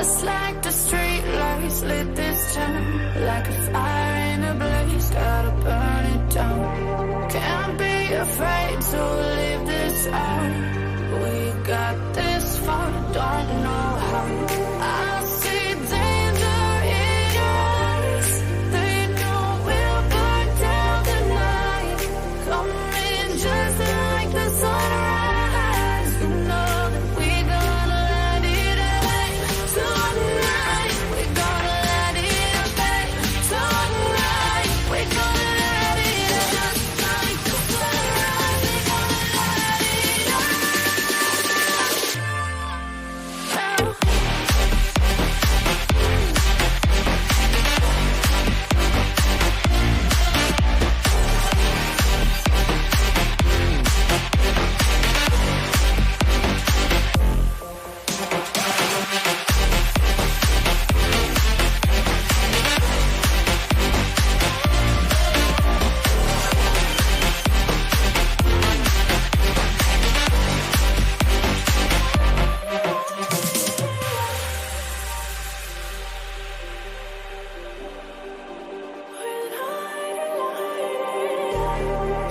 Just like the street lights lit this town, like a fire in a blaze, gotta burn it down. Can't be afraid to leave this out. We got this far, don't know how. I see danger in your eyes. They know we'll burn down the night. Coming just like the sunrise. You know that we're gonna let it away. Tonight, we're gonna let it away. Tonight, we're gonna let it away. Just like the sunrise, we're gonna let it away.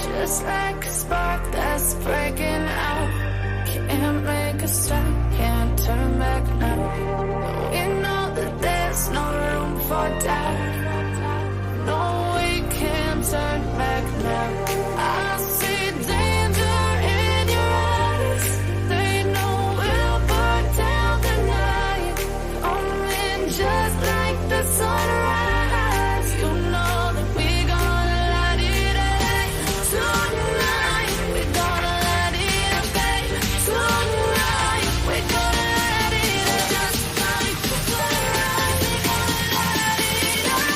Just like a spark that's breaking out. Can't make a stop, can't turn back now. We know that there's no room for doubt. No, we can't turn back now. I see danger in your eyes. They know we'll burn down the night. Coming just like the sunrise. You know that we're gonna let it away. Tonight, we're gonna let it away. Tonight, we're gonna let it away. Just like the sunrise, we're gonna let it away.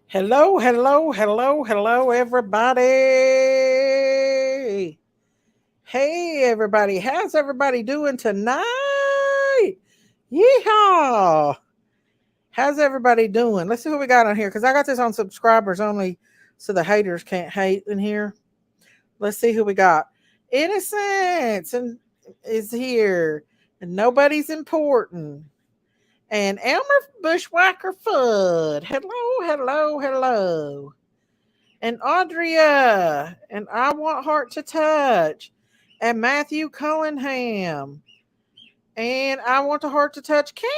Hello, hello, hello, hello, everybody. Hey, everybody. How's everybody doing tonight? Yeehaw. How's everybody doing? Let's see what we got on here because I got this on subscribers only so the haters can't hate in here. Let's see who we got. Innocence and is here, and nobody's important. And Elmer Bushwhacker Fudd. Hello, hello, hello. And Audria. And I Want Heart to Touch. And Matthew Cullenham. And I Want the Heart to Touch. Can.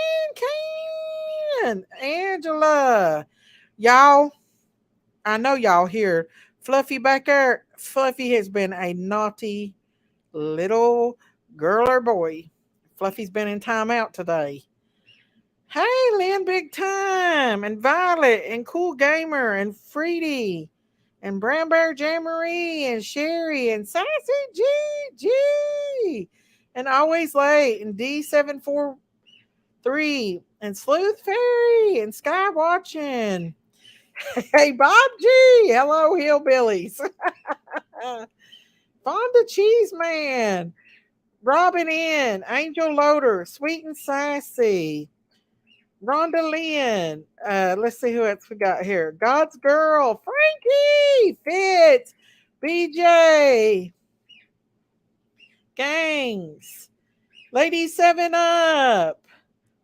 Angela. Y'all, I know y'all hear Fluffy back there. Fluffy has been a naughty little girl or boy. Fluffy's been in timeout today. Hey, Lynn Big Time, and Violet, and Cool Gamer, and Freedy, and Brown Bear Jamboree, and Sherry, and Sassy GG, and Always Late, and D743, and Sleuth Fairy, and Sky Watching. Hey, Bob G, hello, Hillbillies. Fonda Cheese Man, Robin N, Angel Loader, Sweet and Sassy. Rhonda Lynn. Let's see who else we got here. God's Girl. Frankie. Fitz. BJ. Gangs. Lady 7 Up.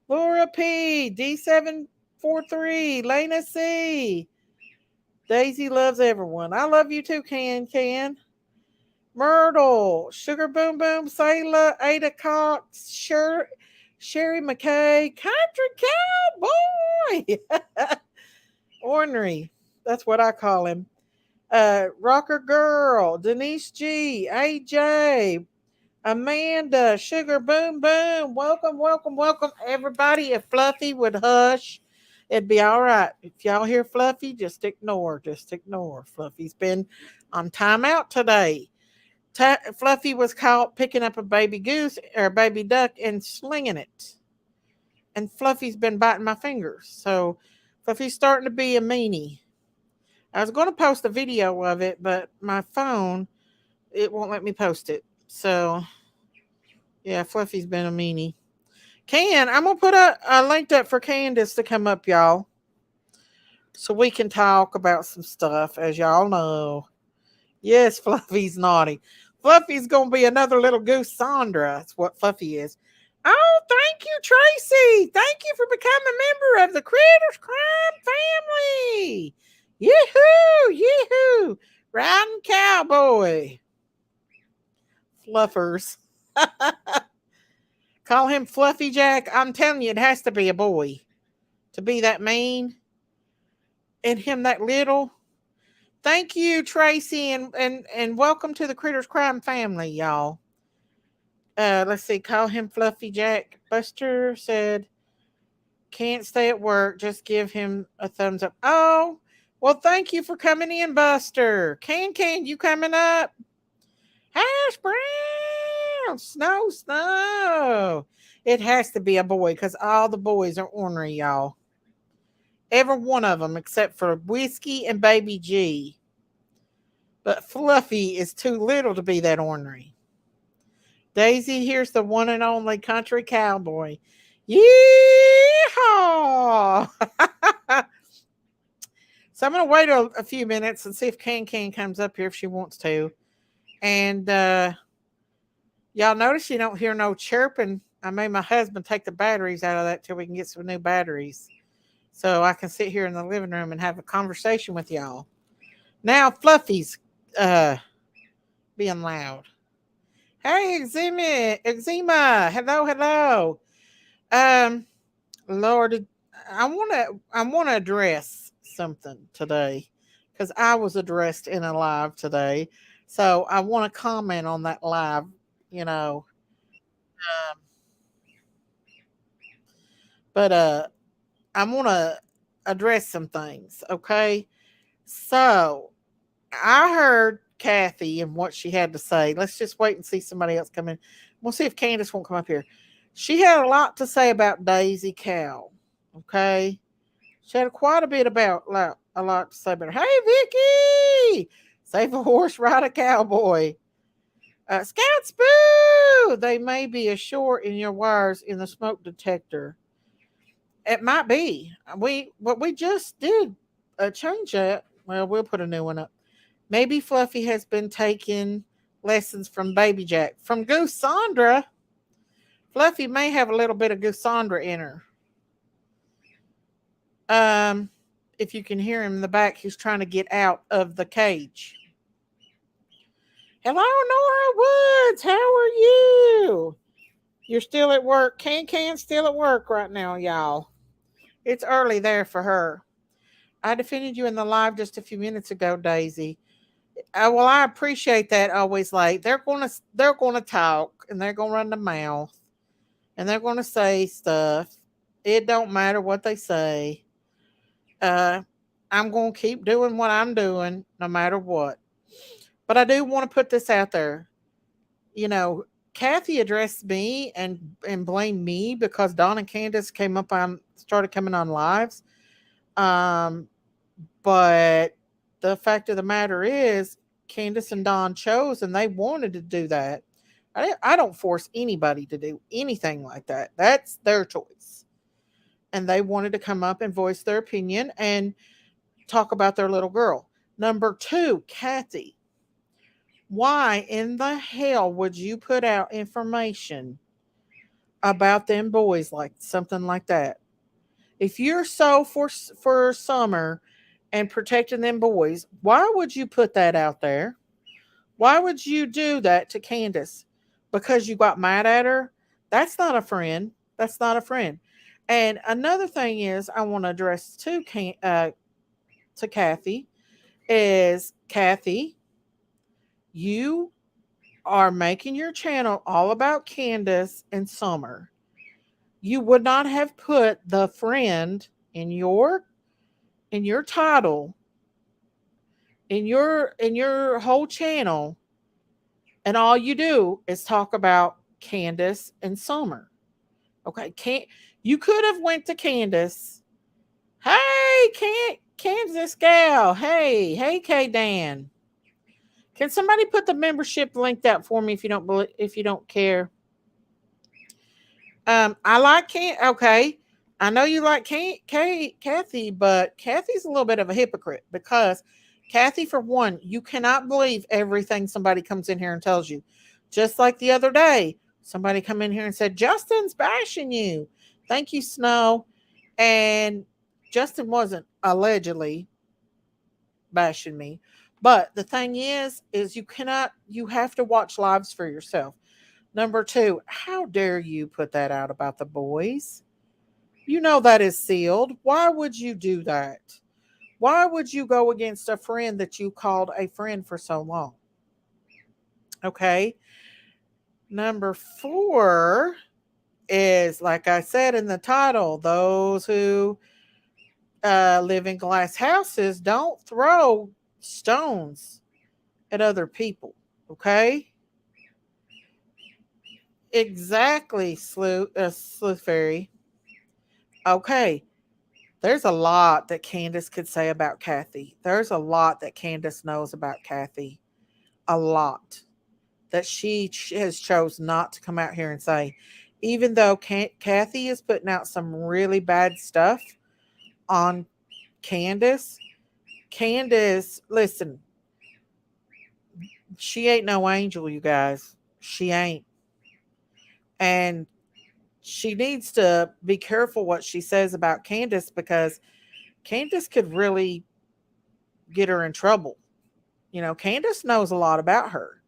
Laura P. D743. Lena C. Daisy loves everyone. I love you too, Can. Myrtle, Sugar Boom Boom, Sayla, Ada Cox, Sherry McKay, Country Cowboy, Ornery. That's what I call him. Rocker Girl, Denise G, AJ, Amanda, Sugar Boom Boom. Welcome, welcome, welcome, everybody. If Fluffy would hush, it'd be all right. If y'all hear Fluffy, just ignore. Just ignore. Fluffy's been on timeout today. Fluffy was caught picking up a baby goose or a baby duck and slinging it. And Fluffy's been biting my fingers. So Fluffy's starting to be a meanie. I was going to post a video of it, but my phone, it won't let me post it. So, yeah, Fluffy's been a meanie. I'm going to put a link up for Candace to come up, y'all, so we can talk about some stuff, as y'all know. Yes, Fluffy's naughty. Fluffy's going to be another little goose Sandra. That's what Fluffy is. Oh, thank you, Tracy. Thank you for becoming a member of the Critters Crime family. Yoo-hoo, yoo-hoo. Riding cowboy. Fluffers. Call him Fluffy Jack. I'm telling you, it has to be a boy to be that mean and him that little. Thank you, Tracy, and welcome to the Critters Crime family, y'all. Let's see. Call him Fluffy Jack. Buster said, can't stay at work. Just give him a thumbs up. Oh, well, thank you for coming in, Buster. You coming up? Hash brown, snow. It has to be a boy because all the boys are ornery, y'all. Every one of them except for Whiskey and Baby G. But Fluffy is too little to be that ornery. Daisy, here's the one and only country cowboy. Yeehaw! So I'm going to wait a few minutes and see if Can comes up here if she wants to. And y'all notice you don't hear no chirping. I made my husband take the batteries out of that till we can get some new batteries. So I can sit here in the living room and have a conversation with y'all. Now Fluffy's being loud. Hey, Eczema. Hello. Um, Lord, I wanna address something today because I was addressed in a live today. So I want to comment on that live, you know. Um, but I want to address some things, okay? So I heard Kathy and what she had to say. Let's just wait and see somebody else come in. We'll see if Candace won't come up here. She had a lot to say about Daisy Cow. Okay. She had quite a bit about a lot to say about her. Hey Vicky! Save a horse, ride a cowboy. Scouts boo! They may be ashore in your wires in the smoke detector. It might be. We just did change that. Well, we'll put a new one up. Maybe Fluffy has been taking lessons from Baby Jack. From Goose Sandra. Fluffy may have a little bit of Goose Sandra in her. If you can hear him in the back, he's trying to get out of the cage. Hello, Nora Woods. How are you? You're still at work. Can still at work right now, y'all. It's early there for her. I defended you in the live just a few minutes ago, Daisy. Well, I appreciate that. Always like they're gonna talk and they're gonna run the mouth and they're gonna say stuff. It don't matter what they say. Uh, I'm gonna keep doing what I'm doing no matter what. But I do want to put this out there. You know, Kathy addressed me and blamed me because Don and Candace started coming on lives. Um, but the fact of the matter is, Candace and Don chose and they wanted to do that. I don't force anybody to do anything like that. That's their choice. And they wanted to come up and voice their opinion and talk about their little girl. Number two, Kathy, why in the hell would you put out information about them boys like something like that? If you're so for Summer and protecting them boys, why would you put that out there? Why would you do that to Candace? Because you got mad at her? That's not a friend. That's not a friend. And another thing is I want to address to Kathy is Kathy, you are making your channel all about Candace and Summer. You would not have put the friend in your title, in your whole channel, and all you do is talk about Candace and Summer. Okay, can't you could have went to Candace. Hey, can't Kansas gal. Hey, K Dan. Can somebody put the membership link out for me if you don't care? I like okay. I know you like Kathy, but Kathy's a little bit of a hypocrite because Kathy, for one, you cannot believe everything somebody comes in here and tells you. Just like the other day, somebody come in here and said Justin's bashing you. Thank you, Snow. And Justin wasn't allegedly bashing me. But the thing is you have to watch lives for yourself. Number two, how dare you put that out about the boys? You know that is sealed. Why would you do that? Why would you go against a friend that you called a friend for so long? Okay. Number four is, like I said in the title, those who live in glass houses don't throw stones at other people. Okay. Exactly, Sleuth Fairy. Okay. There's a lot that Candace could say about Kathy. There's a lot that Candace knows about Kathy. A lot that she has chose not to come out here and say. Even though Kathy is putting out some really bad stuff on Candace. Candace, listen, she ain't no angel, you guys. She ain't. And she needs to be careful what she says about Candace because Candace could really get her in trouble. Candace knows a lot about her.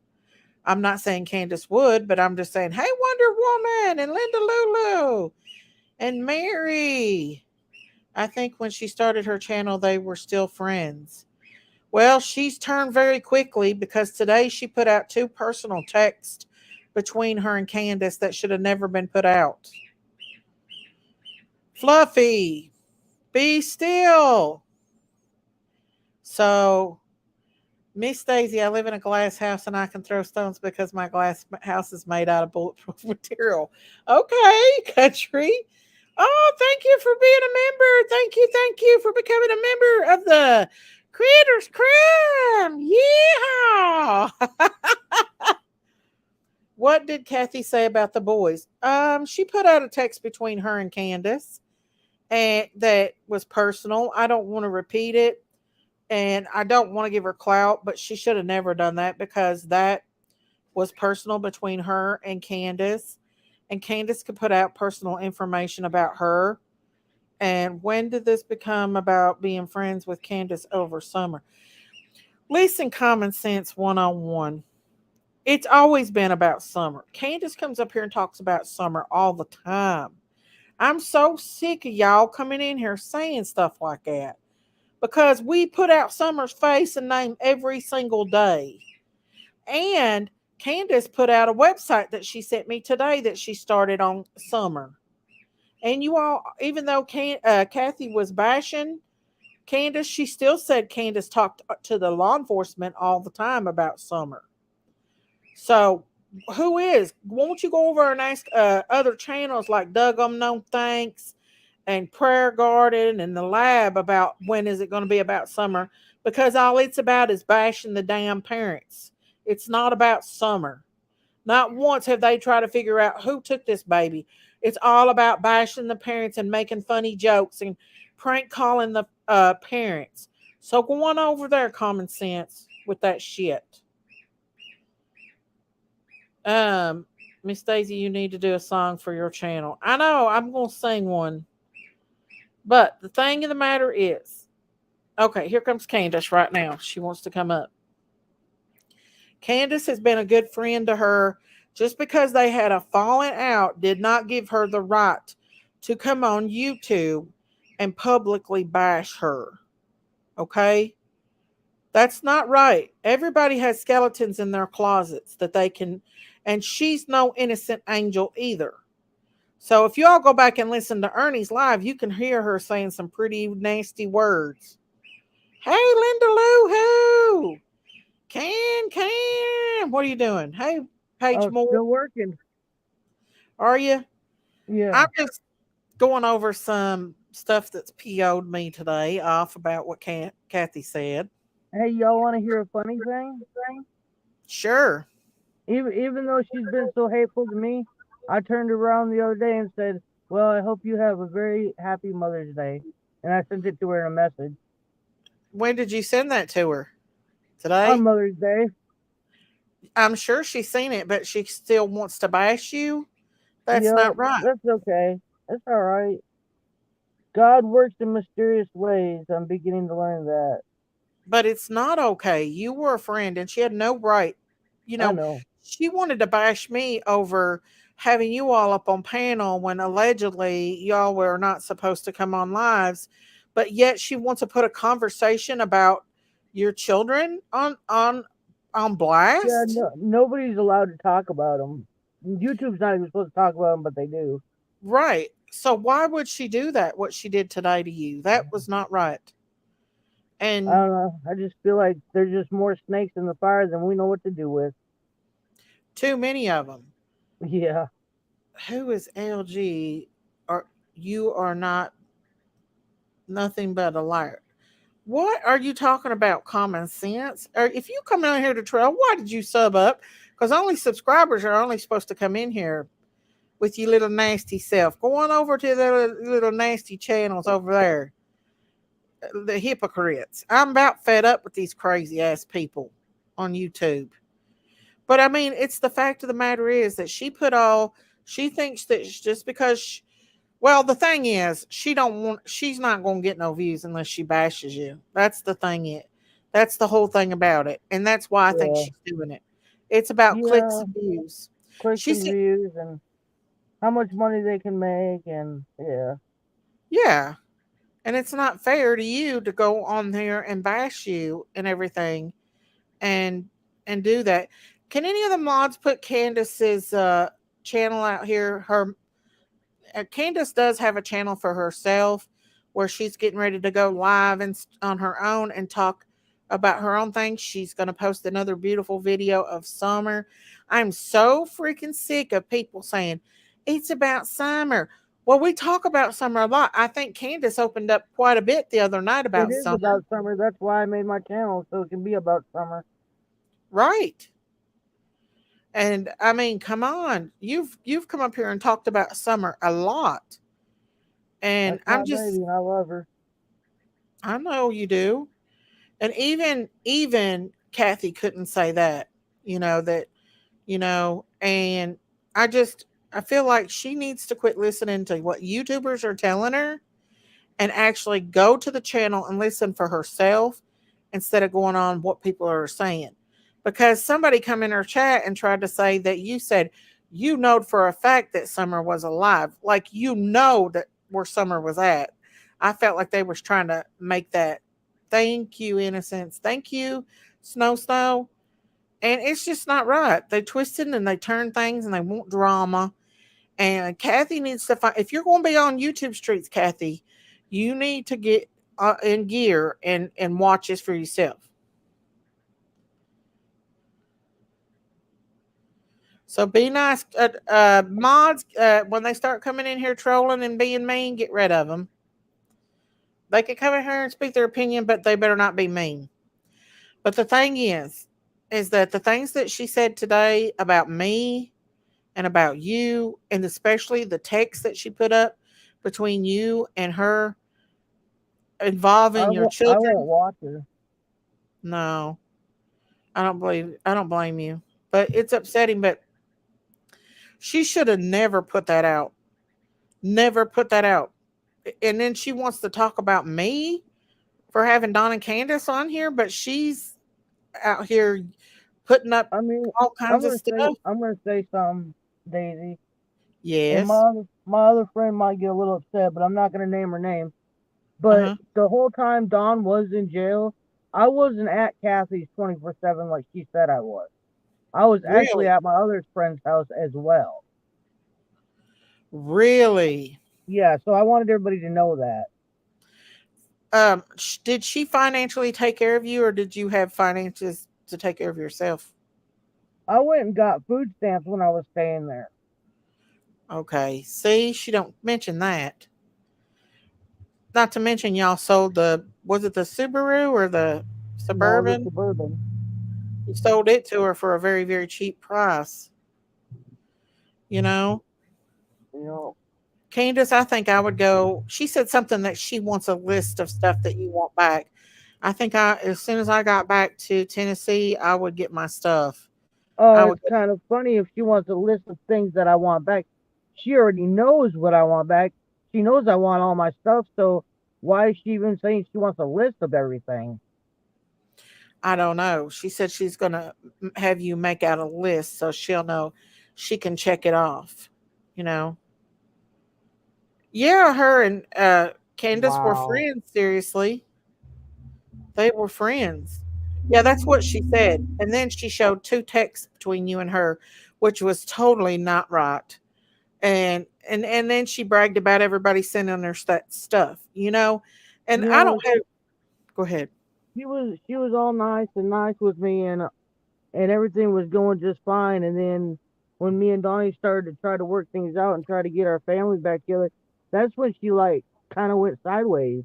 I'm not saying Candace would, but I'm just saying, hey, Wonder Woman and Linda Lulu and Mary. I think when she started her channel, they were still friends. Well, she's turned very quickly because today she put out 2 personal texts between her and Candace that should have never been put out. Fluffy, be still. So, Miss Daisy, I live in a glass house and I can throw stones because my glass house is made out of bulletproof material. Okay, country. Oh, thank you for being a member. Thank you for becoming a member of the Creators Crime. Yeah. What did Kathy say about the boys? She put out a text between her and Candace, and that was personal. I don't want to repeat it, and I don't want to give her clout, but she should have never done that because that was personal between her and Candace. And Candace could put out personal information about her. And when did this become about being friends with Candace over Summer? Listen, Common Sense 101. It's always been about Summer. Candace comes up here and talks about Summer all the time. I'm so sick of y'all coming in here saying stuff like that because we put out Summer's face and name every single day. And Candace put out a website that she sent me today that she started on Summer. And you all, even though Kathy was bashing Candace, she still said Candace talked to the law enforcement all the time about Summer. So, who is? Won't you go over and ask other channels like Doug No Thanks and Prayer Garden and the Lab about when is it going to be about Summer? Because all it's about is bashing the damn parents. It's not about Summer. Not once have they tried to figure out who took this baby. It's all about bashing the parents and making funny jokes and prank calling the parents. So go on over there, Common Sense, with that shit. Miss Daisy, you need to do a song for your channel. I know, I'm gonna sing one. But the thing of the matter is, okay, here comes Candace right now. She wants to come up. Candace has been a good friend to her. Just because they had a falling out did not give her the right to come on YouTube and publicly bash her. Okay? That's not right. Everybody has skeletons in their closets that they can, and she's no innocent angel either. So if you all go back and listen to Ernie's live, you can hear her saying some pretty nasty words. Hey, Linda Lou Who. What are you doing? Hey, Paige Oh, Moore. still working. Are you? I'm Yeah. just going over some stuff that's PO'd me today off about what Kathy said. Hey, y'all want to hear a funny thing? Sure. Even though she's been so hateful to me, I turned around the other day and said, "Well, I hope you have a very happy Mother's Day," and I sent it to her in a message When did you send that to her? on Today? Mother's Day. I'm sure she's seen it, but she still wants to bash you. That's Yeah, not right. that's okay. That's all right. God works in mysterious ways. I'm beginning to learn that. But it's not okay. You were a friend and she had no right. You I know, know. she wanted to bash me over having you all up on panel when allegedly y'all were not supposed to come on lives, but yet she wants to put a conversation about your children on Yeah, blast. no, nobody's allowed to talk about them. YouTube's not even supposed to talk about them, but they do. Right. So why would she do that? What she did today to you? That was not right. I And don't know. I just feel like there's just more snakes in the fire than we know what to do with. too many of them. Yeah. Who is LG? Or you are not nothing but a liar. What are you talking about? Common sense? Or if you come in here to trail, why did you sub up? Because only subscribers are only supposed to come in here with you little nasty self. Go on over to the little nasty channels over there. The hypocrites. I'm about fed up with these crazy ass people on YouTube. But I mean, it's the fact of the matter is that she thinks that just because well, the thing is, she's not going to get no views unless she bashes you. That's the thing that's the whole thing about it. And that's why I think Yeah. she's doing it. It's about clicks Yeah. and views. Clicks She and said, views and how much money they can make and yeah. yeah. And it's not fair to you to go on there and bash you and everything and do that. Can any of the mods put Candace's channel out here? Her Candace does have a channel for herself where she's getting ready to go live and on her own and talk about her own thing. She's going to post another beautiful video of summer. I'm so freaking sick of people saying it's about summer. Well, we talk about summer a lot. I think Candace opened up quite a bit the other night It about is summer. about summer. That's why I made my channel so it can be about summer. Right. And I mean, come on. You've come up here and talked about summer a lot. And That's my I'm baby just and I love her. I know you do. And even Kathy couldn't say that, that, and I just I feel like she needs to quit listening to what YouTubers are telling her and actually go to the channel and listen for herself instead of going on what people are saying. Because somebody come in her chat and tried to say that you said you know for a fact that Summer was alive, like that where Summer was at. I felt like they was trying to make that. Thank you, innocence. Thank you, Snow. And it's just not right. They twisted and they turn things and they want drama. And Kathy needs to find, if you're going to be on YouTube streets, Kathy, you need to get in gear and watch this for yourself. So be nice. Mods, when they start coming in here trolling and being mean, get rid of them. They can come in here and speak their opinion, but they better not be mean. But the thing is that the things that she said today about me and about you, and especially the text that she put up between you and her involving your I won't children. watch her. No, I don't blame you. But it's upsetting, but she should have never put that out. Never put that out. And then she wants to talk about me for having Don and Candace on here, but she's out here putting up I mean, all kinds of stuff. I'm gonna say something, Daisy, and Yes. my other friend might get a little upset, but I'm not gonna name her name. But Uh-huh. the whole time Dawn was in jail, I wasn't at Kathy's 24/7 like she said I was. I was actually Really? at my other friend's house as well. Really? Yeah, so I wanted everybody to know that. Did she financially take care of you, or did you have finances to take care of yourself? I went and got food stamps when I was staying there. Okay. See, she don't mention that. Not to mention y'all sold the, was it the Subaru or the No, the Suburban? Suburban. You sold it to her for a very, very cheap price. You know, You know, Candace, I think I would go. She said something that she wants a list of stuff that you want back. I think as soon as I got back to Tennessee, I would get my stuff. I would it's kind of funny if she wants a list of things that I want back. She already knows what I want back. She knows I want all my stuff, so why is she even saying she wants a list of everything? I don't know. She said she's going to have you make out a list so she'll know she can check it off. You know? Yeah, her and Candace were Wow. friends, seriously. They were friends. Yeah, that's what she said. And then she showed two texts between you and her, which was totally not right. And then she bragged about everybody sending her stuff, you know? And You I know, don't have, go ahead. she was all nice with me, and everything was going just fine. And then when me and Donnie started to try to work things out and try to get our family back together, that's when she like kind of went sideways.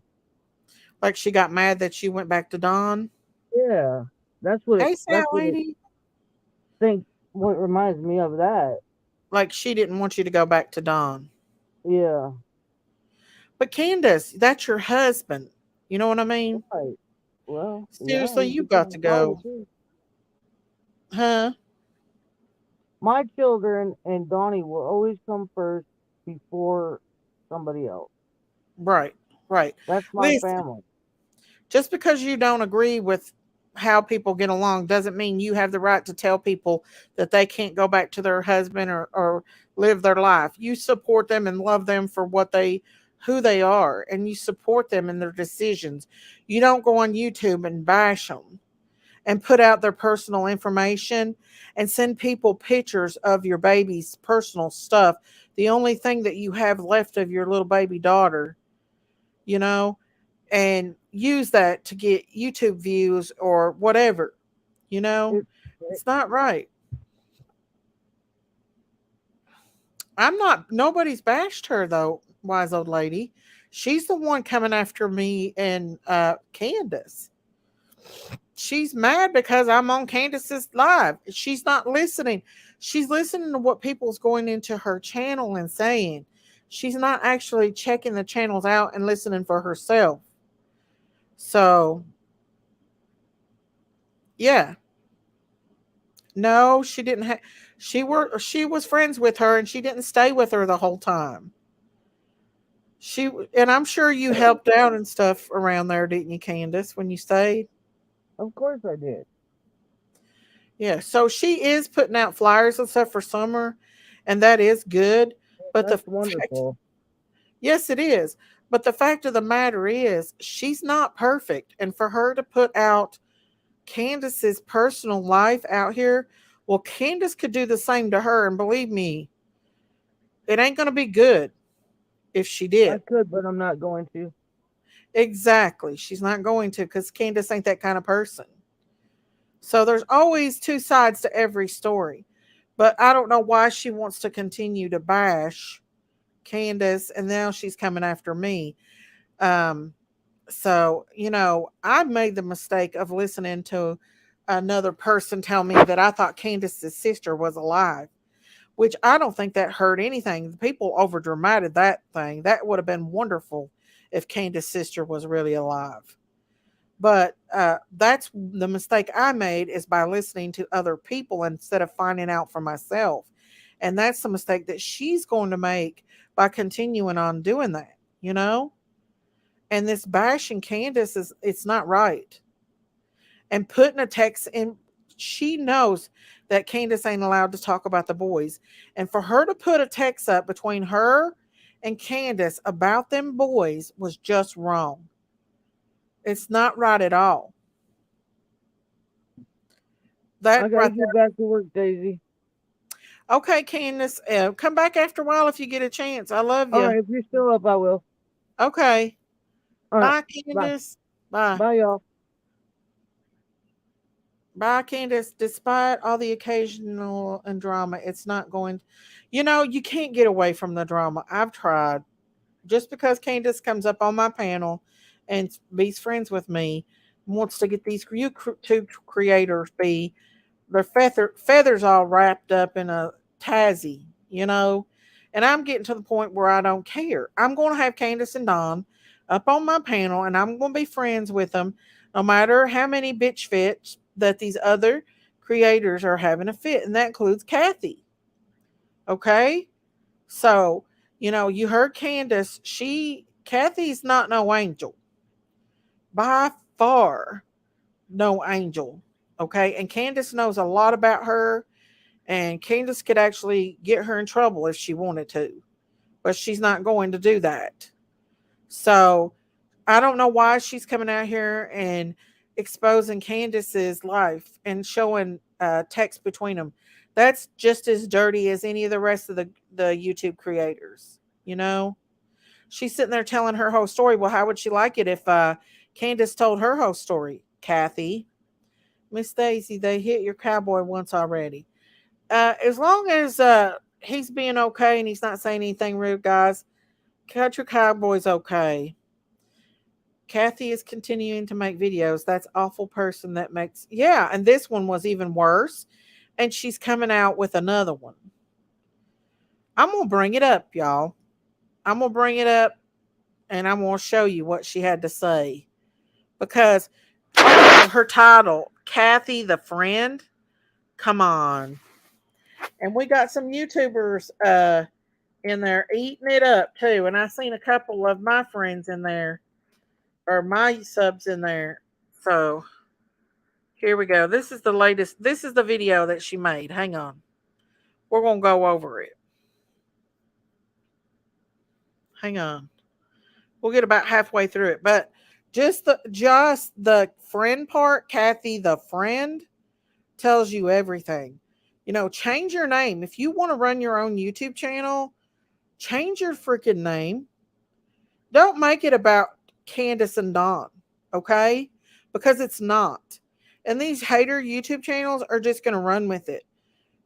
Like she got mad that you went back to Don. Yeah, Hey, Sat that's what it Lady. think what reminds me of that. Like she didn't want you to go back to Don. Yeah, But Candace, that's your husband. You know what I mean? right. Well, yeah, Seriously, he you got became to a father go. too. Huh? My children and Donnie will always come first before somebody else. Right. Right. That's my Listen, family. just because you don't agree with how people get along doesn't mean you have the right to tell people that they can't go back to their husband or live their life. You support them and love them for what they who they are, and you support them in their decisions. You don't go on YouTube and bash them and put out their personal information and send people pictures of your baby's personal stuff. The only thing that you have left of your little baby daughter, you know, and use that to get YouTube views or whatever, you know? It, it, It's not right. I'm not, nobody's bashed her though, wise old lady. She's the one coming after me and Candace. She's mad because I'm on Candace's live. She's not listening. She's listening to what people's going into her channel and saying. She's not actually checking the channels out and listening for herself. So, yeah. No, she didn't have she was friends with her and she didn't stay with her the whole time. And I'm sure you helped out and stuff around there, didn't you, Candace, when you stayed? of course I did. Yeah, so she is putting out flyers and stuff for summer, and that is good. But the That's fact, wonderful. yes, it is. But the fact of the matter is, she's not perfect. And for her to put out Candace's personal life out here, well, Candace could do the same to her. And believe me, it ain't going to be good if she I did. could, but I'm not going to. Exactly. She's not going to because Candace ain't that kind of person. So there's always two sides to every story. But I don't know why she wants to continue to bash Candace and now she's coming after me. Um, so, I made the mistake of listening to another person tell me that I thought Candace's sister was alive, which I don't think that hurt anything. The people over dramated that thing. That would have been wonderful if Candace's sister was really alive. But that's the mistake I made is by listening to other people instead of finding out for myself. And that's the mistake that she's going to make by continuing on doing that, you know? And this bashing Candace is it's not right. And putting a text in she knows that Candace ain't allowed to talk about the boys. And for her to put a text up between her and Candace about them boys was just wrong. It's not right at all. I That gotta right get back to work, Daisy. there. Okay, Candace, come back after a while if you get a chance. I love All you. right, if you're still up, I will. Okay. All right, Bye, bye. Candace. Bye. Bye, y'all. Bye, Candace. Despite all the occasional and drama, it's not going. You can't get away from the drama. I've tried. Just because Candace comes up on my panel and be friends with me, wants to get these YouTube creators be their feathers all wrapped up in a tassy. And I'm getting to the point where I don't care. I'm going to have Candace and Don up on my panel, and I'm going to be friends with them, no matter how many bitch fits that these other creators are having a fit, and that includes Kathy. Okay, so you heard Candace. Kathy's not no angel by far, no angel. Okay, and Candace knows a lot about her, and Candace could actually get her in trouble if she wanted to, but she's not going to do that. So I don't know why she's coming out here and exposing Candace's life and showing text between them. That's just as dirty as any of the rest of the YouTube creators. She's sitting there telling her whole story. Well, how would she like it if Candace told her whole story? Kathy, Miss Daisy, they hit your cowboy once already. As long as he's being okay and he's not saying anything rude, guys, Country Cowboy's okay. Kathy is continuing to make videos. That's awful person that makes. Yeah, and this one was even worse. And she's coming out with another one. I'm going to bring it up, y'all. I'm going to bring it up and I'm going to show you what she had to say. Because her title, Kathy the Friend, come on. And we got some YouTubers in there eating it up too. And I've seen a couple of my friends in there, or my subs in there. So here we go. This is the latest. This is the video that she made. Hang on. We're going to go over it. Hang on. We'll get about halfway through it. But just the friend part, Kathy the Friend, tells you everything. Change your name. If you want to run your own YouTube channel, change your freaking name. Don't make it about Candace and Dawn, okay? Because it's not. And these hater YouTube channels are just going to run with it.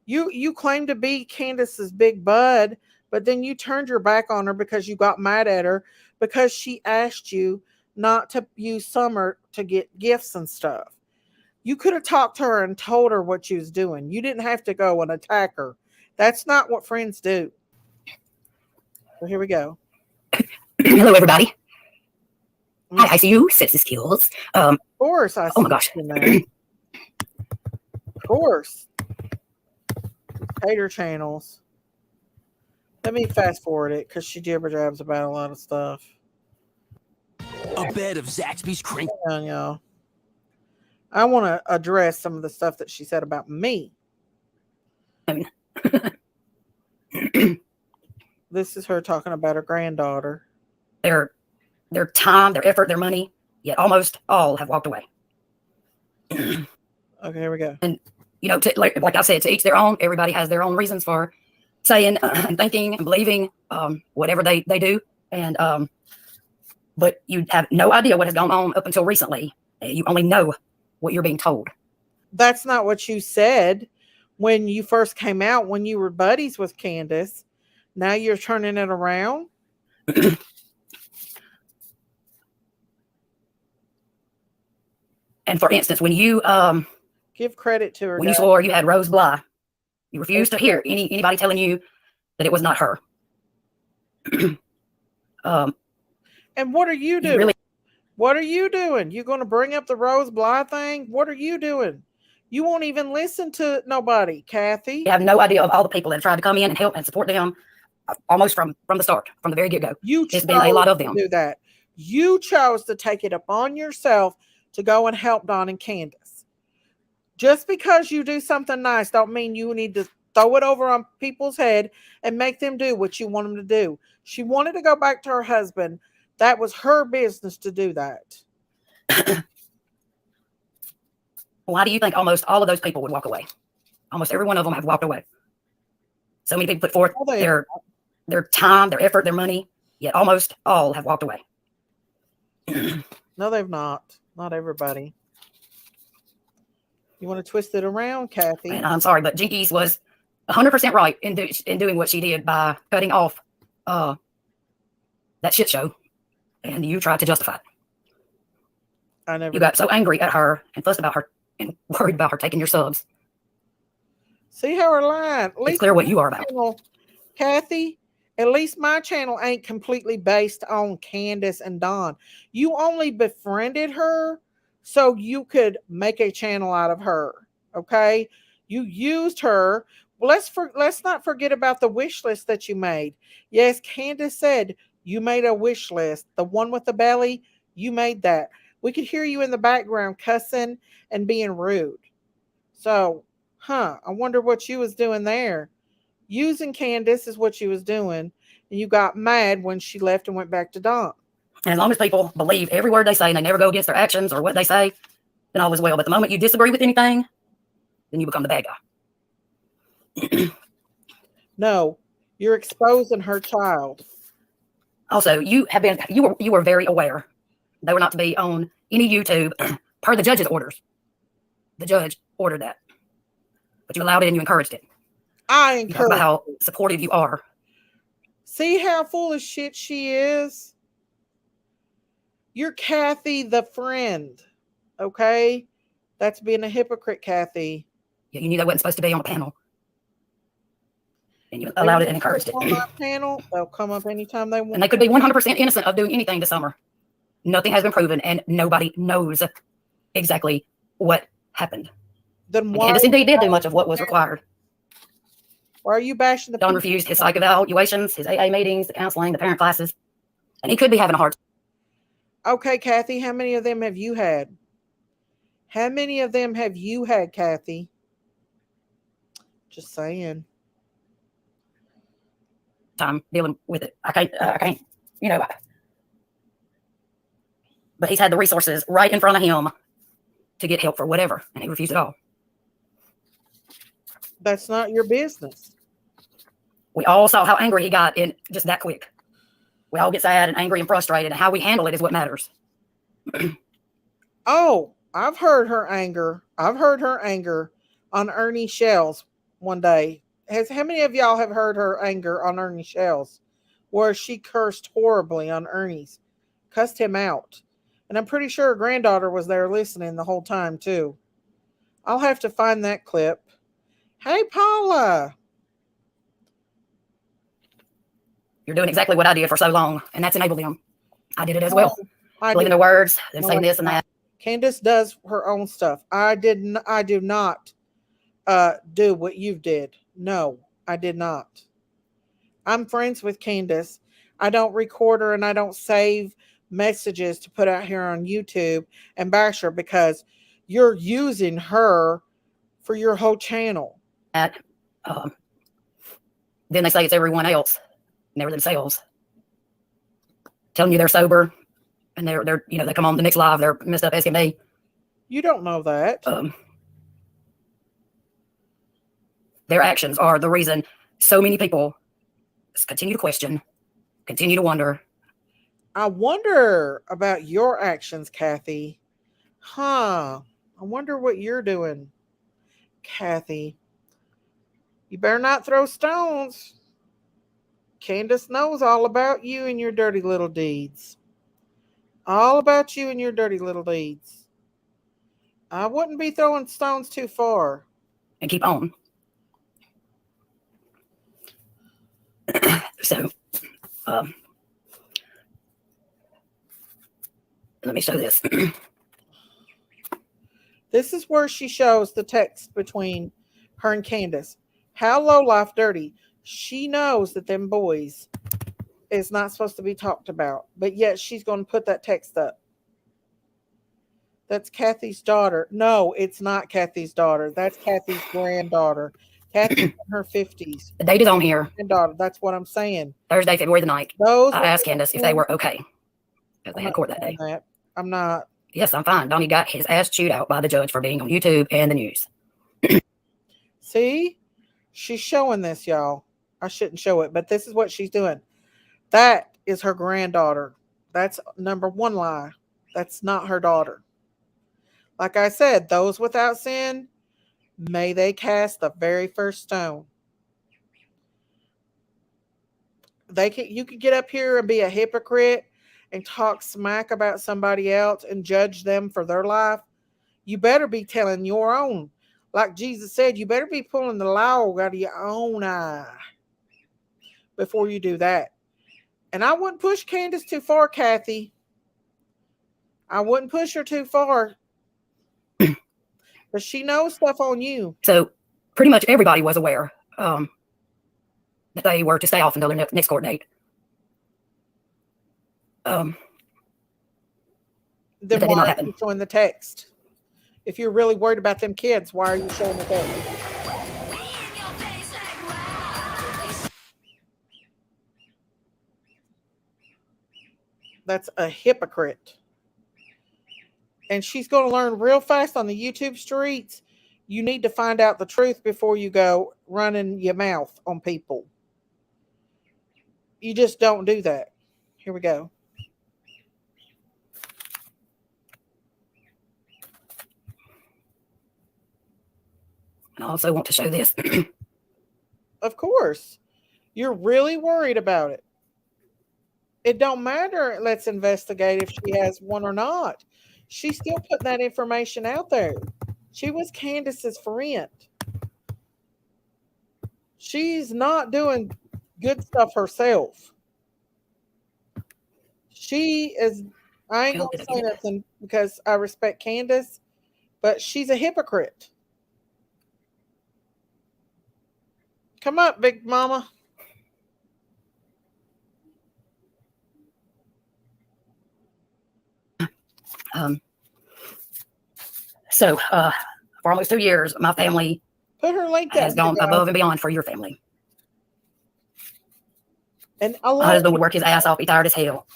You claim to be Candace's big bud, but then you turned your back on her because you got mad at her because she asked you not to use Summer to get gifts and stuff. You could have talked to her and told her what she was doing. You didn't have to go and attack her. That's not what friends do. So here we go. Hello, everybody. Hi, I see you, sexy skills. Of course, I see. Oh my gosh. Of course. Hater channels. Let me fast forward it because she jibber jabs about a lot of stuff. A bed of Zaxby's cream. Hang on, y'all. I want to address some of the stuff that she said about me. This is her talking about her granddaughter. Their time, their effort, their money, yet almost all have walked away. Okay, here we go. And, like I said, to each their own. Everybody has their own reasons for saying and thinking and believing whatever they do. And but you have no idea what has gone on up until recently. You only know what you're being told. That's not what you said when you first came out, when you were buddies with Candace. Now you're turning it around. And for instance, when you give credit to her, when you swore you had Rose Bly, you refused to hear anybody telling you that it was not her. And what are you doing? What are you doing? You going to bring up the Rose Bly thing? What are you doing? You won't even listen to nobody, Kathy. You have no idea of all the people that tried to come in and help and support them, almost from the start, from the very get-go. It's been a lot of them. Do that. You chose to take it upon yourself to go and help Dawn and Candace. Just because you do something nice don't mean you need to throw it over on people's head and make them do what you want them to do. She wanted to go back to her husband. That was her business to do that. Why do you think almost all of those people would walk away? Almost every one of them have walked away. So many people put forth their time, their effort, their money, yet almost all have walked away. No, they've not. Not everybody. You want to twist it around, Kathy? And I'm sorry, but Jinkies was 100% right in doing what she did by cutting off that shit show, and you tried to justify it. You got so angry at her and fussed about her and worried about her taking your subs. See how her line? It's clear what you are about. Kathy, at least my channel ain't completely based on Candace and Dawn. You only befriended her so you could make a channel out of her. Okay? You used her. Well, let's not forget about the wish list that you made. Yes, Candace said you made a wish list. The one with the belly, you made that. We could hear you in the background cussing and being rude. So, I wonder what you was doing there. Using Candace is what she was doing, and you got mad when she left and went back to Dawn. And as long as people believe every word they say and they never go against their actions or what they say, then all is well. But the moment you disagree with anything, then you become the bad guy. No, you're exposing her child. Also, you were very aware they were not to be on any YouTube per the judge's orders. The judge ordered that, but you allowed it and you encouraged it. I encourage. Talk about how supportive you are. See how full of shit she is? You're Kathy the friend, okay? That's being a hypocrite, Kathy. Yeah, you knew they wasn't supposed to be on the panel, and you allowed it and encouraged it. On my panel, they'll come up anytime they want. And they could be 100% innocent of doing anything this summer. Nothing has been proven, and nobody knows exactly what happened. Then why? Candace indeed did do much of what was required. Why are you bashing the Don refused his psych evaluations, his AA meetings, the counseling, the parent classes, and he could be having a hard time. Okay, Kathy, how many of them have you had? How many of them have you had, Kathy? Just saying. Time dealing with it. I can't, but he's had the resources right in front of him to get help for whatever, and he refused it all. That's not your business. We all saw how angry he got in just that quick. We all get sad and angry and frustrated, and how we handle it is what matters. Oh, I've heard her anger. I've heard her anger on Ernie Shells one day. How many of y'all have heard her anger on Ernie Shells, where she cursed horribly on Ernie's, cussed him out? And I'm pretty sure her granddaughter was there listening the whole time too. I'll have to find that clip. Hey, Paula. You're doing exactly what I did for so long, and that's enabled them. I did it as well. Believing their words, them saying this and that. Candace does her own stuff. I do not do what you did. No, I did not. I'm friends with Candace. I don't record her and I don't save messages to put out here on YouTube and bash her because you're using her for your whole channel. Then they say it's everyone else, never themselves. Telling you they're sober, and they're they come on the next live, they're messed up as can be. You don't know that. Their actions are the reason so many people continue to question, continue to wonder. I wonder about your actions, Kathy. I wonder what you're doing, Kathy. You better not throw stones. Candace knows all about you and your dirty little deeds. All about you and your dirty little deeds. I wouldn't be throwing stones too far. And keep on. So, let me show this. This is where she shows the text between her and Candace. How low life dirty. She knows that them boys is not supposed to be talked about, but yet she's going to put that text up. That's Kathy's daughter. No, it's not Kathy's daughter. That's Kathy's granddaughter. Kathy's in her 50s. The date is on here. Granddaughter. That's what I'm saying. Thursday, February the 9th. Those I asked Candace if they were okay. Because they I'm had not court that doing day. that. I'm not. Yes, I'm fine. Donnie got his ass chewed out by the judge for being on YouTube and the news. See? She's showing this, y'all. I shouldn't show it, but this is what she's doing. That is her granddaughter. That's number one lie. That's not her daughter. Like I said, those without sin, may they cast the very first stone. You could get up here and be a hypocrite and talk smack about somebody else and judge them for their life. You better be telling your own. Like Jesus said, you better be pulling the log out of your own eye before you do that. And I wouldn't push Candace too far, Kathy. I wouldn't push her too far. But she knows stuff on you. So pretty much everybody was aware that they were to stay off until their next court date. Then But that did why not are happen. you showing the text? If you're really worried about them kids, why are you showing the text? That's a hypocrite. And she's going to learn real fast on the YouTube streets. You need to find out the truth before you go running your mouth on people. You just don't do that. Here we go. I also want to show this. Of course. You're really worried about it. It don't matter. Let's investigate if she has one or not. She's still putting that information out there. She was Candace's friend. She's not doing good stuff herself. She is, I ain't going to say nothing because I respect Candace, but she's a hypocrite. Come up, Big Mama. So for almost 2 years, my family Put her link has down gone there, guys. above and beyond for your family. And My husband would work his ass off, be tired as hell.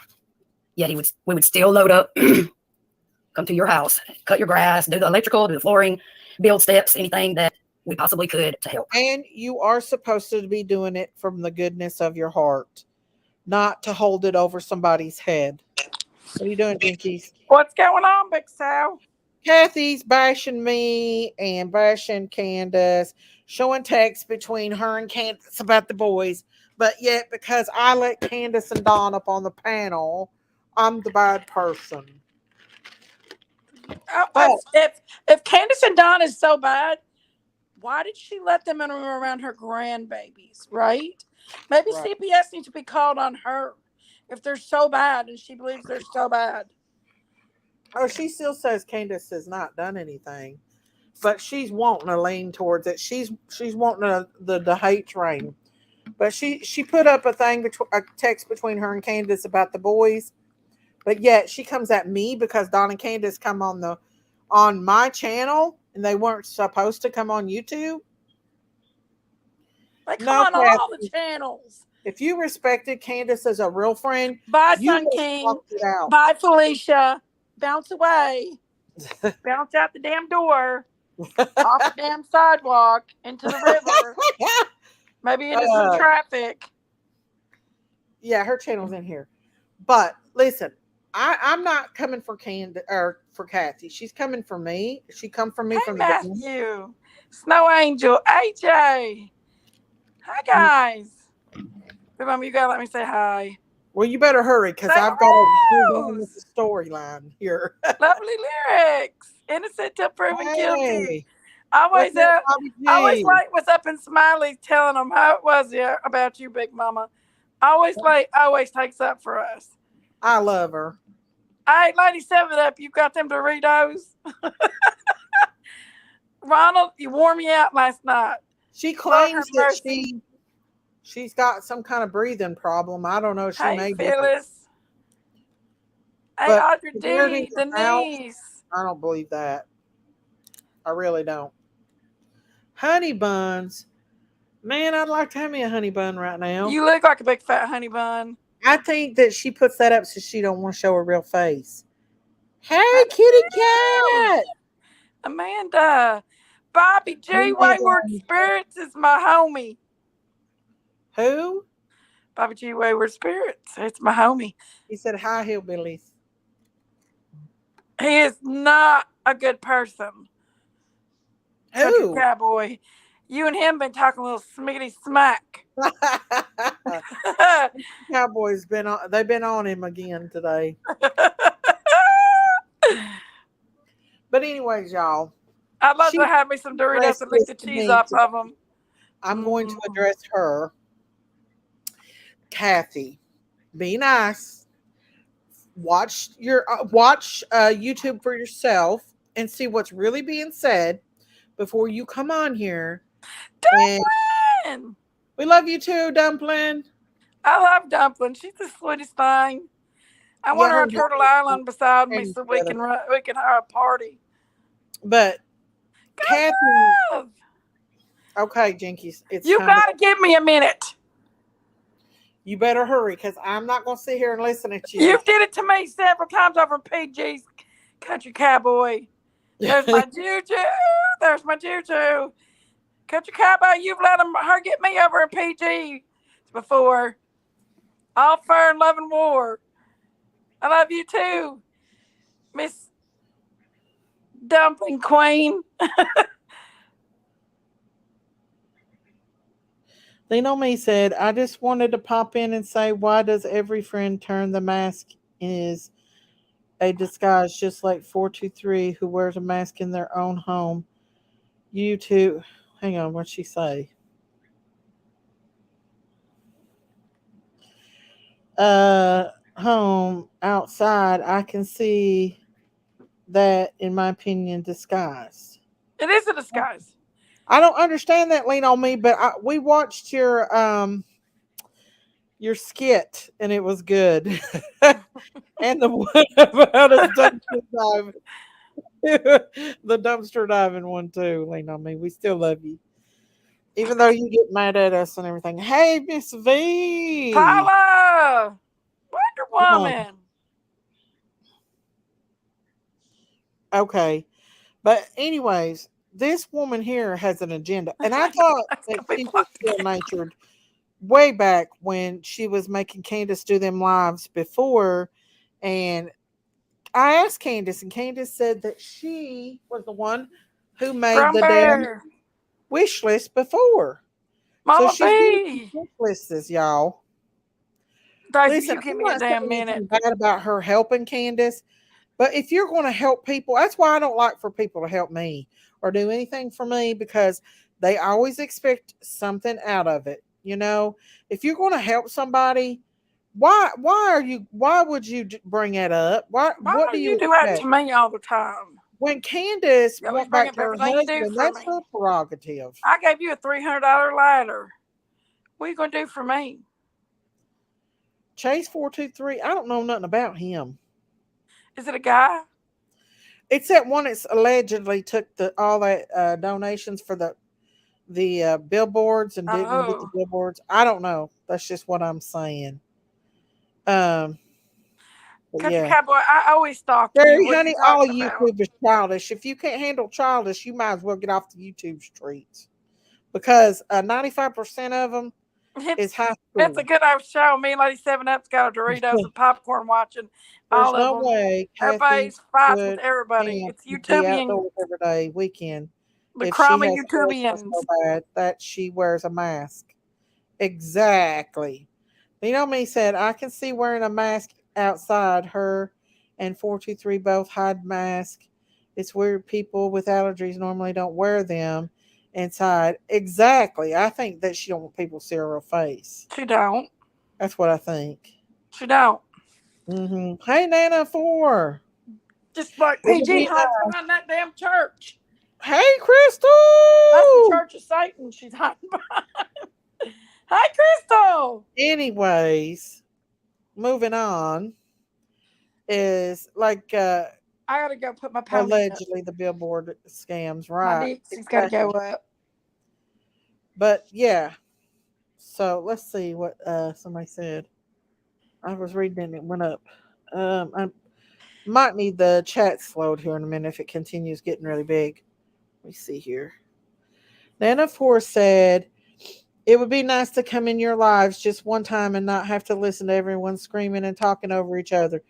Yet we would still load up, come to your house, cut your grass, do the electrical, do the flooring, build steps, anything that we possibly could to help. And you are supposed to be doing it from the goodness of your heart, not to hold it over somebody's head. What are you doing, Jinkies? What's going on, Big Sal? Kathy's bashing me and bashing Candace, showing texts between her and Candace about the boys. But yet, because I let Candace and Dawn up on the panel, I'm the bad person. Oh, if Candace and Don is so bad, why did she let them in around her grandbabies, right? Maybe Right. CPS needs to be called on her if they're so bad and she believes they're so bad. Oh, she still says Candace has not done anything, but she's wanting to lean towards it. She's wanting the hate train. But she put up a text between her and Candace about the boys, but yet she comes at me because Don and Candace come on my channel and they weren't supposed to come on YouTube. They come on all the channels. If you respected Candace as a real friend, Bye, you Sun would have King. walked it out. Bye, Felicia. Bounce away. Bounce out the damn door. Off the damn sidewalk into the river. Maybe into some traffic. Yeah, her channel's in here. But listen, I'm not coming for Candace or for Kathy. She's coming for me. She come for me Hey, from Matthew, Snow Angel, AJ. Hi, guys. Mom, you gotta let me say hi. Well, you better hurry because I've got to move on with the storyline here. Lovely lyrics. Innocent till proven guilty. Always like what's up in Smiley telling them how it was about you, Big Mama. Always takes up for us. I love her. All right, Lady 7 Up, you got them Doritos? Ronald, you wore me out last night. She claims that she's got some kind of breathing problem. I don't know. She may be. Phyllis. Hey, Audrey D, Denise. I don't believe that. I really don't. Honey buns. Man, I'd like to have me a honey bun right now. You look like a big fat honey bun. I think that she puts that up so she don't want to show her real face. Hey, kitty cat. Amanda. Bobby G. Wayward Spirits is my homie. Who? Bobby G. Wayward Spirits. It's my homie. He said, hi, hillbillies. He is not a good person. Country Who? Cowboy. You and him been talking a little smiggity smack. Cowboys they've been on him again today. But anyways, y'all. I'd love to have me some Doritos and lick the cheese off of them. I'm going to address her. Kathy, be nice. Watch YouTube for yourself and see what's really being said before you come on here. Dumpling! We love you too, Dumpling. I love Dumpling. She's the sweetest thing. I want her on Turtle Island beside me so we can have a party. But Kathy, okay, Jinkies, you gotta give me a minute. You better hurry because I'm not going to sit here and listen at you. You did it to me several times over in PG's Country Cowboy. There's my Juju. There's my Juju. Country Cowboy, you've let her get me over in PG before. All fair and love and war. I love you too, Miss Dumpling Queen. They know me said, I just wanted to pop in and say, why does every friend turn the mask is a disguise just like 423 who wears a mask in their own home? You two, hang on, what'd she say? Home, outside, I can see that, in my opinion, disguised. It is a disguise. I don't understand that, Lean on Me, but we watched your skit and it was good. And the one about us dumpster diving, the dumpster diving one too. Lean on Me. We still love you, even though you get mad at us and everything. Hey, Miss V, Paula, Wonder Woman. Okay, but anyways. This woman here has an agenda. And I thought that she was natured way back when she was making Candace do them lives before. And I asked Candace, and Candace said that she was the one who made the damn wish list before. Mama so she's B. Wish lists, y'all. Daisy, listen, you give me a damn minute. Bad about her helping Candace. But if you're going to help people, that's why I don't like for people to help me or do anything for me, because they always expect something out of it. You know, if you're going to help somebody, why would you bring it up? What do you do that to me all the time? When Candace went back to her husband, that's her prerogative. I gave you a $300 ladder. What are you going to do for me? Chase 423, I don't know nothing about him. Is it a guy? It's that one that's allegedly took all that donations for the billboards and didn't get the billboards. I don't know. That's just what I'm saying. Country Cowboy, I always stalk you. Honey, all of YouTube is childish. If you can't handle childish, you might as well get off the YouTube streets, because 95% of them is high school. It's a good show. Me and Lady 7-Up's got a Doritos and popcorn watching. There's no way. Everybody's fights with everybody. It's YouTubian. Every day, weekend. The crummy YouTubians. So bad that she wears a mask. Exactly. You know me said, I can see wearing a mask outside. Her and 423 both hide mask. It's weird. People with allergies normally don't wear them inside. Exactly. I think that she don't want people to see her face. She don't. That's what I think. She don't. Mm-hmm. Hey, Nana 4. Just like PG hides behind that damn church. Hey, Crystal. That's the Church of Satan she's hiding behind. Hi, Crystal. Anyways, moving on is like I gotta go put my pony up. Allegedly, the billboard scams, My right? Dixie's gotta go up. But yeah, so let's see what somebody said. I was reading it and it went up. I might need the chat slowed here in a minute if it continues getting really big. Let me see here. Nana Four said, it would be nice to come in your lives just one time and not have to listen to everyone screaming and talking over each other.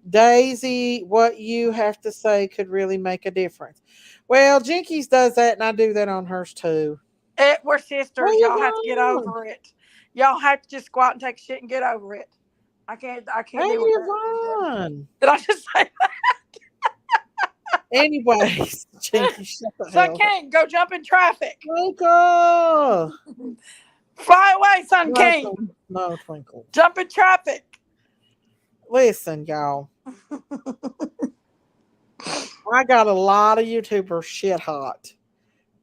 Daisy, what you have to say could really make a difference. Well, Jinkies does that, and I do that on hers too. We're Where sisters. you Y'all have to get going? over it. Y'all have to just go out and take a shit and get over it. I can't Hey, deal with that. Yvonne. Did I just say Anyways, Jinky, shut the Son hell up. King, go jump in traffic. Twinkle. Fly away, Son No, King. no, Twinkle. Jump in traffic. Listen, y'all. I got a lot of YouTubers shit hot.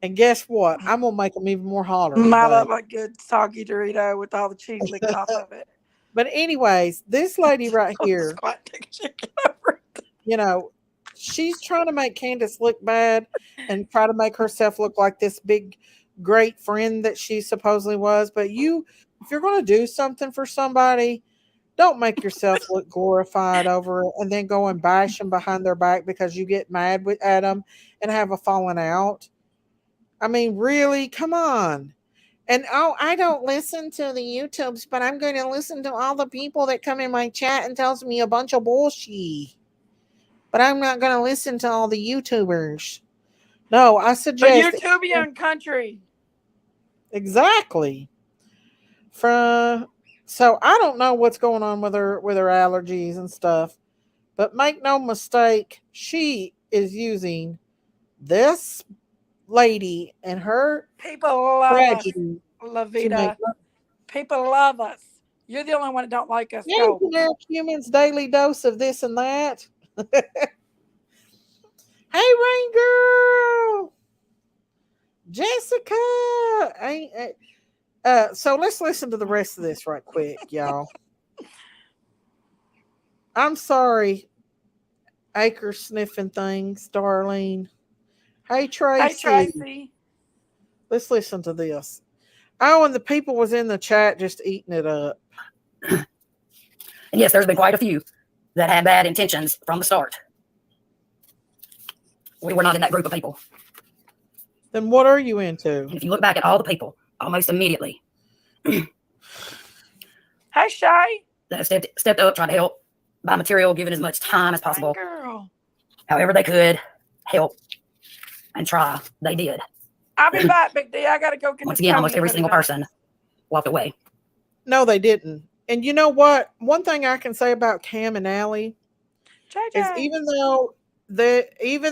And guess what? I'm going to make them even more hotter I today. love a good soggy Dorito with all the cheese licked off of it. But anyways, this lady right here, Squat, take a shit, get over it. you know, she's trying to make Candace look bad and try to make herself look like this big, great friend that she supposedly was. But if you're going to do something for somebody, don't make yourself look glorified over it and then go and bash them behind their back because you get mad at them and have a falling out. I mean, really? Come on. And I don't listen to the YouTubes, but I'm going to listen to all the people that come in my chat and tells me a bunch of bullshit. But I'm not going to listen to all the YouTubers. No, I The suggest YouTubian country. exactly. So I don't know what's going on with her allergies and stuff, but make no mistake, she is using this lady and her People love tragedy us, to make Lavita. People love us. You're the only one that don't like us. yeah, Go. generic humans daily dose of this and that. Hey, Rain Girl, Jessica. So let's listen to the rest of this right quick, y'all. I'm sorry, acre sniffing things, Darlene. Hey, Tracy. Hey, Tracy. Let's listen to this. Oh, and the people was in the chat just eating it up. And yes, there's been quite a few that had bad intentions from the start. We were not in that group of people. Then what are you into? And if you look back at all the people, almost immediately, Hey, Shay. that have stepped up, trying to help, buy material, giving as much time as possible, Girl. however they could help and try, they did. I'll be back, Big D. I gotta go get Once this again, pony almost every and put it single back. person walked away. No, they didn't. And you know what? One thing I can say about Cam and Allie is JJ. even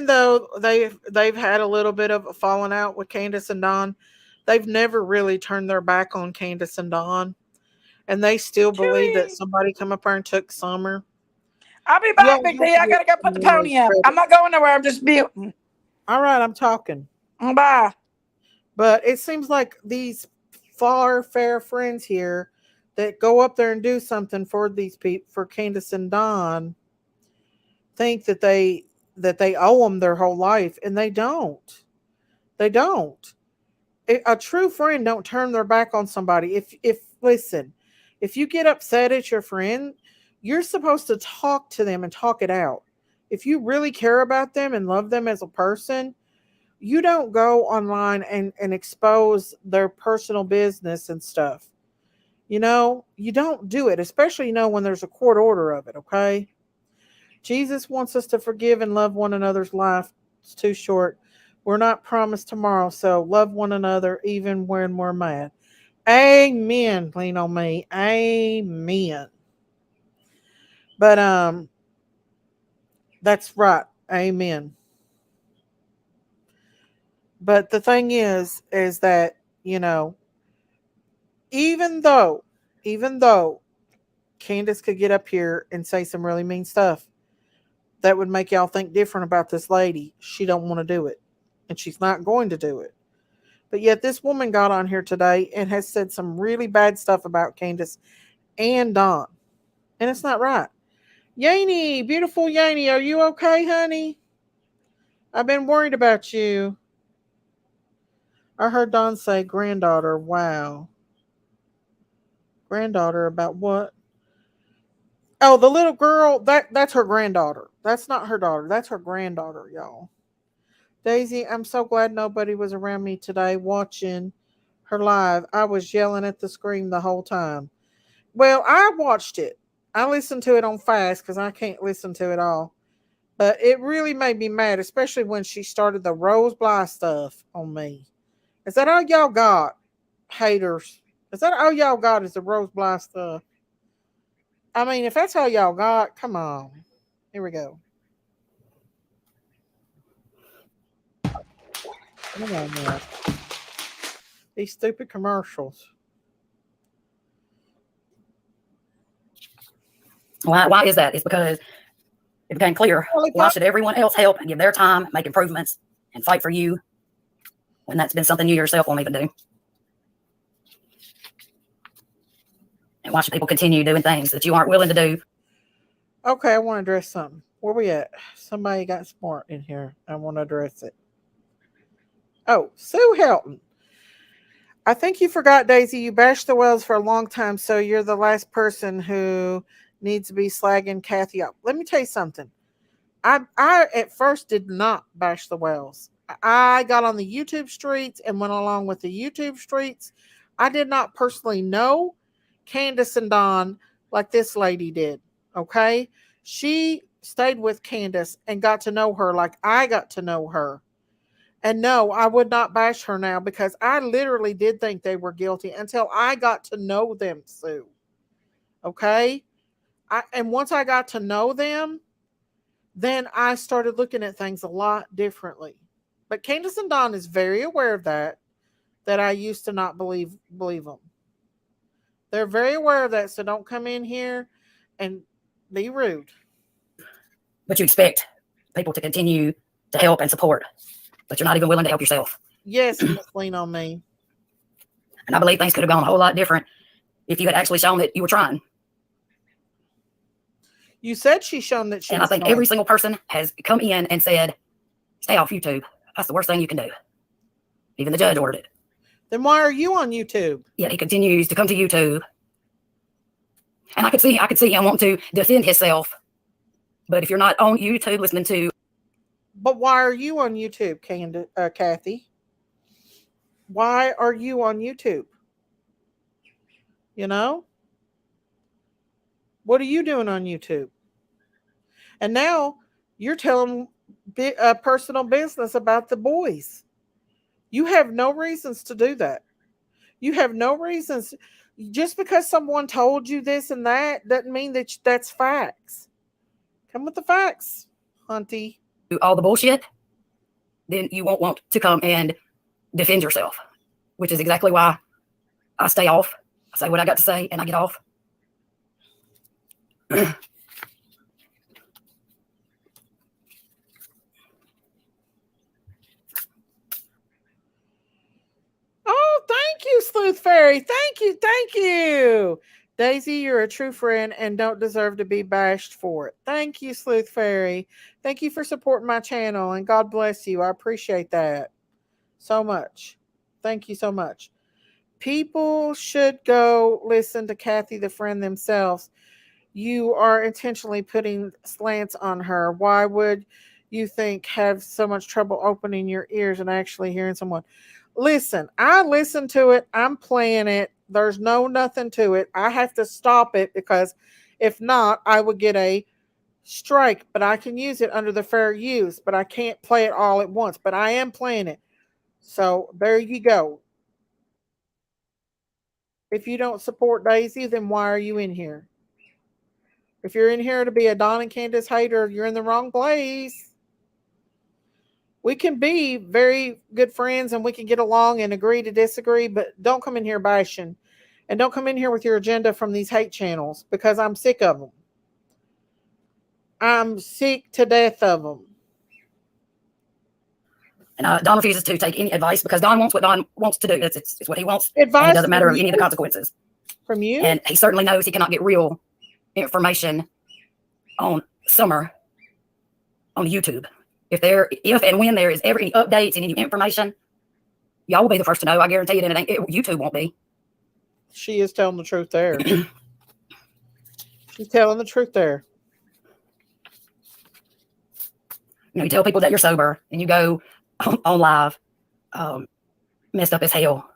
though they've had a little bit of a falling out with Candace and Don, they've never really turned their back on Candace and Don. And they still believe that Chewy. somebody come up there and took Summer. I'll be You back, all Big have D. to I gotta go put the give them pony up. credit. I'm not going nowhere. I'm just muting. All right, I'm talking. Bye. But it seems like these fair friends here that go up there and do something for these people, for Candace and Don, think that they owe them their whole life, and they don't. They don't. A true friend don't turn their back on somebody. If listen, if you get upset at your friend, you're supposed to talk to them and talk it out. If you really care about them and love them as a person, you don't go online and expose their personal business and stuff. You don't do it, especially, when there's a court order of it, okay? Jesus wants us to forgive and love one another's life. It's too short. We're not promised tomorrow, so love one another even when we're mad. Amen. Lean on me. Amen. But that's right. Amen. But the thing is that, even though Candace could get up here and say some really mean stuff that would make y'all think different about this lady, she don't want to do it. And she's not going to do it. But yet this woman got on here today and has said some really bad stuff about Candace and Don. And it's not right. Yaney, beautiful Yaney, are you okay, honey? I've been worried about you. I heard Don say granddaughter. Wow. Granddaughter about what? Oh, the little girl, that's her granddaughter. That's not her daughter. That's her granddaughter, y'all. Daisy, I'm so glad nobody was around me today watching her live. I was yelling at the screen the whole time. Well, I watched it. I listened to it on fast because I can't listen to it all. But it really made me mad, especially when she started the Rose Bly stuff on me. Is that all y'all got, haters? Is that all y'all got is the Rose Bly stuff? I mean, if that's all y'all got, come on. Here we go. Come on now. These stupid commercials. Why is that? It's because it became clear. Why should everyone else help and give their time, make improvements, and fight for you when that's been something you yourself won't even do? And why should people continue doing things that you aren't willing to do? Okay, I want to address something. Where we at? Somebody got smart in here. I want to address it. Oh, Sue Helton. I think you forgot, Daisy. You bashed the Wells for a long time, so you're the last person who needs to be slagging Kathy up. Let me tell you something. I at first did not bash the Wells. I got on the YouTube streets and went along with the YouTube streets. I did not personally know Candace and Don like this lady did. Okay? She stayed with Candace and got to know her like I got to know her. And no, I would not bash her now because I literally did think they were guilty until I got to know them, Sue. Okay? And once I got to know them, then I started looking at things a lot differently. But Candace and Don is very aware of that I used to not believe them. They're very aware of that, so don't come in here and be rude. But you expect people to continue to help and support, but you're not even willing to help yourself. Yes, you must lean on me. And I believe things could have gone a whole lot different if you had actually shown that you were trying. You said she's shown that she And I think every single person has come in and said, stay off YouTube. That's the worst thing you can do. Even the judge ordered it. Then why are you on YouTube? Yet he continues to come to YouTube. And I could see him wanting to defend himself. But if you're not on YouTube listening to... But why are you on YouTube, Kathy? Why are you on YouTube? You know? What are you doing on YouTube? And now you're telling personal business about the boys. You have no reasons to do that. You have no reasons. Just because someone told you this and that doesn't mean that that's facts. Come with the facts, Hunty. All the bullshit, then you won't want to come and defend yourself, which is exactly why I stay off. I say what I got to say and I get off. Oh, thank you, Sleuth Fairy. Thank you. Thank you. Daisy, you're a true friend and don't deserve to be bashed for it. Thank you, Sleuth Fairy. Thank you for supporting my channel and God bless you. I appreciate that so much. Thank you so much. People should go listen to Kathy the friend themselves. You are intentionally putting slants on her. Why would you think have so much trouble opening your ears and actually hearing someone? Listen, I listen to it. I'm playing it. There's nothing to it. I have to stop it because if not, I would get a strike, but I can use it under the fair use, but I can't play it all at once, but I am playing it. So there you go. If you don't support Daisy, then why are you in here? If you're in here to be a Don and Candace hater, you're in the wrong place. We can be very good friends and we can get along and agree to disagree, but don't come in here bashing. And don't come in here with your agenda from these hate channels because I'm sick of them. I'm sick to death of them. And Don refuses to take any advice because Don wants what Don wants to do. It's what he wants. Advice and it doesn't matter of any of the consequences. From you? And he certainly knows he cannot get real information on Summer on YouTube. If and when there is ever any updates and any information, y'all will be the first to know. I guarantee it. And YouTube won't be. She is telling the truth there. She's telling the truth there. You tell people that you're sober and you go on live, messed up as hell.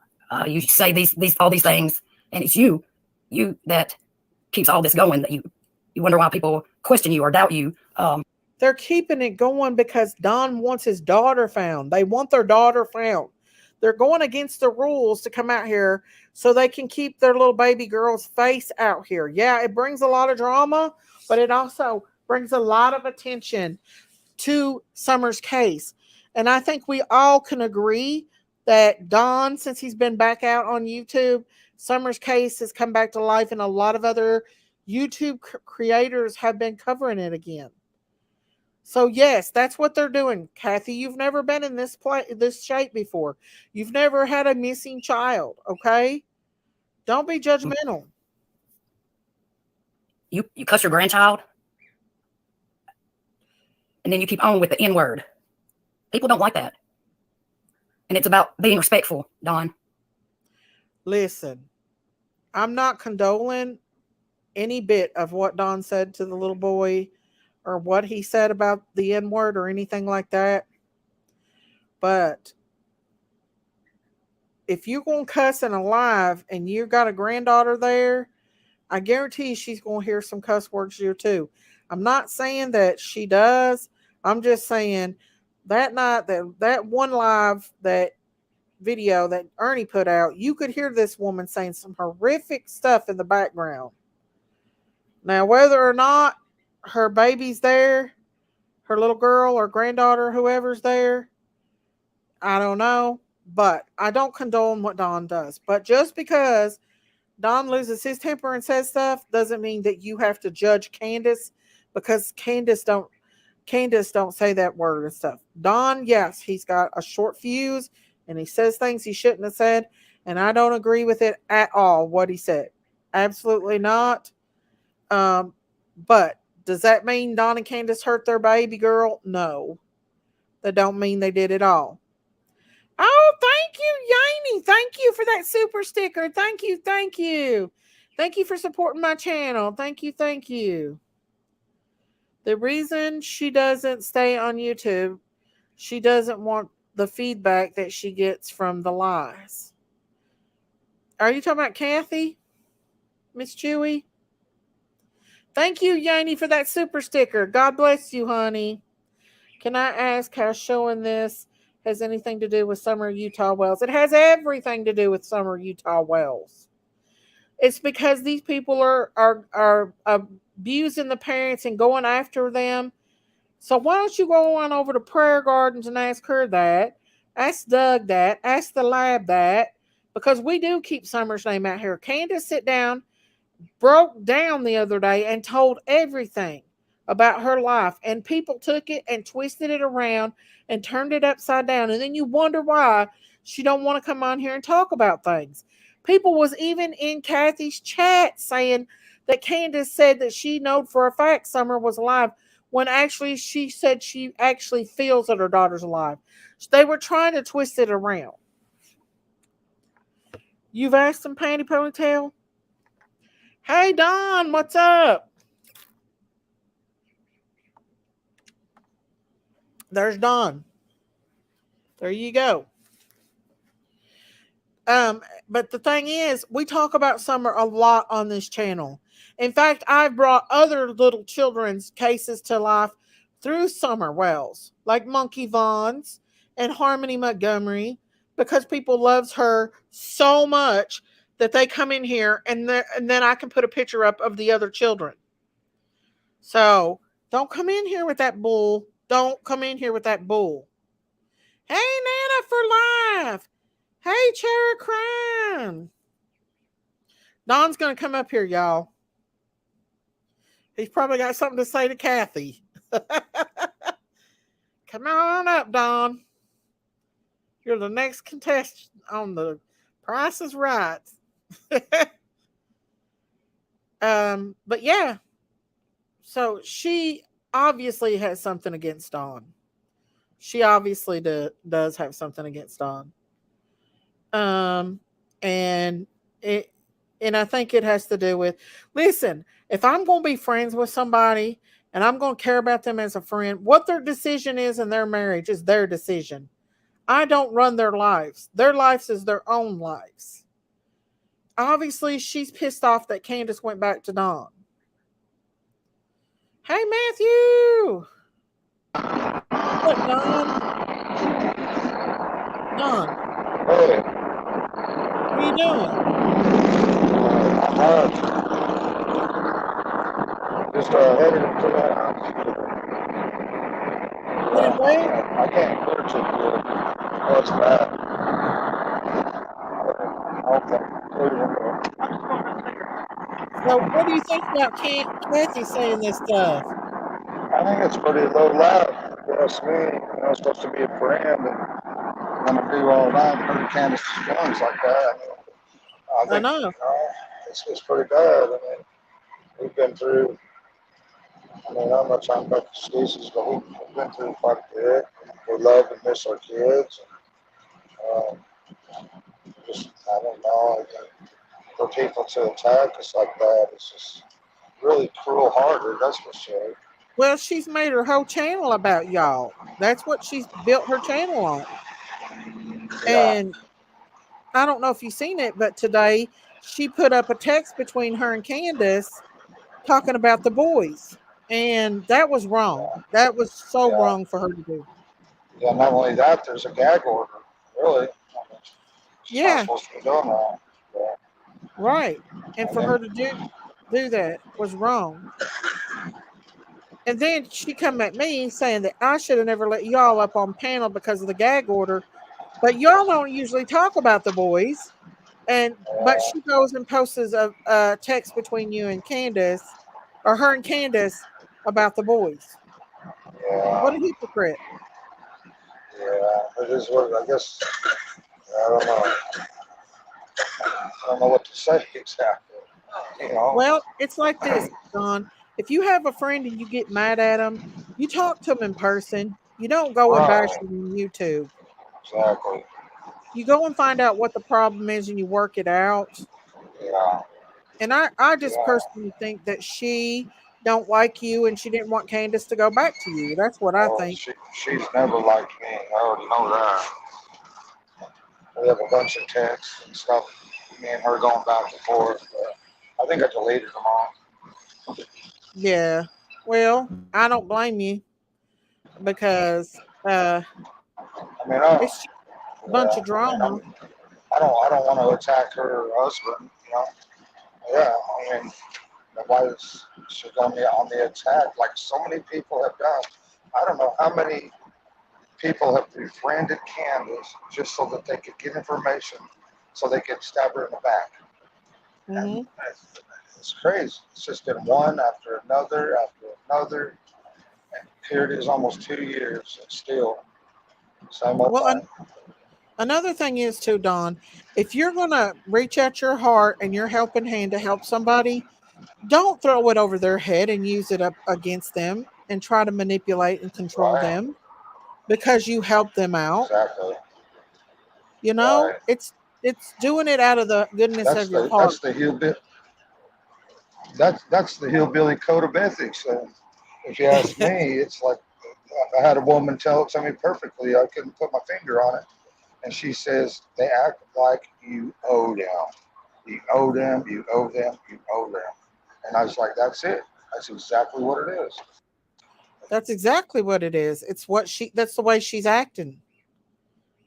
You say all these things, and it's you that keeps all this going. That you wonder why people question you or doubt you. They're keeping it going because Don wants his daughter found. They want their daughter found. They're going against the rules to come out here so they can keep their little baby girl's face out here. Yeah, it brings a lot of drama, but it also brings a lot of attention to Summer's case. And I think we all can agree that Don, since he's been back out on YouTube, Summer's case has come back to life, and a lot of other YouTube creators have been covering it again. So yes, that's what they're doing. Kathy, you've never been in this shape before. You've never had a missing child, okay? Don't be judgmental. You cuss your grandchild, and then you keep on with the N-word. People don't like that. And it's about being respectful, Don. Listen, I'm not condoling any bit of what Don said to the little boy or what he said about the N-word or anything like that. But if you're going to cuss in a live and you got a granddaughter there, I guarantee she's going to hear some cuss words here too. I'm not saying that she does. I'm just saying that night, that one live, that video that Ernie put out, you could hear this woman saying some horrific stuff in the background. Now, whether or not her baby's there, her little girl or granddaughter, whoever's there, I don't know. But I don't condone what Don does. But just because Don loses his temper and says stuff doesn't mean that you have to judge Candace, because Candace don't say that word and stuff. Don, yes, he's got a short fuse and he says things he shouldn't have said, and I don't agree with it at all, what he said. Absolutely not. But does that mean Don and Candace hurt their baby girl? No. That don't mean they did at all. Oh, thank you, Yanni. Thank you for that super sticker. Thank you, thank you. Thank you for supporting my channel. Thank you, thank you. The reason she doesn't stay on YouTube, she doesn't want the feedback that she gets from the lies. Are you talking about Kathy? Miss Chewy? Thank you, Yanni, for that super sticker. God bless you, honey. Can I ask how showing this has anything to do with Summer Utah Wells? It has everything to do with Summer Utah Wells. It's because these people are abusing the parents and going after them. So why don't you go on over to Prayer Gardens and ask her that? Ask Doug that. Ask the lab that. Because we do keep Summer's name out here. Candace broke down the other day and told everything about her life. And people took it and twisted it around and turned it upside down. And then you wonder why she don't want to come on here and talk about things. People was even in Kathy's chat saying that Candace said that she knowed for a fact Summer was alive, when actually she said she actually feels that her daughter's alive. They were trying to twist it around. You've asked them, Panty Ponytail? Hey, Don, what's up? There's Don. There you go. But the thing is, we talk about Summer a lot on this channel. In fact, I've brought other little children's cases to life through Summer Wells, like Monkey Vaughn's and Harmony Montgomery, because people loves her so much that they come in here and then I can put a picture up of the other children. So don't come in here with that bull. Don't come in here with that bull. Hey, Nana for life. Hey, Cherry Crown. Don's going to come up here, y'all. He's probably got something to say to Kathy. Come on up, Don. You're the next contestant on the Price is Right. But yeah. So she obviously has something against Dawn. She obviously does have something against Dawn. Um, and it, and I think it has to do with, listen, if I'm going to be friends with somebody and I'm going to care about them as a friend, what their decision is in their marriage is their decision. I don't run their lives. Their lives is their own lives. Obviously, she's pissed off that Candace went back to Dawn. Hey, Matthew. What, Don? Don, Hey, what are you doing? just headed to that house. Headed where? I can't hear too good. Oh, it's bad. Okay. So, what do you think about Kathy saying this stuff? I think it's pretty low life. That's me. I'm supposed to be a friend and I'm going to do all that and hurt Candace's feelings like that. I I think know. it's pretty bad. I mean, we've been through, I mean, I'm not trying to make excuses, but we've been through quite a bit. We love and miss our kids. Um, just, I don't know, for people to attack us like that, it's just really cruel hearted, that's for sure. Well, she's made her whole channel about y'all. That's what she's built her channel on. Yeah, And I don't know if you've seen it, but today she put up a text between her and Candace talking about the boys. And that was wrong. yeah, That was so yeah. wrong for her to do. Yeah, not only that, there's a gag order, really. I mean, she's not Yeah, supposed to be doing that. Yeah. right. And And for then, her to do that was wrong. And then she come at me saying that I should have never let y'all up on panel because of the gag order. But y'all don't usually talk about the boys. But uh, she goes and posts a text between you and Candace, or her and Candace, about the boys. What a yeah, hypocrite! yeah, it is what, I guess, I don't know. I don't know what to say exactly, you know? Well, it's like this, Don. If you have a friend and you get mad at them, you talk to them in person. You don't go and bash Right, them on YouTube. exactly. You go and find out what the problem is and you work it out. Yeah, And I just yeah. personally think that she don't like you and she didn't want Candace to go back to you. That's what I Well, think. she's never liked me. I already know that. We have a bunch of texts and stuff, me and her going back and forth. I think I deleted them all. Yeah. Well, I don't blame you because I mean, I, it's just a bunch yeah, of drama. I don't want to attack her husband. You know, yeah. I mean, nobody's she's on the attack like so many people have done. I don't know how many people have befriended Candace just so that they could get information, so they could stab her in the back. And Hmm. it's crazy. It's just been one after another. And here it is, almost 2 years, and still same old Well, thing. another thing is too, Don, if you're gonna reach out your heart and your helping hand to help somebody, don't throw it over their head and use it up against them and try to manipulate and control Right, them because you help them out. exactly. You know, Right. it's doing it out of the goodness of your heart. That's the hillbilly that's the hillbilly code of ethics. And if you ask me, it's like I had a woman tell it to me perfectly. I couldn't put my finger on it, and she says they act like you owe them. You owe them. You owe them. You owe them. And I was like, that's it. That's exactly what it is. That's exactly what it is. It's what she that's the way she's acting.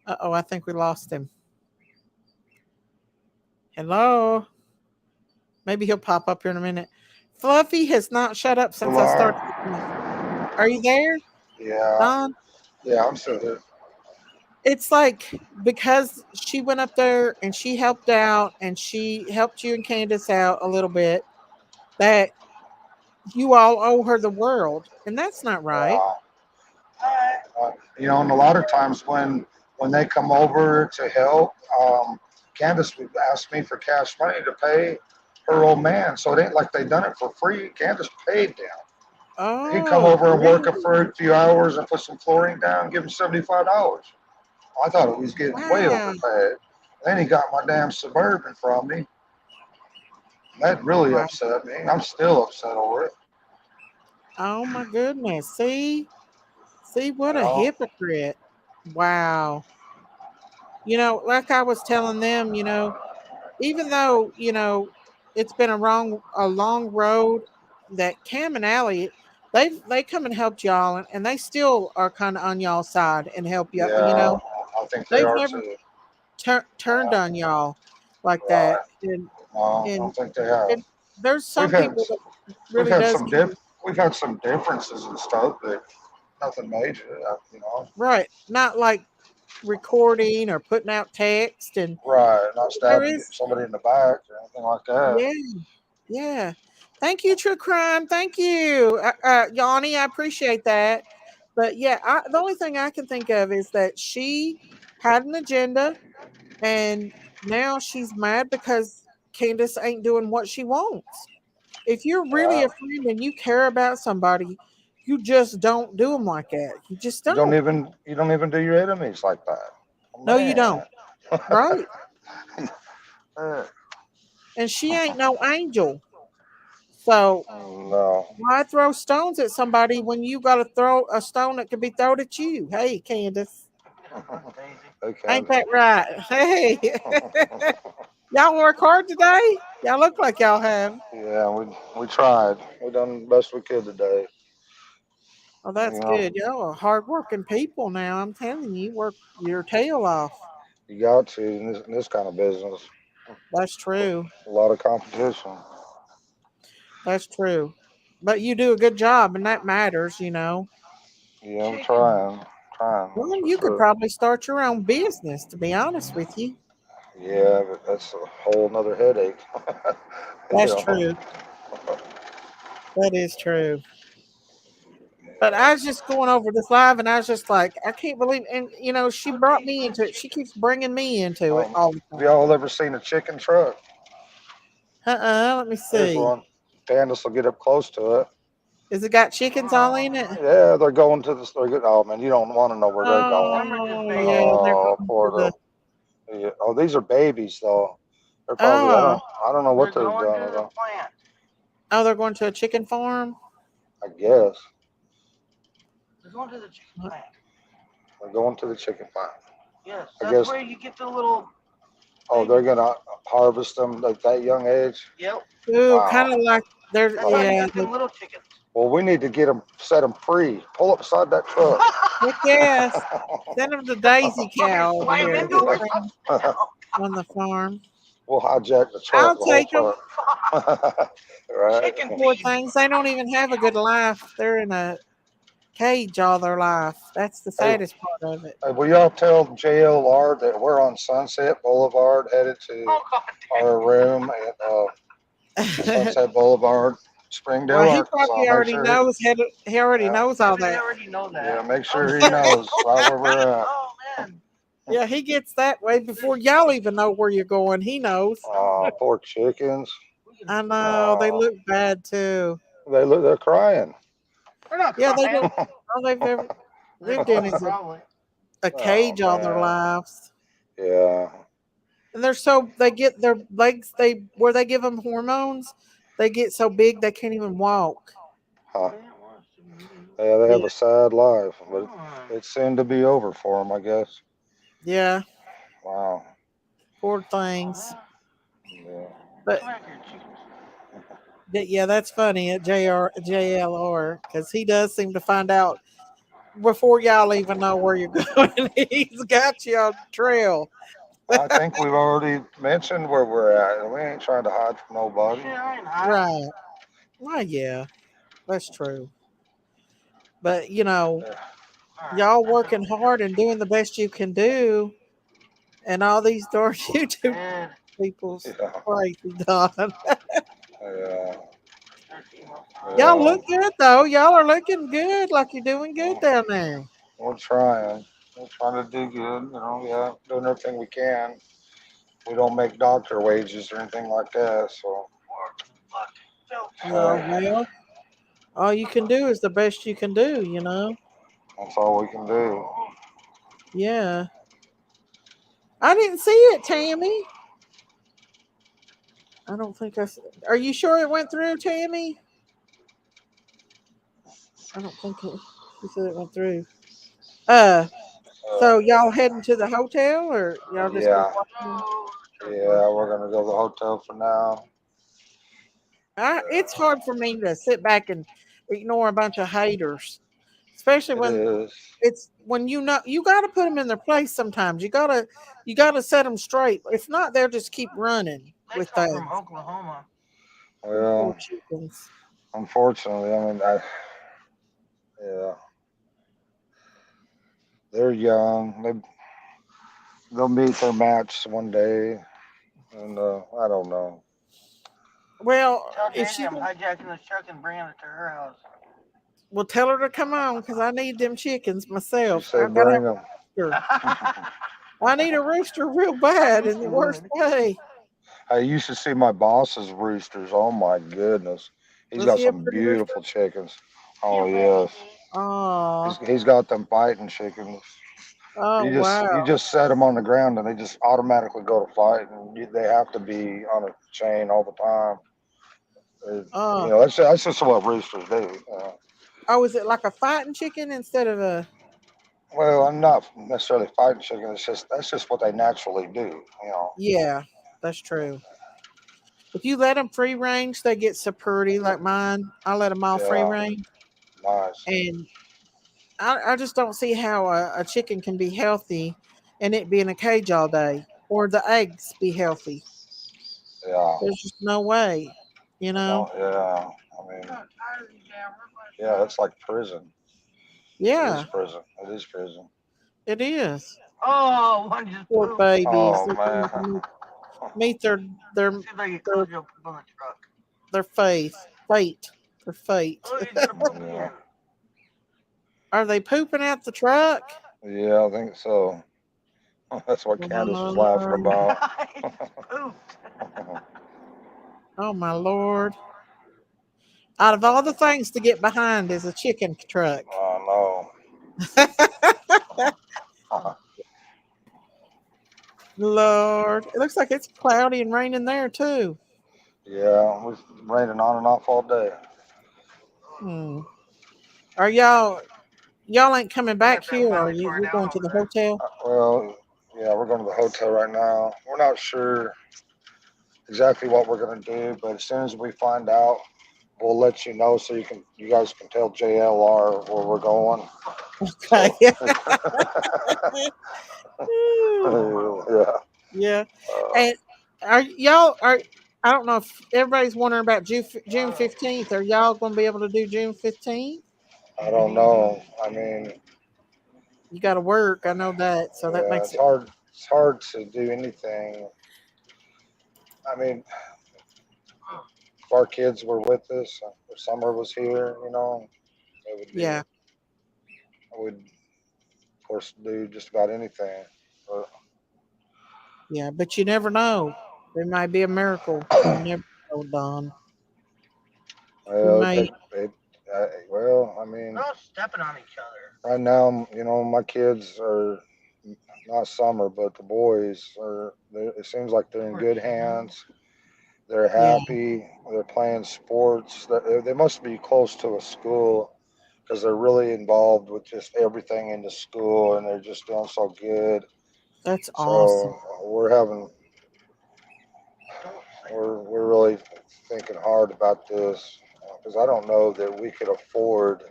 Uh-oh, I think we lost him. Hello. Maybe he'll pop up here in a minute. Fluffy has not shut up since I Lar, started. Are you there, yeah, Don? yeah, I'm still here. It's like because she went up there and she helped out and she helped you and Candace out a little bit, that you all owe her the world. And that's not right. Yeah. You know, and a lot of times when they come over to help, Candace would ask me for cash money to pay her old man. So it ain't like they done it for free. Candace paid them. He'd come Oh, over and work really? for a few hours and put some flooring down, give him $75. I thought he was getting way Wow. overpaid. Then he got my damn Suburban from me. That really Wow. upset me. I'm still upset over it. Oh my goodness. See what You a know? hypocrite. Wow. Like I was telling them, even though, it's been a long road that Cam and Allie, they come and helped y'all and they still are kind of on y'all's side and help you, Yeah, I think they they've are never too. turned on y'all like that. Right. And No, I and don't think they have. and there's We've some had people that we've really had does some give you we've had some differences and stuff, but nothing major. right, not like recording or putting out text and Right. Not there stabbing is somebody in the back or anything like that. yeah. Yeah. Thank you, True Crime. Thank you, Yanni. I appreciate that. But yeah, the only thing I can think of is that she had an agenda and now she's mad because Candace ain't doing what she wants. If you're really Right. a friend and you care about somebody, you just don't do them like that. You just don't. You don't even do your enemies like that. Oh, No, you don't. man. Right? Uh, And she ain't no angel. So no. why throw stones at somebody when you got to throw a stone that could be thrown at you? Hey, Candace. Okay. Ain't that right? Hey, y'all work hard today? Y'all look like y'all have. Yeah, we tried. We done the best we could today. Oh, You that's know, good. Y'all are hardworking people now. I'm telling you, work your tail off. you got to in this kind of business. That's true. A lot of competition. That's true. But you do a good job, and that matters. Yeah, I'm trying. That's Well, for you could sure. probably start your own business, to be honest with you. Yeah, but that's a whole nother headache. you That's know. true. That is true. But I was just going over this live, and I was just like, I can't believe. And she brought me into it. She keeps bringing me into it all the Have time. y'all ever seen a chicken truck? Let me There's see. one. Candace will get up close to it. Is it got chickens all in it? Yeah, they're going to the store. Oh man, you don't want to know where they're going. Oh yeah, they're Oh, going to poor the. little. Yeah. Oh, these are babies though. They're probably Oh, I don't know what they're doing with them. oh, they're going to a chicken farm. I guess Uh, they're going to the chicken farm. I guess. Where you get the little. Oh, they're gonna harvest them at that young age. Ooh, Wow. kind of like they're yeah. Well, we need to get them, set them free. Pull up beside that truck. Heck yes. Send them to Daisy Cow over here on the farm. We'll hijack the truck, I'll the whole take them. truck. right? Poor things. They don't even have a good life. They're in a cage all their life. That's the Hey, saddest part of it. will y'all tell JLR that we're on Sunset Boulevard headed to our room at Sunset Boulevard, Well, Springdale, he Arkansas? probably Make already sure. knows. He already Yeah, knows all that. yeah. Make sure he knows right where we're at. Yeah, he gets that way before y'all even know where you're going. He knows. Oh, poor chickens. I know they Oh, look bad too. they're crying. Yeah, they don't. All they've ever lived in is a Oh cage all their man. lives. Yeah. And they get their legs where they give them hormones, they get so big they can't even walk. Huh. Yeah, they have Yeah, a sad life, but it's soon to be over for them, I guess. yeah, Wow. poor things. Yeah. But yeah, that's funny at JLR because he does seem to find out before y'all even know where you're going. He's got you on trail. I think we've already mentioned where we're at, and we ain't trying to hide from nobody. Right. Well, yeah, that's true. But y'all working hard and doing the best you can do, and all these darn YouTube people's Yeah. crazy, Don. Yeah. Y'all Yeah. look good though. Y'all are looking good, like you're doing good down there. We're trying. We're trying to do good, yeah, doing everything we can. We don't make doctor wages or anything like that, so. Oh Uh, well. all you can do is the best you can do, you know? That's all we can do. Yeah. I didn't see it, Tammy. I don't think Are you sure it went through, Tammy? I don't think it. She said it went through. Uh, Uh, so y'all heading to the hotel, or y'all just gonna yeah, watch? yeah, we're gonna go to the hotel for now. It's hard for me to sit back and ignore a bunch of haters, especially It when is. it's when you know you got to put them in their place. Sometimes you gotta set them straight. If not, they'll just keep running They with come from things. Oklahoma. Poor Well, chickens. unfortunately, I mean, yeah, they're young. They'll meet their match one day, and I don't know. Well, Tell if Daisy she I'm hijacking this truck and bringing it to her house. will tell her to come on because I need them chickens She myself. I said, gotta have "Bring them." a rooster. I need a rooster real bad in the worst way. I used to see my boss's roosters. Oh my goodness, he's Was got he a some pretty rooster? beautiful chickens. Oh yes, Oh, he's got them fighting chickens. oh You wow. just set them on the ground and they just automatically go to fight, and they have to be on a chain all the time. Oh, That's just what roosters do. oh, is it like a fighting chicken instead of a? Well, I'm not necessarily fighting chickens. It's just that's just what they naturally do. Yeah, that's true. If you let them free range, they get so pretty. Like mine, I let them all free Yeah, range, nice. and I just don't see how a chicken can be healthy and it be in a cage all day, or the eggs be healthy. Yeah, There's just no way, you know. no, yeah. I mean, yeah, it's like prison. It is Yeah, prison. It is prison. it is. Oh, one just Poor pooped. babies. Oh They're gonna have to man. meet their See if I can their close you up on the truck. their fate, their fate. Oh, he's gonna poop Yeah, again. Are they pooping out the truck? yeah, I think so. That's what Candace was laughing Um, about. He just pooped. oh my lord! Out of all the things to get behind is a chicken truck. Oh no. Lord, it looks like it's cloudy and raining there too. Yeah, it was raining on and off all day. Hmm. Are y'all ain't coming I back got that here? Are finally you? tore You're down going to over the there. hotel? Well, yeah, we're going to the hotel right now. We're not sure exactly what we're going to do, but as soon as we find out, we'll let you know so you guys can tell JLR where we're going. Okay. So yeah, Yeah. uh, And are y'all are I don't know if everybody's wondering about June 15th. Are y'all going to be able to do June 15th? I don't know. I mean, You got to work. I know that. So that yeah, makes it's it. hard. It's hard to do anything. I mean, if our kids were with us, if Summer was here, it would be. Yeah. I would, of course, do just about anything. But Yeah. But you never know. There might be a miracle. You never know, Don. We well, may. well, I mean, They're all stepping on each other. right now, my kids are not Summer, but the boys are. It seems like they're in good hands. They're Yeah. happy. They're playing sports. They must be close to a school because they're really involved with just everything in the school, and they're just doing so good. That's awesome. So we're really thinking hard about this because I don't know that we could afford,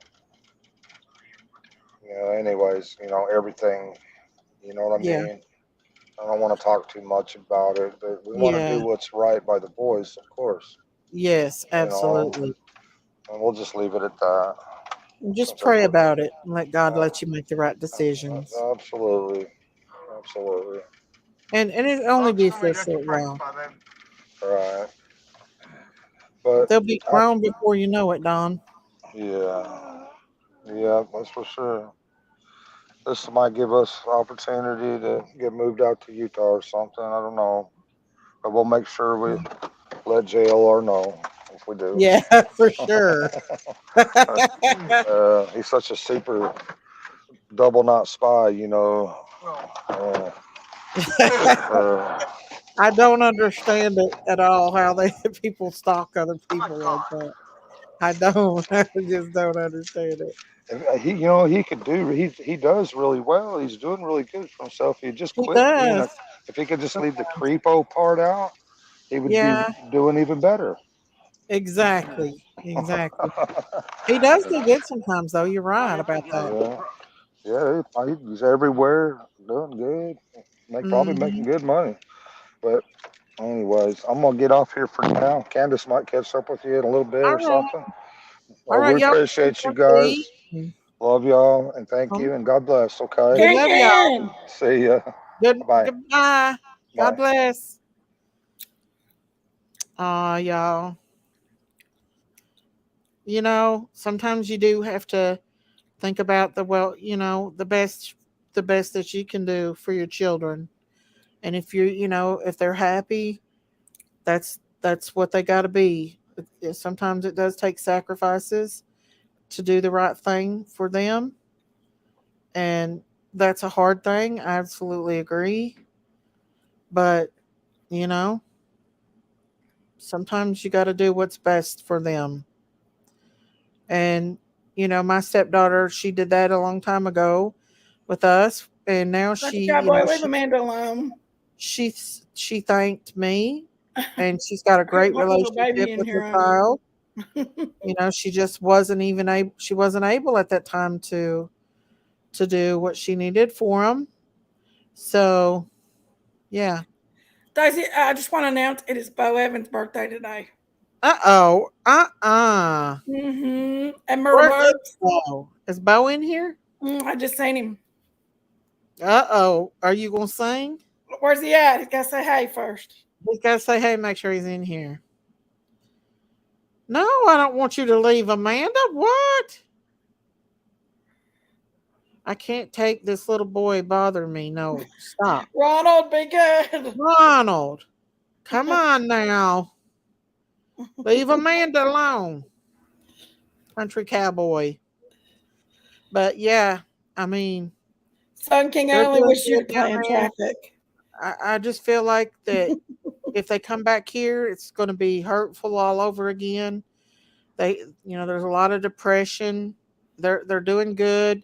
anyways, everything. You know what I Yeah. mean? I don't want to talk too much about it, but we want to Yeah. do what's right by the boys, of course. Yes. You know, Absolutely. and we'll just leave it at that. And just Since that's pray what, about it and let God uh, let you make the right decisions. absolutely, absolutely, And it only Oh, be somebody for a got your short parking while. spot, babe. right. But They'll be I, grown before you know it, Don. yeah, yeah, that's for sure. This might give us opportunity to get moved out to Utah or something. I don't know, but we'll make sure we let JLR know We do. Yeah, for sure. He's such a super double knot spy, you know. Uh, uh, I don't understand it at all how they people stalk other people like that. I don't. I just don't understand it. and he could do. He does really well. He's doing really good for himself. He just He quit being does. a. If he could just leave the creepo part out, he would be Yeah, doing even better. exactly. Exactly. He does do good sometimes, though. You're right about that. Yeah, yeah, he's everywhere, doing good. Probably making Hmm. good money. But anyways, I'm gonna get off here for now. Candace might catch up with you in a little bit All or right. something. All Well, right, we y'all. appreciate you Have a guys. seat. Love y'all and thank you and God bless. Okay. We Can love y'all. can. See ya. Bye. Goodbye. God Bye. bless. Y'all. Sometimes you do have to think about the best that you can do for your children. And if they're happy, that's what they got to be. Sometimes it does take sacrifices to do the right thing for them, and that's a hard thing. I absolutely agree, but you know, sometimes you got to do what's best for them. And my stepdaughter, she did that a long time ago with us, and now Country she, cowboy, leave Amanda alone. she thanked me, and she's got a I got great my little relationship baby in with her here on you. child. She just wasn't even able. She wasn't able at that time to do what she needed for him. So yeah. Daisy, I just want to announce it is Bo Evans' birthday today. Uh-oh. Uh-uh. And Myrtle Where is Birds. Bo? Is Bo in here? I just seen him. Uh-oh. Are you gonna sing? Where's he at? He's got to say hey first. He's gotta say, hey, make sure he's in here. No, I don't want you to leave, Amanda. What? I can't take this little boy bothering me. No, stop. Ronald, be good. Ronald, come on now. Leave Amanda alone. Country cowboy. But yeah, I mean, Sun King, I they're only doing wish good you'd down play in there. traffic. I just feel like that if they come back here, it's going to be hurtful all over again. There's a lot of depression. They're doing good.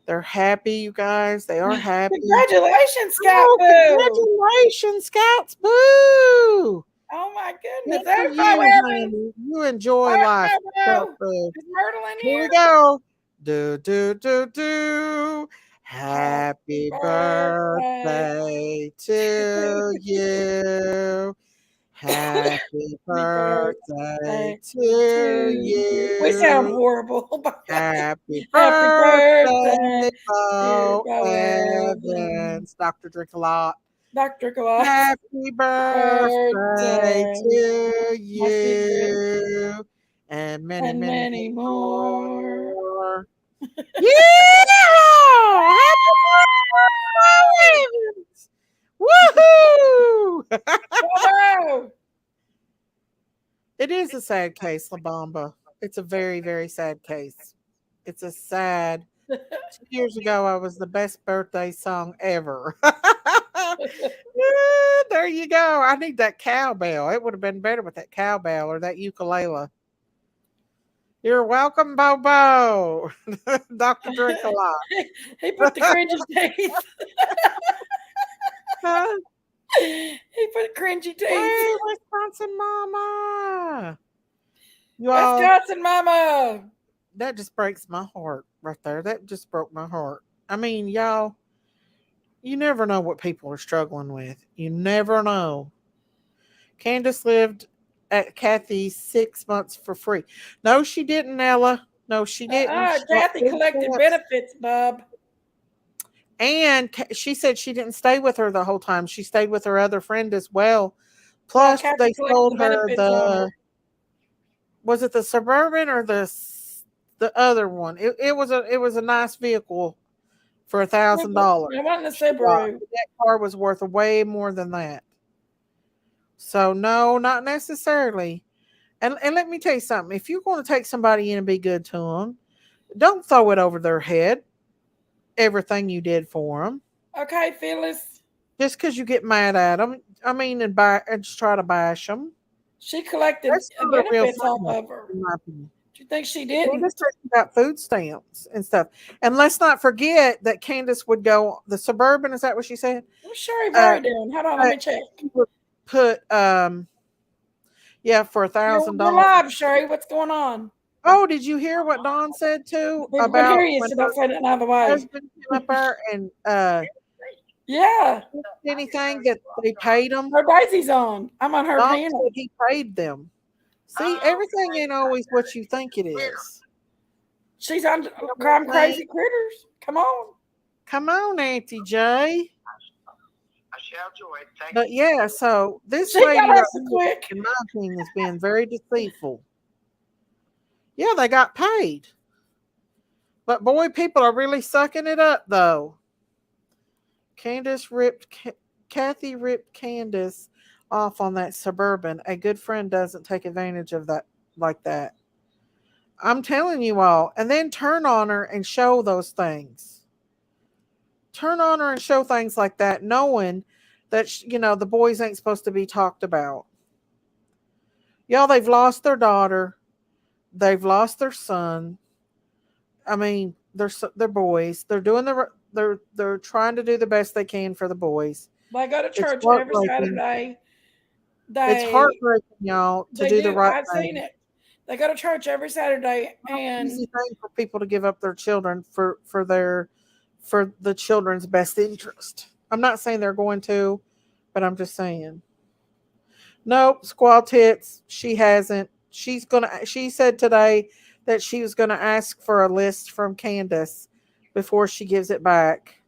They're happy, you guys. They are happy. Congratulations, Scott Oh, Boo. congratulations, Scouts! Boo! Oh my Good goodness. for There's Bo you, Evans. honey. You enjoy Hi, life, Scout Bo. Boo. Is Myrtle in Here here? we go. Do do do do. Happy Happy birthday birthday to to you. Happy Happy birthday birthday to to you. We sound you. horrible, by the way. Happy Happy birthday, birthday to Bo Bo Evans. Evans. Dr. Drink a Lot. Dr. Glass. Happy birthday Birthday, to my secret, you. And many, and many, many many more. more. Yeah! Happy birthday, Bo Evans! Woohoo! Bravo! It is a sad case, La Bamba. It's a very, very sad case. It's a sad. 2 years ago, I was the best birthday song ever. Yeah, there you go. I need that cowbell. It would have been better with that cowbell or that ukulele. You're welcome, Bobo. Dr. Drink a lot. He put the cringy teeth. Huh? He put cringy teeth. Hey, Wisconsin Mama. You all, Wisconsin mama. that just breaks my heart right there. That just broke my heart. I mean, y'all, you never know what people are struggling with. You never know. Candace lived at Kathy's 6 months for free. No, she didn't, Ella. No, she didn't. She got Kathy food collected stamps. benefits, bub. And she said she didn't stay with her the whole time. She stayed with her other friend as well. Oh, Plus, Kathy they collected the sold her benefits on her. was it the Suburban or the other one? It was a nice vehicle for $1,000. It wasn't a She got Subaru. that car was worth way more than that. So no, not necessarily. And let me tell you something. If you're going to take somebody in and be good to them, don't throw it over their head. Everything you did for them, Okay, Phyllis. just because you get mad at them. I mean, and just try to bash them. She collected That's not a real benefits off friend, of her. in my opinion. Do you think she Candace didn't? got food stamps and stuff. And let's not forget that Candace would go the Suburban. Is that what she said? What's Sherry Uh, Berry doing? Hold on, let me check. she would put yeah, for You're $1,000. live, Sherry. What's going on? Oh, did you hear what Don said too We can about hear you, when so her don't say nothing out of the way. husband came up there and Yeah, anything that they paid him? her Daisy's on. I'm on her Don panel. said he paid them. See, everything ain't always what you think it is. She's on Crime Crazy Critters. Come on. Come on, Auntie J. I shall join. Thank But yeah, so this She lady, got right us so here, quick. in my opinion, has been very deceitful. Yeah, they got paid. But boy, people are really sucking it up, though. Kathy ripped Candace off on that Suburban. A good friend doesn't take advantage of that like that. I'm telling you all. And then turn on her and show those things. Turn on her and show things like that, knowing that, the boys ain't supposed to be talked about. Y'all, they've lost their daughter. They've lost their son. I mean, they're boys. They're trying to do the best they can for the boys. They go to It's church every heartbreaking. Saturday. It's heartbreaking, y'all, to They do the do. right I've seen thing. it. They go to church every Saturday, It's not an and easy thing for people to give up their children for the children's best interest. I'm not saying they're going to, but I'm just saying. Nope, squaw tits. She hasn't. She said today that she was gonna ask for a list from Candace before she gives it back.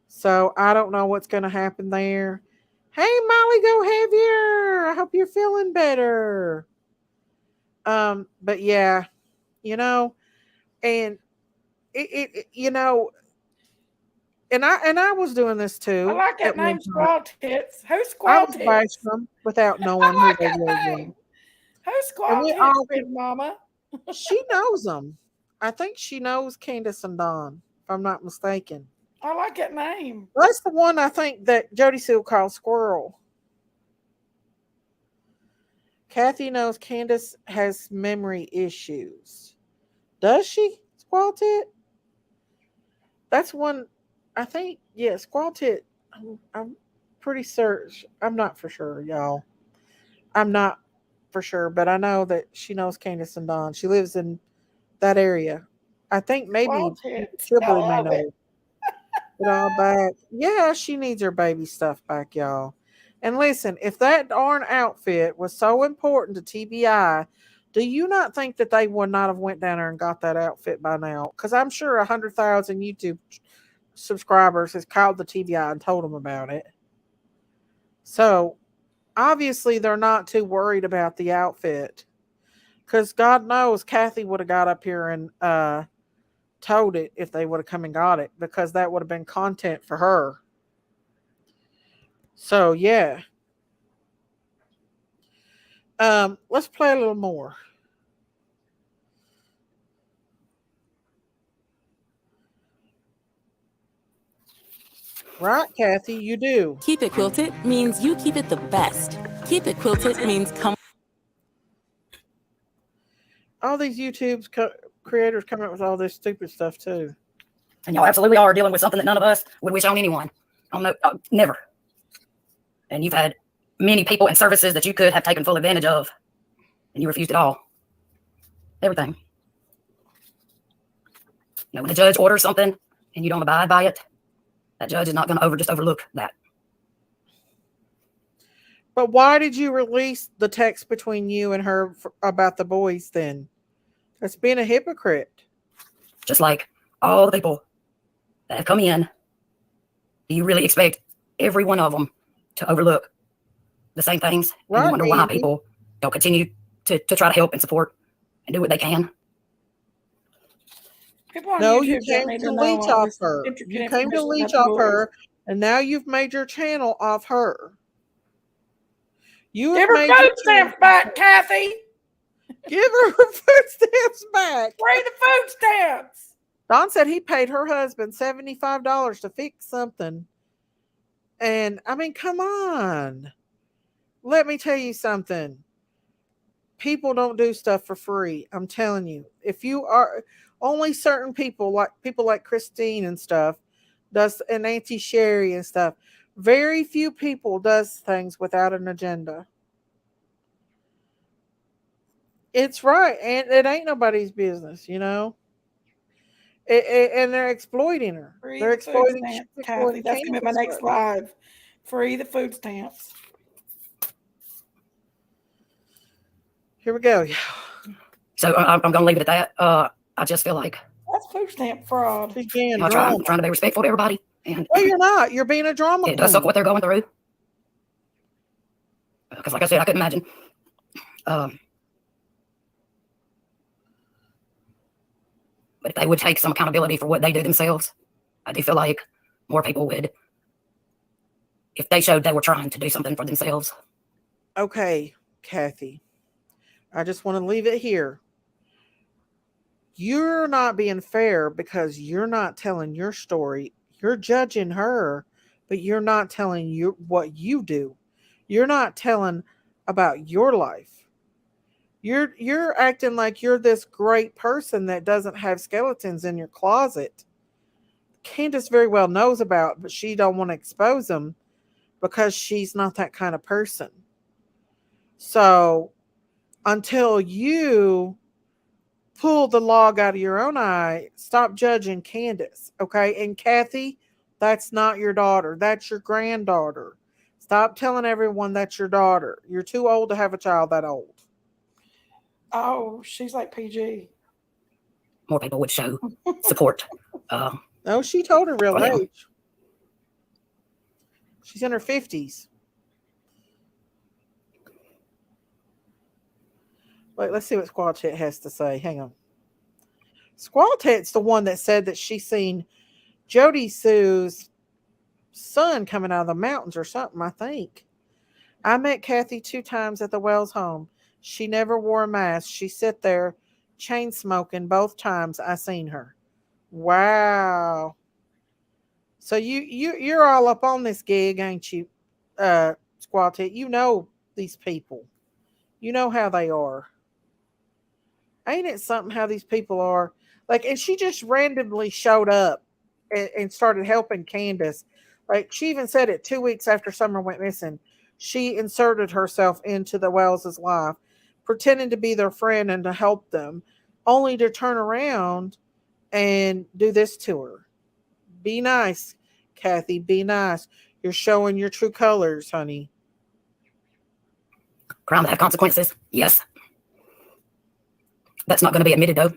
So I don't know what's gonna happen there. Hey Molly, go Javier. I hope you're feeling better. But yeah, you know, and and I was doing this I too like that at one name, time. Squall Tits. Who's I Squall was bashing Tits? them without knowing I who like they that really name. were. Who's And Squall we Tits, all Big Mama? she knows them. I think she knows Candace and Don, if I'm not mistaken. I like that name. That's the one I think that Jody Seal called Squirrel. Kathy knows Candace has memory issues. Does she? Squall Tit? That's one I think, yeah, Squall Tit. I'm pretty certain. I'm not for sure, y'all. I'm not for sure, but I know that she knows Candace and Don. She lives in that area. I think Squall maybe Tits. I Chiblee may love know it. it all back. Yeah, she needs her baby stuff back, y'all. And listen, if that darn outfit was so important to TBI, do you not think that they would not have went down there and got that outfit by now? Because I'm sure 100,000 YouTube subscribers has called the TBI and told them about it. So obviously they're not too worried about the outfit. Because God knows Kathy would have got up here and told it if they would have come and got it, because that would have been content for her. So yeah. Let's play a little more. Right, Kathy, you do. Keep it quilted means you keep it the best. Keep it quilted means come. All these creators come up with all this stupid stuff too. And y'all absolutely are dealing with something that none of us would wish on anyone. Never. And you've had many people and services that you could have taken full advantage of, and you refused it all. Everything. When the judge orders something and you don't abide by it, that judge is not going to just overlook that. But why did you release the text between you and her about the boys then? That's being a hypocrite. Just like all the people that have come in, do you really expect every one of them to overlook the same things? Right, and you wonder why Andy. people don't continue to try to help and support and do what they can. People on No, YouTube you don't came need to to know leech all off this her. intricate You came to information leech about the off boys. her, and now you've made your channel off her. You Give have her made your food stamps channel. back, Kathy. Give her her food stamps back. Free the food stamps. Don said he paid her husband $75 to fix something. And I mean, come on. Let me tell you something. People don't do stuff for free. I'm telling you. If you are only certain people like Christine and stuff, does and Auntie Sherry and stuff. Very few people does things without an agenda. It's right, and it ain't nobody's business, you know. And they're exploiting her. Free They're the food exploiting. She's stamps, Kathy. exploiting That's gonna be my Candace. next live. Free the food stamps. Here we go. So I'm going to leave it at that. I just feel like That's food stamp fraud. She's being I'm drama. trying to be respectful to everybody. And Well, you're not. You're being a drama it does suck queen. what they're going through. Because, like I said, I couldn't imagine. But if they would take some accountability for what they do themselves, I do feel like more people would, if they showed they were trying to do something for themselves. Okay, Kathy. I just want to leave it here. You're not being fair because you're not telling your story. You're judging her, but you're not telling you what you do. You're not telling about your life. You're acting like you're this great person that doesn't have skeletons in your closet. Candace very well knows about, but she don't want to expose them because she's not that kind of person. So until you pull the log out of your own eye, stop judging Candace, okay? And Kathy, that's not your daughter. That's your granddaughter. Stop telling everyone that's your daughter. You're too old to have a child that old. Oh, she's like PG. More people would show support. No, she told her real Well, age. She's in her 50s. Wait, let's see what Squall Tit has to say. Hang on. Squall Tit's the one that said that she seen Jody Sue's son coming out of the mountains or something, I think. I met Kathy 2 times at the Wells home. She never wore a mask. She sit there chain smoking both times I seen her. Wow. So you're all up on this gig, ain't you, Squall Tit? You know these people. You know how they are. Ain't it something how these people are? Like, and she just randomly showed up and started helping Candace. Like, she even said it 2 weeks after Summer went missing. She inserted herself into the Wells's life, pretending to be their friend and to help them, only to turn around and do this to her. Be nice, Kathy. Be nice. You're showing your true colors, honey. Crime that have consequences. Yes. That's not going to be admitted, though.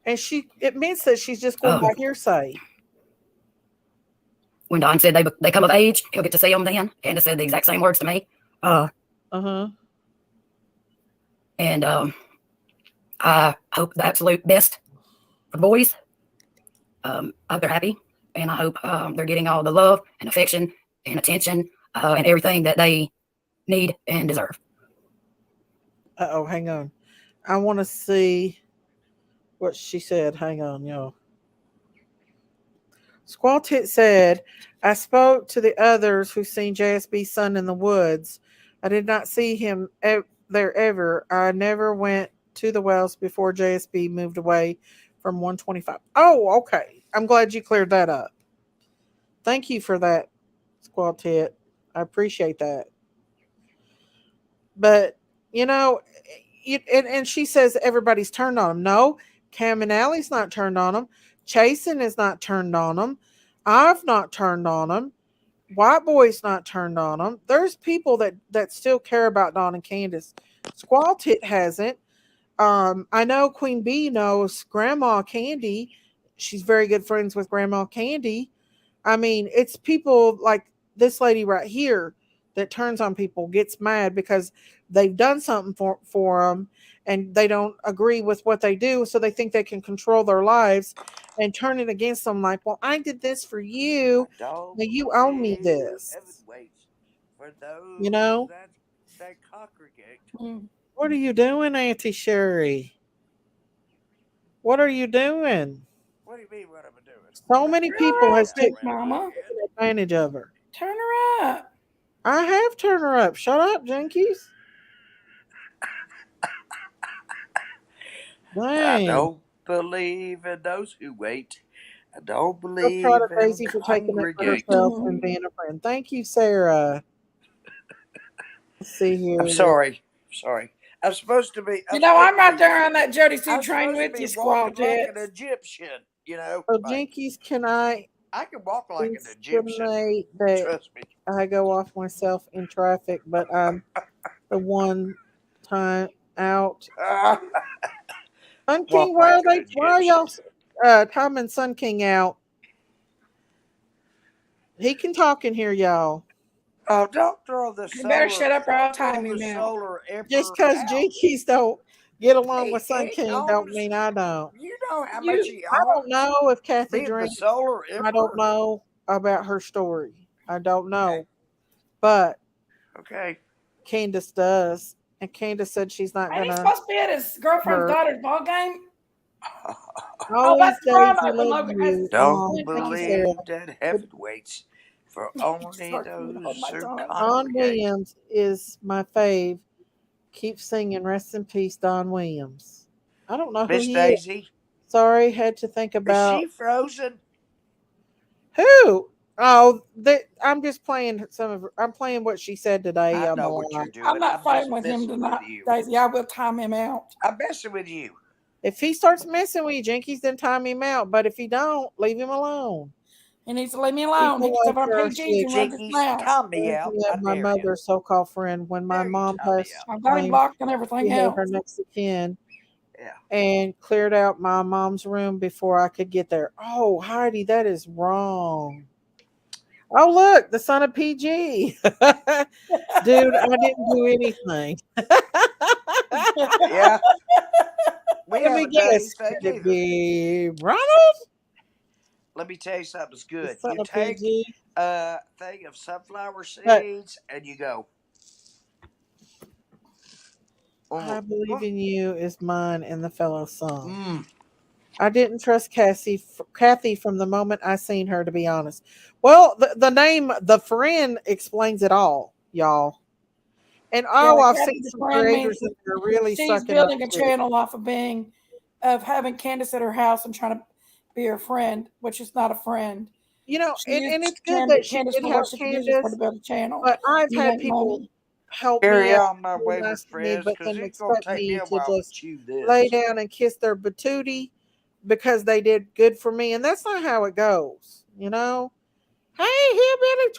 And she admits that she's just going by hearsay. When Don said they come of age, he'll get to see them then. Candace said the exact same words to me. And I hope the absolute best for the boys. I hope they're happy, and I hope they're getting all the love and affection and attention and everything that they need and deserve. Hang on. I want to see what she said. Hang on, y'all. Squall Tit said, I spoke to the others who seen JSB's son in the woods. I did not see him there ever. I never went to the Wells before JSB moved away from 125. Oh, okay. I'm glad you cleared that up. Thank you for that, Squall Tit. I appreciate that. But, you know, and she says everybody's turned on him. No, Cam and Allie's not turned on him. Chasen is not turned on him. I've not turned on him. White Boy's not turned on him. There's people that still care about Don and Candace. Squall Tit hasn't. I know Queen Bee knows Grandma Candy. She's very good friends with Grandma Candy. I mean, it's people like this lady right here that turns on people, gets mad because they've done something for them and they don't agree with what they do. So they think they can control their lives and turn it against them like, well, I did this for you. Now you owe me this. You know? they congregate. What are you doing, Auntie Sherry? What are you doing? What do you mean? What am I doing? So many people has Down, taken Mama. advantage of her. Turn her up. I have turned her up. Shut up, Jinkies. I Dang. don't believe in those who wait. I don't I'll believe try to in Daisy for taking it for congregate. herself and being a friend. Thank you, Sarah. Let's see here. I'm sorry. Sorry. I'm supposed to be. You know, I'm right there on that Jody Sue I'm train supposed to with be you, Squall walking like an Tits. Egyptian. You know. So, Like, Jinkies, can I I can walk like an Egyptian. estimate that Trust me. I go off myself in traffic, but I'm the one time out? Sun King, Walk like an why are Egyptian. y'all timing Sun King out? He can talk in here, y'all. Oh, don't throw the You better solar. shut up or I'll Don't throw time the him out. solar Just emperor because out. Jinkies don't get along with Sun He King don't owns. mean I don't. You know how much he I don't owns. know if Kathy Being the drinks. solar I don't emperor. know about her story. I don't know. Okay. But Okay. Candace does. And Candace said she's not Ain't he gonna supposed to be at his girlfriend's hurt. daughter's ball game? Oh, Always that's the prom Daisy open, love Logan. That's you. Don't Thank you, Sarah. believe that heaven waits for only Sorry for me to hold those my who tongue. Don congregate. Williams is my fave. Keep singing rest in peace, Don Williams. I don't know who Miss he is. Daisy, Sorry, had to think is about she frozen? who. Oh, I'm just playing I'm playing what she said today I on the know what you're live. doing. I'm not I'm fighting just with him messing tonight, with you. Daisy. I will time him out. I'm messing with you. If he starts messing with you, Jinkies, then time him out. But if he don't, leave him alone. He needs to leave me alone. He People can like step on her are PGs and sick. run his Jinkies, mouth. time me out. Yeah, I my dare you. mother's so-called friend. When my Dare you mom time me passed, out. I've got him claimed blocked and everything she had her else. next of kin Yeah. and cleared out my mom's room before I could get there. Oh, Heidi, that is wrong. Oh, look, the son of PG. Dude, I didn't do anything. Yeah. We Let me haven't done guess. anything Could it either. be Ronald, Let me tell you something that's the good. son You of take PG? a thing of sunflower But seeds and you go. I believe in you is mine and the fellow song. Mm. I didn't trust Kathy from the moment I seen her, to be honest. Well, the name, the friend, explains it all, y'all. And Yeah, oh, I've seen Kathy's some friend means creators that that are really she's sucking up building a to. channel off of having Candace at her house and trying to be her friend, which is not a friend. You know, She and used it's good that she Candace did for what help she could use her for to Candace, build a channel but I've and had make people money. help me Carry out, on, my be wayward nice to me, friends, but because then it's going to expect take me me a to while to just chew lay this. down and kiss their patootie because they did good for me. And that's not how it goes, you know? Hey, Hillbilly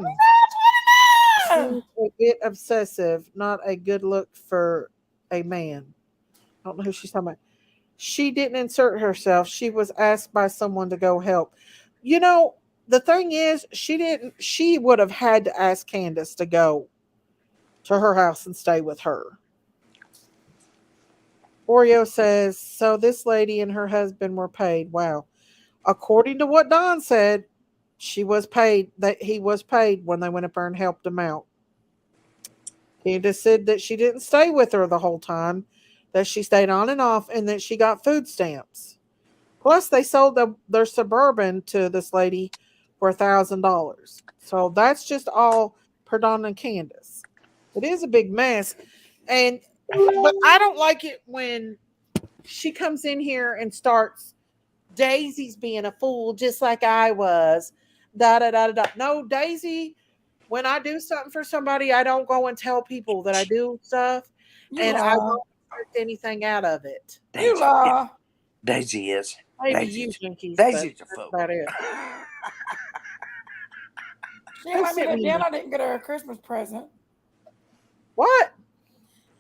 29. She's a bit obsessive, not a good look for a man. I don't know who she's talking about. She didn't insert herself. She was asked by someone to go help. You know, the thing is, she would have had to ask Candace to go to her house and stay with her. Oreo says, so this lady and her husband were paid. Wow. According to what Don said, she was paid, that he was paid when they went up there and helped him out. Candace said that she didn't stay with her the whole time, that she stayed on and off, and that she got food stamps. Plus, they sold their Suburban to this lady for $1,000. So that's just all per Don and Candace. It is a big mess, but I don't like it when she comes in here and starts. Daisy's being a fool, just like I was. Da da da da da. No, Daisy. When I do something for somebody, I don't go and tell people that I do stuff, You and I lie. won't expect anything out of it. You Daisy, yeah, lie. Daisy is. Maybe you, Daisy's, Jinkies, but Daisy's a that's fool. about it. She didn't Who let me sent live me down. that? I didn't get her a Christmas present. What?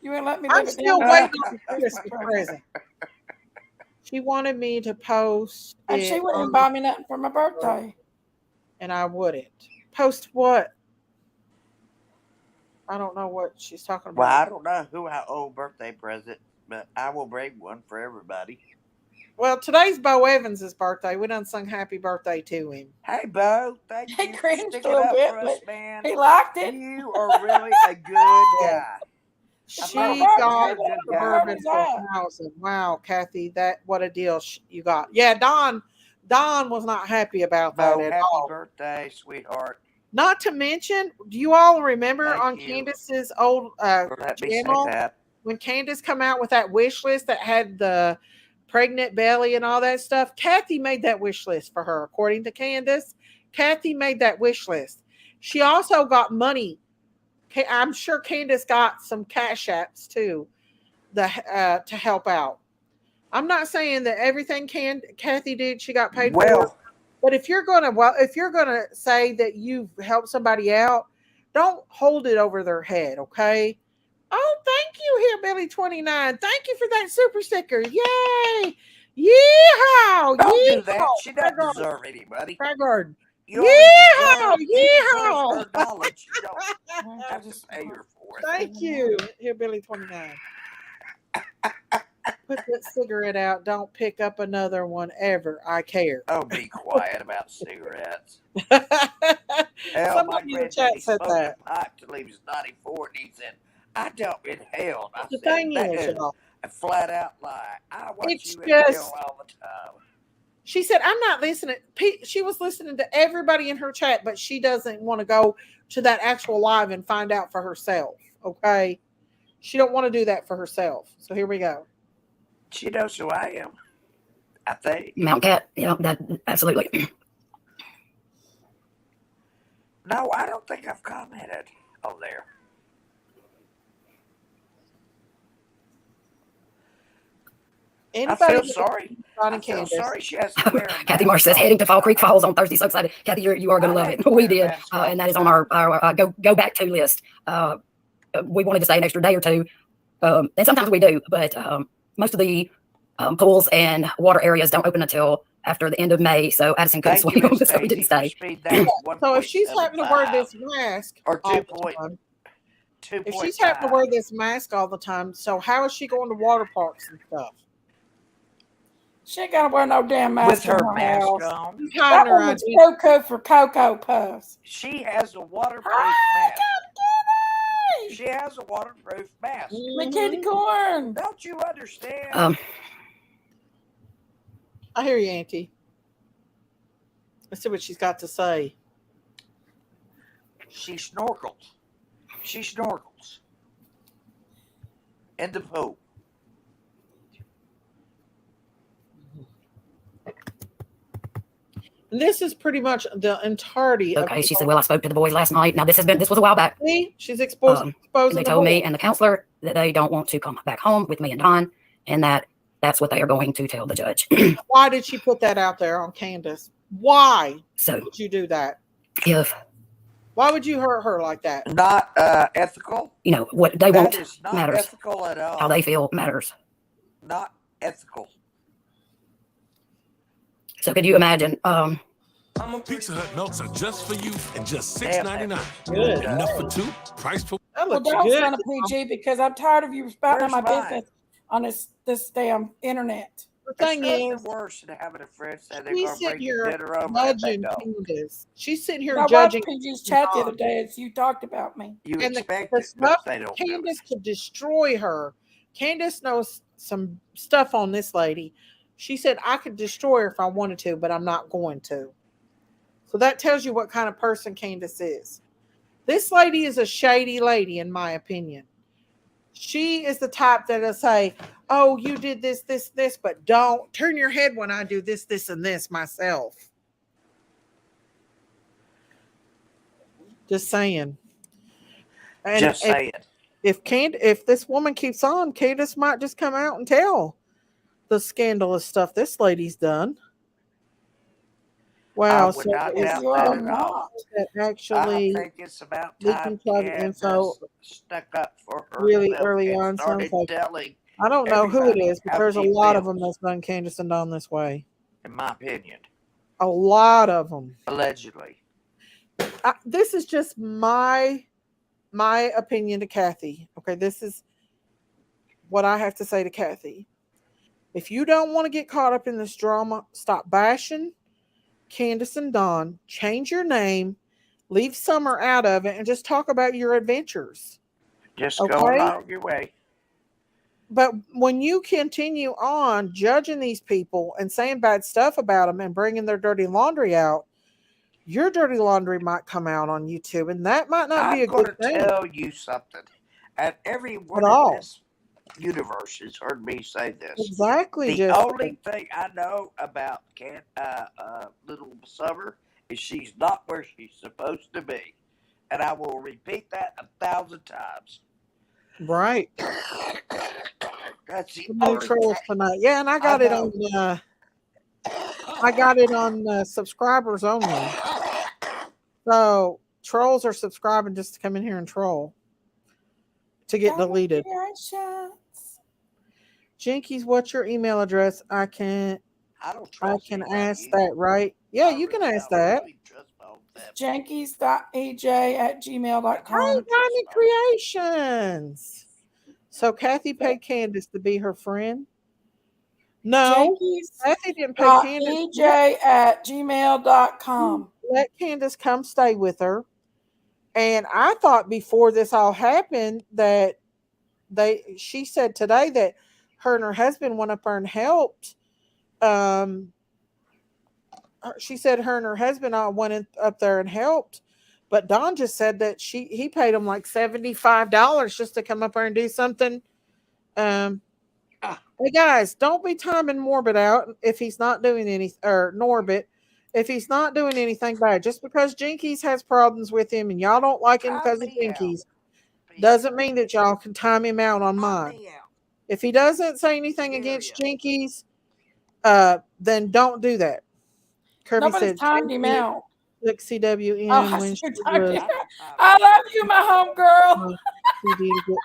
You ain't let me I'm live it down still to waiting get on you the a Christmas Christmas present. present. She wanted me to post And she it wouldn't even on buy me nothing for my the, birthday. and I wouldn't. Post what? I don't know what she's talking Well, about. I don't know who I owe birthday present, but I will bring one for everybody. Well, today's Bo Evans' birthday. We done sung happy birthday to him. Hey, Bo, thank He you for cringed sticking a little up bit, for us, but man. he liked it. You are really a good guy. She got You're a good the guy. bourbon for $1,000. Wow, Kathy, what a deal you got. Yeah, Don was not happy about that Bo, at happy all. birthday, sweetheart. Not to mention, do you all remember Thank on you Candace's old for letting me say channel that. when Candace come out with that wish list that had the pregnant belly and all that stuff? Kathy made that wish list for her, according to Candace. Kathy made that wish list. She also got money. I'm sure Candace got some cash apps too, to help out. I'm not saying that everything Kathy did she got paid for, but if you're gonna say that you've helped somebody out, don't hold it over their head, okay? Oh, thank you, Hillbilly 29. Thank you for that super sticker. Yay! Yeehaw! Don't do that. Yeehaw! She doesn't deserve anybody. Garden. You only Yeehaw! deserve, you deserve Yeehaw! her knowledge. You don't have to say her for it. Thank you, Hillbilly 29. Put that cigarette out. Don't pick up another one ever. I care. Oh, be quiet about cigarettes. Hell, my Somebody in the chat granddaddy said smoked that. a pipe till he was 94, and he said, I don't inhale. I The said, thing that is, is y'all, a flat out lie. I watch it's you inhale just. all the time. She said, I'm not listening. She was listening to everybody in her chat, but she doesn't want to go to that actual live and find out for herself. Okay. She don't want to do that for herself. So here we go. She knows who I am, I think. Mount Cat, that absolutely. No, I don't think I've commented on there. Anybody I feel sorry. I feel sorry she has to wear a Kathy Marsh says heading to Fall Creek Falls on Thursday. So excited, Kathy! You are going to love it. We did, and that is on our go back to list. We wanted to stay an extra day or two, and sometimes we do, but most of the pools and water areas don't open until after the end of May. So Addison couldn't swim, so we didn't stay. So if she's having to wear this mask or all the time, if she's having to wear this mask all the time, so how is she going to water parks and stuff? She ain't gonna wear no damn mask with her in her mask house. on. That one was Cocoa for Cocoa Puffs. She has a waterproof mask. She has a waterproof mask. McKitty corn. Don't you understand? I hear you, Auntie. Let's see what she's got to say. She snorkels. She snorkels in the pool. And this is pretty much the entirety. Okay, she said, "Well, I spoke to the boys last night. Now this was a while back. See, she's exposing. And they told me and the counselor that they don't want to come back home with me and Don, and that's what they are going to tell the judge." Why did she put that out there on Candace? Why would you do that? Why would you hurt her like that? Not ethical. What they want is not matters. Ethical at all. How they feel matters. Not ethical. So could you imagine? Pizza Hut melts are just for you and just $6.99. Good. Enough for two. Price for. Well, don't send a PG because I'm tired of you spouting on my business on this damn internet. The thing is, worse than having a friend say they're she's going to sitting bring here the dinner over and they judging don't. Candace. She's sitting here I judging. watched PG's chat the other day as you talked about me. You and expect the it, but stuff they don't do Candace could destroy her. Candace knows some stuff on this lady. She said, I could destroy her if I wanted to, but I'm not going to. So that tells you what kind of person Candace is. This lady is a shady lady, in my opinion. She is the type that'll say, oh, you did this, this, this, but don't turn your head when I do this, this, and this myself. Just saying. And Just saying. If this woman keeps on, Candace might just come out and tell the scandalous stuff this lady's done. Wow, so actually I think it's about time info stuck up for her really early on. Sounds like I don't know who it is, but there's a lot of them that's done Candace and Don this way. In my opinion, a lot of them allegedly. This is just my opinion to Kathy. Okay, this is what I have to say to Kathy. If you don't want to get caught up in this drama, stop bashing Candace and Dawn. Change your name, leave Summer out of it, and just talk about your adventures. Just go Okay? along your way. But when you continue on judging these people and saying bad stuff about them and bringing their dirty laundry out, your dirty laundry might come out on YouTube, and that might not be I'm a going good to thing tell you something. And at everyone in all. this universe has heard me say this. Exactly, The Jessica. only thing I know about little Summer is she's not where she's supposed to be. And I will repeat that 1,000 times. Right. That's the No only trolls thing tonight. Yeah, and I I got it on know. subscribers only. So trolls are subscribing just to come in here and troll to get deleted. Congratulations. Jinkies, what's your email address? I can anybody ask either. that, right? Yeah, you can ask that. Jankies.ej@gmail.com. Diamond Creations. So Kathy paid Candace to be her friend. No, Kathy didn't pay Candace. Jankies.ej@gmail.com. Let Candace come stay with her. And I thought before this all happened that she said today that her and her husband went up there and helped. She said her and her husband all went up there and helped. But Don just said that he paid him like $75 just to come up there and do something. Hey guys, don't be timing Morbid out if he's not doing Norbit if he's not doing anything bad. Just because Jinkies has problems with him and y'all don't like him because of Jinkies doesn't mean that y'all can time him out on mine. If he doesn't say anything against Jinkies, then don't do that. Kirby Nobody's said timed him out. Look CWN Oh, when she I was I love you, my homegirl. she did it.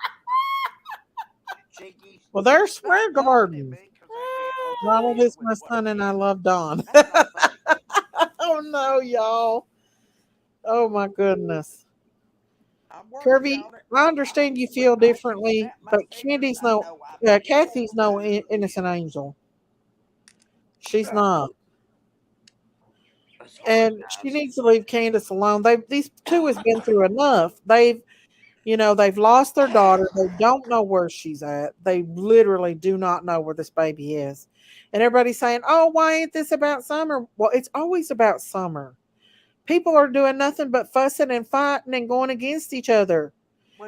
Well, there's Swear Garden. Ronald is my son and I love Don. Oh no, y'all. Oh my goodness. Kirby, I understand you feel differently, but Kathy's no innocent angel. She's not. And she needs to leave Candace alone. These two has been through enough. They've lost their daughter. They don't know where she's at. They literally do not know where this baby is. And everybody's saying, "Oh, why ain't this about Summer?" Well, it's always about Summer. People are doing nothing but fussing and fighting and going against each other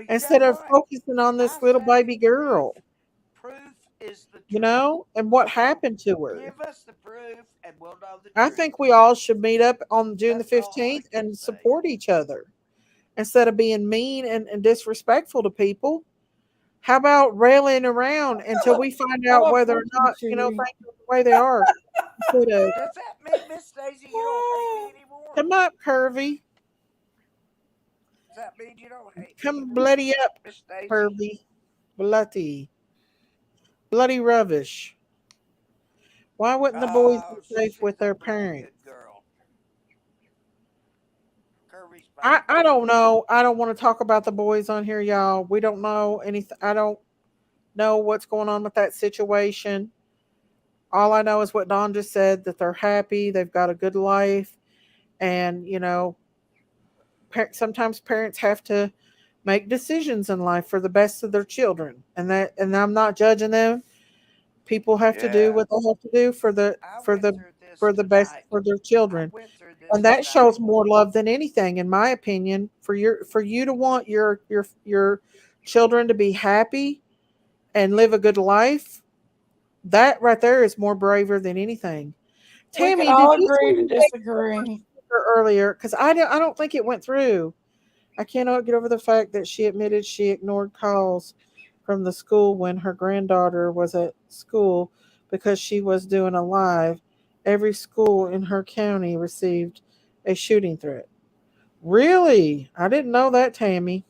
instead of focusing on this little baby girl. Proof is the truth. You know, and what happened to her. Give us the proof and we'll know the I truth. think we all should meet up on June the 15th and support each other instead of being mean and disrespectful to people. How about railing around until we find out whether or not, things are the way they are? Does that mean, Miss Daisy, you don't hate me anymore? Come up, Curvy. Does that mean you don't hate me Come anymore, bloody up, Miss Daisy? Curvy. Bloody rubbish. Why wouldn't the boys be safe with their parents? I don't know. I don't want to talk about the boys on here, y'all. We don't know anything. I don't know what's going on with that situation. All I know is what Don just said, that they're happy, they've got a good life, and sometimes parents have to make decisions in life for the best of their children, and I'm not judging them. People have to do what they have to do for the best for their children, and that shows more love than anything, in my opinion. For you to want your children to be happy and live a good life, that right there is more braver than anything. Tammy, we can all did you agree see to disagree earlier? Because I don't think it went through. I cannot get over the fact that she admitted she ignored calls from the school when her granddaughter was at school because she was doing a live. Every school in her county received a shooting threat. Really? I didn't know that, Tammy.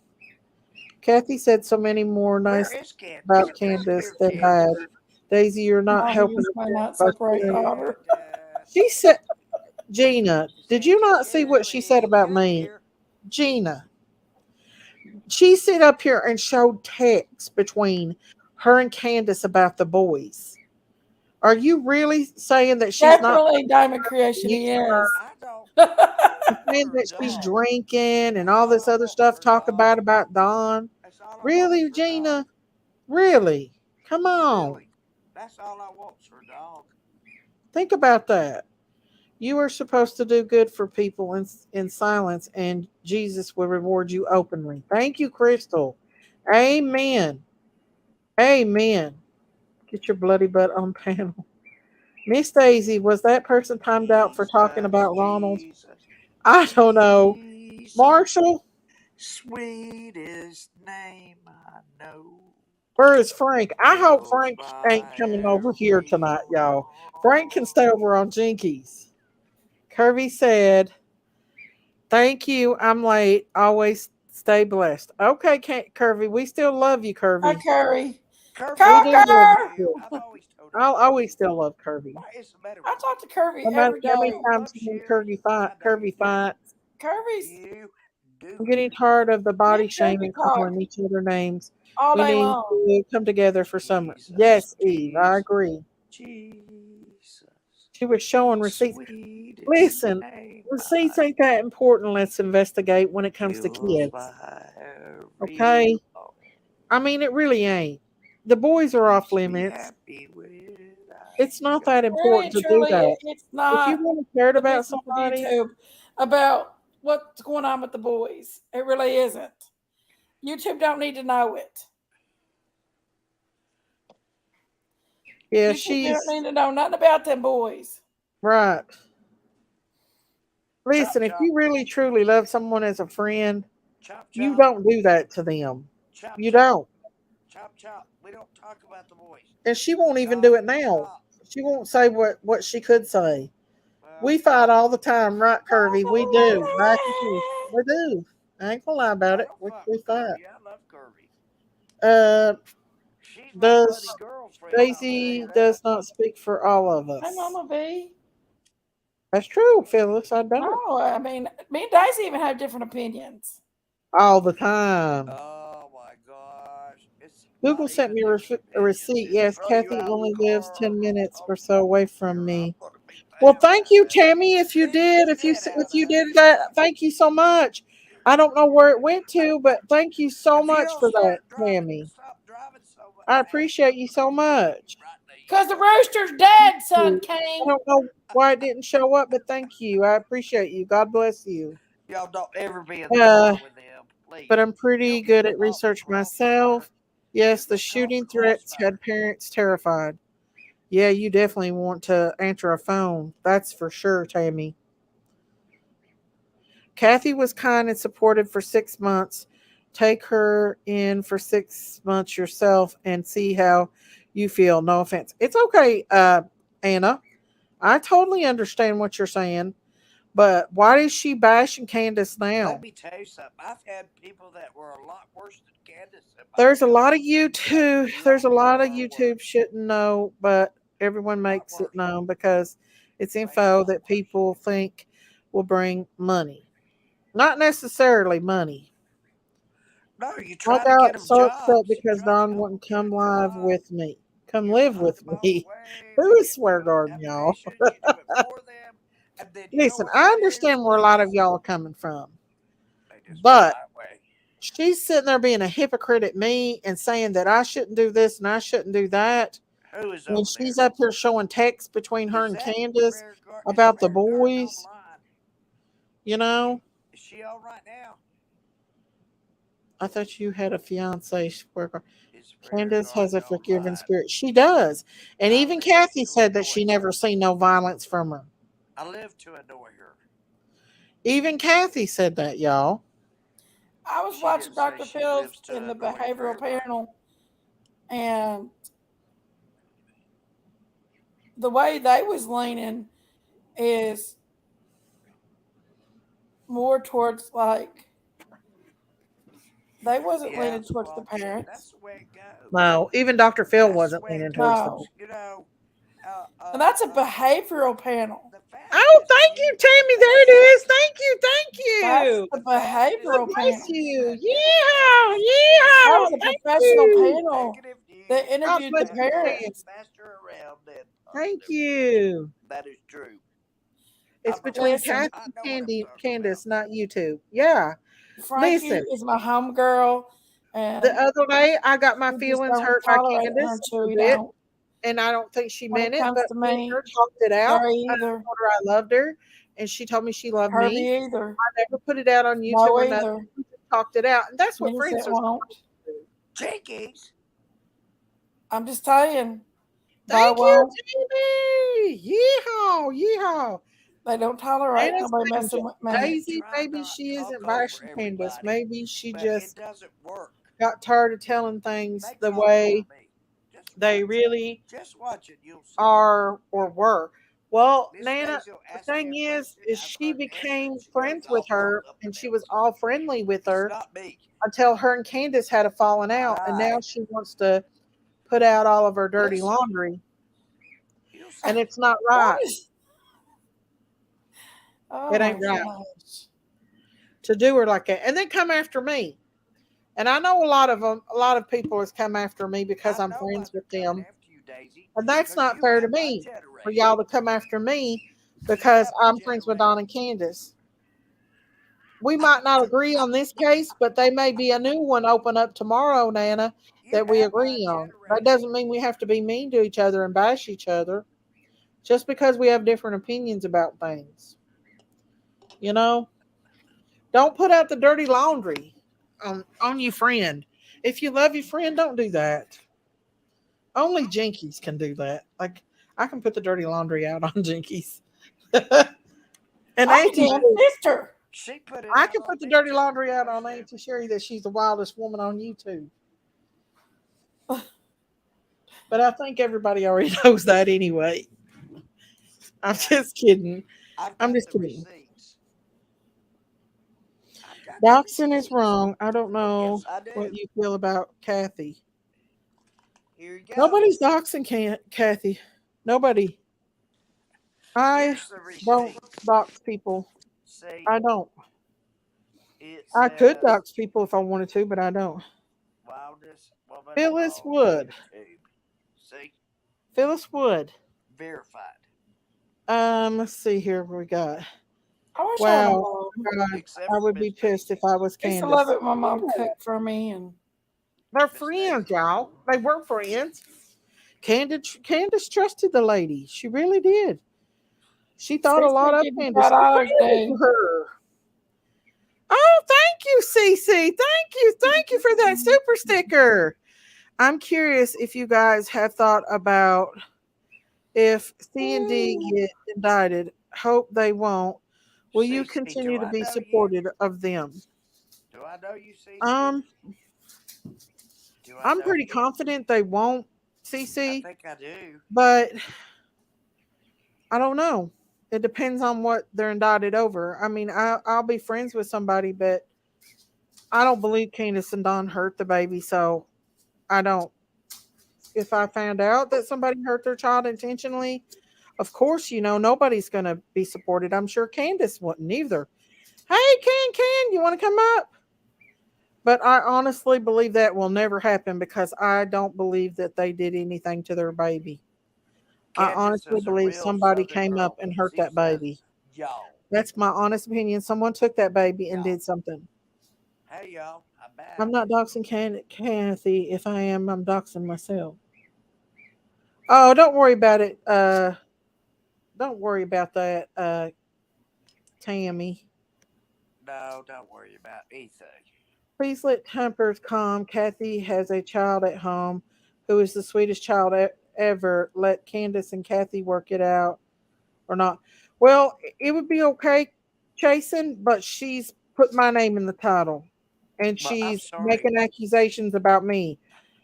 Kathy said so many more nice about Candace than bad. Daisy, you're not helping. She said, Gina, did you not see what she said about me? Gina. She sit up here and showed texts between her and Candace about the boys. Are you really saying that she's not Definitely Diamond Creation. you He is. I don't saying her that she's dog. drinking and That's all all this I other want for stuff a talk dog. about Don? That's all I want Really, for a dog. Gina? Really? Come on. Really. That's all I want for a dog. Think about that. You are supposed to do good for people in silence, and Jesus will reward you openly. Thank you, Crystal. Amen. Amen. Get your bloody butt on panel. Miss Daisy, was that person timed out for talking Jesus, about Ronald? Jesus, I don't know. Jesus. Marshall, Sweetest name I know. where is Frank? I hope Fills Frank ain't my coming over here every tonight, y'all. Frank can want. stay over on Jinkies. Kirby said, "Thank you. I'm late. Always stay blessed." Okay, Kirby, we still love you, Hi, Kirby. Curry. Kirby, We I do love love Cocker! you. you. I've always told her I I'll love always you. still love Kirby. What is the matter I with talk you? to Kirby No matter every how many day. You times love me and Sherry. Kirby fight, I know you Kirby do. fights. Kirby's You I'm do. getting tired of the me body and Kirby shaming, talk calling each other names. all We day need long. to come together for summer. Jesus, Yes, Eve, I agree. Jesus, She was showing receipts. sweetest Listen, name receipts I ain't that important. Let's investigate when it comes to fills kids. my every Okay? want. I mean, it really ain't. The boys are off Keeps me limits. happy when It's I not go. that Really important and to do truly, that. it's If you not really cared the about business of somebody, YouTube about what's going on with the boys. It really isn't. YouTube don't need to know it. yeah, YouTube don't she's need to know nothing about them boys. right. Chop Listen, if chop, you really truly love someone as a friend, chop you chop, don't do that to them. chop You chop, don't. chop chop. We don't talk about the boys. And she won't even do Chop it now. chop. She won't say what she could say. Well, We fight all the time, right, Kirby? We do. Back and forth. We do. I ain't gonna lie about I it. don't We, fuck we with fight. Kirby. I love Kirby. Uh, She's my does buddy girlfriend. I'll tell you Daisy that. does not speak for all of Hey, us. Mama V. That's true, Phyllis. I don't No, I mean, me and Daisy even have different opinions. all the time. Oh my gosh. It's Google not sent even me different a opinions. receipt. It's Yes, throw you Kathy out only the lives car 10 or minutes talk or you so over away from here. I'm me. gonna be Well, damned thank right you, now. Tammy. If you Beat did, the shit out if of you that. did that, thank you so much. I don't know where it went to, but thank you so If you much don't for that, stop Tammy. driving so much I fast, appreciate you I'm gonna so beat you much. right in the Because the yellow. rooster's Thank dead, son you. I King. don't know why it didn't show up, but thank you. I appreciate you. God bless you. Y'all don't ever be in the Uh, car with them, but please. I'm pretty They'll get good at caught and research cross fire. myself. Yes, They'll the get caught shooting and cross threats fire. had parents terrified. Yeah, you definitely want to answer a phone. That's for sure, Tammy. Kathy was kind and supportive for 6 months. Take her in for 6 months yourself and see how you feel. No offense. It's okay, Anna. I totally understand what you're saying, but why is she bashing Candace Let now? me tell you something. I've had people that were a lot worse than Candace in my There's a lot family. of YouTube. A There's a lot of lot YouTube worse. shouldn't know, but everyone A lot makes it worse. known because it's Way a info lot that worse. people think will bring money. Not necessarily money. No, you I try to get got them so upset jobs. You because try to Don help them wouldn't get come a live job. with me. Come You live start with them on the me. way. Who They is get Swear filled with Garden, y'all? applications. You do it for them. And then you know Listen, what I they do? understand where a They lot of just y'all are coming from, go but that way. she's sitting there being a hypocrite at me and saying that I shouldn't do this and I shouldn't do that. Who is When over she's there? up here showing text between her Is and that Candace is about the Rare Garden on the boys, line? you know, Is she all right now? I thought you had a fiance. Swear Garden. Is Rare Candace has Garden a forgiving online? spirit. She does. And I even live Kathy to said that she annoy her. never seen no violence from her. I live to annoy her. Even Kathy said that, y'all. I was She watching didn't say Dr. she Phil's lives to in the annoy behavioral very much. panel, and the way they was leaning is more towards like they wasn't Yeah, leaning towards the bullshit. parents. That's the way it goes. No, even Dr. Phil That's the wasn't way leaning it towards them. No, goes. You know, uh, and uh, that's a uh, behavioral panel. the Oh, fastest thank you, you, the Tammy. There it fastest, is. Thank you. Thank That's you. the the fastest God behavioral bless panel. news you. that ever went Yeehaw. was Candace That Yeehaw. was a Owens. Thank professional you. panel Negative that news God interviewed bless the that you, goes Tam. parents. faster around than Thank you. That is true. It's I'm a between listen. Kathy I and know what I'm talking Candace, about. not YouTube. Yeah. Frankie Listen, is my homegirl, the and other day I got my we just feelings don't hurt by tolerate her Candace a too. We bit, don't. and I don't think she When meant it it, comes but to me and me, her talked it out. Gary I either. told her I loved her, and she told me she loved me. Herbie either. I never put it out on YouTube No or nothing. either. We just talked it out, and that's what friends Innocent are supposed won't. to do. Jinkies. I'm just saying. They Thank you, won't. Jamie. Yeehaw, yeehaw. They don't tolerate Anna's nobody saying messing with me. Daisy, Try maybe not she talk isn't over bashing Candace. everybody, Maybe she but it just doesn't work. got tired of telling things Make it the all way about me. Just they watch it. really Just watch it. You'll see. are or were. Well, Miss Nana, Daisy will the ask me thing a question. is I've she heard an answer, became and she goes friends with off on her and something she was else. all friendly with It's her not me. until her and Candace had a falling out, and now Aye. she wants to put out all of her dirty Listen. laundry, You'll see. and it's not What right. is? Oh It my ain't right gosh. to do her like that, and then come after me. And I know a lot of them, a lot of people has come after me because I I'm know why friends they're with coming them, after you, Daisy, and that's because not you fair to have my me for generation. y'all to come after me You because have my I'm friends with Don generation. and Candace. We might not agree on this case, but they may be a new one open up tomorrow, Nana, You that we have my agree on. That generation. doesn't mean we have to be mean to each other and bash each other just because we have different opinions about things. You know, don't put out the dirty laundry on your friend. If you love your friend, don't do that. Only Jinkies can do that. Like I can put the dirty laundry out on Jinkies. And I Auntie can, Sherry, sister. She put it I out can on put the me dirty too. laundry out What's on new? Auntie Sherry that she's the wildest woman on YouTube. But I think everybody already knows that anyway. I'm Now, just kidding. I've I'm got just the kidding. receipts. I've got the Doxing is receipts. wrong. I don't Oh, know yes, I do. what you feel about Kathy. Here you go. Nobody's doxing Kathy. Nobody. I Here's the don't receipt. dox people. See, I don't. it I could says dox people if I wanted to, but I don't. wildest woman Phyllis on Wood. YouTube. See, Phyllis Wood. verified. Let's see here what we got. I wish I had a Wow. mom. God, Except I for would Miss be pissed if Daisy. I was I used to love Candace. it when my mom cooked for me, and They're Miss friends, Daisy. y'all. They were friends. Candace trusted the lady. She really did. She thought a lot Cece of didn't try Candace. to I'm always friends do. with her. Oh, thank you, Cece. Thank you. Thank you for that super sticker. I'm curious if you guys have thought about if C and D get indicted. Hope they won't. Will you Cece, do continue to I be know you? supportive of them? Do I know you, Cece? Um, Do I I'm know pretty you? confident they won't, I CC, think I do. but I don't know. It depends on what they're indicted over. I mean, I'll be friends with somebody, but I don't believe Candace and Don hurt the baby, so I don't. If I found out that somebody hurt their child intentionally, of course, nobody's going to be supported. I'm sure Candace wouldn't either. Hey, Can, you want to come up? But I honestly believe that will never happen because I don't believe that they did anything to their baby. I Candace honestly is a believe real somebody Southern came up girl. and hurt She that baby. says, y'all, That's my honest opinion. Someone took that baby and y'all. did something. Hey, y'all, I'm I'm back. not doxing Kathy. If I am, I'm doxing myself. Oh, don't worry about it. Don't worry about that, Tammy. No, don't worry about anything. Please let tempers calm. Kathy has a child at home who is the sweetest child ever. Let Candace and Kathy work it out or not. Well, it would be okay, Jason, but she's put my name in the title and Well, I'm she's sorry. making accusations about me.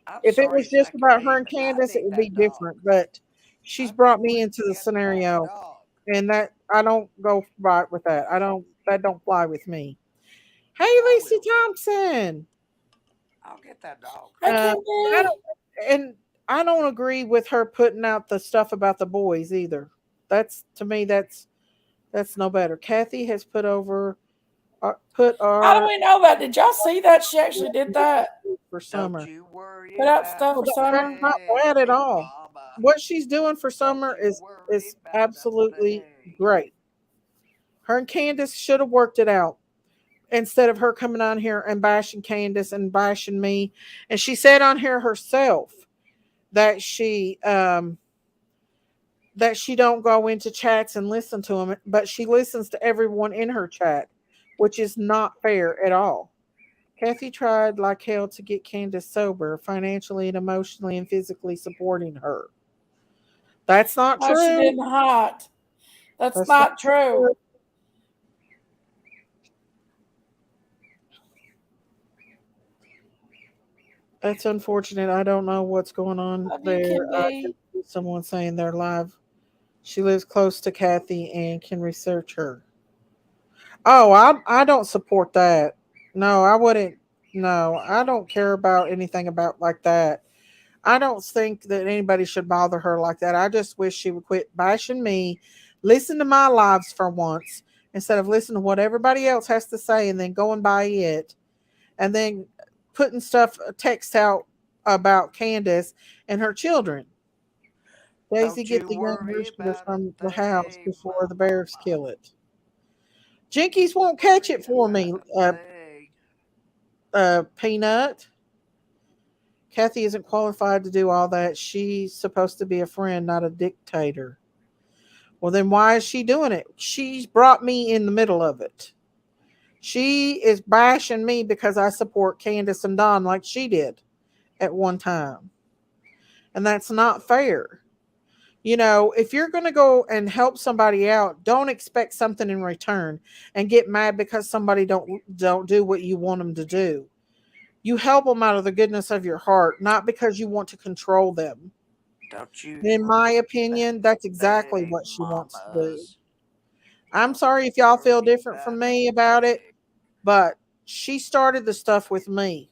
I'm If it sorry, was just Zach about her B, and but I Candace, it need would be that dog. different. But she's I'm the brought me one into the in and out the scenario, dog. and that I don't go right with that. I don't. That don't fly with me. Hey, Well, I Lacey will. Thompson. I'll get that dog. I Uh, can I be. don't, and I don't agree with her putting out the stuff about the boys either. That's to me, that's no better. Kathy has put How do our we know that? Did y'all see that? She actually did that. for Don't summer. you worry Put out about stuff Well, for a that's summer. not thing, bad at Big all. Mama. what she's doing for Don't Summer you is worry is about a absolutely thing. great. Her and Candace should have worked it out instead of her coming on here and bashing Candace and bashing me. And she said on here herself that she don't go into chats and listen to them, but she listens to everyone in her chat, which is not fair at all. Kathy tried like hell to get Candace sober, financially and emotionally and physically supporting her. That's not No, she true. didn't hot. That's That's not not true. true. That's unfortunate. I don't know what's going on Love you, there. Kim I can B. see someone saying they're live. She lives close to Kathy and can research her. Oh, I don't support that. No, I wouldn't. No, I don't care about anything about like that. I don't think that anybody should bother her like that. I just wish she would quit bashing me, listen to my lives for once, instead of listening to what everybody else has to say and then going by it and then putting stuff, text out about Candace and her children. Daisy, Don't get you the young worry rooster about a from the house thing, before my the bears mama. kill it. Jinkies won't catch Worry it for about me, a thing. Peanut. Kathy isn't qualified to do all that. She's supposed to be a friend, not a dictator. Well, then why is she doing it? She's brought me in the middle of it. She is bashing me because I support Candace and Don like she did at one time. And that's not fair. If you're going to go and help somebody out, don't expect something in return and get mad because somebody don't do what you want them to do. You help them out of the goodness of your heart, not because you want to control them. Don't you In my worry about opinion, that's a exactly thing, what she wants to do. mamas. I'm Don't sorry you if y'all feel worry different from about a me about it, thing. but she started the stuff with me.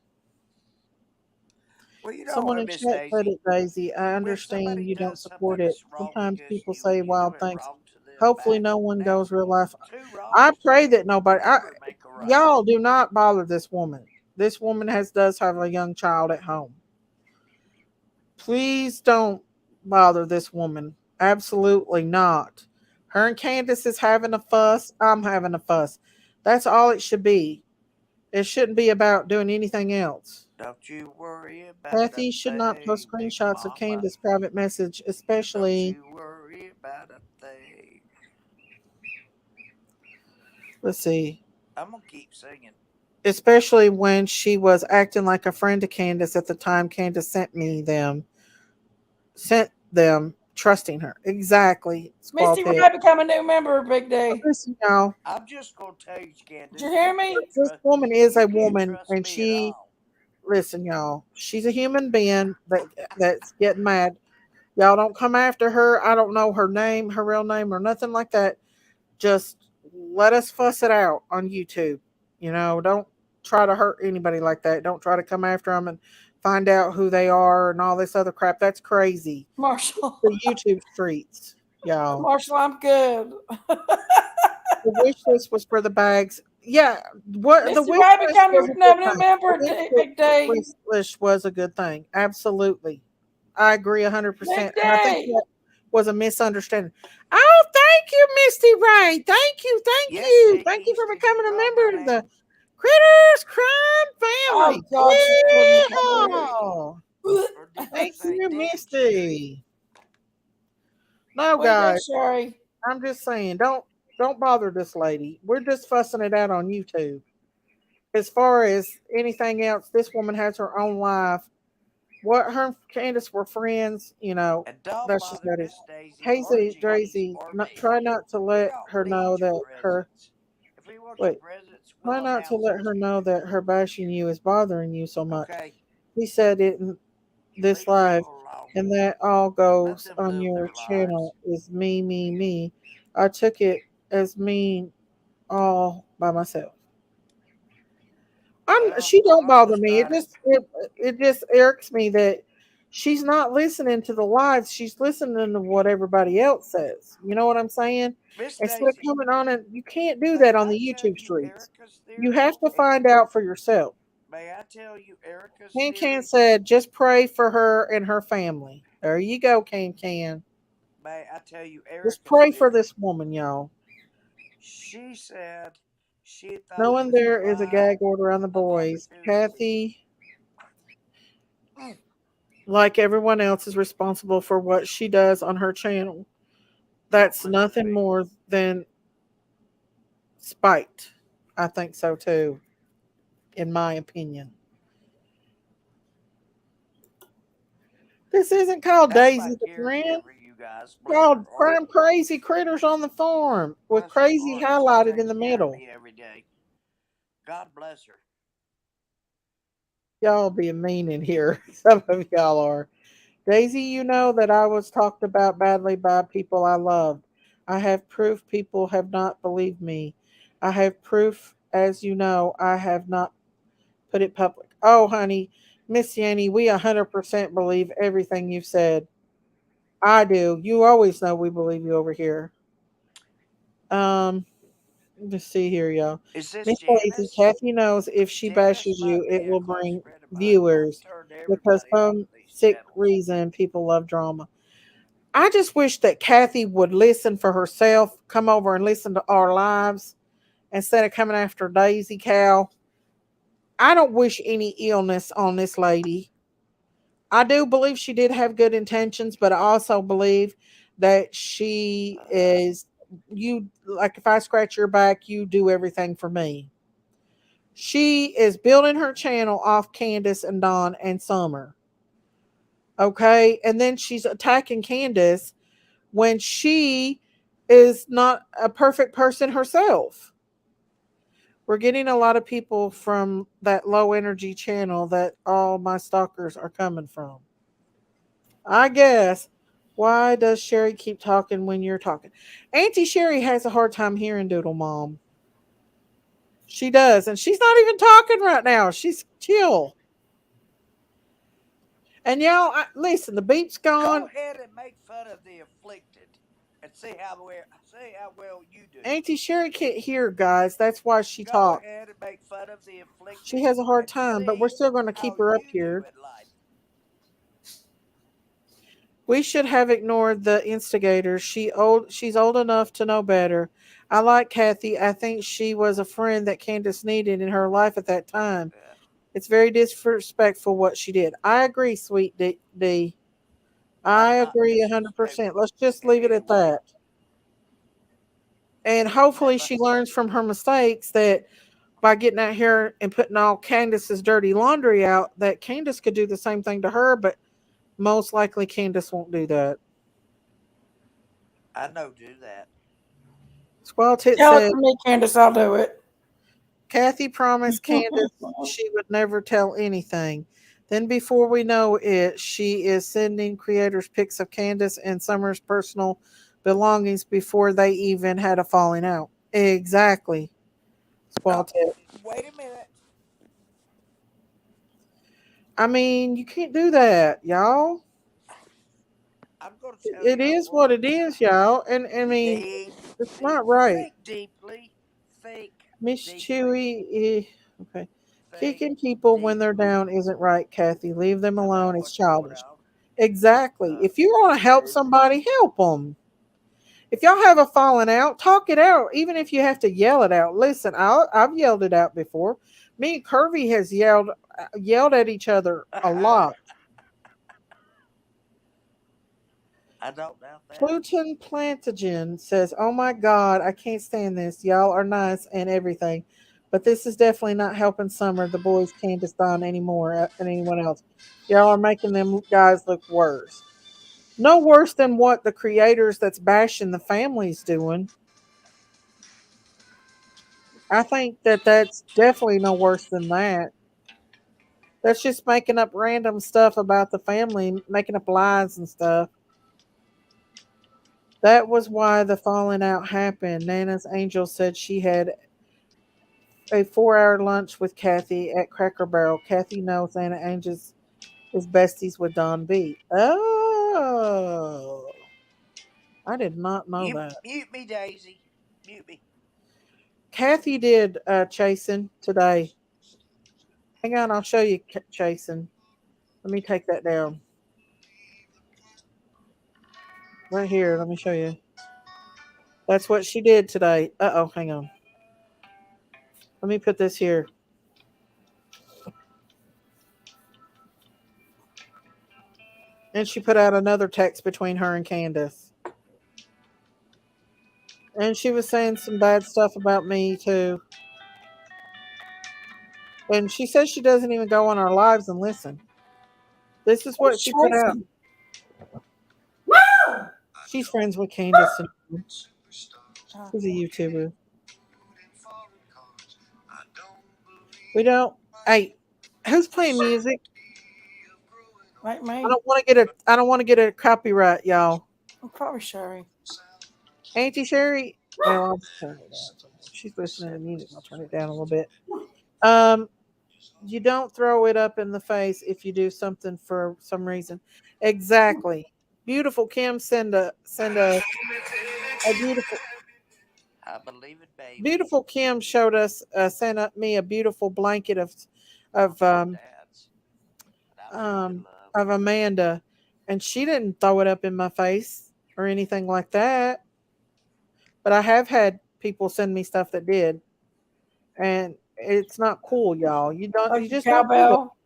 Well, you know Someone what, in Miss chat said Daisy? it, Daisy. I When understand somebody you don't does support something it. that's wrong Sometimes against people you say and you do wild it things. wrong to them Hopefully, back, no one now goes real life. two I wrongs pray that nobody. never make a right. Y'all do not bother this woman. This woman does have a young child at home. Please don't bother this woman. Absolutely not. Her and Candace is having a fuss. I'm having a fuss. That's all it should be. It shouldn't be about doing anything else. Don't you worry about a Kathy should not post thing, Big screenshots of Mama. Candace's private message, Don't especially, you worry about a thing. let's see, I'm gonna keep singing. especially when she was acting like a friend to Candace at the time Candace sent them, trusting her. Exactly, Squall Misty Pig. Ray become a new member, Big But D. listen, y'all, I'm just gonna tell you, Did you Candace, hear me? this woman is you a can't woman, trust and me at she, all. listen, y'all, she's a human being that's getting mad. Y'all don't come after her. I don't know her name, her real name, or nothing like that. Just let us fuss it out on YouTube. Don't try to hurt anybody like that. Don't try to come after them and find out who they are and all this other crap. That's crazy. Marshall. The YouTube streets, y'all. Marshall, I'm good. The wish list was for the bags. Yeah, what the Misty wish Ray list become was your a good new thing. The member, Big D. wish list was a good thing. Absolutely, I agree Big 100%. And I think D. that was a misunderstanding. Oh, thank you, Misty Ray. Yes, she thank you needs for to becoming a cover member of now. the Critters Crime Oh Family. God, she's pulling me Yeah, Or did you thank say you, did, Sherry? Misty. No, We do, guys. Sherry. I'm just saying, don't bother this lady. We're just fussing it out on YouTube. As far as anything else, this woman has her own life. What her and Candace were friends, And don't that's just bother about it. Miss Daisy or Hazy Jinkies Drazy, or not, me. try not to We let don't her know need your that her presents. If we want your wait. presents, Try we'll not to announce let it her to you. know that her bashing you is bothering you so much. Okay? He said it in this Leave live, people alone. and that all Let goes them on live your their lives. channel is me, me, me. I took it as me all by myself. Well, She I'm don't bother almost me. done. It just irks me that she's not listening to the lives. She's listening to what everybody else says. You know what I'm saying? Miss Instead of Daisy, coming on, and you can't do may that on I the tell YouTube you streets. Erica's You theory? have to find out for yourself. May I tell you Erica's Can theory? said just pray for her and her family. There you go, Can. Man, I tell you, Just Erica pray for said, this woman, y'all. she said she thought it Knowing was a there is a crime gag order on the of boys, opportunity. Kathy, like everyone else, is responsible for what she does on her channel. Don't That's listen to nothing me. more than spite. I think so too, in my opinion. This isn't called That's Daisy my the Friend. caregiver, you guys. It's Believe it called or not. Crime Crazy Critters on the Farm with Bless her crazy heart. She highlighted in takes the care of middle. me every day. God bless her. Y'all being mean in here. Some of y'all are. Daisy, you know that I was talked about badly by people I loved. I have proof people have not believed me. I have proof, as you know, I have not put it public. Oh, honey, Miss Yanni, we 100% believe everything you've said. I do. You always know we believe you over here. Um, let's see here, y'all. Is this Miss Daisy, Janice? Kathy knows if she Janice bashes you, might it be a will close bring friend of mine, and I've viewers turned because everybody off some of these sick channels. reason people love drama. I just wish that Kathy would listen for herself, come over and listen to our lives instead of coming after Daisy Cow. I don't wish any illness on this lady. I do believe she did have good intentions, but I also believe that she is you like if I scratch your back, you do everything for me. She is building her channel off Candace and Don and Summer. Okay. And then she's attacking Candace when she is not a perfect person herself. We're getting a lot of people from that low energy channel that all my stalkers are coming from. I guess. Why does Sherry keep talking when you're talking? Auntie Sherry has a hard time hearing Doodle Mom. She does. And she's not even talking right now. She's chill. And y'all, listen, the beat's Go gone. ahead and make fun of the afflicted, and see how well you do. Auntie Sherry can't hear, guys. That's why she Go talks. ahead and make fun of the She afflicted, has a hard and time, but we're see still going to how keep her up you do here. in life. We should have ignored the instigators. She's old enough to know better. I like Kathy. I think she was a friend that Candace needed in her life at that time. Yeah. It's very disrespectful what she did. I agree, sweet D. I I'm not agree 100%. disrespectful Let's just in leave it any at way. that. And hopefully Never. she learns from her mistakes that by getting out here and putting all Candace's dirty laundry out, that Candace could do the same thing to her, but most likely Candace won't do that. I know do that. Squall Tit Tell it said, to me, Candace. I'll do it. Kathy promised Candace she would never tell anything. Then, before we know it, she is sending creators pics of Candace and Summer's personal belongings before they even had a falling out. Exactly, Squall Oh, Tip. wait a minute. I mean, you can't do that, y'all. I'm going to tell It you is what one it is, time. y'all. And I mean, it's Deeply, not right. think deeply, think Miss deeply, Chewy, okay. think Kicking people when they're deeply down isn't right, Kathy. Leave them alone. about It's what's going childish. on. Exactly. Uh, If you want to help see, somebody, help them. If y'all have a falling out, talk it out. Even if you have to yell it out. Listen, I've yelled it out before. Me and Curvy has yelled at each other a I lot. don't doubt that. Pluton Plantagen says, "Oh my God, I can't stand this. Y'all are nice and everything, but this is definitely not helping Summer, the boys, Candace, Don anymore, than anyone else. Y'all are making them guys look worse. No worse than what the creators that's bashing the families doing. I think that that's definitely no worse than that. That's just making up random stuff about the family, making up lies and stuff. That was why the falling out happened. Nana's Angel said she had a 4 hour lunch with Kathy at Cracker Barrel. Kathy knows Nana Angel's is besties with Don B. Oh, I did not know You that. mute me, Daisy. Mute me. Kathy did chasing today. Hang on, I'll show you chasing. Let me take that down. Right here. Let me show you. That's what she did today. Uh-oh, hang on. Let me put this here. And she put out another text between her and Candace. And she was saying some bad stuff about me too. And she says she doesn't even go on our lives and listen. This is what Who's she put out. Tracy? She's friends with Candace and Oh. she's a YouTuber. We don't. Hey, who's playing music? Like me. I don't want to get a. I don't want to get a copyright, y'all. I'm probably Sherry. Auntie Sherry. Well, I'll turn it down. She's listening to music. I'll turn it down a little bit. Um, you don't throw it up in the face if you do something for some reason. Exactly. Beautiful Kim, send a beautiful I believe it, baby. beautiful Kim showed us sent me a beautiful blanket of um Dads. um of Amanda, and she didn't throw it up in my face or anything like that. But I have had people send me stuff that did, and it's not cool, y'all. Like You the just don't do that. cowbell.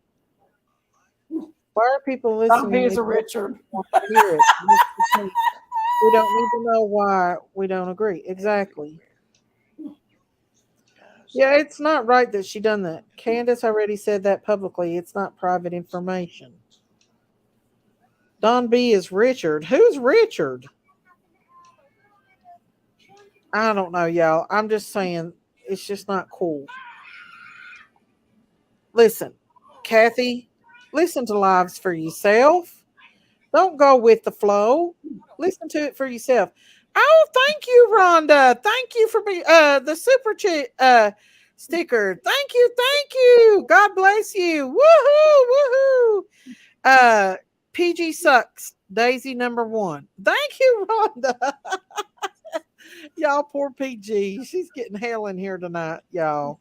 Why are people Don't be listening as if a they Richard. don't want to hear it? We don't need to know why we don't agree. Exactly. Yeah, it's not right that she done that. Candace already said that publicly. It's not private information. Don B is Richard. Who's Richard? I don't know, y'all. I'm just saying it's just not cool. Listen, Kathy, listen to lives for yourself. Don't go with the flow. Listen to it for yourself. Oh, thank you, Rhonda. Thank you for the sticker. Thank you. God bless you. Woohoo, woohoo. Uh, PG sucks. Daisy number one. Thank you, Rhonda. Y'all, poor PG. She's getting hell in here tonight, y'all.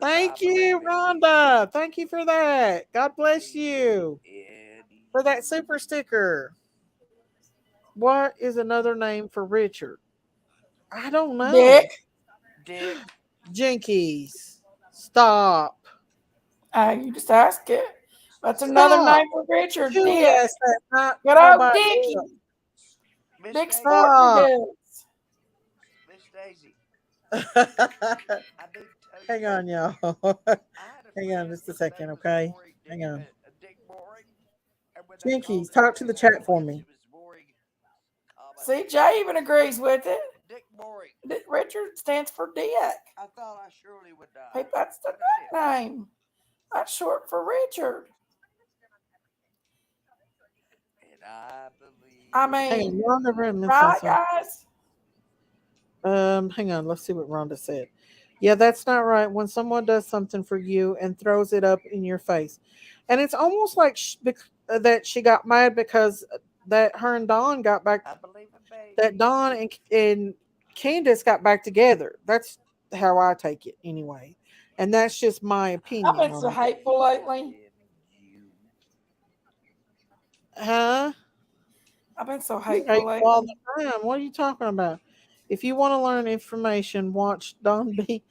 Thank you, Rhonda. Thank you for that. God bless you for that super sticker. What is another name for Richard? I don't know. Dick. Dick. Jinkies. Stop. You just ask it. That's another Stop. name for Richard. Julie Dick. asked that, not Good old nobody Dickie. else. Miss Big Daisy. sporting Stop. goods. Miss Daisy. I need to tell Hang you on, something. y'all. I had a Hang on friend, just a his second, name was okay? Boring Hang on. Dick Boring. And when they called Jinkies, his talk to the name chat for ambulance, me. it was Boring. See, Jay even agrees with it. Dick Boring. Richard stands for Dick. I thought I surely would die. That's the nickname. That's short for Richard. And I believe. I Hang on, mean, Rhonda Redmond right, said something. guys? Hang on, let's see what Rhonda said. Yeah, that's not right. When someone does something for you and throws it up in your face, and it's almost like that she got mad because that her and Dawn got back. I believe it, baby. That Dawn and Candace got back together. That's how I take it, anyway. And that's just my I've opinion been so on it. hateful lately. Huh? I've been so You hateful hate all lately. the time. What are you talking about? If you want to learn information, watch Don B.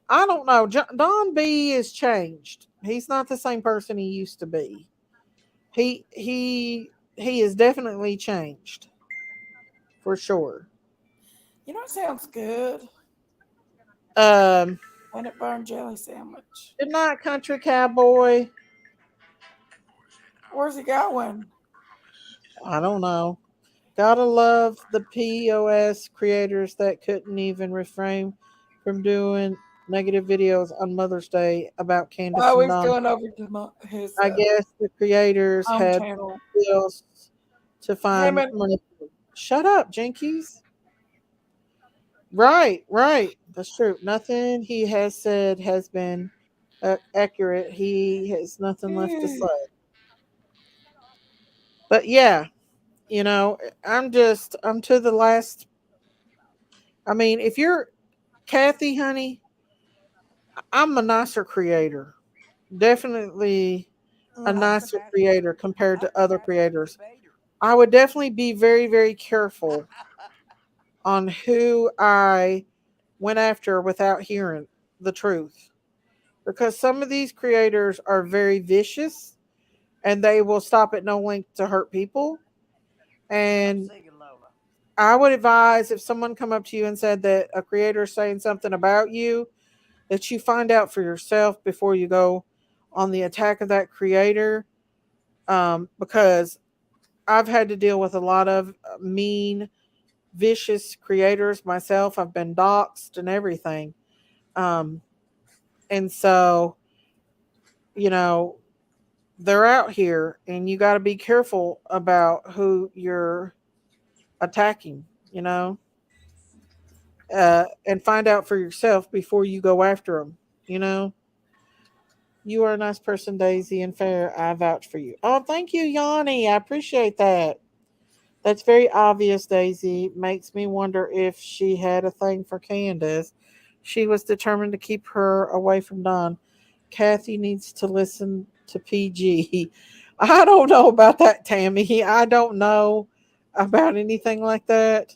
I don't know. Don B is changed. He's not the same person he used to be. He is definitely changed for sure. You know, it sounds good. Um, Peanut butter and jelly sandwich. Good night, country cowboy. Where's he going? I don't know. Gotta love the POS creators that couldn't even refrain from doing negative videos on Mother's Day about Candace Oh, and he's Don. going over to his I guess the creators home had channel. bills to Him find and money. Shut up, Jinkies. Right. That's true. Nothing he has said has been accurate. He has nothing left to say. But yeah, I'm to the last. I mean, if you're Kathy, honey, I'm a nicer creator. Definitely a nicer creator compared to other creators. I would definitely be very, very careful on who I went after without hearing the truth. Because some of these creators are very vicious and they will stop at no length to hurt people. Stop And singing, Lola. I would advise if someone come up to you and said that a creator is saying something about you, that you find out for yourself before you go on the attack of that creator. Because I've had to deal with a lot of mean, vicious creators myself. I've been doxxed and everything. Um, and so, you know, they're out here and you got to be careful about who you're attacking, you know, and find out for yourself before you go after them, you know. You are a nice person, Daisy, and fair. I vouch for you. Oh, thank you, Yanni. I appreciate that. That's very obvious, Daisy. Makes me wonder if she had a thing for Candace. She was determined to keep her away from Don. Kathy needs to listen to PG. I don't know about that, Tammy. I don't know about anything like that.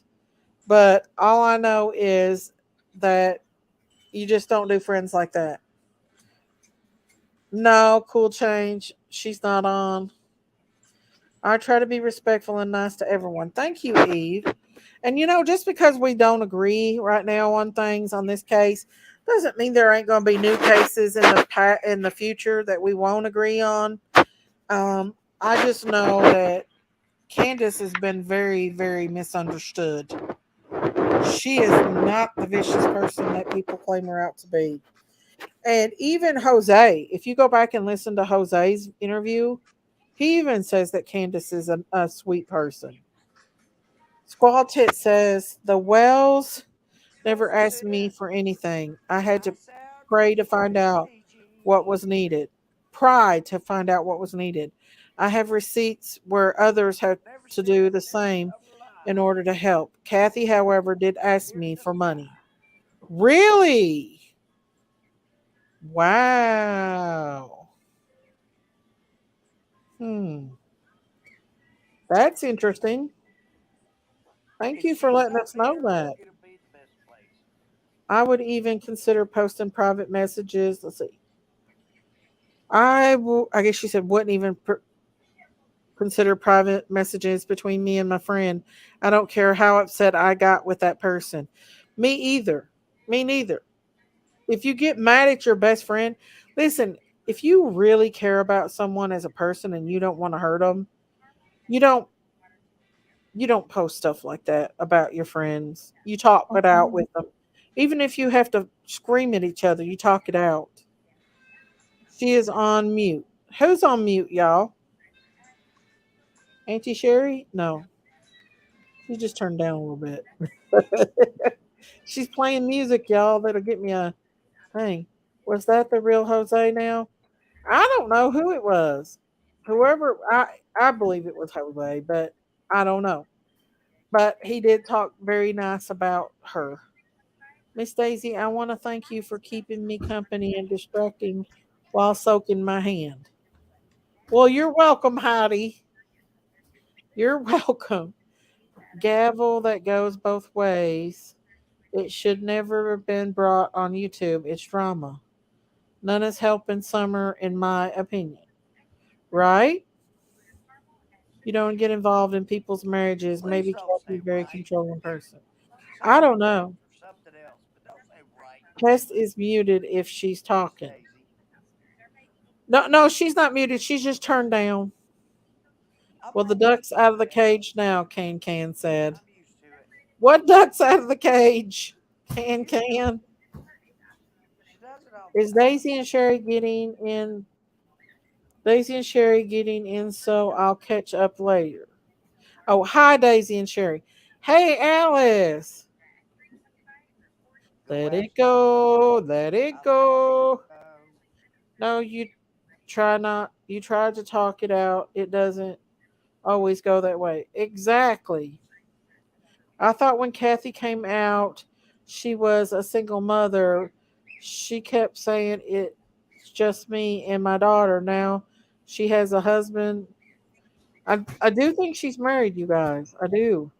But all I know is that you just don't do friends like that. No, cool change. She's not on. I try to be respectful and nice to everyone. Thank you, Eve. And just because we don't agree right now on things on this case doesn't mean there ain't going to be new cases in the future that we won't agree on. I just know that Candace has been very, very misunderstood. She is not the vicious person that people claim her out to be. And even Jose, if you go back and listen to Jose's interview, he even says that Candace is a sweet person. Squall Tit says the Wells never Listen to asked me this. for anything. I had I to sound pray to just find like out what PG. was needed. Pride to find out what was needed. I have receipts where others had Never to said do a the lick same of a in lie. order to help. Kathy, however, did ask Here's me the for lie. money. Really? Wow. Hmm. That's interesting. Thank If you for she's letting not us know there, that. it'll be the best place. I would even consider posting private messages. Let's see. I guess she said wouldn't even consider private messages between me and my friend. I don't care how upset I got with that person. Me either. Me neither. If you get mad at your best friend, listen, if you really care about someone as a person and you don't want to hurt them, you don't you don't post stuff like that about your friends. You talk it out with them. Even if you have to scream at each other, you talk it out. She is on mute. Who's on mute, y'all? Auntie Sherry? No. She just turned down a little bit. She's playing music, y'all. That'll get me a thing. Was that the real Jose now? I don't know who it was. Whoever I believe it was Jose, but I don't know. But he did talk very nice about her. Miss Daisy, I want to thank you for keeping me company and distracting while soaking my hand. Well, you're welcome, Heidi. You're welcome. Gavel that goes both ways. It should never have been brought on YouTube. It's drama. None is helping Summer, in my opinion. Right? You don't get involved in people's marriages. Please Maybe don't Kathy's say a very right. controlling person. Say I don't correct know. or something else, but don't say right. Test is muted if she's Please, talking. Daisy. No, no, she's not muted. She's just turned down. I'm Well, the already duck's out of turned the down. cage now, Can said. I'm used to it. What duck's out of the cage? You know, Can. she does it all the Is time. Daisy and Sherry getting in? Daisy and Sherry getting in, so I'll catch up later. Oh, hi, Daisy and Sherry. Hey, Alice. Go Let it ask her for go. money. Let it I'll let you go. know. No, you try not. You tried to talk it out. It doesn't always go that way. Exactly. I thought when Kathy came out, she was a single mother. She kept saying it's just me and my daughter. Now she has a husband I do think she's married, you guys. I do.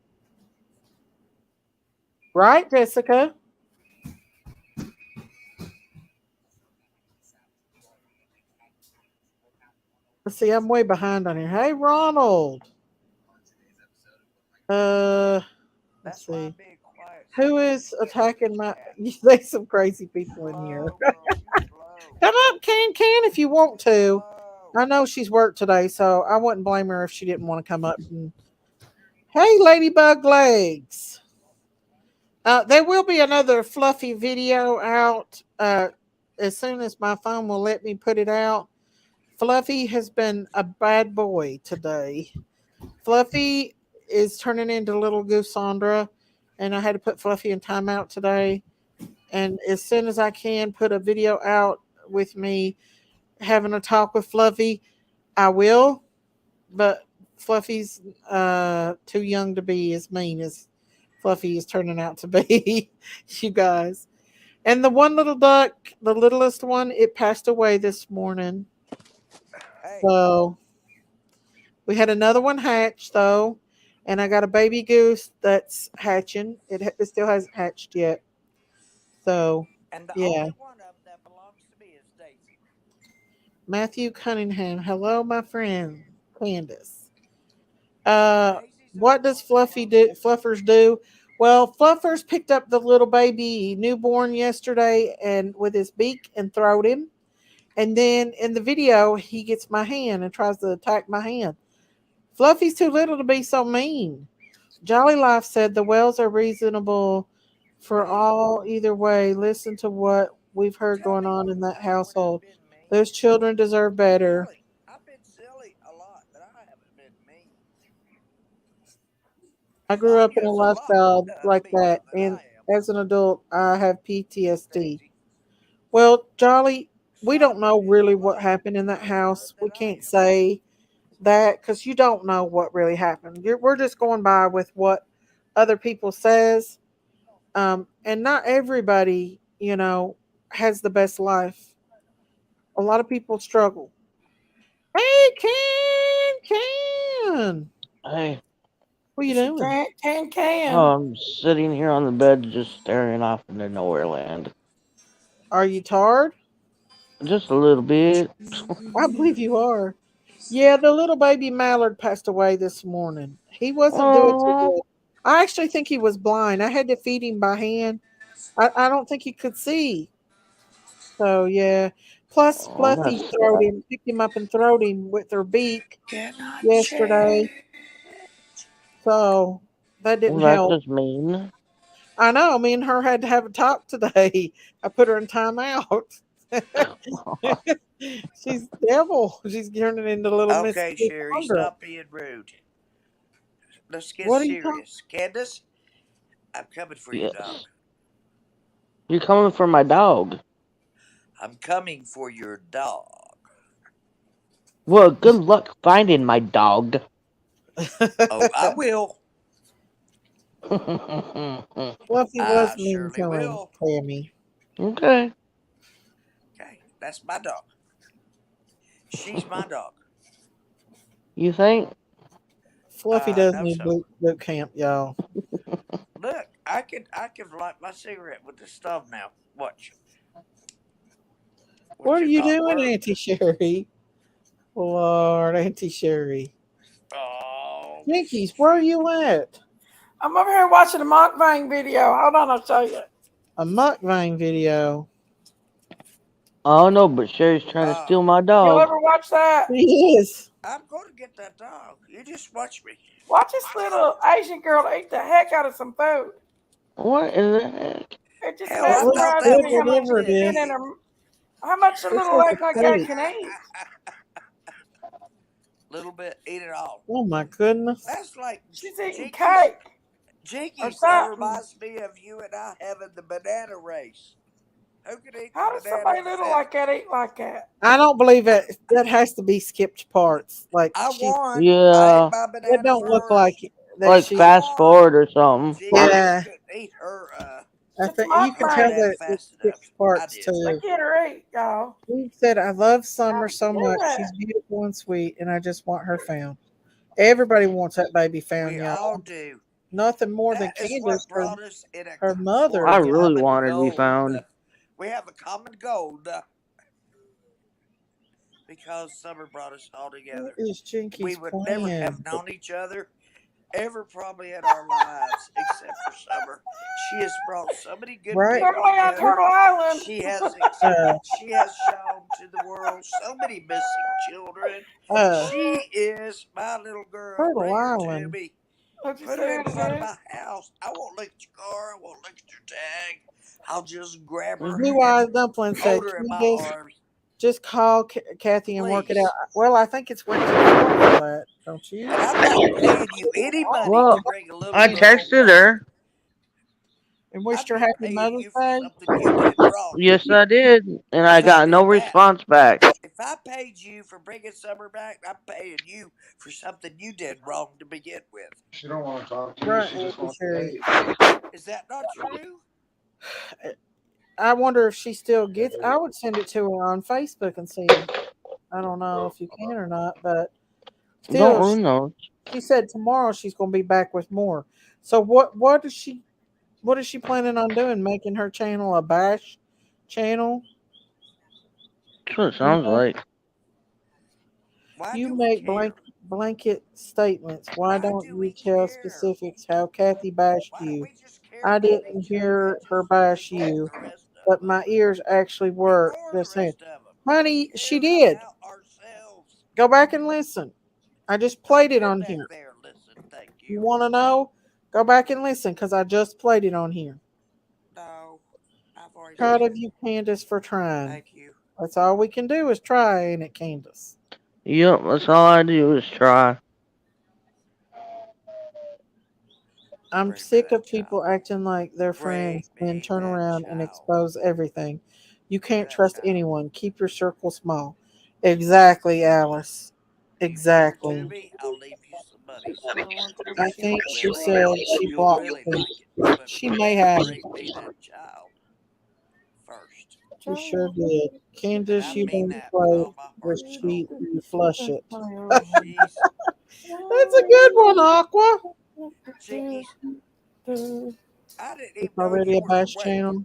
Right, Jessica? Let's see, I'm way behind on here. Hey, Ronald. Let's That's why I'm see. being quiet so Who you is can get through attacking this my? chat. There's some crazy You people in here. slow, girl. You slow. Come up, can if you want You to. slow. I know she's worked today, so I wouldn't blame her if she didn't want to come up. Hey, Ladybug Legs. There will be another fluffy video out as soon as my phone will let me put it out. Fluffy has been a bad boy today. Fluffy is turning into little goose Sandra, and I had to put Fluffy in timeout today. And as soon as I can put a video out with me having a talk with Fluffy, I will. But Fluffy's too young to be as mean as Fluffy is turning out to be, you guys. And the one little duck, the littlest one, it passed away this morning. Hey, So we had another one hatch though, and I got a baby goose that's hatching. It still hasn't hatched yet. So and the yeah, only one of them that belongs to me is Daisy. Matthew Cunningham. Hello, my friend Candace. Uh, Daisy's the what only does one that Fluffy belongs to do? me. Fluffers do. Well, Fluffers picked up the little baby newborn yesterday and with his beak and throwed him. And then in the video, he gets my hand and tries to attack my hand. Fluffy's too little to be so mean. Jolly Life said the Wells are reasonable for Me? all either way. Listen to what we've heard Tell going me on one in that time when I've household. been mean. Those children deserve better. Silly. I've been silly a lot, but I haven't been mean. I grew up in a Sonia's a lot lifestyle like meaner that, than and I am. as an adult, I have PTSD. Daisy. Well, Jolly, we don't Sonia know is a really what lot happened in that meaner house. than We I can't am. say that because you don't know what really happened. We're just going by with what other people says, and not everybody, has the best life. A lot of people struggle. Hey, Can, Hey, what are you She doing? can. I'm sitting here on the bed just staring off into nowhere land. Are you tired? Just a little bit. I believe you are. Yeah, the little baby mallard passed away this morning. He wasn't doing too Oh, good. I actually think he was blind. I had to feed him by hand. I don't think he could see. So yeah. Plus oh, that's Fluffy throwed sad. him, picked him up and throwed him with her beak Cannot yesterday. change. So that Well, didn't that's help. just mean. I know. Me and her had to have a talk today. I put her in timeout. She's devil. She's turning into little Miss Okay, Sherry, Cassandra. stop being rude. Let's get What are you talking? serious. Candace, I'm coming for your dog. Yes. You're coming for my dog. I'm coming for your dog. Well, good luck finding my dog. Oh, I will. Fluffy I was mean surely to him, will. Tammy. Okay. Okay, that's my dog. She's my dog. You think? Fluffy does No, need so. boot camp, y'all. Look, I can light my cigarette with the stub now. Watch. What Would are you you not doing, work? Auntie Sherry? Lord, Auntie Sherry. Oh, Jinkies, where are you at? I'm over here watching a mukbang video. Hold on, I'll show you. A mukbang video. Oh no, but Sherry's trying to uh, steal my Y'all dog. ever watch that? He is. I'm going to get that dog. You just watch me. Watch this little Asian girl eat the heck out of some food. What in the heck? It just Hell, I It looks thought mesmerizes that good, me was how a much whatever you it can little get is. in pig. her, how much a Looks little like leg a like that steak. can eat. Little bit, eat it all. Oh my goodness. That's like She's eating Jinkies. cake or Jinkies, that something. reminds me of you and I having the banana race. Who can eat the How does banana somebody the little like that fastest? eat like that? I don't believe it. That has to be skipped parts. Like I won. I ate Yeah, my that banana don't look like first. that like I she. fast won. forward or something. Jinkies Yeah, couldn't eat her I It's a think you can her tell mukbang. banana that it fast enough. skips I parts did. too. Look at her eat, y'all. She said, "I love How Summer do you so do much. that? She's beautiful and sweet, and I just want her found." Everybody wants that baby found, We all y'all. do. Nothing more than That is what Candace, brought us in her for mother. a I You know, really common want her to be goal. found. We have a common goal because Summer brought us all what together. is We Jinky's would never plan? have known each other ever probably in our lives except for Summer. She has brought so many good Right? people Certainly on together. Turtle Island. She has Uh, she has shown to the world so many missing children. uh, She is my little girl. Turtle Bring her to Island. me. What'd you Put her say in front of today? my house. I won't look at your car. I won't look at your tag. I'll just grab her Blue and Eyes Dumpling hold said, her in my Candace, arms. just call Kathy and work it out. Please. Well, I think it's Wednesday for that, don't you? And I'm not paying you any money to Well, bring a little I girl texted back. her. And wished I'm her just happy paying Mother's you for Day. something you did wrong. Yes, I did, and I If I got no did that, response back. if I paid you for bringing Summer back, I'm paying you for something you did wrong to begin with. She don't want to talk to you. Right, She just Auntie wants to Sherry. hate. Is that not true? I wonder if she still gets. I would send it to her on Facebook and see. I don't know if you can or not, but Don't still, really know. she said tomorrow she's going to be back with more. So what is she? What is she planning on doing? Making her channel a bash channel? That's what it You sounds know, like. Why you do we make care? blanket statements. Why Why don't do you we tell care? specifics how Kathy bashed Why don't you? we just care I about didn't each other hear and her just bash neglect you, the rest of but them? my ears actually work. Ignore the Just saying, rest of them. We honey, she care did. about ourselves. Go back and listen. I just I've played it been on back here. there. Listen, thank You you. want to know? Go back and listen because I just played it on here. No, I've already Proud seen of it. you, Candace, for trying. Thank you. That's all we can do is try, ain't it, Candace? Yep, that's all I do is try. I'm Bring me sick that of child. people acting like they're Bring friends, then me turn that around and child. expose everything. You Bring me can't that trust child. anyone. Keep your circle small. Exactly, Alice. You send her to Exactly. me, I'll leave you some money. Send her one to I me, she'll think she really, said she you'll blocked really me. like it. But She may please have. bring me that child first. She sure did. And Candace, I you mean don't that with play all my the heart and soul. sheet, you flush it. She's That's a good one, Aqua. Jinkies. I didn't It's even know already you a were bash awake. channel.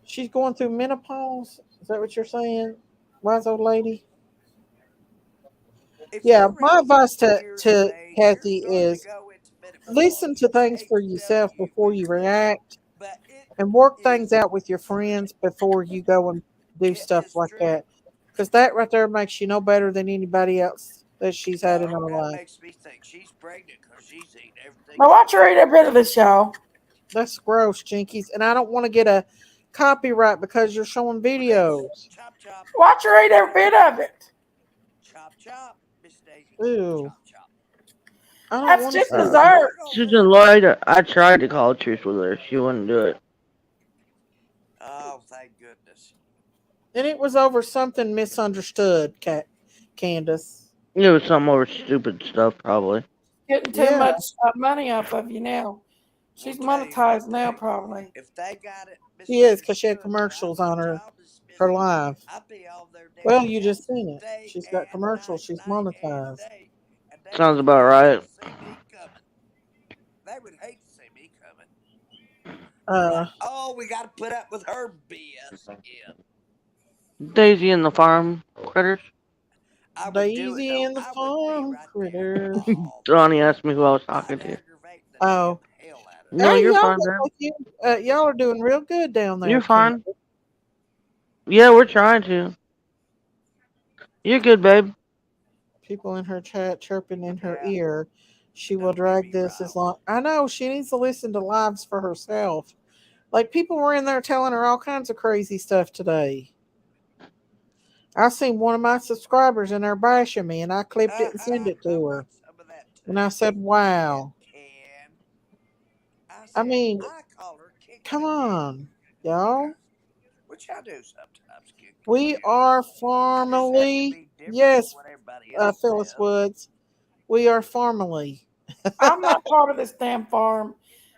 She's going through menopause. Is that what you're saying, wise old lady? If Yeah, you're my reaching advice years of to age, you're Kathy starting to is go into listen menopause. to I things hate for to tell yourself you before you this, react but it and work things is out with your friends before you go and do stuff it's like true. that. Because that right there makes you no better than anybody else that she's had in No, her that life. makes me think she's pregnant because she's eating everything But she watch her eat a can. bit of this, y'all. That's gross, Jinkies. And I don't want to get a copyright because you're showing Release. videos. Chop chop. Watch her eat every Chop bit chop. of it. Chop chop. Miss Daisy. Ew. Chop chop. I don't That's want to just see Uh, that. dessert. We're gonna Susan put her. Lloyd, I tried to call truce with her. She wouldn't do it. Oh, thank goodness. And it was over something misunderstood, Candace. It was some over stupid stuff, probably. Getting too Yeah, much money off of you now. We'll She's tell you one monetized now, thing. probably. If they got it she is because she had misunderstood about commercials my on child her dismissal, live. I'd be on their Well, damn you just ass seen it. day She's got and commercials. night, She's night and monetized. day. And they Sounds would about hate right. to see me coming. They would hate to see me coming. They're Uh, like, oh, we got to put up with her BS again. Daisy and the farm critters. I would do it Daisy though. and the I would be farm right there critters. all the Donnie time. asked me who I was I'd talking to. aggravate the damn Oh, hell out of No, her. hey, you're y'all fine, look babe. like y'all are doing real good down You're there, Candace. fine. Yeah, we're trying to. You're good, babe. People in her chat chirping in her Yeah, ear. She will don't get drag me this as riled. long. I know she needs to listen to lives for herself. Like people were in there telling her all kinds of crazy stuff today. I seen one of my subscribers in there bashing me, and I clipped it and sent it I to her. watched some of that And I too. said, It "Wow." can. I I said, mean, I call her kick come my can. on, y'all. Which I do sometimes kick the We can. are I just have to formally, be different than yes, what everybody else Phyllis says. Woods. We are formally. I'm not part of this damn farm.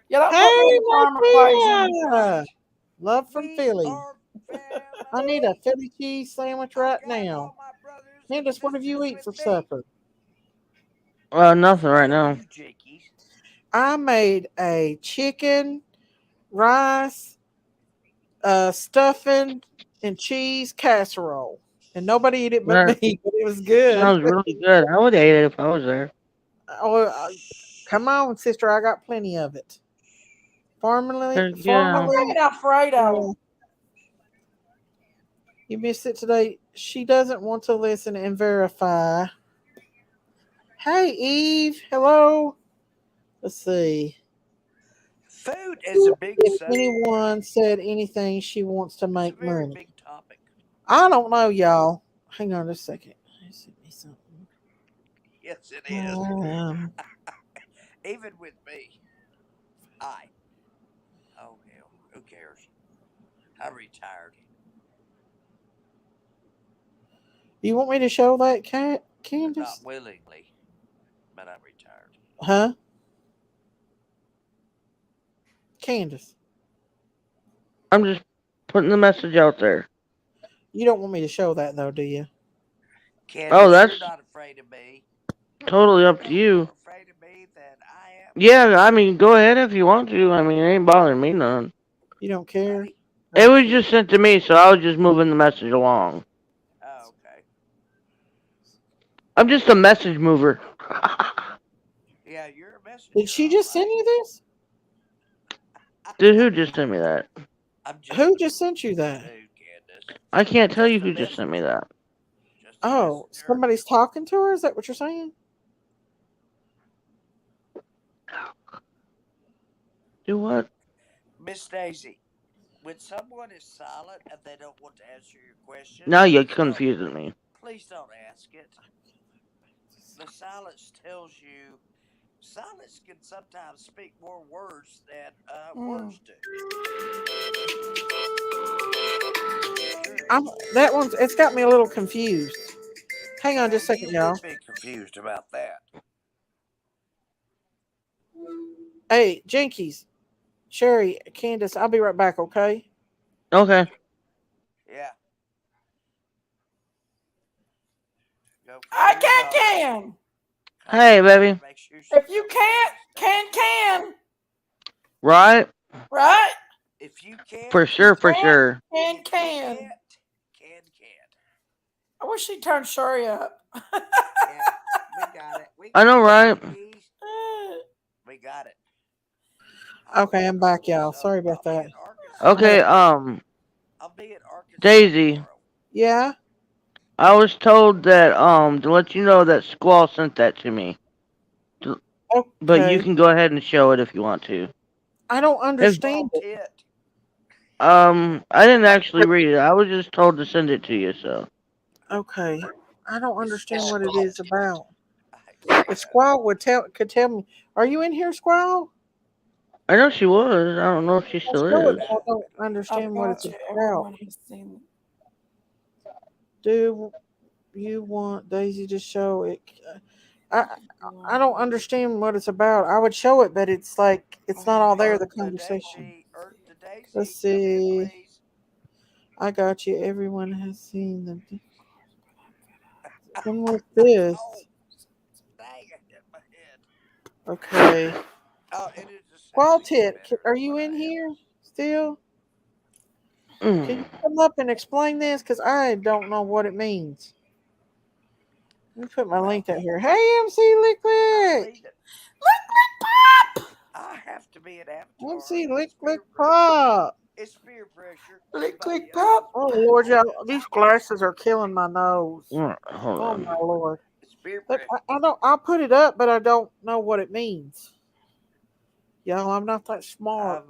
You don't put me in Hey, the farm equation. Martina. Love from We Philly. are I need a family. Philly cheese sandwich I've right got now. all my brothers Candace, what have you eaten for supper? Nothing right now. I made a chicken, rice, stuffing, and cheese casserole. And nobody ate it but That me, but it was good. sounds really good. I would eat it if I was there. Come on, sister, I got plenty of it. Heck yeah. Look at Alfredo. You missed it today. She doesn't want to listen and verify. Hey, Eve. Hello. Let's see. Food is a big If subject. anyone said anything, she wants to make It's a very money. big topic. I don't know, y'all. Hang on just a second. Send me something. Yes, it is. Even with me. Oh, hell. Who cares? I'm retired. You want me to show that cat, Candace? Not willingly, but I'm retired. Huh? Candace. I'm just putting the message out there. You don't want me to show that though, do you? Candace, that's you're not afraid of me. totally up to you. More afraid of me than I am. Yeah, I mean, go ahead if you want to. I mean, it ain't bothering me none. You don't care? It was just sent to me, so I was just moving the message along. Oh, okay. I'm just a message mover. Yeah, you're a messenger. Did she just send you this? Dude, who just sent me that? Who just sent you that? I can't tell you who just sent me that. Oh, somebody's talking to her? Is that what you're saying? Do what? Miss Daisy, when someone is silent and they don't want to answer your question, Now you're confusing me. please don't ask it. The silence tells you. Silence can sometimes speak more words than words do. That one's. It's got me a little confused. Hang on just a second, y'all. Be confused about that. Hey, Jinkies, Sherry, Candace, I'll be right back, okay? Okay. Yeah. I can. Hey, baby. If you can't, can. Right? Right? If you can't. For sure, for sure. Can. I wish she turned Sherry up. We got it. I know, right? We got it. Okay, I'm back, y'all. Sorry about that. Okay, I'll be in Arkansas. Daisy. Yeah? I was told that, to let you know that Squall sent that to me. Okay. But you can go ahead and show it if you want to. I don't understand it. I didn't actually read it. I was just told to send it to you, so. Okay. I don't understand what it is about. If Squall could tell me. Are you in here, Squall? I know she was. I don't know if she still is. I don't understand what it's about. Do you want Daisy to show it? I don't understand what it's about. I would show it, but it's like it's not all there. The conversation. Let's see. I got you. Everyone has seen them. And what's this? Okay. Qualtit, are you in here still? Can you come up and explain this? Because I don't know what it means. Let me put my link out here. Hey, MC Liquid! I have to be an avatar. MC Liquid Pop! It's peer pressure. Liquid Pop! Oh, Lord, y'all. These glasses are killing my nose. Hold on. My Lord. I'll put it up, but I don't know what it means. Y'all, I'm not that smart.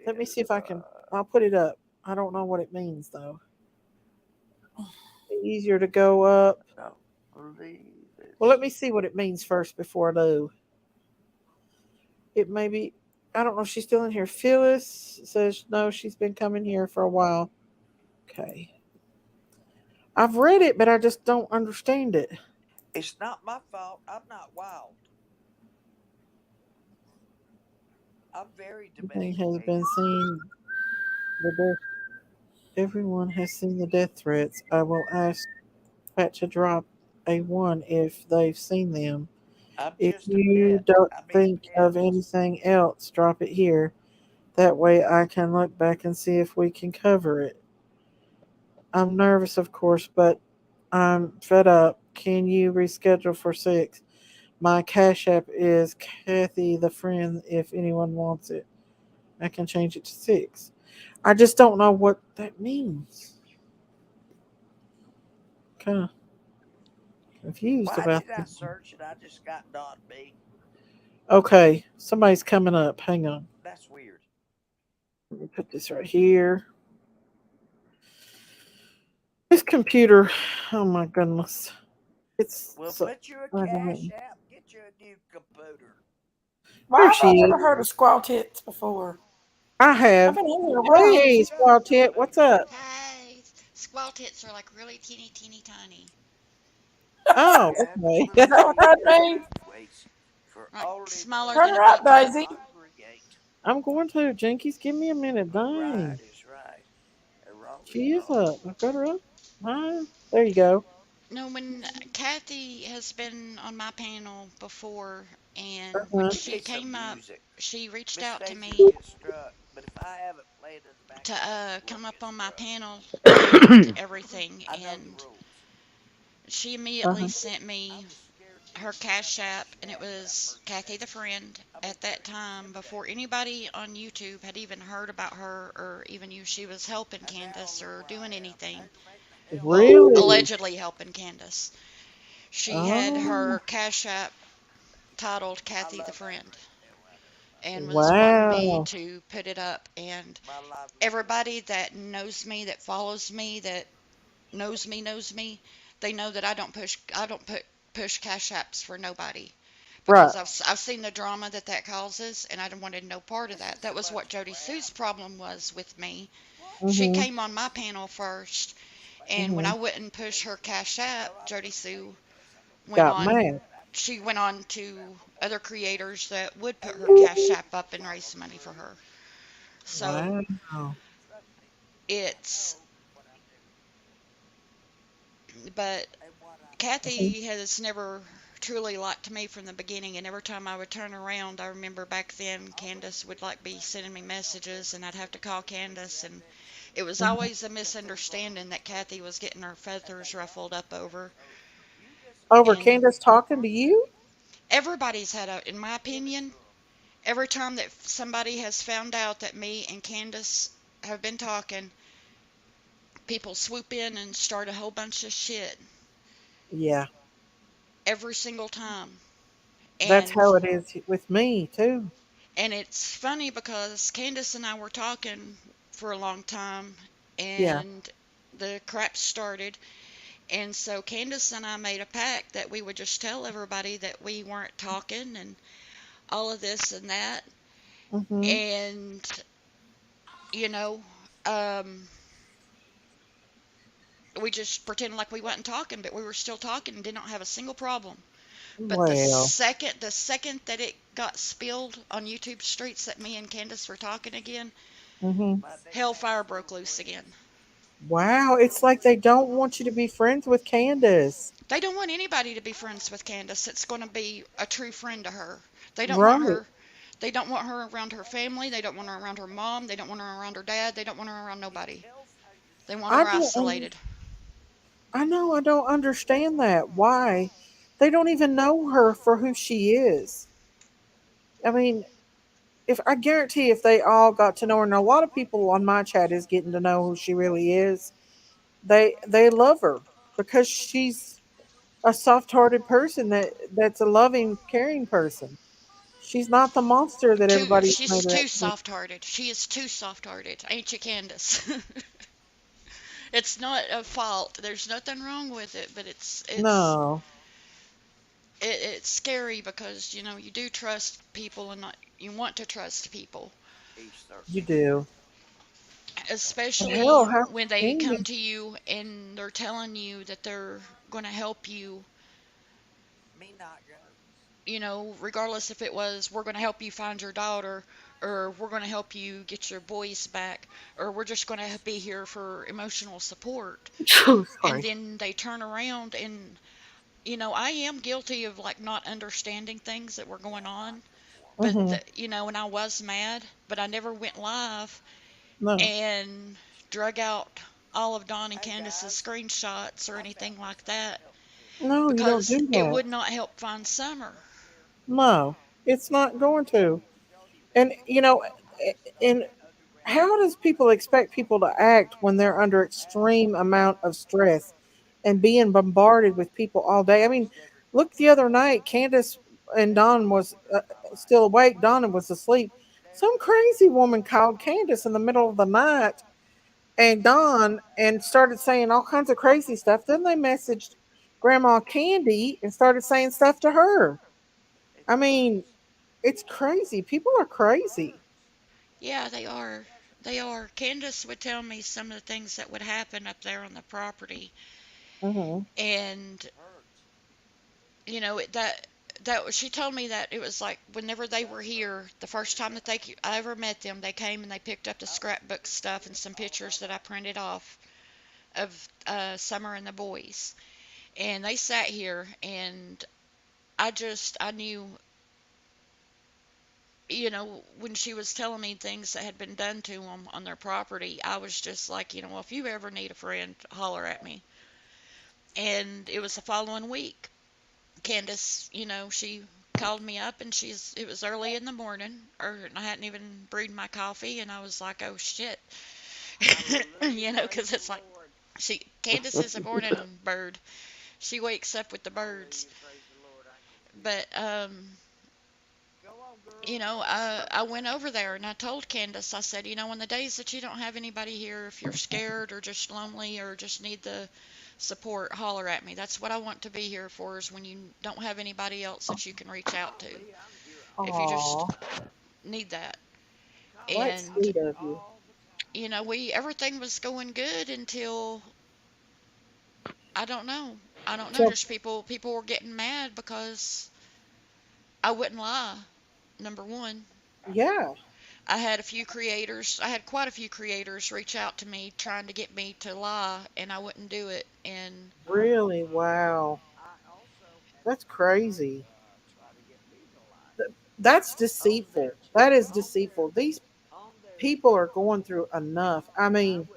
Let me see if I can. I'll put it up. I don't know what it means, though. Easier to go up. Well, let me see what it means first before I do. It may be. I don't know if she's still in here. Phyllis says no, she's been coming here for a while. Okay. I've read it, but I just don't understand it. It's not my fault. I'm not wild. I'm very domesticated. Has been seen. The death. Everyone has seen the death threats. I will ask Pat to drop a one if they've seen them. I'm If just a you bit. don't I mean, think of Candace. anything else, drop it here. That way I can look back and see if we can cover it. I'm nervous, of course, but I'm fed up. Can you reschedule for 6? My Cash App is Kathy the friend if anyone wants it. I can change it to 6. I just don't know what that means. Kind of confused Why about did I that. search and I just got not me? Okay, somebody's coming up. Hang on. That's weird. Let me put this right here. This computer, oh my goodness. It's Well, so put you a cash aggravating. app. Get you a new computer. There Why she have I is. never heard of squaw tits before? I I've have. been in here a while. Hey, Squaw Tit, what's up? Hi. Squall tits are like really teeny, teeny, tiny. Oh, You have to okay. Is that what believe that in means? pathways for Like only smaller Turn than those a her up, beet that Daisy. juice. migrate. I'm going to. Jinkies, give me a minute. Right Dang. is right. And wrong is She is wrong. up. I've got her up. Ah, there you go. No, when Kathy has been on my panel before, and when Uh-huh. Give she me some came up, music. she reached Miss out to Stacy me just struck, but if I have it playing in the to background, she come won't up get on my struck. panel and everything, I know the and rules. she Uh-huh. immediately sent I'm me as scared to her death to have Cash a App, and it chat with that was person Kathy the next to me. Friend I'm at afraid that to time, before intimidate. anybody on YouTube had even heard about her or even knew she was helping And now Candace look or where doing I am. anything. Aggravating the hell out Well, of me. Really? allegedly helping Candace. She had Oh, her Cash App titled I Kathy the love Friend aggravating the hell out of me. and was wanting me wow. to put it up. And My livelihood. everybody that knows me, that follows me, that knows me, they know that I don't push Cash Apps for nobody. Right. Because I've seen the drama that that causes, and I wanted no part of This that. is That a was what bunch of Jody crap. Sue's problem was with me. What? She Mm-hmm. came on my panel first, and when Mm-hmm. I wouldn't push her Cash App, Well, I'm Jody gonna tell Sue you this. I'm gonna went tell Got you on. mad. something. She went on to other creators that would put her Cash App up and raise money for her. So Wow. Trust me. I it's, know what I do but and what I say. Mhm. Kathy has never truly liked me from the beginning, and every time I would turn around, I remember back then I'm gonna Candace would prove like be that sending me hell messages, and I'd have to call can be Candace, and redemption. it was Mhm. always a If they run misunderstanding that for Kathy it was getting her and they feathers run ruffled up for it. over. Oh, you just Over wait. And Candace talking to Watch you? this. everybody's had a, in my Give it opinion, to them. every time that somebody has found out that me and Candace have been talking, people swoop in and start a whole bunch of shit Yeah. every single time. That's And how it is with me too. it's funny because Candace and I were talking for a long time, Yeah. and the crap started. And so Candace and I made a pact that we would just tell everybody that we weren't talking and all of this and that. Mm-hmm. And, you know, um, we just pretended like we wasn't talking, but we were still talking and did not have a single problem. But Well. the second that it got spilled on YouTube streets that me and Candace were talking again, Mm-hmm. My hellfire nickname's broke Little loose again. Breast. Wow. It's like they don't want you to be friends with Candace. They don't want anybody to be friends with Candace that's going to be a true friend to her. They don't want Right. her. They don't want her around her family. They don't want her around her mom. They don't want her around her dad. They don't want her around It nobody. tells how you They want I her don't. isolated. I know. I don't understand that. Why? They don't even know her for who she is. I mean, if I guarantee if they all got to know her, and a lot of people on my chat is getting to know who she really is. They love her because she's a soft-hearted person that's a loving, caring person. She's not the monster that everybody's She's made her out too to be. soft-hearted. She is too soft-hearted. Ain't you, Candace? It's not a fault. There's nothing wrong with it, but No, it's scary because you do trust people, and not you want to trust people, each their you kind. do. And hell, especially how when they can come you? to you and they're telling you that they're going to help you, Me not go. regardless if it was we're going to help you find your daughter, or we're going to help you get your boys back, or we're just going to be here for emotional support. And Sorry. then they turn around and, I am guilty of like not understanding things that were going on. But, Hmm. and I was mad, but I never went live No, and drug out all of Don and Candace's screenshots or anything like that no, you don't because do it that. would not help find Summer. No, it's not going to. And and how does people expect people to act when they're under extreme amount of stress and being bombarded with people all day? I mean, look, the other night, Candace and Don was still awake. Donna was asleep. Some crazy woman called Candace in the middle of the night and Don and started saying all kinds of crazy stuff. Then they messaged Grandma Candy and started saying stuff to her. I mean, it's crazy. People are crazy. Yeah, they are. They are. Candace would tell me some of the things that would happen up there on the property, Hmm. and that she told me that it was like whenever they were here, the first time that I ever met them, they came and they picked up the scrapbook stuff and some pictures that I printed off of Summer and the boys, and they sat here, and I knew, when she was telling me things that had been done to them on their property, I was just like, well, if you ever need a friend, holler at me. And it was the following week. Candace, she called me up, and it was early in the morning, or I hadn't even brewed my coffee, and I was like, oh shit. Because it's like, Candace is a morning bird. She wakes up with the birds. But, I went over there and I told Candace, I said, on the days that you don't have anybody here, if you're scared or just lonely or just need the support, holler at me. That's what I want to be here for, is when you don't have anybody else that you can reach out to. If you just Aw, need that. that's And, sweet of you. everything was going good until, I don't know. I don't know. So, Just people were getting mad because I wouldn't lie. Number one. yeah, I had quite a few creators reach out to me trying to get me to lie, and I wouldn't do it. And really, wow, that's crazy. That's deceitful. That is deceitful. These people are going through enough. I mean,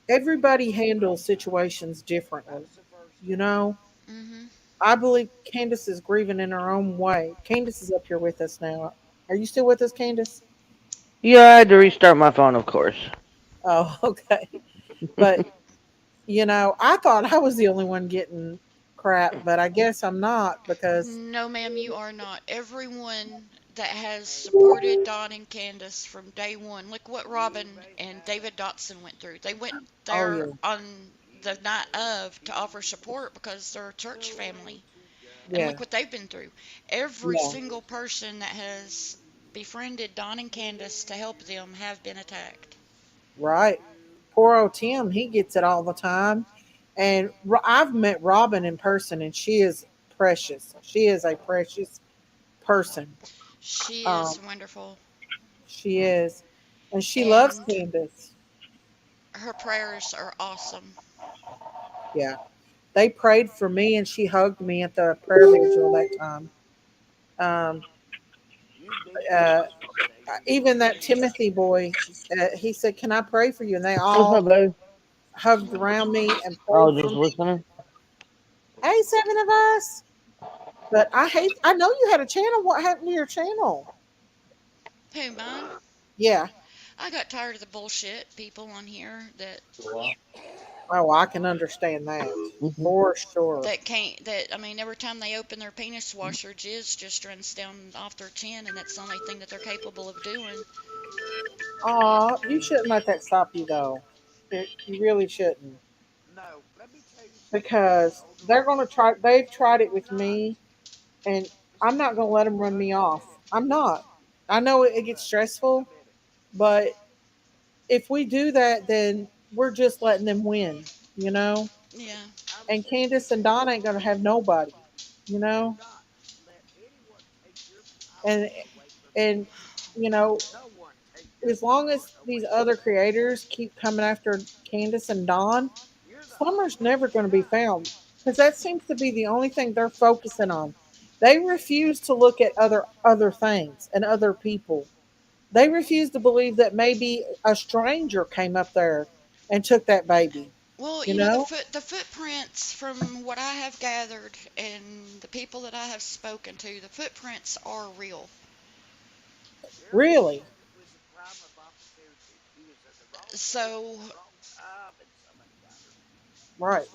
everybody handles situations differently. You know, mhm. I believe Candace is grieving in her own way. Candace is up here with us now. Are you still with us, Candace? Yeah, I had to restart my phone, of course. Oh, okay. But I thought I was the only one getting crap, but I guess I'm not because No, ma'am, you are not. Everyone that has supported Don and Candace from day one. Look what Robin and David Dotson went through. They went oh there yeah, on the night of to offer support because they're a church family. And yeah, look what they've been through. Every yeah, single person that has befriended Don and Candace to help them have been attacked. right. Poor old Tim, he gets it all the time. And I've met Robin in person, and she is precious. She is a precious person. She Um, is wonderful. she is, and she loves And Candace. her prayers are awesome. Yeah, they prayed for me, and she hugged me at the prayer vigil that time. Um, uh, Even that Timothy boy, he said, "Can I pray for you?" And they What's up, all baby? hugged around me and Oh, prayed for just me. listening. Hey, seven of us. But I hate. I know you had a channel. What happened to your channel? Who, mine? Yeah. I got tired of the bullshit people on here Oh, I can understand that Hmm. for sure. I mean, every time they open their penis washer, jizz just runs down off their chin, and that's the only thing that they're capable of doing. Aw, you shouldn't let that stop you though. You really shouldn't because they're gonna try. They've tried it with me, and I'm not gonna let them run me off. I'm not. I know it gets stressful, but if we do that, then we're just letting them win. You know. Yeah. And Candace and Don ain't gonna have nobody. You know. And and you know as long as these other creators keep coming after Candace and Dawn, Summer's never going to be found because that seems to be the only thing they're focusing on. They refuse to look at other things and other people. They refuse to believe that maybe a stranger came up there and took that baby. Well, You you know, know, the footprints from what I have gathered and the people that I have spoken to, the footprints are real. really, So, right?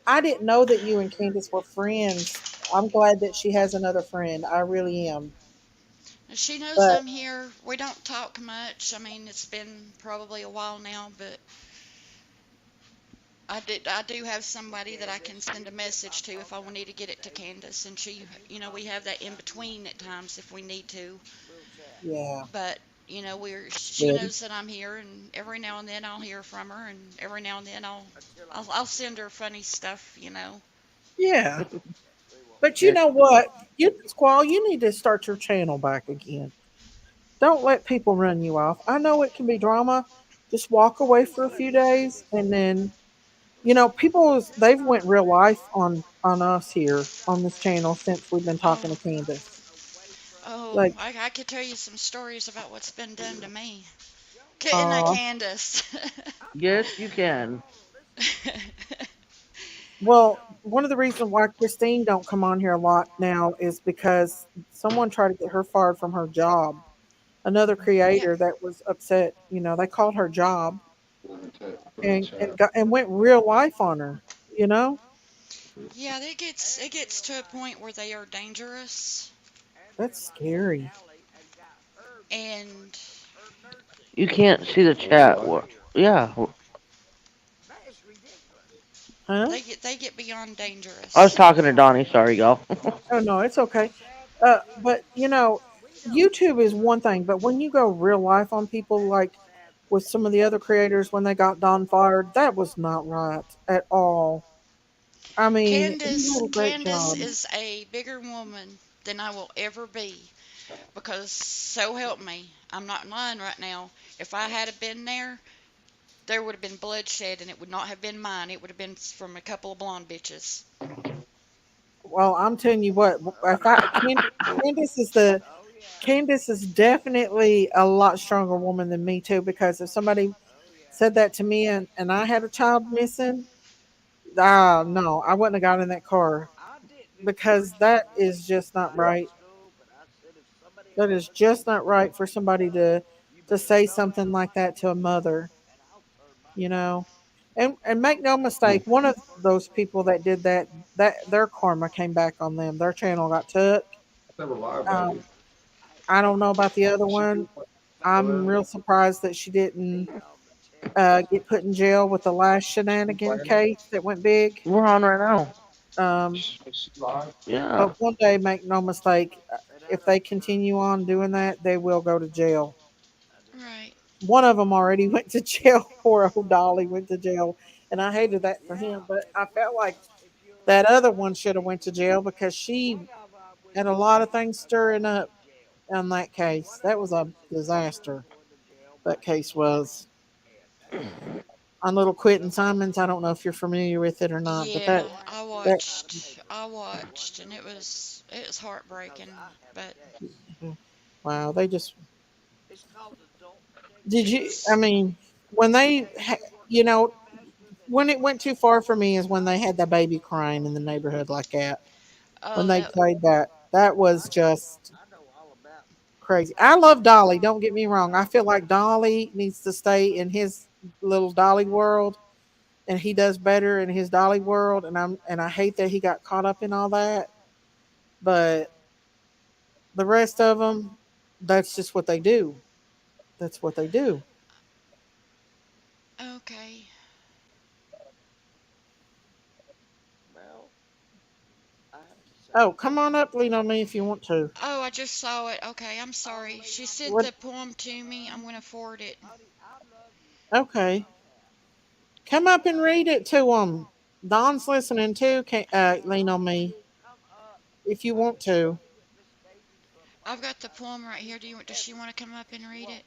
I didn't know that you and Candace were friends. I'm glad that she has another friend. I really am. she knows But I'm here. We don't talk much. I mean, it's been probably a while now, but I do have somebody that I can send a message to if I need to get it to Candace, and she, we have that in between at times if we need to. yeah, But it's she good. knows that I'm here, and every now and then I'll hear from her, and every now and then I'll send her funny stuff. Yeah. But you Yeah. know what? You Squall, you need to start your channel back again. Don't let people run you off. I know it can be drama. Just walk away for a few days and then they've went real life on us here on this channel since we've been Oh, talking to Candace. oh, Like, I could tell you some stories about what's been done to me. Couldn't I, uh Candace? Yes, you can. well, one of the reasons why Christine don't come on here a lot now is because someone tried to get her fired from her job. Another Yeah, creator that was upset, they called her job and went real life on her, you know? yeah, it gets to a point where they are dangerous, That's scary. and You can't see the chat. Yeah, Huh? they get beyond I was dangerous. talking to Donnie. Sorry, y'all. Oh no, it's okay. But YouTube is one thing, but when you go real life on people like with some of the other creators when they got Don fired, that was not right at all. I mean, he Candace did a great Candace job. is a bigger woman than I will ever be, because so help me, I'm not lying right now. If I had been there, there would have been bloodshed, and it would not have been mine. It would have been from a couple of blonde bitches. Well, I'm telling you what, if Candace is the Candace is definitely a lot stronger woman than me too. Because if somebody said that to me and I had a child missing, no, I wouldn't have got in that car because that is just not right. That is just not right for somebody to say something like that to a mother, you know. And make no mistake, one of those people that did that their karma came back on them. Their channel got took. Um, I don't know about the other one. I'm real surprised that she didn't get put in jail with the last shenanigan case that went big. We're on right now. Um, Yeah. but one day, make no mistake, if they continue on doing that, they will go to jail. Right. One of them already went to jail. Poor old Dolly went to jail, and I hated that for him. But I felt like that other one should have went to jail because she had a lot of things stirring up on that case. That was a disaster. That case was on Little Quentin Simons. I don't know if you're familiar with it or not, but Yeah, that I watched, and it was heartbreaking. But wow, they just did you? I mean, when they, you know, when it went too far for me is when they had the baby crying in the neighborhood like that. When oh, they that played that, that was just crazy. I love Dolly. Don't get me wrong. I feel like Dolly needs to stay in his little Dolly world, and he does better in his Dolly world. And I hate that he got caught up in all that. But the rest of them, that's just what they do. That's what they do. okay. Oh, come on up, lean on me if you want to. Oh, I just saw it. Okay, I'm sorry. She sent What? the poem to me. I'm gonna forward it. Okay, come up and read it to them. Don's listening too. Can lean on me if you want to. I've got the poem right here. Does she want to come up and read it?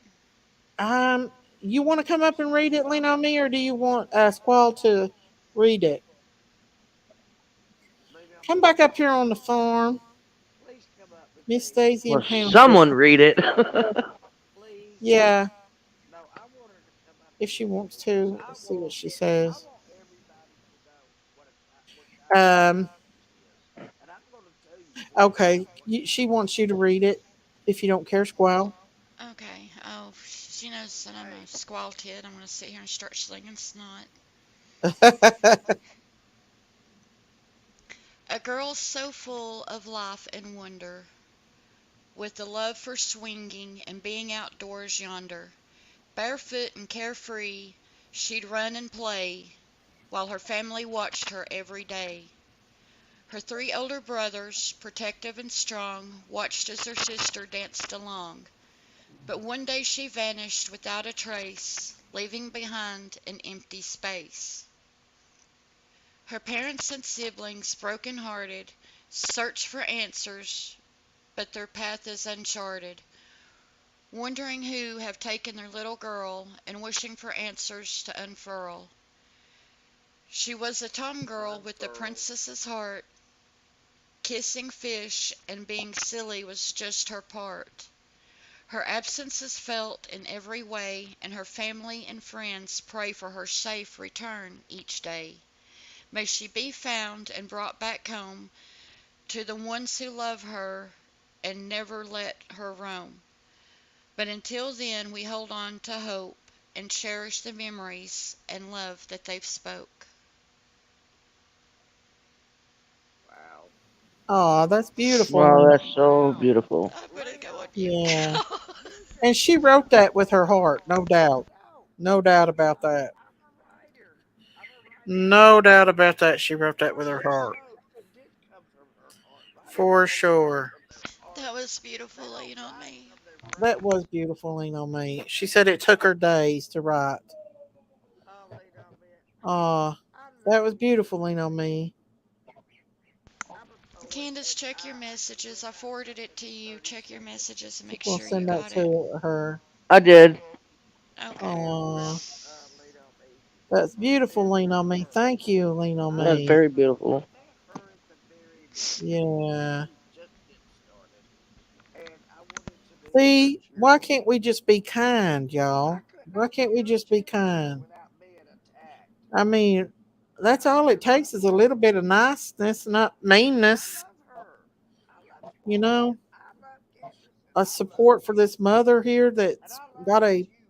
Um, you want to come up and read it, lean on me, or do you want Squall to read it? Come back up here on the farm, Please come up and Miss read it. Daisy Well, and Pound Cake. someone read it. Please. Yeah, No, I want her to come up if and she read wants it. to. I Let's see what want she I says. want everybody to know what kind of Um, person she is. And I'm going to tell you okay, she wants you to read it. If you don't care, Squall. Okay. Oh, she knows that I'm a squall tit. I'm gonna sit here and start slinging snot. A girl so full of life and wonder, with the love for swinging and being outdoors yonder. Barefoot and carefree, she'd run and play, while her family watched her every day. Her three older brothers, protective and strong, watched as her sister danced along. But one day she vanished without a trace, leaving behind an empty space. Her parents and siblings, broken hearted, search for answers, but their path is uncharted, wondering who have taken their little girl and wishing for answers to unfurl. She was a tomgirl with the princess's heart, kissing fish and being silly was just her part. Her absence is felt in every way, and her family and friends pray for her safe return each day. May she be found and brought back home to the ones who love her and never let her roam. But until then, we hold on to hope and cherish the memories and love that they've spoke. Wow. Oh, that's beautiful, Wow, Lena. that's so beautiful. I'm gonna go on mute Yeah. now. And she wrote that with her heart, no doubt. No doubt about that. I'm a writer. I'm a writer. No doubt about that. She wrote that with her She heart. wrote. It did come from her heart. Writers For always come sure. from their heart. That was They beautiful, don't lean on write me. from their That brain. was beautiful, Lena on me. She said it took her days to write. Oh, they don't man. Ah, I that love was you. beautiful, Lena on me. I'm a poet, Candace, and check your I messages. went I out forwarded hunting it to for you. 30 Check your seconds. messages and She's make gonna sure you send that got it. to her. I did. Okay. And Ah, Lena me. that's beautiful, And Lena on me. Thank you, Lena on That's me. very beautiful. met her at the very beginning when she Yeah. was just getting started. And I wanted to be her See, why can't cheerleader. we just be kind, y'all? I Why can't could we be her just be cheerleader kind? without being attacked. I mean, that's all it takes is a little bit of niceness, not I meanness. love her. I love You Squall Cat. know, I love Candace, and a I love support for you. this mother here And that's I love got a you.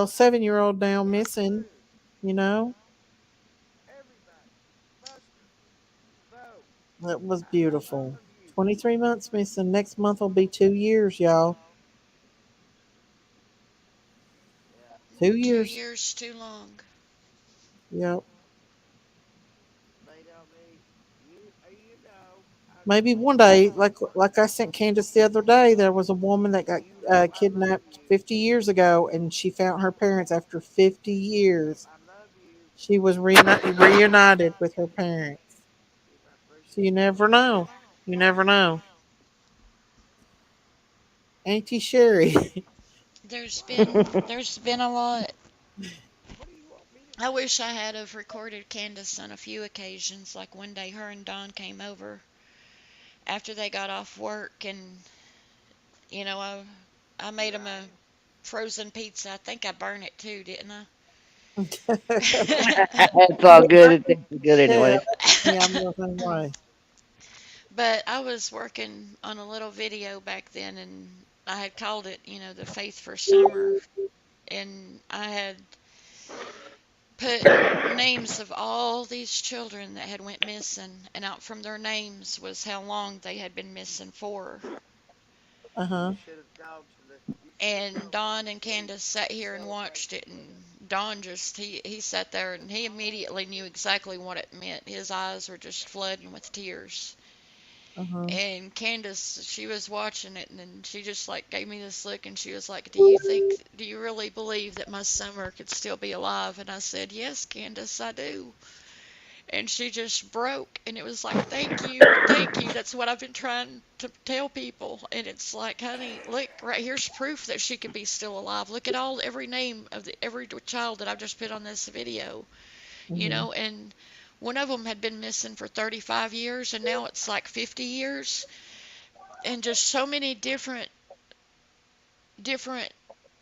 7-year-old now It's missing. true. You know, Everybody, Buster, Bo, that was I love all beautiful. of you. 23 months missing. Next month will be 2 years, y'all. Yeah. 2 2 years. years too long. Yep. They know me. You know, I know Maybe I'm one not day, perfect. like I sent Candace the other day, there was a woman that got You know I love kidnapped you. 50 years ago, and she found her parents after 50 Yep, years. I love you. She was reunited with her parents. I So you appreciate never that. know. You never know. Auntie Sherry. There's been a lot. What do you want me to I do? wish I had have recorded Candace on a few occasions, like one day her and Don came over after they got off work, and I made them a Right. frozen pizza. I think I burned it too, didn't It's all You good. burnt It it. tastes good Yeah. anyway. Yeah, I'm the same I? way. But I was working on a little video back then, and I had called it, the Faith for Summer, and I had put names of all these children that had went missing, and out from their names was how long they had been missing for. Uh huh. You should have And told me Don to and Candace sat here and watched it, together. and Don just he sat there and he immediately knew exactly what it meant. His eyes were just flooding with tears. Uh huh. And Candace, she was watching it, and then she just like gave me this look, and she was like, do you really believe that my summer could still be alive?" And I said, "Yes, Candace, I do." and she just broke, and it was like, thank you, thank you. That's what I've been trying to tell people. And it's like, honey, look, right here's proof that she could be still alive. Look at every name of every child that I've just put on this video, Mhm. and one of them had been missing for 35 years, and now it's like 50 years, and just so many different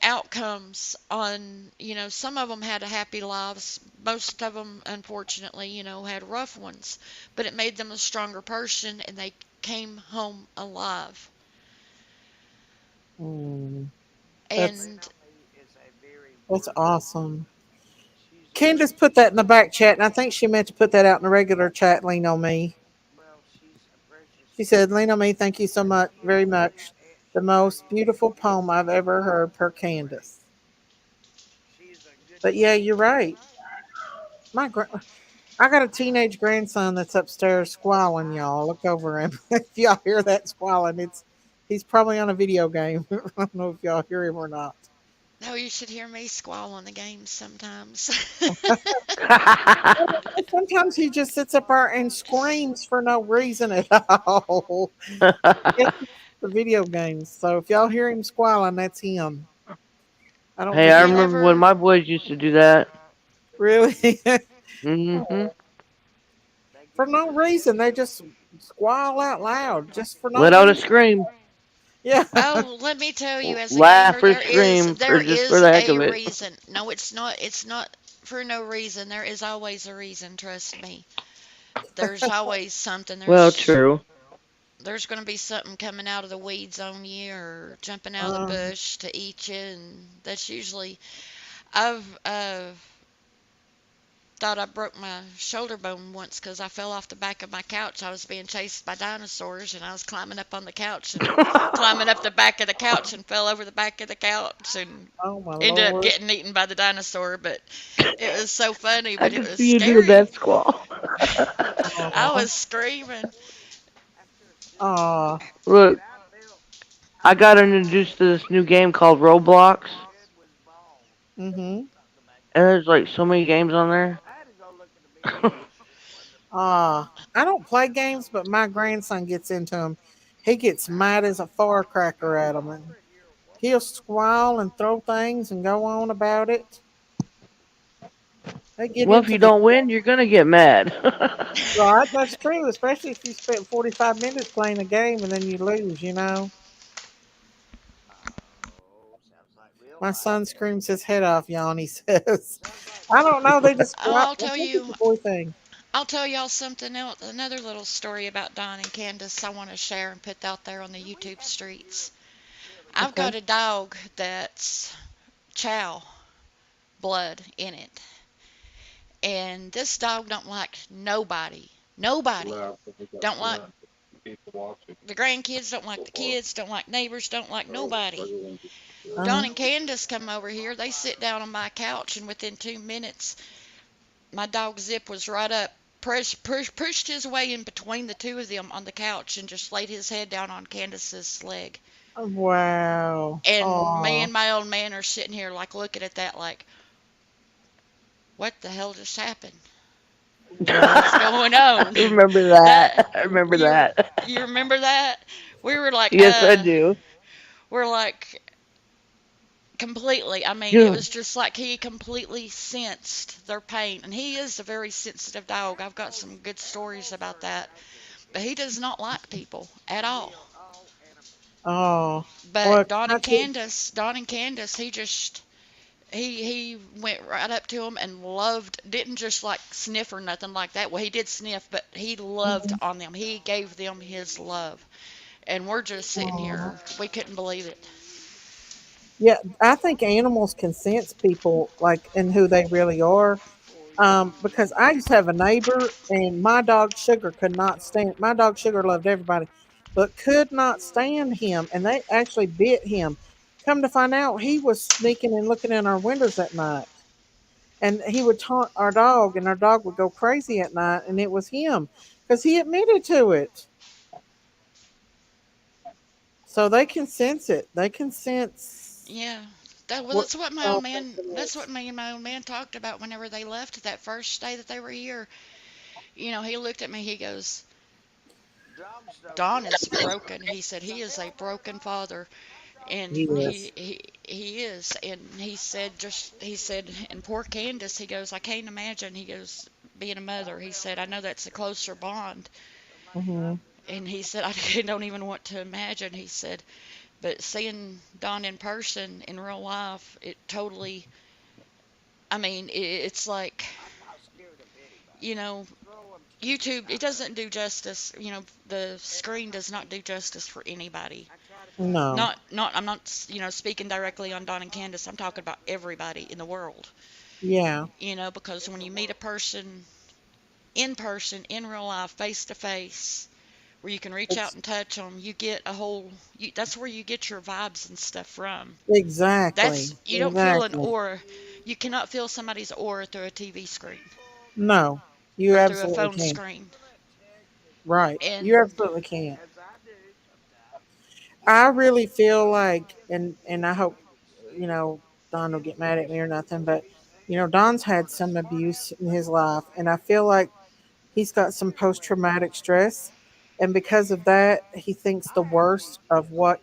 outcomes on, some of them had happy lives, most of them unfortunately, had rough ones, but it made them a stronger person, and they came home alive. Mm. That's And that's awesome. Candace put that in the back chat, and I think she meant to put that out in the regular chat. Lean on me. She said, "Lean on me. Thank you so much, very much. The most beautiful poem I've ever heard." Per Candace. But yeah, you're right. My I got a teenage grandson that's upstairs squalling. Y'all look over him. If y'all hear that squalling, he's probably on a video game. I don't know if y'all hear him or not. no, you should hear me squall on the games sometimes. Sometimes he just sits up there and screams for no reason at all. It's the video games. So if y'all hear him squalling, that's him. I don't Hey, think I he You remember when ever my boys used to do that. really Hmm. for no reason. They just squall out loud just for no Let out a reason. scream, Yeah. Oh, let me tell you, as a laugh gamer, or there is scream, or there just for is the heck a of it. reason. No, it's not for no reason. There is always a reason, trust me. There's always something. Well, There's true. there's going to be something coming out of the weeds on you, or jumping out of the Um, bush to eat you, and that's usually. I've thought I broke my shoulder bone once because I fell off the back of my couch. I was being chased by dinosaurs, and I was climbing up on the couch and climbing up the back of the couch, and fell over the back of the couch and oh my ended up lord. getting eaten by the dinosaur. But it was so funny, I but it can was see you doing scary. that squall. I Aw. was screaming. Aw. Look, I got introduced to this new game called Roblox, Mm-hmm. and there's like so many games on there. I don't play games, but my grandson gets into them. He gets mad as a firecracker at them, and he'll squall and throw things and go on about it. They get Well, if into you the don't win, you're gonna get mad. right. That's true, especially if you spent 45 minutes playing a game and then you lose. My son screams his head off, yawn. He says, "I don't know. They just Oh, squall. I think it's a boy thing." I'll tell y'all something else. Another little story about Don and Candace I want to share and put out there on the YouTube streets. I've Okay. got a dog that's chow blood in it. And this dog don't like nobody. Nobody. Don't like the grandkids, don't like the kids, don't like neighbors, don't like nobody. Uh-huh. Don and Candace come over here. They sit down on my couch, and within 2 minutes, my dog Zip was right up, pushed his way in between the two of them on the couch, and just laid his head down on Candace's leg. Wow. And me Oh, and my old man are sitting here, like, looking at that, like, what the hell just happened? right. What's going on? Remember that? That I remember you that. you remember that? We were like, Yes, I do. we're like completely. I mean, it Yeah. was just like he completely sensed their pain, and he is a very sensitive dog. I've got some good stories about that, but he does not like people at all. Oh, well, But I tell- Don and Candace, he just he went right up to him and loved, didn't just like sniff or nothing like that. Well, he did sniff, but he loved Mhm. on them. He gave them his love. And we're just sitting Aw. here. We couldn't believe it. Yeah, I think animals can sense people like and who they really are. Because I used to have a neighbor, and my dog Sugar could not stand. My dog Sugar loved everybody, but could not stand him, and they actually bit him. Come to find out, he was sneaking and looking in our windows at night, and he would taunt our dog, and our dog would go crazy at night, and it was him because he admitted to it. So they can sense it. They can sense Yeah. That well, what that's what my old our man. person That's is. what me and my old man talked about whenever they left that first day that they were here. He looked at me. He goes, Don is broken. He said he is a broken father, and Yes. he is. And he said, and poor Candace. He goes, I can't imagine. He goes, being a mother. He said, I know that's a closer bond. Hmm. And he said, I don't even want to imagine. He said, but seeing Don in person in real life, it totally. I mean, it's like, you know, YouTube, it doesn't do justice. The screen does not do justice for anybody. No. I'm not, speaking directly on Don and Candace. I'm talking about everybody in the world. Yeah. Because when you meet a person, in real life, face to face, where you can reach out It's and touch them, you get a whole, that's where you get your vibes and stuff from. exactly. You don't feel an Exactly. aura. You cannot feel somebody's aura through a TV screen No, you or through a absolutely phone can. screen. Right. You And absolutely can. I really feel like, and I hope, you know, Don will get mad at me or nothing, but Don's had some abuse in his life, and I feel like he's got some post traumatic stress, and because of that, he thinks the worst of what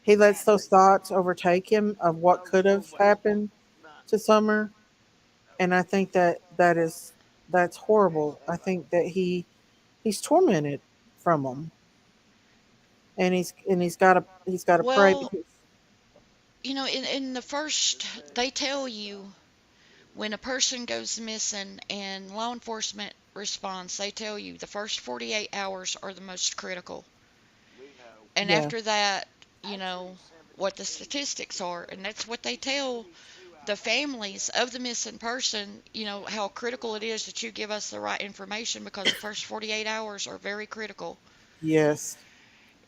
he lets those thoughts overtake him of what could have happened to Summer, and I think that's horrible. I think that he's tormented from them, and he's got to pray well, because in the first, they tell you when a person goes missing and law enforcement responds, they tell you the first 48 hours are the most critical. And yeah. after that, what the statistics are. And that's what they tell the families of the missing person, how critical it is that you give us the right information because the first 48 hours are very critical. Yes.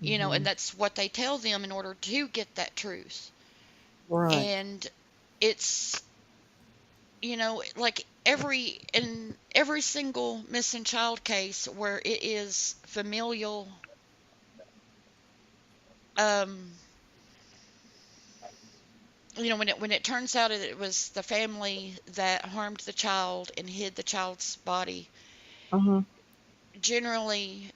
And Hmm. that's what they tell them in order to get that truth. Right. And it's, like in every single missing child case where it is familial, um, when it turns out that it was the family that harmed the child and hid the child's body, Uh-huh. generally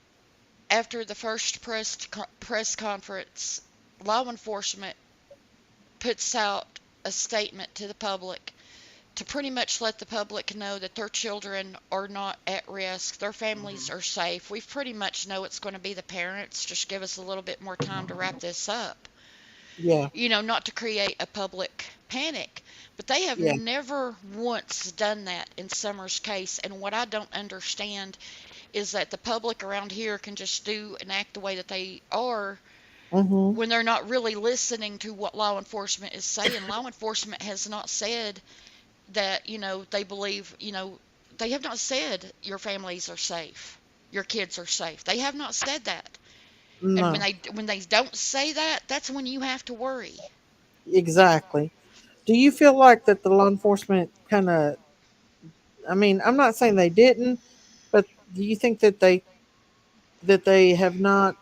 after the first press conference, law enforcement puts out a statement to the public to pretty much let the public know that their children are not at risk, their families are safe. We pretty much know it's going to be the parents. Just give us a little bit more time to wrap this up. Yeah. Not to create a public panic. But they have Yeah. never once done that in Summer's case. And what I don't understand is that the public around here can just do and act the way that they are Mm-hmm. when they're not really listening to what law enforcement is saying. Law enforcement has not said that, they believe, they have not said your families are safe, your kids are safe. They have not said that. And when No. they don't say that, that's when you have to worry. Exactly. Do you feel like that the law enforcement kind of? I mean, I'm not saying they didn't, but do you think that they have not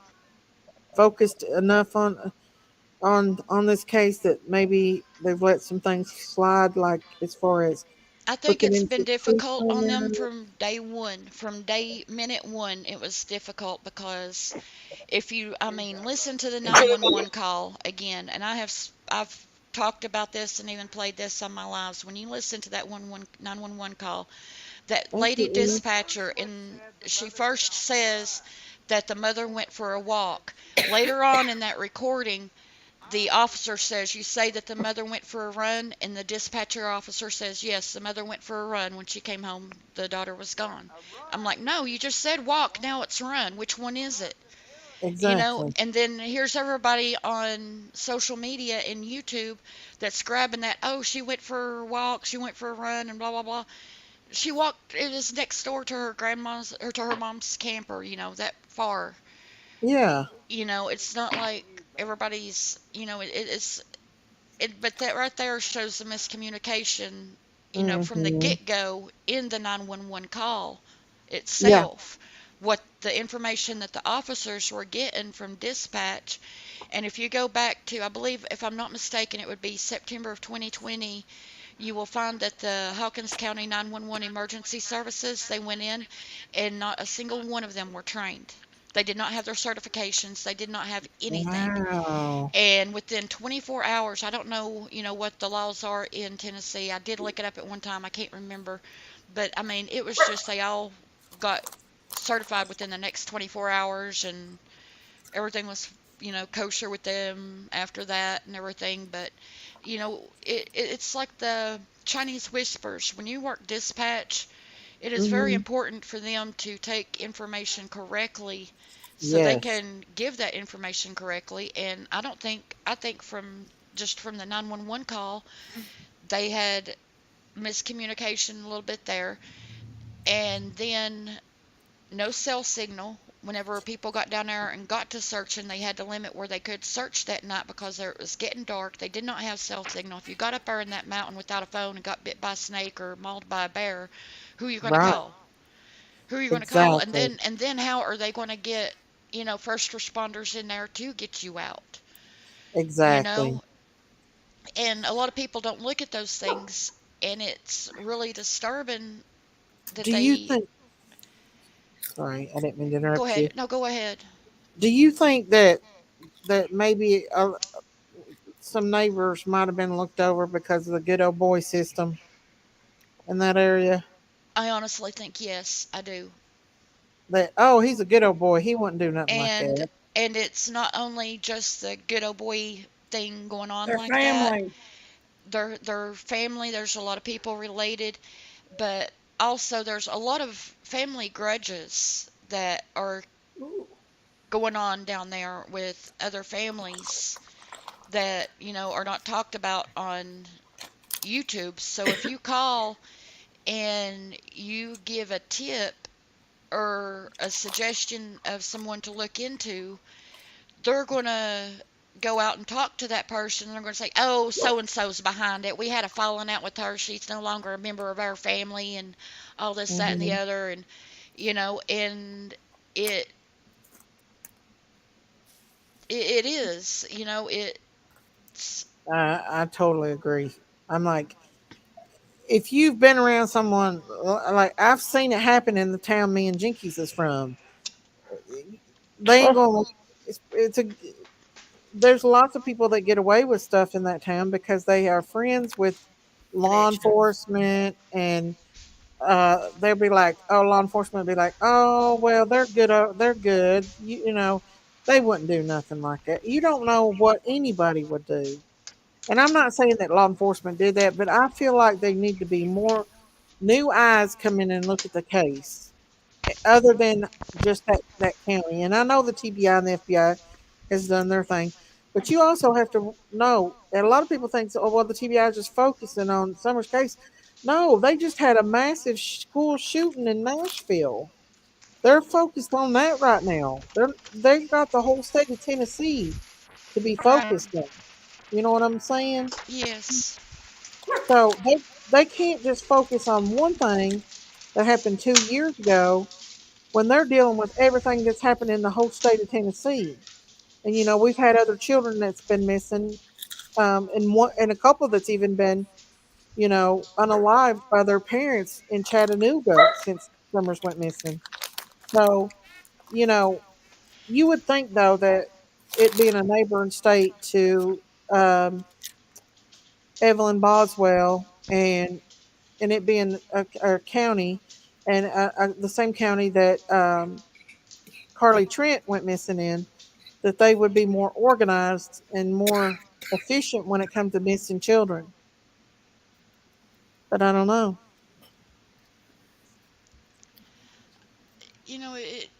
focused enough on this case that maybe they've let some things slide, like as far as I think looking it's into been truth difficult on on them that? from day one. From minute one, it was difficult because if you, I mean, listen to the 911 call again, and I've talked about this and even played this on my lives. When you listen to that 911 call, that Thank lady you, Ernie. dispatcher, and she first says that the mother went for a walk. Later on in that recording, the officer says, you say that the mother went for a run, and the dispatcher officer says, yes, the mother went for a run. When she came home, the daughter was gone. I'm like, no, you just said walk, now it's run. Which one is it? Exactly. And then here's everybody on social media and YouTube that's grabbing that, oh, she went for a walk, she went for a run, and blah, blah, blah. She walked, it was next door to her grandma's, or to her mom's camper, that far. Yeah. It's not like everybody's, but that right there shows the miscommunication, from the Mm-hmm. get-go in the 911 call Yeah. itself. What the information that the officers were getting from dispatch. And if you go back to, I believe, if I'm not mistaken, it would be September of 2020, you will find that the Hawkins County 911 emergency services, they went in and not a single one of them were trained. They did not have their certifications. They did not have anything. Wow. And within 24 hours, I don't know, what the laws are in Tennessee. I did look it up at one time. I can't remember. But I mean, it was just they all got certified within the next 24 hours and everything was, kosher with them after that and everything. But, it's like the Chinese whispers. When you work dispatch, it is very Hmm. important for them to take information correctly so they Yes. can give that information correctly. And I think from the 911 call, they had miscommunication a little bit there. And then no cell signal. Whenever people got down there and got to searching, they had to limit where they could search that night because it was getting dark. They did not have cell signal. If you got up there in that mountain without a phone and got bit by a snake or mauled by a bear, who are you going to Right. call? Who are you going to call? And Exactly. then how are they going to get, first responders in there to get you out? You Exactly. know, and a lot of people don't look at those things, and it's really disturbing that Do you they. think? Sorry, I didn't mean to Go interrupt you. ahead. No, go ahead. Do you think that maybe some neighbors might have been looked over because of the good old boy system in that area? I honestly think yes, I do. That, oh, he's a good old boy. He wouldn't do nothing like And that. and it's not only just the good old boy thing going on Their like that. family. Their family, there's a lot of people related, but also there's a lot of family grudges that are going on down there with other families that, are not talked about on YouTube. So if you call and you give a tip or a suggestion of someone to look into, they're going to go out and talk to that person and they're going to say, oh, so and so's behind it. We had a falling out with her. She's no longer a member of our family and all this, that, and the Hmm. other. And, and it, it is, it's, I totally agree. I'm like, if you've been around someone, like I've seen it happen in the town me and Jinkies is from, they ain't going. It's a. There's lots of people that get away with stuff in that town because they are friends with law connections. enforcement, and they'll be like, oh, law enforcement will be like, oh, well, they're good. They're good. You know, they wouldn't do nothing like that. You don't know what anybody would do. And I'm not saying that law enforcement did that, but I feel like they need to be more new eyes come in and look at the case, other than just that county. And I know the TBI and the FBI has done their thing, but you also have to know that a lot of people think, oh, well, the TBI is just focusing on Summer's case. No, they just had a massive school shooting in Nashville. They're focused on that right now. They've got the whole state of Tennessee to be Right. focused on. You know what I'm saying? Yes. So they can't just focus on one thing that happened 2 years ago when they're dealing with everything that's happened in the whole state of Tennessee. And we've had other children that's been missing, and a couple that's even been, unalived by their parents in Chattanooga since Summers went missing. So, you know, you would think though that it being a neighboring state to um, Evelyn Boswell, and it being a county, and the same county that Carly Trent went missing in, that they would be more organized and more efficient when it comes to missing children. But I don't know.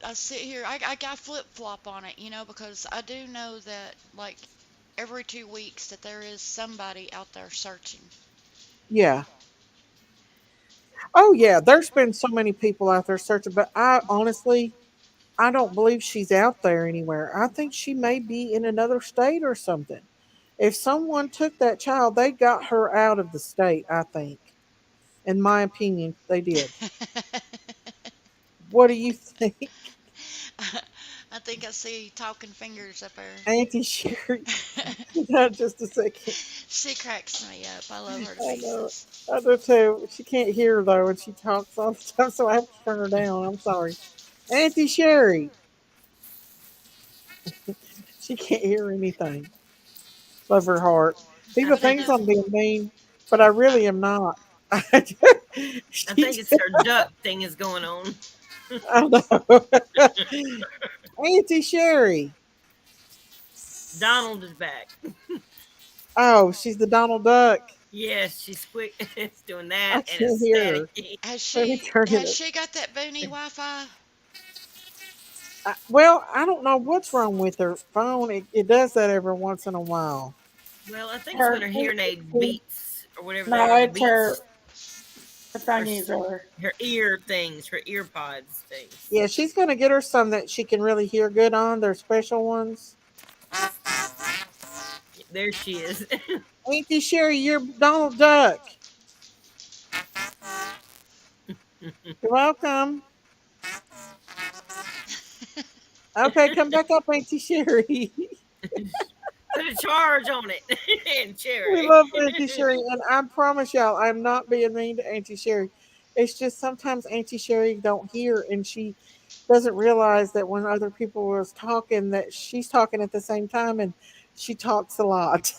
I sit here, I got flip flop on it, because I do know that, like, every 2 weeks that there is somebody out there searching. Yeah. Oh yeah. There's been so many people out there searching, but I don't believe she's out there anywhere. I think she may be in another state or something. If someone took that child, they got her out of the state. I think, in my opinion, they did. What do you think? I think I see talking fingers up there. Auntie Sherry. Not just a second. She cracks me up. I love her to I know. pieces. I do too. She can't hear though when she talks all the time, so I have to turn her down. I'm sorry. Auntie Sherry. She can't hear anything. Love her heart. I People think think it's I'm being mean, but I really am not. I She think it's just, her duck thing is going on. I know. Auntie Sherry. Donald is back. Oh, she's the Donald Duck. Yes, she's quick. It's doing I that and can't it's hear her. staticky. Has Let me she turn it has up. she got that boony Wi-Fi? Well, I don't know what's wrong with her phone. It does that every once in a while. Well, I think it's when Her her hearing aids beats or whatever they no, are, the it's her. beats, Her her, thingies are. her ear things, her ear pods things. Yeah, she's gonna get her some that she can really hear good on. They're special ones. There she is. Auntie Sherry, you're Donald Duck. You're welcome. Okay, come back up, Auntie Sherry. Put a charge on it. And We Cherry. love Auntie Sherry, and I promise y'all, I'm not being mean to Auntie Sherry. It's just sometimes Auntie Sherry don't hear, and she doesn't realize that when other people was talking, that she's talking at the same time, and she talks a lot.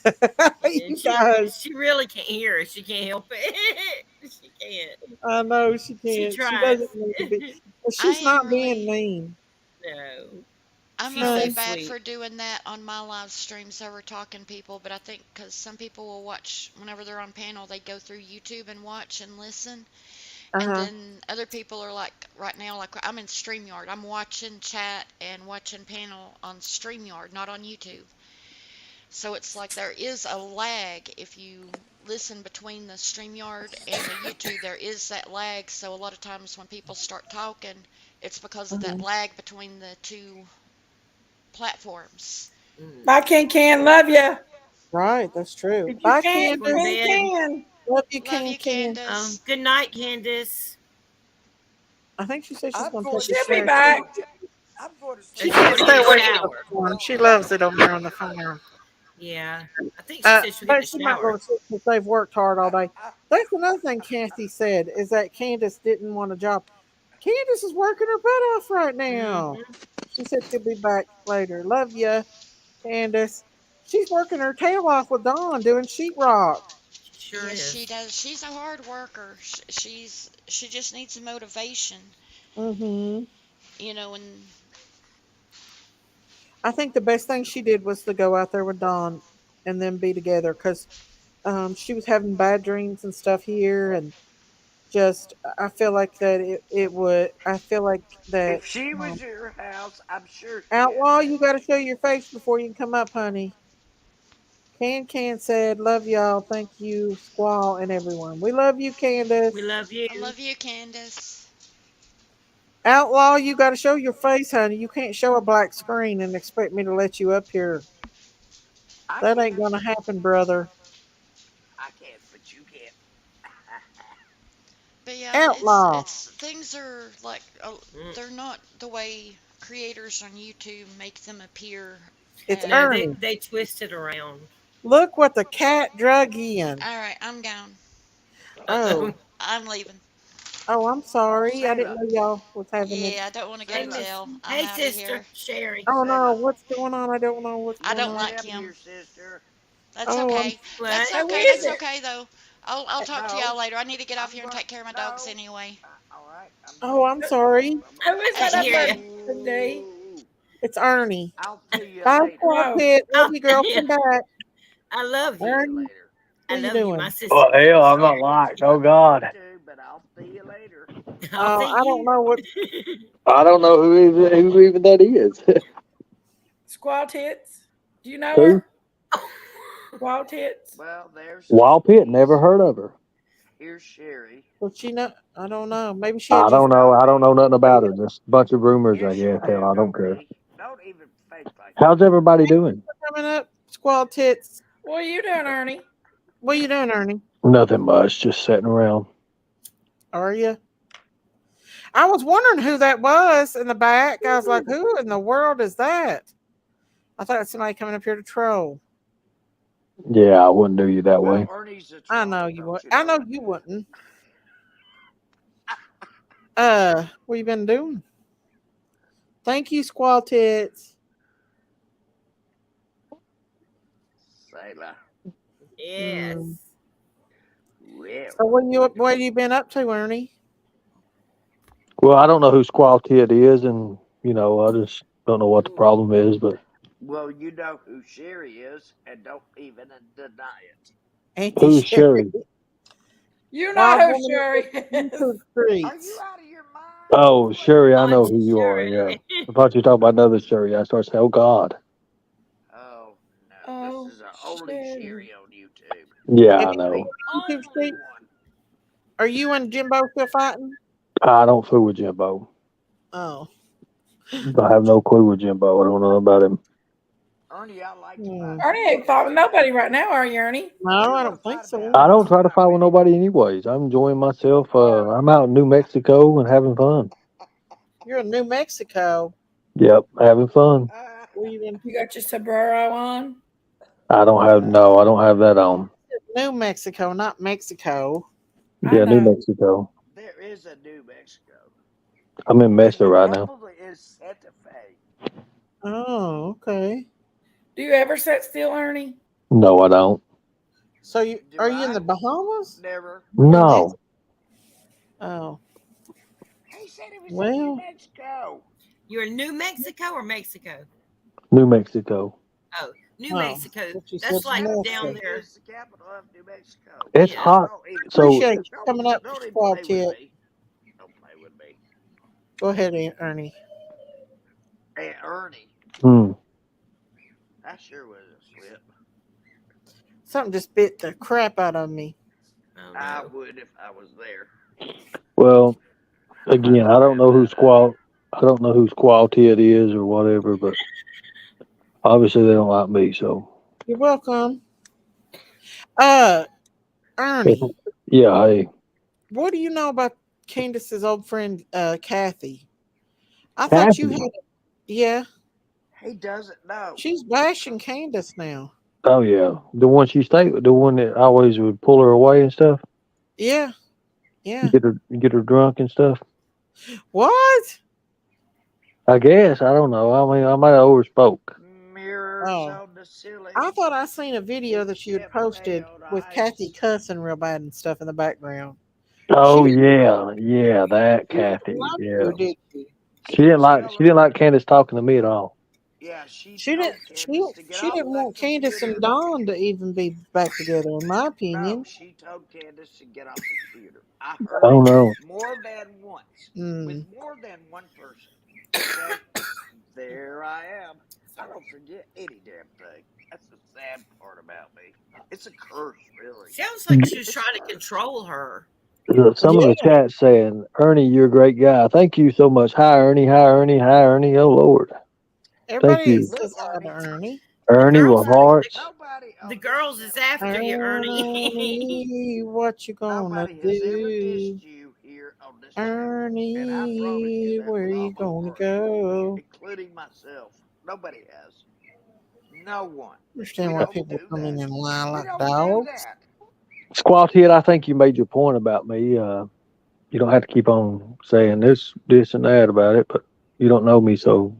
And You guys, she really can't hear her. She can't help it. She can't. I know she She can't. She tries. doesn't mean to be, but I she's am not being really mean. No. I'm She's so really Honey. bad sweet. for doing that on my live streams over talking people, but I think because some people will watch whenever they're on panel, they go through YouTube and watch and listen, Uh and huh. then other people are like right now, like I'm in StreamYard, I'm watching chat and watching panel on StreamYard, not on YouTube. So it's like there is a lag if you listen between the StreamYard and the YouTube. There is that lag, so a lot of times when people start talking, it's because of that Uh-huh. lag between the two platforms. Bye, Can. Love you. Right, that's true. If you Bye, can't, She's going to Candace. bed. Can. Love you, Love you, Can. Candace. Good night, Candace. I think she said she's I'm going to going take to a She'll be shower sleep. back. too. I'm going to Oh, She sleep she's can't going to about stay get a away 2 from the shower. hours. farm. She loves it over there on the farm. Yeah. I think she said she'll get in But the she might go shower. to sleep because they've worked hard all day. That's another thing Kathy said is that Candace didn't want a job. Candace is working her butt off right now. Mm-hmm. She said she'll be back later. Love ya, Candace. She's working her tail off with Dawn doing sheetrock. She sure Yes, she is. does. She's a hard worker. She just needs some motivation, Hmm. and I think the best thing she did was to go out there with Dawn and then be together because she was having bad dreams and stuff here, and just I feel like that it would. I feel like that If she was at your house, I'm sure she had Outlaw, bad you got to show dreams. your face before you can come up, honey. Can said, "Love y'all. Thank you, Squall and everyone. We love you, We Candace." love you. I love you, Candace. Outlaw, you got to show your face, honey. You can't show a black screen and expect me to let you up here. I That ain't can. gonna happen, brother. I can, but you can't. But yeah, Outlaw, it's things are like Mm. they're not the way creators on YouTube make them appear it's No, as. Ernie. they twist it around. Look what the cat drug in. All right, I'm gone. Oh, Uh-oh. I'm leaving. oh, I'm sorry. I didn't Selah. know y'all was having it. Yeah, I don't want to go Hey, to Miss. jail. I'm Hey, out of sister here. Sherry. Oh no, Selah. what's going on? I don't know what's I going don't on. Stay like up him. here, sister. That's Oh, I'm okay. That's What? Who okay. is That's it? okay though. I'll talk to y'all No, later. I need to get off I'm here and going. take care of my dogs No. anyway. All right, I'm oh, going I'm to. sorry. I'm Who is I that can up hear there, you. D? Oh, It's Ernie. I'll see you Bye, later. Squaw Oh, Pit. Love Oh, you, girl. yeah. Come back. I I'll love see you. you Ernie, later. what I are you love you. My doing? sister Oh loves you hell, I'm so not much. liked. Oh I love you God, too, but I'll see you later. I'll see I don't you. know what. I don't know who even that is. Squaw Tits. Do you know Who? her? Squaw Tits. Well, there's Wild Pit. Never Denise. heard of her. Here's Sherry. What she know? I don't know. Maybe she I had you. don't know. I don't know Scotty. nothing about her. Just a bunch of rumors, I Yes, you guess. Hell, do. I don't Don't care. be. Don't even fake like you How's know. everybody doing? Coming up, Squall Tits. What are you doing, Ernie? What you doing, Ernie? Nothing much. Just sitting around. Are you? I was wondering who that was in the back. I was like, who in the world is that? I thought it was somebody coming up here to troll. Yeah, I wouldn't do you that Well, way. Ernie's a I troll, know you don't would. you I know? know you wouldn't. What you been doing? Thank you, Squall Tits. Sailor. Yes. Well, So what you been up to, Ernie? Well, I don't know who Squall Tit is, and I just don't know what the problem is. But well, you know who Sherry is, and don't even deny it. Auntie who's Sherry. Sherry? You Wild know who woman Sherry of the YouTube is. Are you streets. out of your mind? Oh, Sherry, I know Auntie who you are. Yeah, Shirley. I thought you were talking about another Sherry. I started saying, "Oh God." Oh no, this Oh, is our only Sherry. Sherry on YouTube. Yeah, If I you know. YouTube Only street, one. are you and Jimbo still fighting? I don't fool with Jimbo. Oh. I have no clue with Jimbo. I don't know about him. Ernie, I like to Hmm. fight Ernie ain't anybody. fought with nobody right now, are you, Ernie? What do No, you I want don't to think fight so. about? I Let's don't try to fight fight about with nobody anyways. I'm enjoying myself. I'm out in New Mexico and having fun. You're in New Mexico. Yep, having fun. Where you in? You got your sombrero on? I don't have no. I don't have that on. New Mexico, not Mexico. I Yeah, New know. Mexico. There is a New Mexico, I'm in and Mesa the right now. capital is Santa Fe. Oh, okay. Do you ever sit still, Ernie? No, I don't. So Do are you in I? the Bahamas Never. or Mexico? No, Oh, He said it was in New well, Mexico. You're in New Mexico or Mexico? New Mexico. Oh, New oh, Mexico. what you said That's to like Santa down Mexico. Fe there. is the capital of New Mexico. It's Yeah. hot. Don't even, So Appreciate you coming up, don't even Squall play with Tip. me. Don't play with me. Go ahead, Ernie. Hey, Ernie, hmm, that sure was a slip. Something just bit the crap out of me. Oh I no. would if I was there. well, I again, I don't don't have know who that. Squall. I don't know who Squall Tit is or whatever, but obviously they don't like me. So You're welcome. Uh, Ernie, yeah, hey, what do you know about Candace's old friend, Kathy? I thought you Kathy. had. Yeah, He doesn't know. she's bashing Candace now. Oh yeah, the one she stayed with, the one that always would pull her away and stuff, Yeah, yeah. get her drunk and stuff. What? I guess I don't know. I mean, I might have overspoke. Mirrors Oh, on the ceiling I thought I seen a video and that you had champagne posted on with Kathy ice. cussing real bad and stuff in the background. She Oh didn't, yeah, yeah, that she didn't Kathy. like Yeah, you, did she? she She didn't was like telling, Candace talking to me at all. yeah, she She didn't. told Candace to get She off didn't that want Candace and computer. Dawn to even be back together, in my No, opinion. she told Candace to get off the computer. I heard Oh it no. more than once with Mm. more than one person. Okay, there I am. I don't forget any damn thing. That's the sad part about me. It's a curse, really. Sounds like she was It's a trying to curse. control her. Some of Yeah, the chat saying, "Ernie, you're a great guy. Thank you so much. Hi Ernie. Hi Ernie. Hi Ernie. Oh Lord. Thank everybody you, Look, says hi to Ernie. Ernie. The Ernie girls with is Nobody, hearts." nobody the on this girls is channel, after you, Ernie. Ernie, what you gonna nobody has ever do? dissed you here on this channel. And I promise you Ernie, that where with you all my gonna heart, go? including myself. Nobody has. No one. We Understand why don't people do come in that. and lie We like don't do dogs. that. Squat Head, I think you made your point about me. You don't have to keep on saying this, and that about it, but you don't know me, so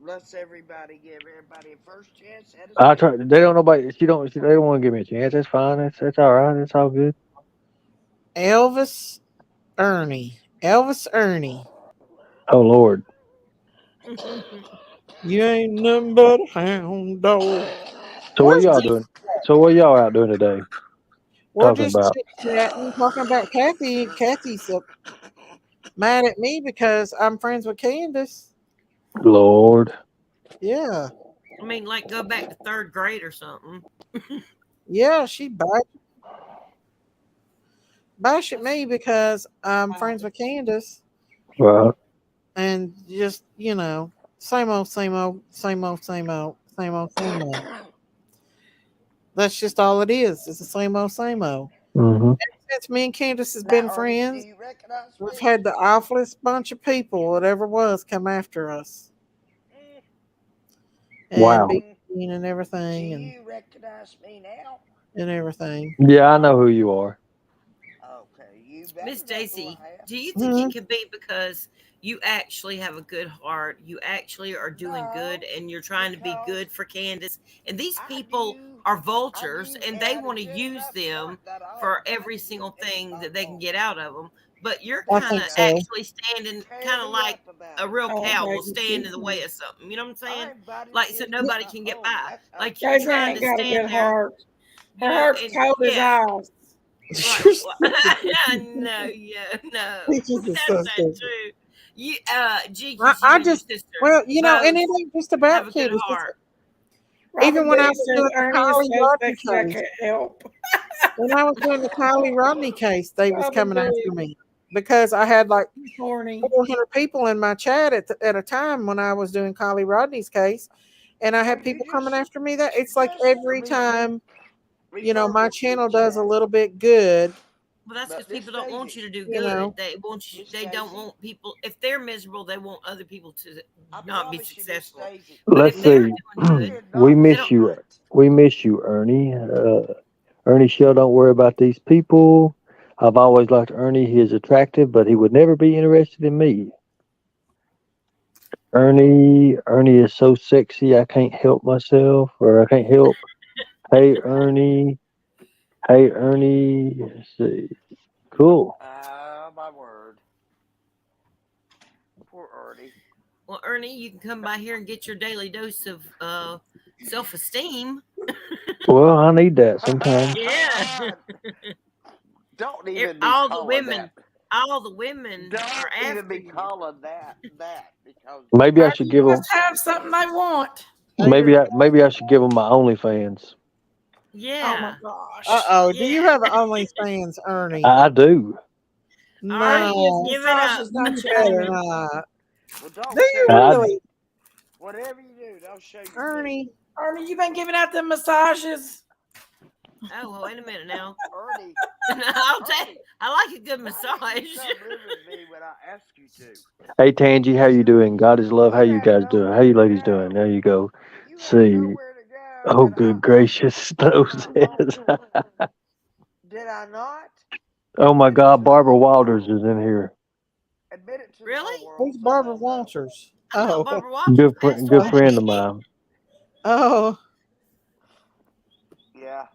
Let's everybody give everybody a first chance at a I try. second They don't chance. nobody. They don't want to give me a chance. That's fine. That's all right. That's all good. Elvis Ernie. Elvis Ernie. Oh Lord. You ain't nothing but a hound dog. So what Where's y'all G? doing? So what y'all out doing today? We're Talking just about chit chatting, talking about Kathy. Kathy's mad at me because I'm friends with Candace. Lord. Yeah. I mean, like go back to third grade or something. Yeah, she bash at me because I'm friends with Candace Right. and just, same old, same old, same old, same old, same old, same old. That's just all it is. It's the same old, same old. Mm-hmm. since me and Candace has Now, been Ernie, do friends, you recognize we've me? had the awfulest bunch of people that ever was come after us and be Wow. Mm, mean and do everything you recognize me now? and everything. Yeah, I know who you are. Okay, you Miss better know who Stacy, I am. do you think Hmm. it could be because you actually have a good heart? You actually are doing good No, and you're trying to be because good for Candace. And these I people knew are I vultures knew and they had a want to good use enough them heart that I for was going every to get single me thing a that they can get home. out of them. But you're I kind There of think you go. so. actually standing, Tear kind of me like up about a it. real Oh, cow will baby, stand in the way Kiki. of something. You know what I'm I saying? invited Like, you so to Yeah. be nobody my can get home. by. That's Like, you're Baby trying okay. ain't to got a stand good there, heart. you Her know, heart's and cold as yeah, ice. right. You're Well, stupid. no, yeah, no, Peaches is that's so not stupid. true. You, Jinkies, you I and your just, sister well, and both it ain't just have about a good Candace. heart. Even Robin when I B was says doing the Ernie is Kylie so Rodney sexy I case, can't help. when I was doing the Kylie Rodney case, they was Robin coming after B. me because I had like Horny. 400 people in my chat at a time when I was doing Kylie Rodney's case, and I Well, had you people coming after me. That it's like just every time refer my me to the channel does a chat. little bit good, Well, that's because But Miss people don't want Daisy, you to do you good. know. They want you. Miss They don't Daisy, want people. If they're miserable, they want other people to I not be promise you, Miss successful. Daisy, But Let's if they're see. doing I good, did We not they miss don't. you. want. We miss you, Ernie. Ernie Shell, don't worry about these people. I've always liked Ernie. He is attractive, but he would never be interested in me. Ernie is so sexy, I can't help myself, or I can't help. Hey, Ernie. Hey, Ernie. Let's see. Cool. Ah, my word. Poor Ernie. Well, Ernie, you can come by here and get your daily dose of self-esteem. Well, I need that sometimes. Yeah. Don't even be all the calling that. women, all the women are Don't even after be you. calling that because Maybe I should Ernie give them. must have something they want. Maybe I should give them my OnlyFans. Oh my Yeah. gosh. Do Yeah. you have OnlyFans, Ernie? I do. Ernie is No, Give it up. massages, don't you you, better Ernie? not. well, Do don't show you your I really, dick. Whatever you do, don't show your dick. Ernie? Ernie, you been giving out the massages? Oh, well, wait a minute now. Ernie, I'll take. Ernie, I like a good why massage. didn't you come live with me when I asked you to? Hey Tangy, how you doing? God is love. How You you had guys doing? How nowhere you to ladies doing? go. There you go. You had See. nowhere to go, Oh, and good I gracious, Snow opened my home. says. Did I not? Oh my Admit it God, to the Barbara whole Walters world. is in here. Admit it to the whole Really? world Who's so Barbara they'll know. Walters? I thought Oh, Barbara Walters passed Good away. friend of mine. oh, Yeah,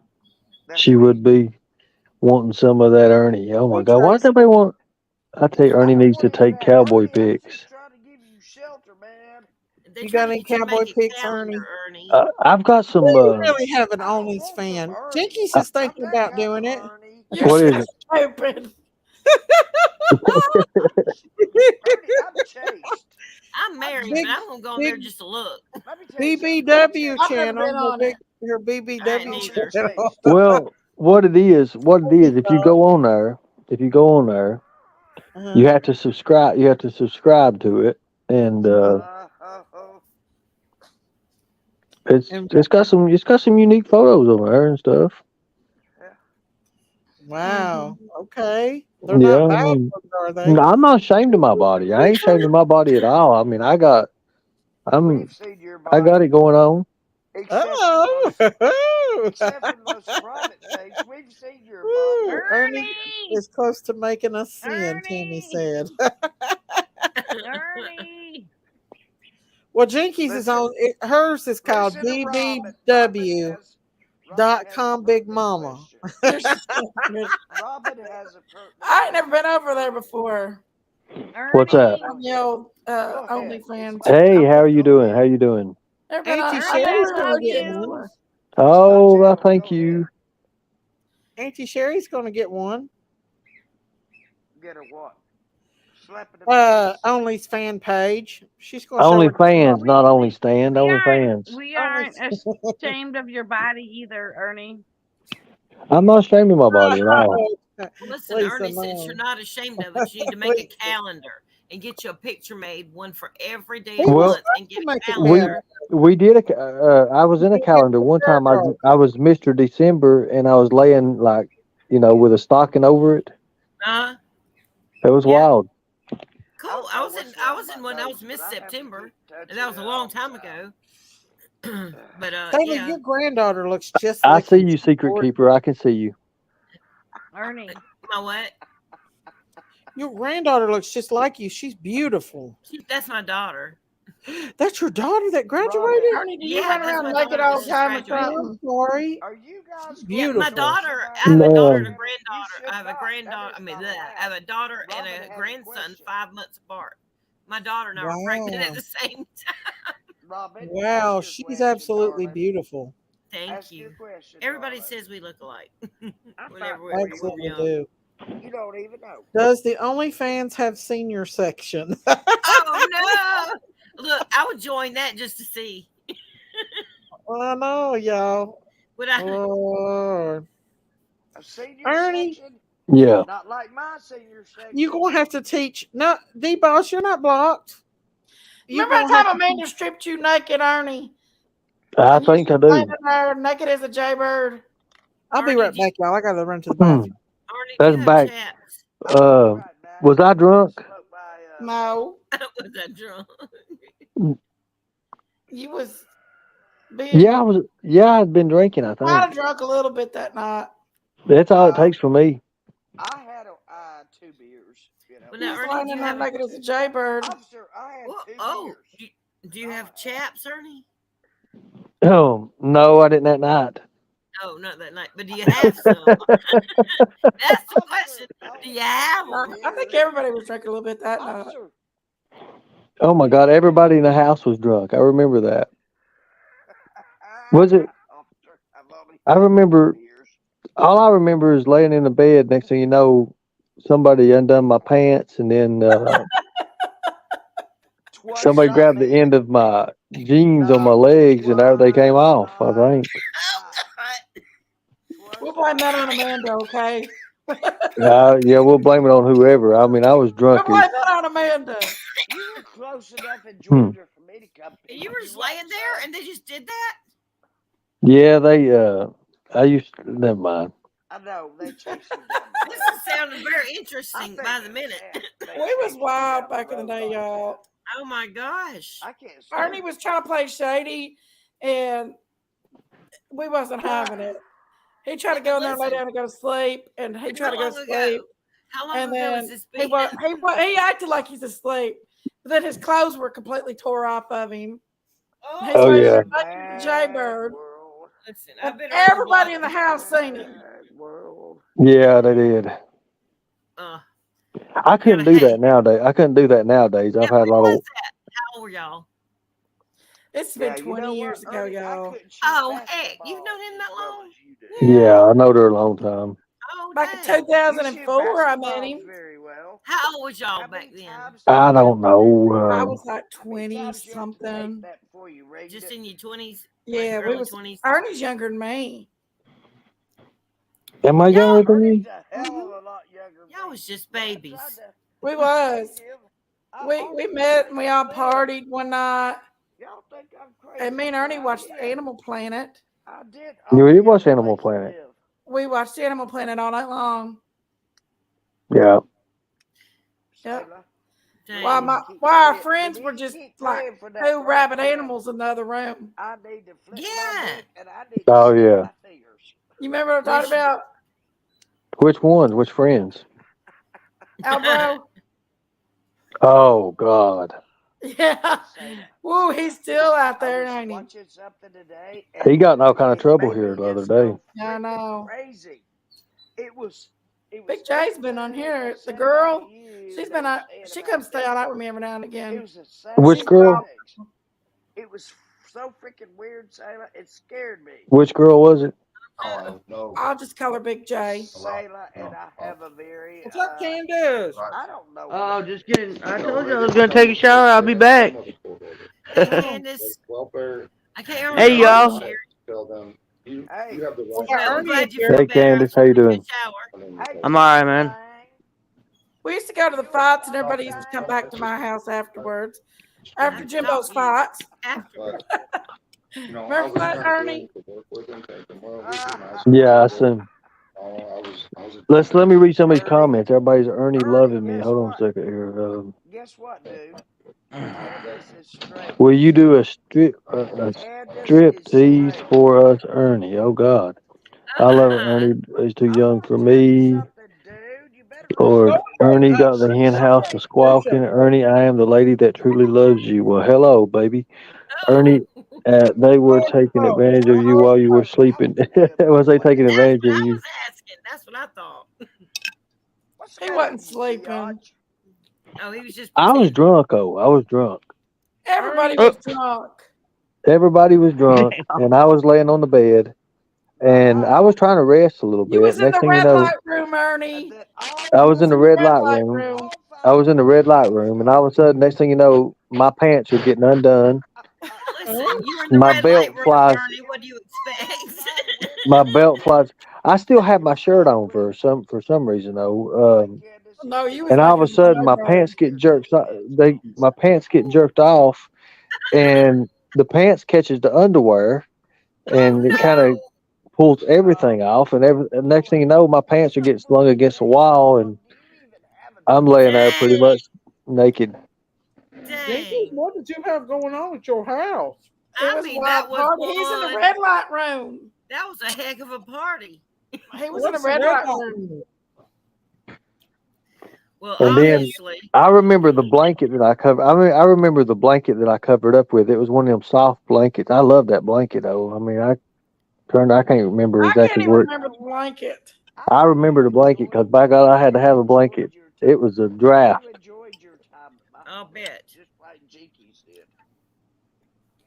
that's She me. would be wanting some of that Ernie. Oh my hey God, why does Tracy. everybody want? I tell you, I Ernie don't needs want to any of take that. cowboy Ernie, I'm just pics. trying to give you shelter, man. They're You trying got to any get you to cowboy make a pics, calendar, Ernie? Ernie. I've got Do some. you really have an I don't want some OnlyFans? Ernie. Jinkies Uh, is I'm thinking that about kind of doing it. Ernie. You're what so is it? stupid. Ernie, I'm chaste. I'm I'm married, but Big, I'm chaste. gonna go on big there just to look. Let me tell you something. I'm BBW I've chaste. never channel. been on it. Her I ain't BBW I'm neither. channel. chaste. Well, what it is, if you go on there, Uh-huh. you have to subscribe. You have to subscribe to it, and Oh, And it's got some unique photos on there and stuff. yeah. wow, okay, they're Yeah, not I bad mean, ones, are no, they? I'm not ashamed of my body. I ain't ashamed of my body at all. I mean, We've I'm, seen your I got body, it going on. Oh, except for the most private things. We've seen your body. Woo, Ernie Ernie! is close to making us sin. Tammy Ernie! said. Ernie! Well, Jinkies is Listen, on. Hers is called listen to Robin. Robin BBW has, Robin dot has a com. Big pertinent Mama. question. You're so stupid. Robin has a pertinent I ain't never been question over for there you. before. What's that? Ernie! Go On the ahead. old Go ahead. It's OnlyFans. my Hey, how turn. are you Go doing? How ahead. you doing? Never been Auntie on. Ernie, I've I never Sherry's been gonna love on get there you. one. before. It's my Oh, well, channel. thank Go ahead. you. Auntie Sherry's gonna get one. Get her what? Slap in the face? Only's fan page. She's gonna show Only her fans, not only We stand. we Only aren't fans. we only. aren't ashamed of your body either, Ernie. I'm not ashamed of my body at all. Well, listen, Lisa, Ernie, since you're no. not ashamed of it, you need to make a Lisa. calendar and get you a picture made, one for every day He of the was Well, month, supposed and get to a make a we calendar. calendar. we did. I was He in a didn't get calendar the one prayer time. card. I was Mr. December, and I was laying like with a stocking over it. Uh, It was Yeah. wild. cool. I was in one. I was Miss September, and that was a long time ago. But Taylor, yeah. your granddaughter looks just I like see you. you, She's secret gorgeous. keeper. I can see you. Ernie. My what? Your granddaughter looks just like you. She's beautiful. That's my daughter. That's your daughter that graduated? Ernie, do you Yeah, run that's around my naked daughter all that the just time or graduated. I'm something? sorry. Are you guys She's Yeah, my beautiful. daughter. I have a daughter and a Man, granddaughter. I have a granddaughter. I mean, I have a daughter and a grandson 5 months apart. My daughter and I were pregnant at Wow. the same time. Robin, Wow, ask your she's question, absolutely darling. beautiful. Thank Ask you. your question, Everybody darling. says we look alike. I Whenever thought we were Absolutely young. do. you don't even know. Does the OnlyFans have senior section? Oh no! Look, I would join that just to see. I know, y'all. Would I? Lord. A senior Ernie, section? yeah. Not like my senior section. you're going to have to teach. No, D-Boss, you're not blocked. You're Remember going that to have time to Amanda stripped you naked, Ernie? I And you think I just laying do. there naked as a jaybird? I'll be Ernie, right back, y'all. I got to run to the Hmm. bathroom. Ernie, do That's you have back. chaps? Uh, was I drunk? No. Was I drunk? You was being Yeah, I was. Yeah, I'd been drinking. I might have think drunk a little bit that night. that's all it takes for me. I had 2 beers. Well, You now, was Ernie, laying do in you there have naked as a jaybird. Officer, I had 2 Oh, beers. do you have chaps, Ernie? Oh no, I didn't that night. Oh, not that night. But do you have some? That's the question. Do you have them? I think everybody was drinking a little bit that night. Officer, Oh my God! Everybody in the house was drunk. I remember that. Was it? officer, I've only I had 2 remember. beers. All I remember is laying in the bed. Next thing you know, somebody undone my pants, and then Twas somebody not grabbed the me. end of my jeans on my legs, and there they came off. I think. We'll blame that on Amanda, okay? Yeah, we'll blame it on whoever. I mean, I was We'll drunk blame as. that on Amanda. You were close enough in Hmm. Georgia for me to come. And you were just laying there, and they just did that. Yeah, they. I used. Never mind. I know they chased you down. This is sounding very interesting by the minute. We was wild back in the day, y'all. Oh my gosh! I can't. Ernie was trying to play shady, and we wasn't having it. He tried to go in there and lay down and go to sleep, and he tried to go to sleep. How long And ago then was this? he acted like he's asleep, but then his clothes were completely tore off of him. He's Oh laying yeah. there naked as a jaybird. Listen, And everybody in the house seen him. Yeah, they did. I couldn't do that nowadays. I couldn't do that nowadays. I've had a lot of. How old were y'all? It's been 20 years ago, y'all. Oh heck, you've known him that long? Yeah, I know they're a long time. Oh, Back in dang. 2004, I met him. How old was y'all back then? I don't know. I was like 20 something. Just in your 20s? Yeah, like we early was. 20s? Ernie's younger than me. Am I younger than you? Y'all was just babies. We was. We met and we all partied one night. And me and Ernie watched Animal Planet. I did. You did watch Animal Planet. We watched Animal Planet all night long. Yeah. Yep. While our friends were just like 2 rabid animals in the other room. I need to flip Yeah. and I need Oh yeah. You remember what I'm talking about? Which ones? Which friends? Albro? Oh God. Yeah. Woo, he's still out there, ain't he? watching something today. He got in all kind of trouble here the other day. I know. Crazy. It was Big J's been on here. The girl, she's been on. She comes stay out with me every now and again. Which girl? It was so freaking weird, Sailor. It scared me. Which girl was it? I'll just call her Big J. Sailor, and I have a very. What's up, Candace? I don't know. Oh, just kidding. I told you I was gonna take a shower. I'll be back. Hey, Candace. I can't remember. Hey, y'all. Hey, I'm glad you feel Hey, better. Candace, how you doing? I'm alright, man. We used to go to the fights, and everybody used to come back to my house afterwards. After Jimbo's fights. Remember that, Ernie? Yeah, I assume. Let me read some of these comments. Everybody's Ernie loving me. Hold on a second here. Guess what, dude? Candace is straight. Will you do a Candace strip is tease straight. for us, Ernie? Oh God, I love it, Ernie. He's too young for me. Or Ernie got the hen house a squawking. Ernie, I am the lady that truly loves you. Well, hello, baby. Ernie, they were taking advantage of you while you were sleeping. Was they taking advantage of you? Asking. That's what I thought. He wasn't sleeping. Oh, he was just I was pretending. drunk, oh. I was drunk. Everybody was drunk. Everybody was drunk, and I was laying on the bed, and I was trying to rest a little You bit. was in Next the thing you red know, light room, Ernie. I You was in was the in the red red light light room. room. I was in the red light room, and all of a sudden, next thing you know, my pants are getting undone. Listen, you were in the My red light belt room, flies. Ernie. What do you expect? My belt flies. I still have my shirt on for some reason though. No, you was And all of a making fun sudden, of her. my pants get jerked off, and the pants catches the underwear, and it kind of pulls everything off. And next thing you know, my pants are getting slung against the wall, and I'm laying there pretty much naked. Jenkins, what did you have going on at your house? It was a wild that was party. He's in the one. red light room. That was a heck of a party. He was in the red light room. Well, And then obviously, I remember the blanket that I covered. I mean, I remember the blanket that I covered up with. It was one of them soft blankets. I love that blanket, though. I mean, I can't remember I can't exactly even where. remember the blanket. I remember the blanket because by God, I had to have a blanket. It was a draft. I'll bet. Just like Jinkies did.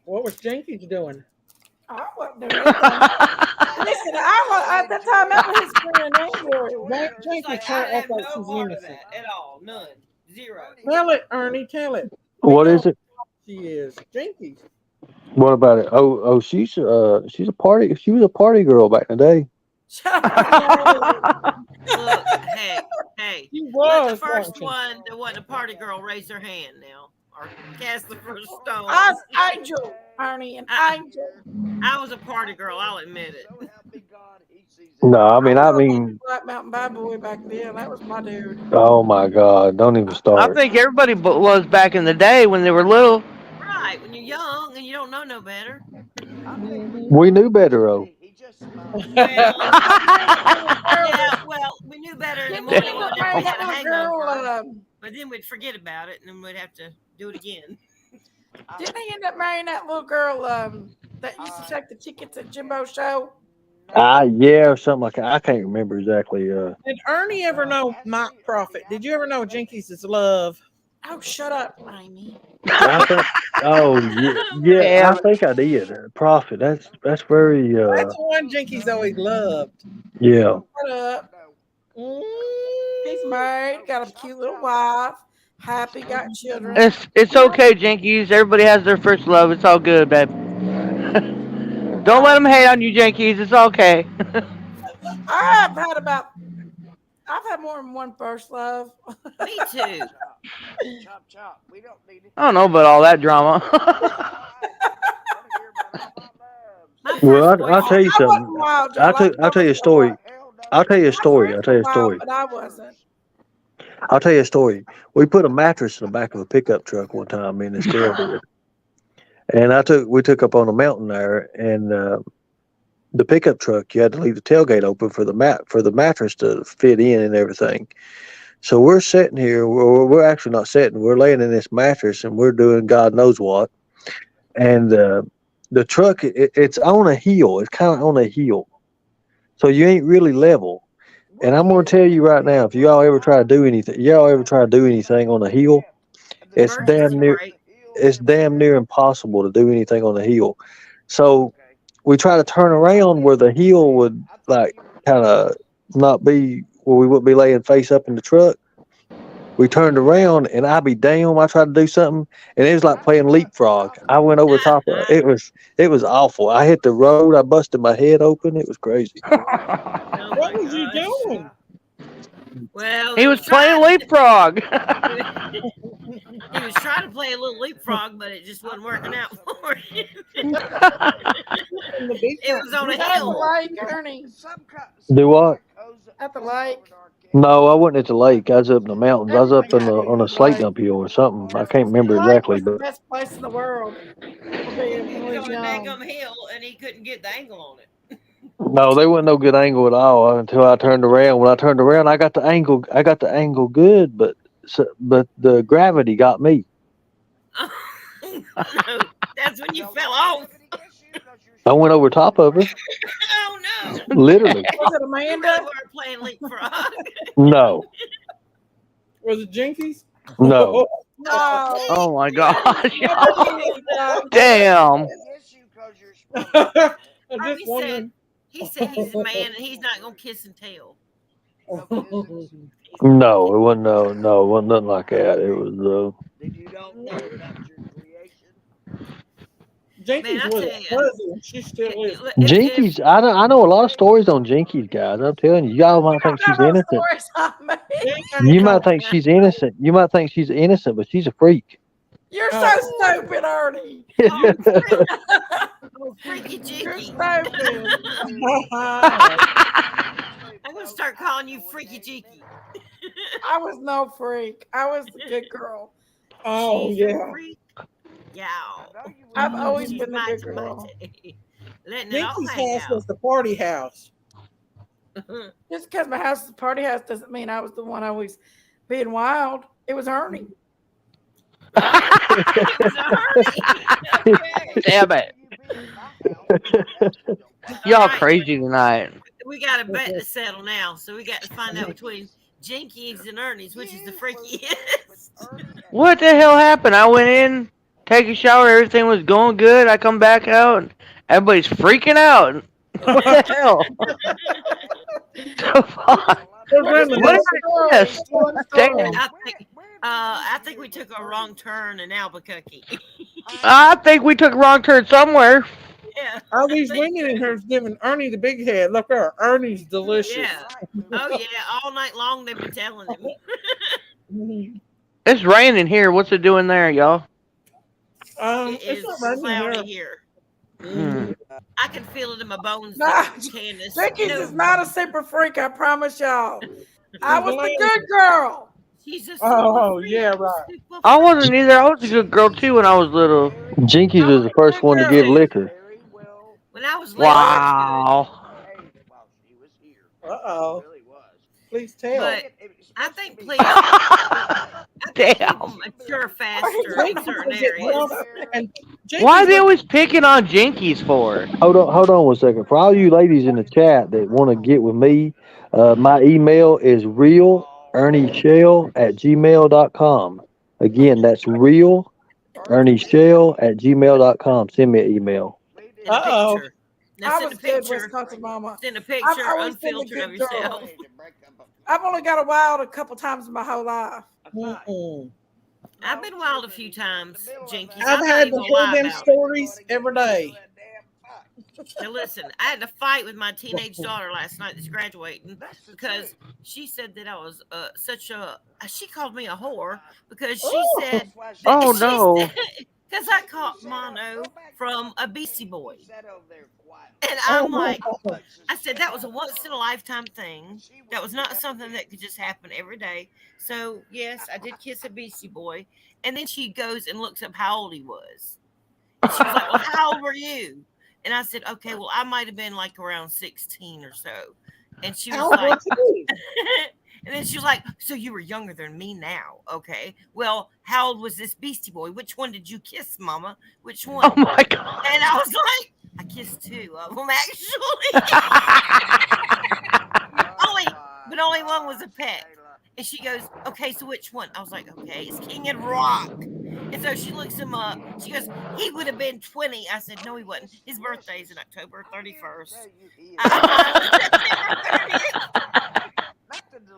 What was Jenkins doing? I wasn't doing anything. Listen, I was at the time that was his friend Andrew. Jenkins I can't act have like no she's part of innocent. that at all. None. Zero. Tell it, Ernie. Tell it. What is it? She is Jenkins. What about it? Oh, she's a party. She was a party girl back in the day. Look, hey. She Let the was, first wasn't she? one that wasn't a party girl raise her hand now, or cast the first stone. I was Angel, Ernie, and Angel. I was a party girl. I'll admit it. No, I was mean, Black Mountain Bad Boy back then. That was my dude. oh my God! Don't even I start. think everybody was back in the day when they were little. Right, when you're young and you don't know no better. We knew better, though. Well, Yeah, we knew better in the didn't he morning end up when marrying we that had a little girl? hangover. But then we'd forget about it, and then we'd have to do it again. Didn't he end up marrying that little girl that used to take the tickets at Jimbo's show? Yeah, or something like that. I can't remember exactly. Did Ernie ever know Mike Prophet? Did you ever know Jenkins' love? Oh, shut up, Amy. I think. Oh yeah. I think I did. Prophet. That's very. That's the one Jenkins always loved. Yeah. Shut up. He's married, got a cute little wife, happy, got children. It's okay, Jinkies. Everybody has their first love. It's all good, babe. Don't let them hate on you, Jinkies. It's okay. I've had more than one first love. Me too. Chop. We don't need it. I don't know about all that drama. Well, I'll tell you I something. wasn't wild, y'all. I'll tell you a story. I'll tell you a story. I'll tell you a story. But I wasn't. I'll tell you a story. We put a mattress in the back of a pickup truck one time, me and this girl did. And we took up on a mountain there, and the pickup truck, you had to leave the tailgate open for the mattress to fit in and everything. So we're sitting here. We're actually not sitting. We're laying in this mattress, and we're doing God knows what. And the truck, it's on a hill. It's kind of on a hill, so you ain't really level. And I'm going to tell you right now, if y'all ever try to do anything on a hill, it's damn near impossible to do anything on a hill. So we try to turn around where the hill would like kind of not be where we wouldn't be laying face up in the truck. We turned around, and I be damn, I tried to do something, and it was like playing leapfrog. I went over top of it. It was awful. I hit the road. I busted my head open. It was crazy. What was you doing? Well, he was playing leapfrog. He was trying to play a little leapfrog, but it just wasn't working out for him. It was on a hill. Like Ernie. Do what? At the lake. No, I wasn't at the lake. I was up in the mountains. I was up Everybody got on a at the slate lake. dump hill or something. I can't The remember lake exactly, was the but best place in the world for being He when we was was on a young. daggum hill and he couldn't get the angle on it. no, they wasn't no good angle at all until I turned around. When I turned around, I got the angle. I got the angle good, but the gravity got me. No, that's when you fell off. I went over top of her, Oh no! literally. Was it You Amanda? really weren't playing leapfrog. No, Was it Jinkies? no. No. Oh my gosh. No. Damn. I'm Ernie just wondering. he said he's a man and he's not gonna kiss and tell. No, it wasn't. No, it wasn't nothing like that. It was. Then you don't know about your creation. Jinkies I was tell a you, fuzzy, and she still is. Jinkies, I know a lot of stories on Jinkies, guys. I'm telling you, y'all might think she's No innocent. stories on me. You might think she's innocent. You might think she's innocent, but she's a freak. You're so stupid, Ernie. Oh, freaky You're Jinky. stupid. I'm gonna start calling you Freaky Jinky. I was no freak. I was the good girl. Oh She's a yeah. freak. Yeah. I've always She's been the good mighty, girl. mighty. Letting it all Jinkies' hang house out. was the party house. Just because my house is a party house doesn't mean I was the one always being wild. It was Ernie. Damn it. Y'all crazy tonight. We got a bet to settle now, so we got to find out between Jinkies and Ernie's, which is the freakiest. What the hell happened? I went in, take a shower, everything was going good. I come back out, and everybody's freaking out. What the hell? The fuck? What is this? Damn. I think we took a wrong turn in Albuquerque. I think we took a wrong turn somewhere. Yeah. All these women in here is giving Ernie the big head. Look at her. Ernie's delicious. Yeah. Oh yeah. All night long they've been telling him. It's raining here. What's it doing there, y'all? It It's is not raining cloudy here. here. I can feel it in my bones. Nah, Candace. Jinkies is not a super freak, I promise y'all. I was the glad. good girl. She's a Oh yeah, right. I wasn't either. I was a good girl too when I was little. Jinkies was the first one to give liquor. When I was little, Wow. Uh-oh. Please tell. but I think people mature faster in certain areas. Why are they always picking on Jinkies for? Hold on 1 second. For all you ladies in the chat that want to get with me, my email is realernieshell@gmail.com. Again, that's realernieshell@gmail.com. Send me an email. Uh-oh. Now I send was a good, picture. Wisconsin mama. Send a I've picture always been the unfiltered of good girl. yourself. I've only got a wild a couple times in my whole life. I've been wild a few times, Jinkies. I've I'm not had even to gonna hear lie them about stories every day. it. Now listen, I had to fight with my teenage daughter last night that's graduating because she said that I was such a. She called me a whore because she said. Oh no. Because I caught mono from a Beastie Boy. And I'm like, I said that was a once in a lifetime thing. That was not something that could just happen every day. So, yes, I did kiss a Beastie Boy. And then she goes and looks up how old he was. And she was like, well, how old were you? And I said, okay, well, I might have been like around 16 or so. And she was like, and then she was like, so you were younger than me now. Okay. Well, how old was this Beastie Boy? Which one did you kiss, Mama? Which one? Oh my God. And I was like, I kissed 2 of them actually. Only one was a pet. And she goes, okay, so which one? I was like, okay, it's King and Rock. And so she looks him up. She goes, he would have been 20. I said, no, he wasn't. His birthday's in October 31st.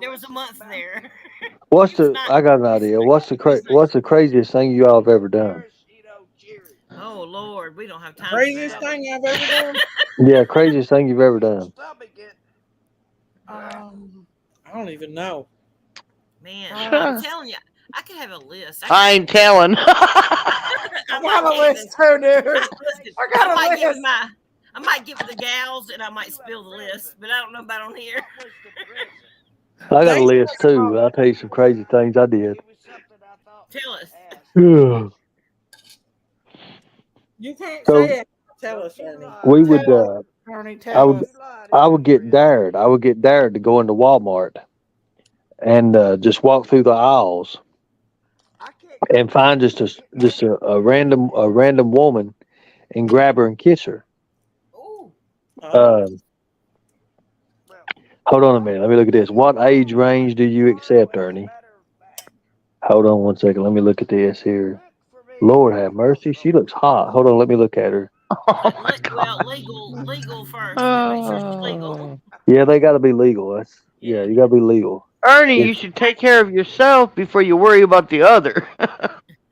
There was a month there. I got an idea. What's the craziest thing you all have ever done? Oh Lord, we don't have time. Craziest thing I've ever done? Yeah, craziest thing you've ever done. I don't even know. Man, I'm telling you, I could have a list. I ain't telling. I got a list too, dude. I got a list. I might give it the gals, and I might spill the list, but I don't know about on here. I got a list too. I'll tell you some crazy things I did. Tell us. You can't So say it. Tell us, Ernie. we would, Tell us, Ernie. I Tell would, us. I would get dared. I would get dared to go into Walmart and just walk through the aisles and find a random woman and grab her and kiss her. Oh. Hold on a minute. Let me look at this. What age range do you accept, Ernie? Hold on one second. Let me look at this here. Lord have mercy. She looks hot. Hold on. Let me look at her. Well, legal first. Make sure she's legal. Yeah, they got to be legal. Yeah, you got to be legal. Ernie, you should take care of yourself before you worry about the other.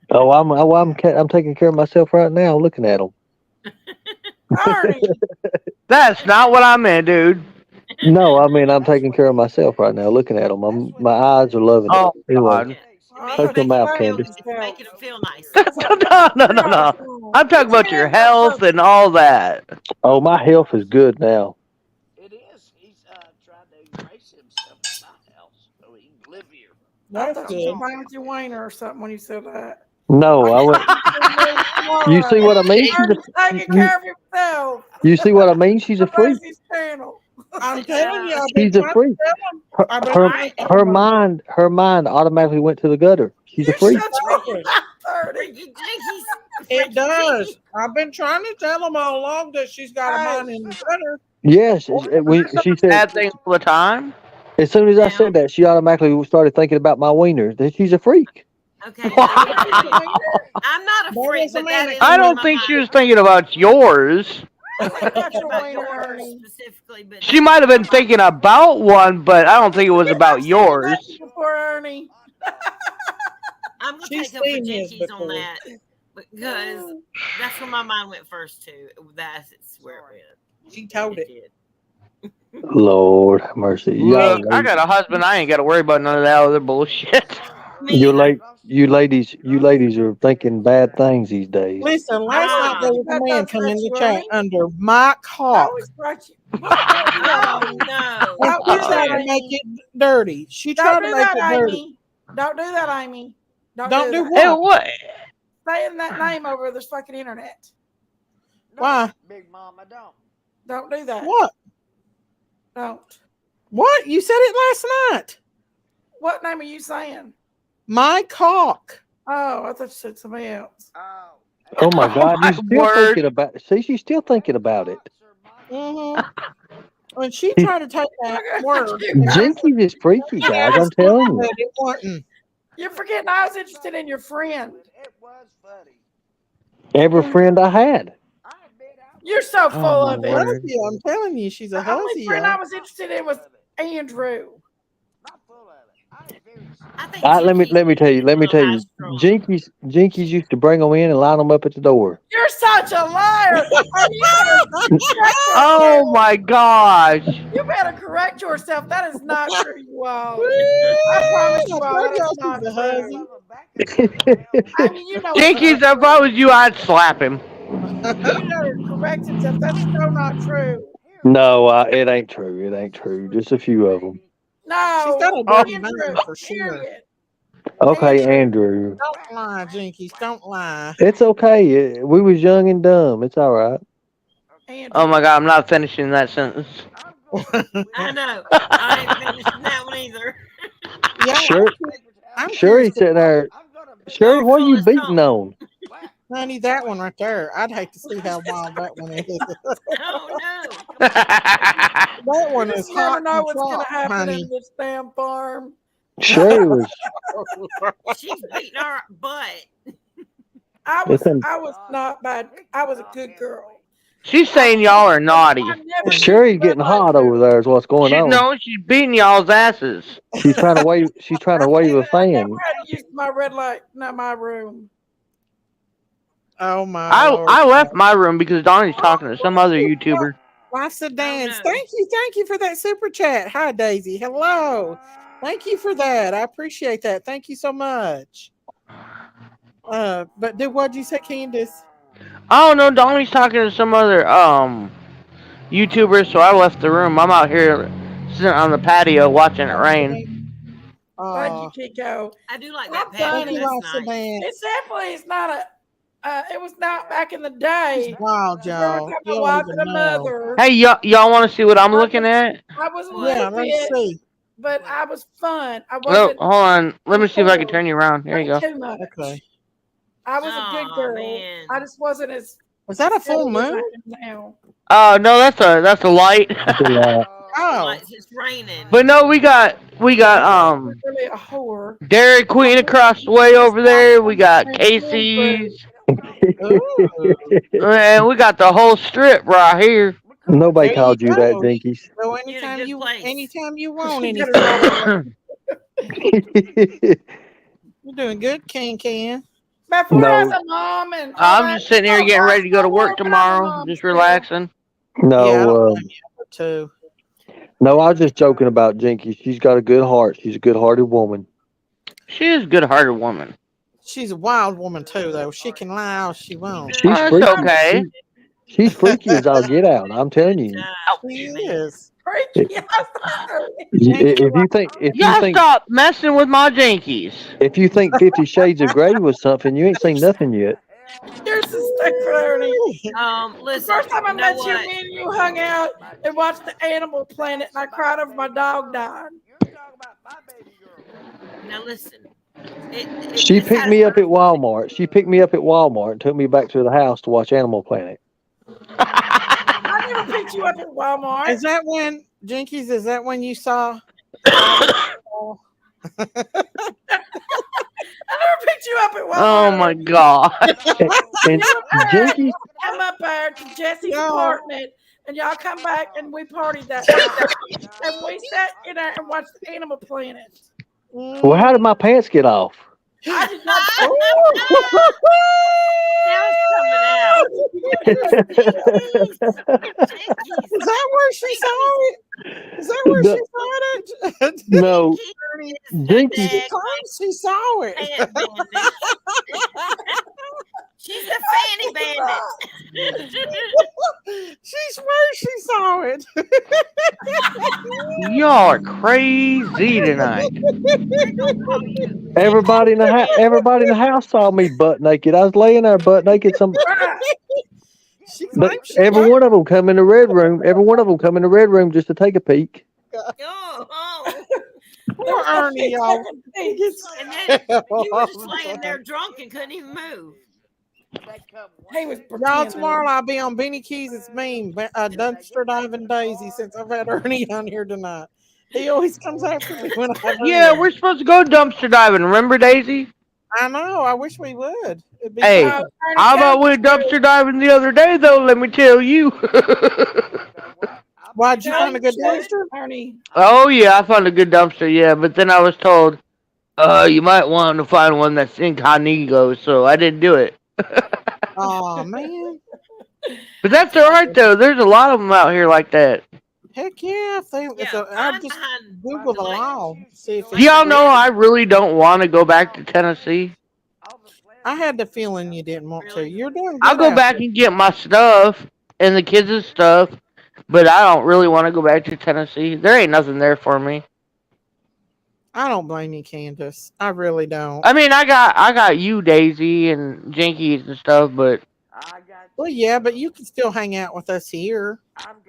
I'm taking care of myself right now. Looking at them. Ernie. That's not what I meant, dude. No, I mean I'm taking care of myself right now. Looking at them, my eyes are loving it. Oh, Anyway, God. hush your mouth, Candace. Making them feel nice. No. I'm talking about your health and all that. Oh, my health is good now. It is. He's trying to erase himself from my house so he can live here. That's That's good. all. Playing with your wiener or something when you said that. No, I went. You see what I mean? Ernie's taking care of himself. You see what I mean? She's a freak. His channel. I'm telling you, I've been She's a trying freak. to tell him. I've been Her, trying to tell her him. mind automatically went to the gutter. She's a freak. Shut your mouth, Ernie. It does. I've been trying to tell him all along that she's got a mind in the gutter. Yes, she said. Bad things all the time. As soon as I said that, she automatically started thinking about my wiener. That she's a freak. Okay. I'm not a freak, but that is. I don't think she was thinking about yours. Specifically, but She might have been thinking about one, but I don't think it was about yours. Before Ernie. I'm gonna take up for Jinkies on that because that's where my mind went first too. That's where it went. She told it. Lord have mercy. Look, I got a husband. I ain't got to worry about none of that other bullshit. You ladies are thinking bad things these days. Listen, last night there was a man come in the chat under Mike Hawk. Oh no! And she tried to make it dirty. She tried to make it dirty. Amy. Don't do that, Amy. Don't do that. what? Saying that name over this fucking internet. Why? Big Mama, don't. Don't do that. What? Don't. What? You said it last night. What name are you saying? Mike Hawk. Oh, I thought you said somebody else. Oh my God! You're still thinking about it. See, she's still thinking about it. When she tried to take that word, Jinkies is freaky, guys. I'm telling you. It wasn't. You're forgetting I was interested in your friend. It was funny. Every friend I had. You're so full of it. Huzzy, I'm telling you, she's a The only huzzy. friend I was interested in was Andrew. Let me tell you. Jinkies used to bring them in and line them up at the door. You're such a liar. Oh my gosh. You better correct yourself. That is not true, you all. I promise you all. That's not true. I mean, you know. Jinkies, if I was you, I'd slap him. You better correct himself. That's so not true. No, it ain't true. It ain't true. Just a few of them. No. She's got a dirty mind for sure. Okay, Andrew. Don't lie, Jinkies. Don't lie. It's okay. We was young and dumb. It's all right. Oh my God, I'm not finishing that sentence. I know. I ain't finishing that one either. Yeah, Sure, he's sitting there. Sure, what are you beating on? Honey, that one right there. I'd hate to see how wild that one is. Oh no. That one is You never hot know and what's going to hot, happen honey. in this damn farm. Sure was. She's beating our butt. I was not bad. I was a good girl. She's saying y'all are naughty. Sure, he's getting hot over there. Is what's going on? No, she's beating y'all's asses. She's trying to wave. She's trying to wave a fan. I had to use my red light, not my room. Oh my! I left my room because Donnie's talking to some other YouTuber. Lisa Dance, thank you for that super chat. Hi Daisy, hello. Thank you for that. I appreciate that. Thank you so much. But what'd you say, Candace? Oh no, Donnie's talking to some other YouTubers, so I left the room. I'm out here sitting on the patio watching it rain. Thank you, Kiko. I do like that I'm patio. funny. That's likes to nice. dance. It's definitely it's not a. It was not back in the day. Wild, When I y'all. got You my don't wife even and a know. mother. Hey, y'all want to see what I'm looking at? I was a Yeah, little let's bit, see. but I was fun. I Oh, wasn't hold on. Let me see if I can hardcore. turn you around. Here you Not go. too much. Okay. I was a good girl. Man. I just wasn't as Was that a full silly as I moon? am now. Oh no, that's a light. Oh. Like it's raining. But no, we got I wasn't really a whore. Dairy Queen across the way over there. We got Casey's. And we got the whole strip right here. Nobody There you called you that, go. Jinkies. Go You're in a good place. anytime you want You better not anything. have. You're doing good, Can. Before I was No, a mom and all I'm that, just sitting here getting ready to go to work tomorrow, just relaxing. Yeah, I don't no, blame you too. no. I was just joking about Jinkies. She's got a good heart. She's a good-hearted woman. She is a good-hearted woman. She's a wild woman too, though. She can lie all she wants. She's That's freaky. okay. She's freaky as I'll get out. I'm telling you. She is. If you Y'all think stop messing with my Jinkies. if you think 50 Shades of Grey was something, you ain't seen nothing yet. You're so stupid, Ernie. Listen. The first time I you know met what? you, me and you hung out and watched the Animal Planet, and I cried over my dog dying. Now listen. She picked me up at Walmart. She picked me up at Walmart and took me back to the house to watch Animal Planet. I never picked you up at Walmart. Is that when Jinkies? Is that when you saw? I never picked you up at Walmart. Oh my god. And Jinkies, Come up there to Jesse's apartment, and y'all come back, and we partied that night. And we sat in there and watched the Animal Planet. well, how did my pants get off? I did not. Is that where she saw it? Is that where she saw it? No, Jinkies. She claims she saw it. She's a fanny bandit. She swears she saw it. Y'all are crazy tonight. Everybody in the house saw me butt naked. I was laying there butt naked. Every one of them come in the red room. Every one of them come in the red room just to take a peek. Poor Ernie, y'all. And then you were just laying there drunk and couldn't even move. He was Y'all, tomorrow I'll be on Beanie Keys. It's mean. Dumpster diving Daisy since I've had Ernie on here tonight. He always comes after me when I have Yeah, we're supposed to go dumpster diving. Remember, Daisy? I know. I wish we would. It'd be Hey, fun. how about we dumpster diving the other day, though? Let me tell you. Why'd you find a good dumpster? Ernie. Oh, yeah, I found a good dumpster, yeah. But then I was told, you might want to find one that's incognito, so I didn't do it. Oh, man. But that's all right, though. There's a lot of them out here like that. Heck yeah. I'd just Google the law. See if Do y'all know I really don't want to go back to Tennessee? I had the feeling you didn't want to. You're doing good. I'll go back and get my stuff and the kids' stuff, but I don't really want to go back to Tennessee. There ain't nothing there for me. I don't blame you, Candace. I really don't. I mean, I got you, Daisy, and Jinkies and stuff, but Well, yeah, but you can still hang out with us here.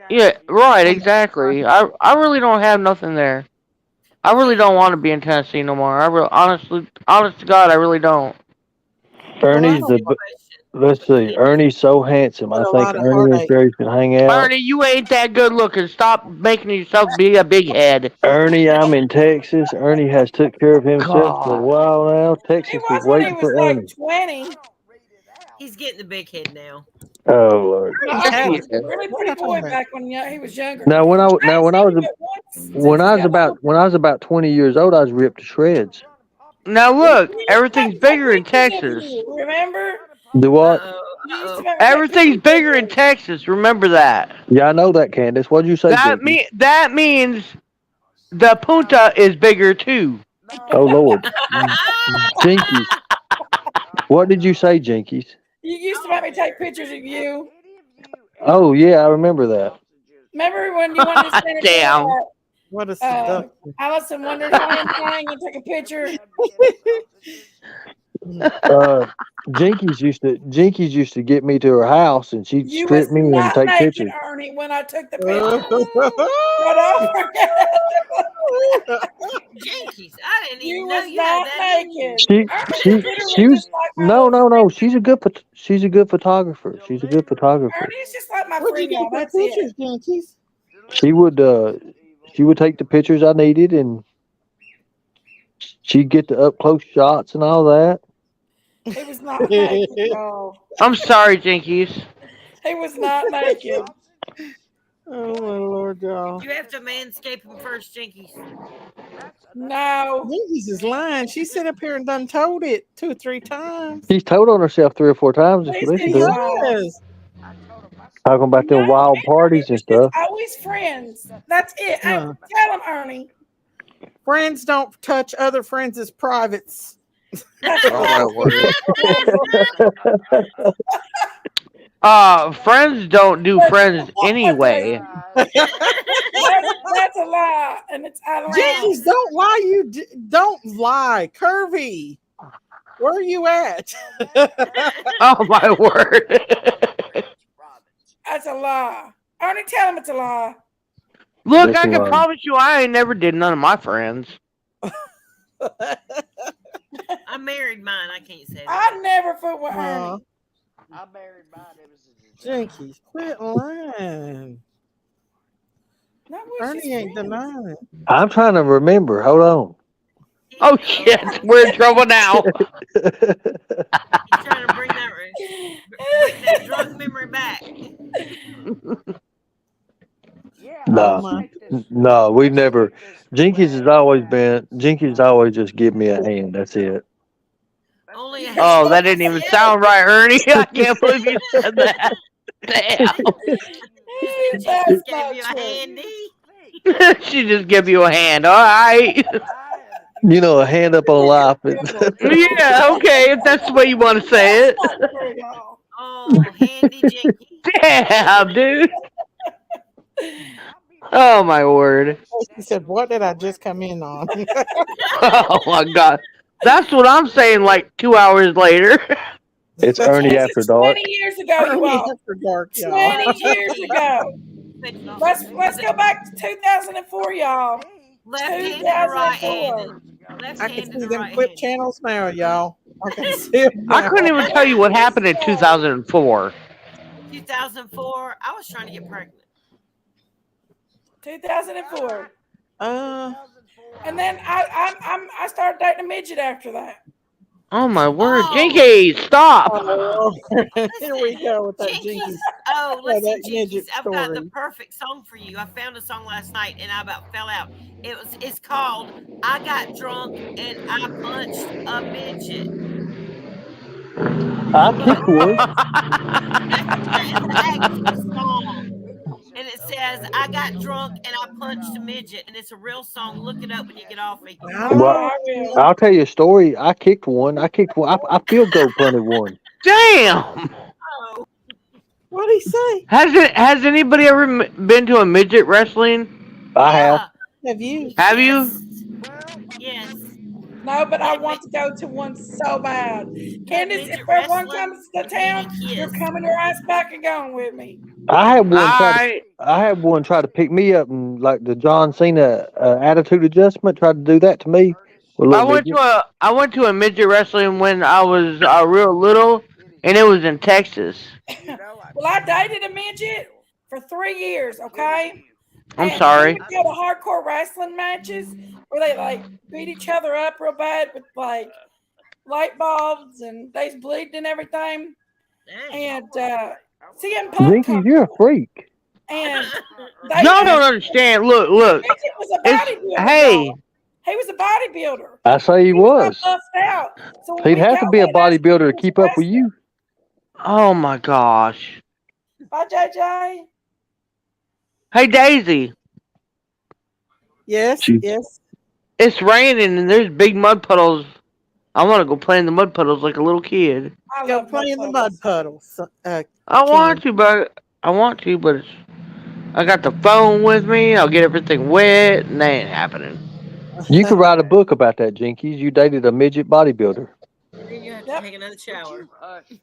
yeah, right, exactly. I really don't have nothing there. I really don't want to be in Tennessee no more. Honest to God, I really don't. Ernie's let's see. Ernie's so handsome. I think Ernie and Sherry can hang out. Ernie, you ain't that good looking. Stop making yourself be a big head. Ernie, I'm in Texas. Ernie has took care of himself for a while now. Texas is waiting for Ernie. 20. He's getting the big head now. Oh Lord. No, I was a really pretty boy back when he was younger. Now when I was about 20 years old, I was ripped to shreds. Now look, everything's bigger in Texas. Remember? Do what? Everything's bigger in Texas. Remember that. Yeah, I know that, Candace. What'd you say? That means the Punta is bigger too. Oh Lord. Jinkies. What did you say, Jinkies? You used to make me take pictures of you. Oh yeah, I remember that. Remember when you wanted to stand Damn. What a uh, seduction. Alice in Wonderland thing and took a picture? Jinkies used to get me to her house, and she'd You was strip me and not take naked, pictures. Ernie, when I took the picture. But don't forget. Jinkies, I didn't You even know was you had not that in you. naked. Ernie's literally just like my little No. She's a good photographer. She's a good photographer. Ernie's just like my Where'd you friend, get y'all. your That's pictures, it. Jinkies? She would take the pictures I needed, and she'd get the up close shots and all that. He was not naked, y'all. I'm sorry, Jinkies. He was not naked. Oh my Lord, y'all. You have to manscape him first, Jinkies. No. Jinkies is lying. She sit up here and done told it 2 or 3 times. She's told on herself 3 or 4 times if you Please listen do to her. y'all. Yes. Talking about them No, wild parties and it's just stuff. always friends. That's it. Uh. Tell him, Ernie. Friends don't touch other friends' privates. That's Oh my word. right. Friends don't do friends anyway. That's a lie, and it's out of line. Jinkies, don't lie. Don't lie. Curvy. Where are you at? Oh my word. That's a lie. Ernie, tell him it's a lie. Look, That's I can right. promise you I ain't never did none of my friends. I married mine. I can't say that. I never fooled with Ernie. I married mine ever since. Jinkies, quit lying. No, Ernie ain't denying it. I'm trying to remember. Hold on. Oh shit, we're in trouble now. He's trying to bring that drunk memory back. No, we've never. Jinkies has always just give me a hand. That's it. Only a Oh, hand. that didn't even sound right, Ernie. I can't believe you said that. Damn. She just gave you a handy. She just give you a hand. All right. You know, a hand up on life. Yeah, okay, if that's the way you want to say it. Oh, handy Jinky. Damn, dude. Oh my word. She said, "What did I just come in on?" Oh my god. That's what I'm saying like 2 hours later. It's Ernie This after is dark. 20 years ago, you Ernie all. after dark, y'all. 20 years ago. Let's go back to 2004, y'all. Left-handed or right-handed? 2004. I can Left-handed see or them clip right-handed? channels now, y'all. I can see them I now. couldn't even tell you what happened in 2004. 2004. I was trying to get pregnant. 2004. And then I started dating a midget after that. Oh my word. Oh. Jinky, stop. Oh, here we go with that Jinkies. Jinkies. Oh, Yeah, listen, that Jinkies. midget I've got the story. perfect song for you. I found a song last night and I about fell out. It's called "I Got Drunk and I Punched a Midget." I kicked one. That is the actual song. And it says, "I got drunk and I punched a midget," and it's a real song. Look it up when you get off of here. Well, I'll tell you a story. I kicked one. I field goal punted one. Damn. What'd he say? Has anybody ever been to a midget wrestling? I have. Have you? Have you? Yes. No, but I want to go to one so bad. Candace, if midget everyone wrestling, comes to town, you're coming your ass back and going with me. I had one try to pick me up and like the John Cena attitude adjustment tried to do that to me. With a I little went to a midget wrestling when I was real little, and it was in Texas. Well, I dated a midget for 3 years, okay? I'm And sorry. we would go to hardcore wrestling matches where they like beat each other up real bad with like light bulbs and they's bleeding and everything. And CM Punk Jinky, you're a freak. and Y'all don't understand. Look. Midget was a bodybuilder. Hey. Y'all. He was a bodybuilder. I say he was. Buffed out. So when He'd we have to go be a there, that's bodybuilder to keep up with you. Oh my gosh. Bye, JJ. Hey Daisy. Yes, yes. It's raining and there's big mud puddles. I want to go play in the mud puddles like a little kid. Go play in the mud puddles. I want to, but I got the phone with me. I'll get everything wet, and that ain't happening. You could write a book about that, Jinkies. You dated a midget bodybuilder. Then you have to Yep. take another shower.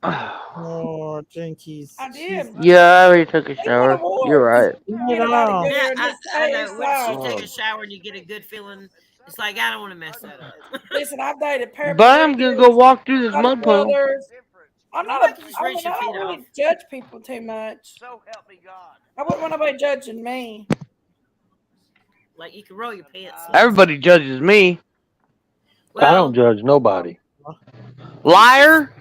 Oh, Jinkies. I did. Yeah, I already took a He won shower. You're awards. right. Anybody go Yeah, there and I his know. Once you take side. a shower and you get a good feeling, it's like I don't want to mess that up. Listen, I've dated But I'm gonna go paraplegics, walk through this mud puddle. bodybuilders. I'm You not might a. just I rinse mean, your I feet don't off. really judge people too much. So help me God. I wouldn't want nobody judging me. Like you can roll your pants. Everybody judges me. I Well, don't judge nobody. Liar!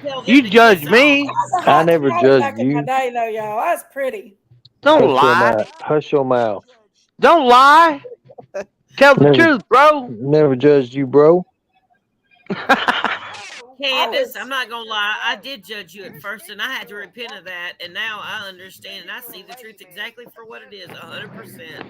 tell them You to judge kiss off. me. I was a I hot never tomatoes judged back in my you. day, though, y'all. I was pretty. Don't Hush your lie. mouth. Hush your mouth. Don't lie. Tell the Never, truth, bro. never judged you, bro. Candace, I'm not gonna lie, I did judge you at first, and I had to repent of that, and now I understand and I see the truth exactly for what it is, 100%.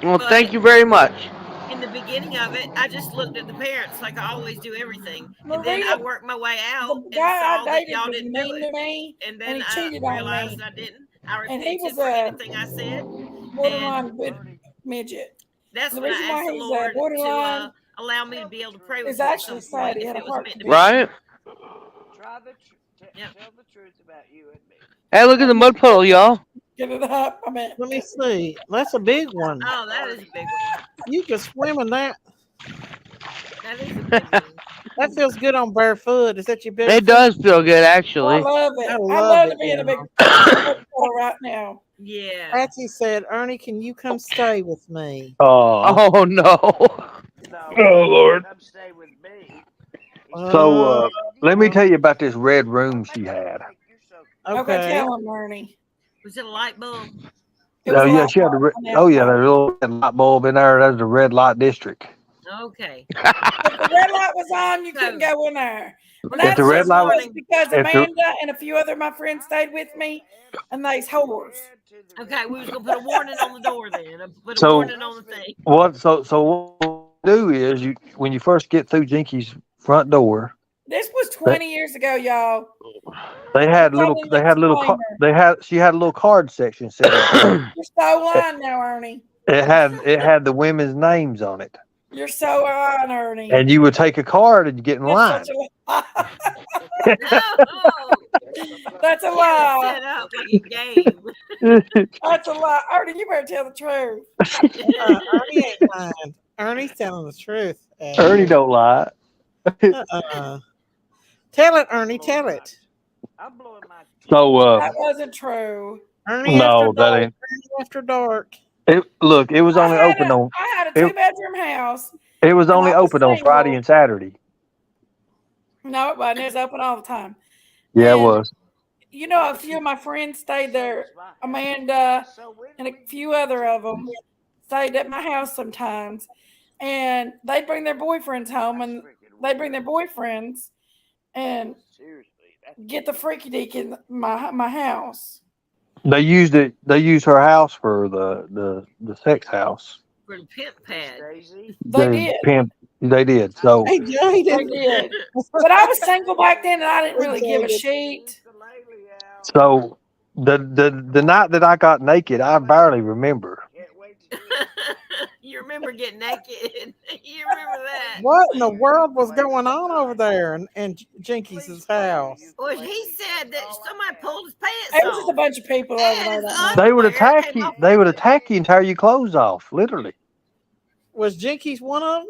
Well, But thank you very much. in the beginning of it, I just looked at the parents like I always do everything, and then Marita, I worked my way out the and guy I saw that dated y'all was didn't do mean it, to me, and and then he I cheated on realized me. I didn't. I And he repented was for a anything I said, and borderline midget. that's And the when I reason asked why the he's Lord to borderline allow me to be able to pray with is you at some actually sad. point He if had a it was heart meant to be. condition. Right? Try Yep. tell the truth about you and me. Hey, look at the mud puddle, y'all. Get it up. I mean, Let me see. That's a big one. Oh, that is a big one. You can swim in that. That is a big one. That feels good on barefoot. Is that your bare It feet? does feel good, I actually. love it. I I love love it. to be in a big Yeah. water right now. Yeah. Patsy said, Ernie, can you come stay with me? Oh, Oh, no. No, oh Lord. come stay with me. So, Uh, let me tell you about this red room she had. Okay, okay. tell him, Ernie. Was it a light bulb? It was Oh a yeah, light she had bulb on the oh yeah, outside. there's a little red light bulb in there. That's the red light district. Okay. If the red light was on, you couldn't go in there. And If the that's red just light just because if the Amanda and a few other of my friends stayed with me, and they's whores. Okay, we was gonna put a warning on the door then. Put a so warning on the thing. what what you do is you when you first get through Jinky's front door, This was they, 20 years ago, y'all. they had little Probably they had little disclaimer. she had a little card section set up there. You're so lying now, Ernie. It had the women's names on it. You're so lying, Ernie. And you would take a card and you get in You're line. such a lie. No. That's a Set lie. up like a game. That's a lie. Ernie, you better tell the truth. Ernie ain't lying. Ernie's telling the truth. Ernie don't lie. Tell it, Ernie. Tell it. So That wasn't true. Ernie after no, that dark. ain't Ernie after dark. look, it was only open on I had a it, 2-bedroom house. it was and only I was open on Friday single. and Saturday. No, it wasn't. It was open all the time. Yeah, it And was. you know, a few of my friends stayed there. Amanda and a few other of them stayed at my house sometimes. And they'd bring their boyfriends home, and they'd bring their boyfriends and get the freaky deek in my house. They used it. They used her house for the sex house. For the pimp pad. They did. They did. So They did. But I was single back then, and I didn't really give a shit. so the night that I got naked, I barely remember. You remember getting naked? You remember that? What in the world was going on over there in Jinkies' house? Well, he said that somebody pulled his pants It was off. just a bunch of people over there that night. They would attack you. They would attack you and tear your clothes off, literally. Was Jinkies one of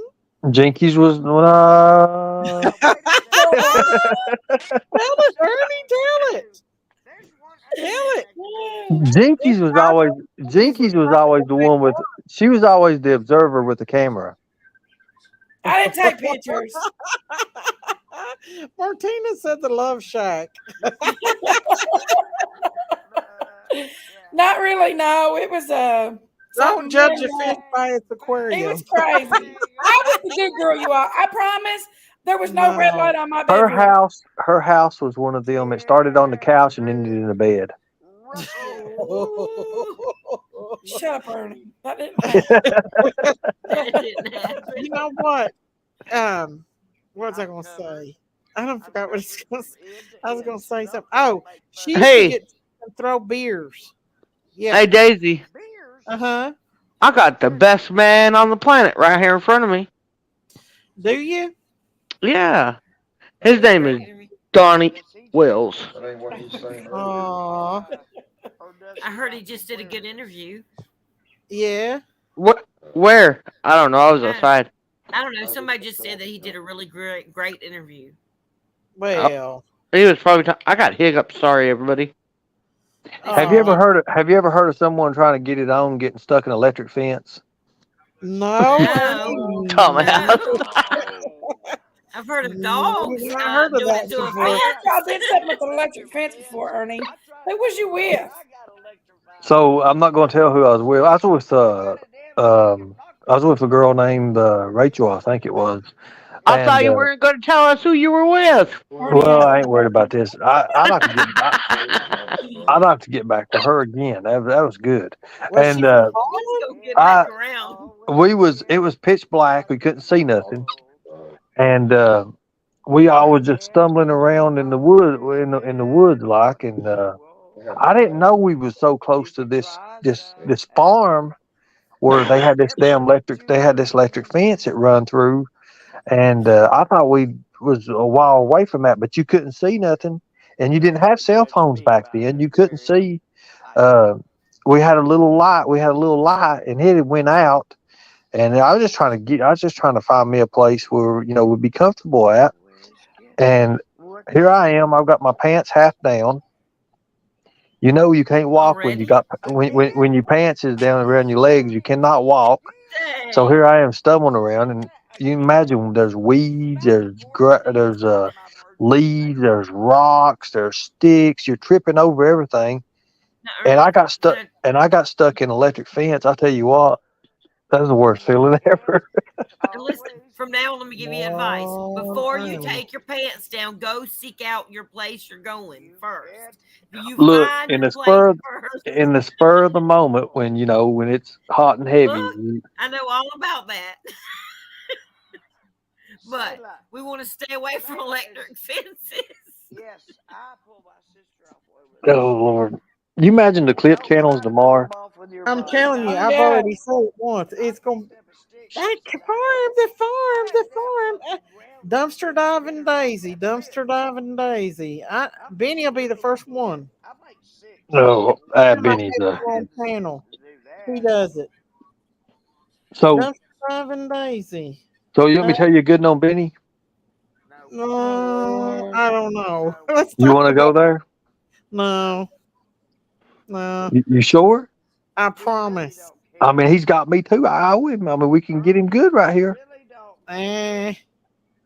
them? Jinkies was. Tell it, Ernie. Tell it. Tell it. Jinkies was always the one with. She was always the observer with the camera. I didn't take pictures. Martina said the Love Shack. Not really. No, it was Don't judge a fish by its aquarium. It was crazy. I was the good girl, you are. I promise. There was no red light on my bedroom. Her house was one of them. It started on the couch and ended in the bed. Shut up, Ernie. That didn't happen. That didn't happen. You know what? What was I gonna say? I don't forgot what I was gonna say something. Oh, she used to get and throw beers. Yeah. Hey, Daisy. Uh-huh. I got the best man on the planet right here in front of me. Do you? Yeah. His name is Donnie Wells. Aw. I heard he just did a good interview. Yeah. What? Where? I don't know. I was outside. I don't know. Somebody just said that he did a really great interview. Well. He was probably. I got hiccups. Sorry, everybody. Have you ever heard of someone trying to get it on getting stuck in an electric fence? No. Dumbass. I've heard of dogs I heard of doing that it to a before. I fence. heard y'all did something with an electric fence before, Ernie. Who was you with? So I'm not going to tell who I was with. I was with a girl named Rachel, I think it was. I thought you weren't going to tell us who you were with. Well, I ain't worried about this. I'd like to get I'd like to get back to her again. That was good. And Let's go get back around. it was pitch black. We couldn't see nothing, and we all was just stumbling around in the woods like, and I didn't know we was so close to this farm where they had this electric fence that run through, and I thought we was a while away from that, but you couldn't see nothing, and you didn't have cell phones back then. You couldn't see. We had a little light, and it went out. And I was just trying to find me a place where we'd be comfortable at. And here I am. I've got my pants half down. You can't walk when your pants is down around your legs. You cannot walk. So here I am stumbling around, and you imagine there's weeds, there's leaves, there's rocks, there's sticks. You're tripping over everything. And I got stuck. In electric fence. I tell you what, that was the worst feeling ever. Listen, from now on, let me give you advice. Before you take your pants down, go seek out your place you're going first. Look, in the spur of the moment, when it's hot and heavy. Look, I know all about that. But we want to stay away from electric fences. Yes, I pull my sister off. Oh Lord. You imagine the clip channels tomorrow? I'm telling you, I've already said it once. It's going the farm. Dumpster diving Daisy. Benny will be the first one. No, Benny's panel. He does it. So Dumpster diving Daisy. So you want me to tell you a good on Benny? No, I don't know. You want to go there? No. You sure? I promise. I mean, he's got me too. I owe him. I mean, we can get him good right here. I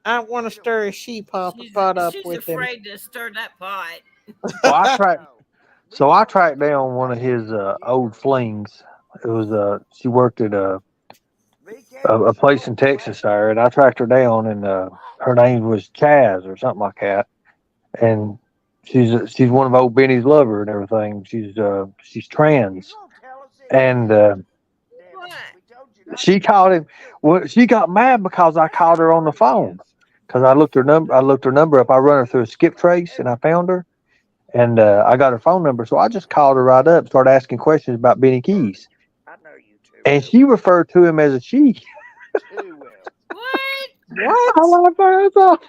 want to stir a sheep pot up with him. She's afraid to stir that pot. So I tracked down one of his old flings. It was she worked at a place in Texas there, and I tracked her down, and her name was Chaz or something like that. And she's one of old Benny's lover and everything. She's trans, and she called him. Well, she got mad because I called her on the phone because I looked her number up. I run her through a skip trace, and I found her, and I got her phone number. So I just called her right up, started asking questions about Benny Keys, and she referred to him as a she. What? I laughed my ass off.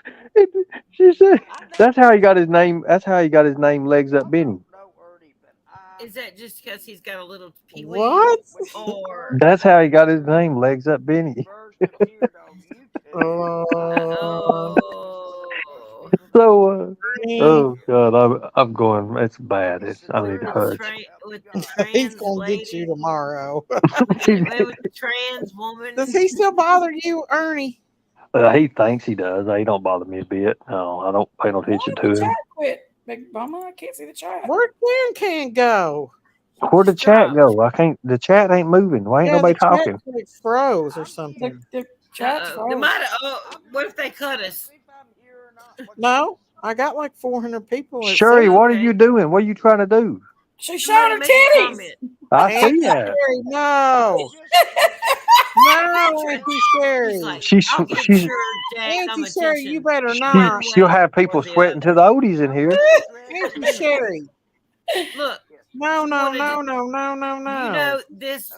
She said, "That's how he got his name. That's how he got his name, Legs Up Benny." Is that just because he's got a little pee-wee? What? Or That's how he got his name, Legs Up Benny. So, oh God, I'm going. It's bad. I need to hush. He's gonna get you tomorrow. with the trans woman. Does he still bother you, Ernie? He thinks he does. He don't bother me a bit. No, I don't pay no attention to him. Quit, Big Mama. I can't see the chat. Where can't go? Where'd the chat go? I can't. The chat ain't moving. Why ain't nobody talking? It froze or something. The chat's They might have. What if they cut us? No, I got like 400 people. Sherry, what are you doing? What are you trying to do? She showed her titties. I see that. No. No, Auntie Sherry. She's Auntie Sherry, you better not. She'll have people sweating to the oldies in here. Auntie Sherry. Look, No, no, wanted no, to- no, no, no, You no. know this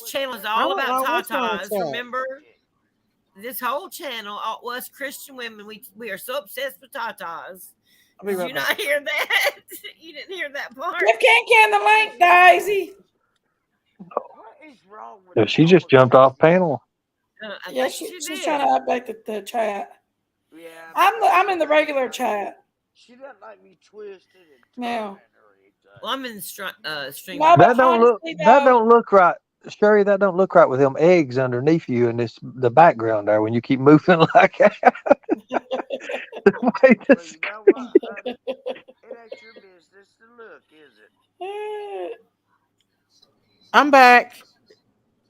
channel is all don't about know what's wrong with tatas. that. Remember, this whole channel, all us Christian women, we are so obsessed with tatas. I'll be Did right you back. not hear that? You didn't hear that part. Give Can the link, Daisy. What is wrong with Yeah, she just jumped off panel. I Yeah, think she she's did. trying to update the chat. Yeah, I'm in the regular chat. she doesn't like me twisted and now. Well, I'm in the stream. No, but That don't look. honestly, That though, don't look right, Sherry. That don't look right with them eggs underneath you and the background there when you keep moving like that. The way this- You know what, honey? It ain't your business to look, is it? I'm back.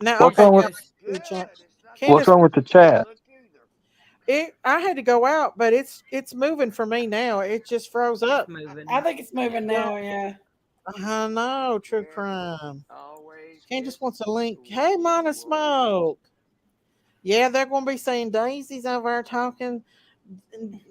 Now, What's okay, wrong now with the chat. What's Candace, wrong with the chat? I had to go out, but it's moving for me now. It just froze up. I think it's moving now. Yeah. I know, true crime. Candace wants a link. Hey, Mana Smoke. Yeah, they're going to be saying Daisy's over there talking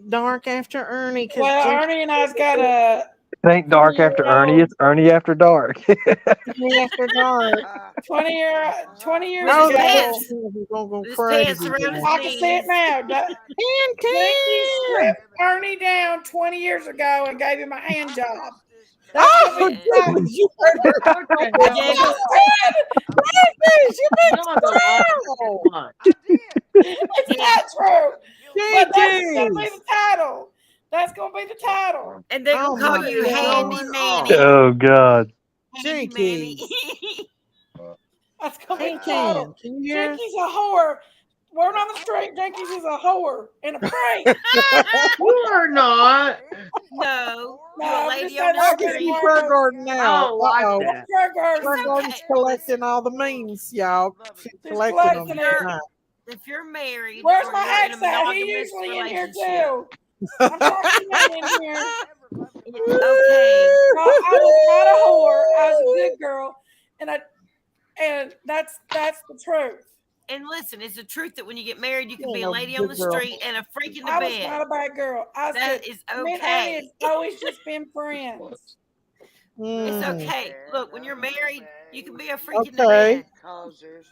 dark after Ernie. Well, Ernie and I's got a It ain't dark after Ernie. It's Ernie after dark. Ernie after dark. 20 years Oh, ago. that's gonna go crazy. I can see it now. Jinky stripped Ernie down 20 years ago and gave him a hand job. That's Oh, gonna be you better. It's not true. But that's gonna be the title. That's gonna be the title. And they're gonna call you Handy Manny. Oh God. Jinky. That's gonna be the Can title. you hear? Jinky's a whore. Word on the street, Jinky's is a whore and a freak. You are not. No, No, you're a I'm lady just on saying the I street. Prayer Garden I now. don't like Uh-oh. that. Prayer Garden. Prayer Garden's collecting all the memes, y'all. She's collecting them. collecting it. tonight. If you're married, Where's or my you're in a ex at? He monogamous usually in here relationship, too. I'm talking man in here. okay. No, I was not a whore. I was a good girl, and that's the truth. And listen, it's the truth that when you get married, you can You be ain't a no lady on good the girl. street and a freak in the I was not bed. a bad girl. I was That good. is Me and Ernie okay. has always just been friends. It's Mm. okay. Look, when you're married, you can be a freak in the Okay. bed.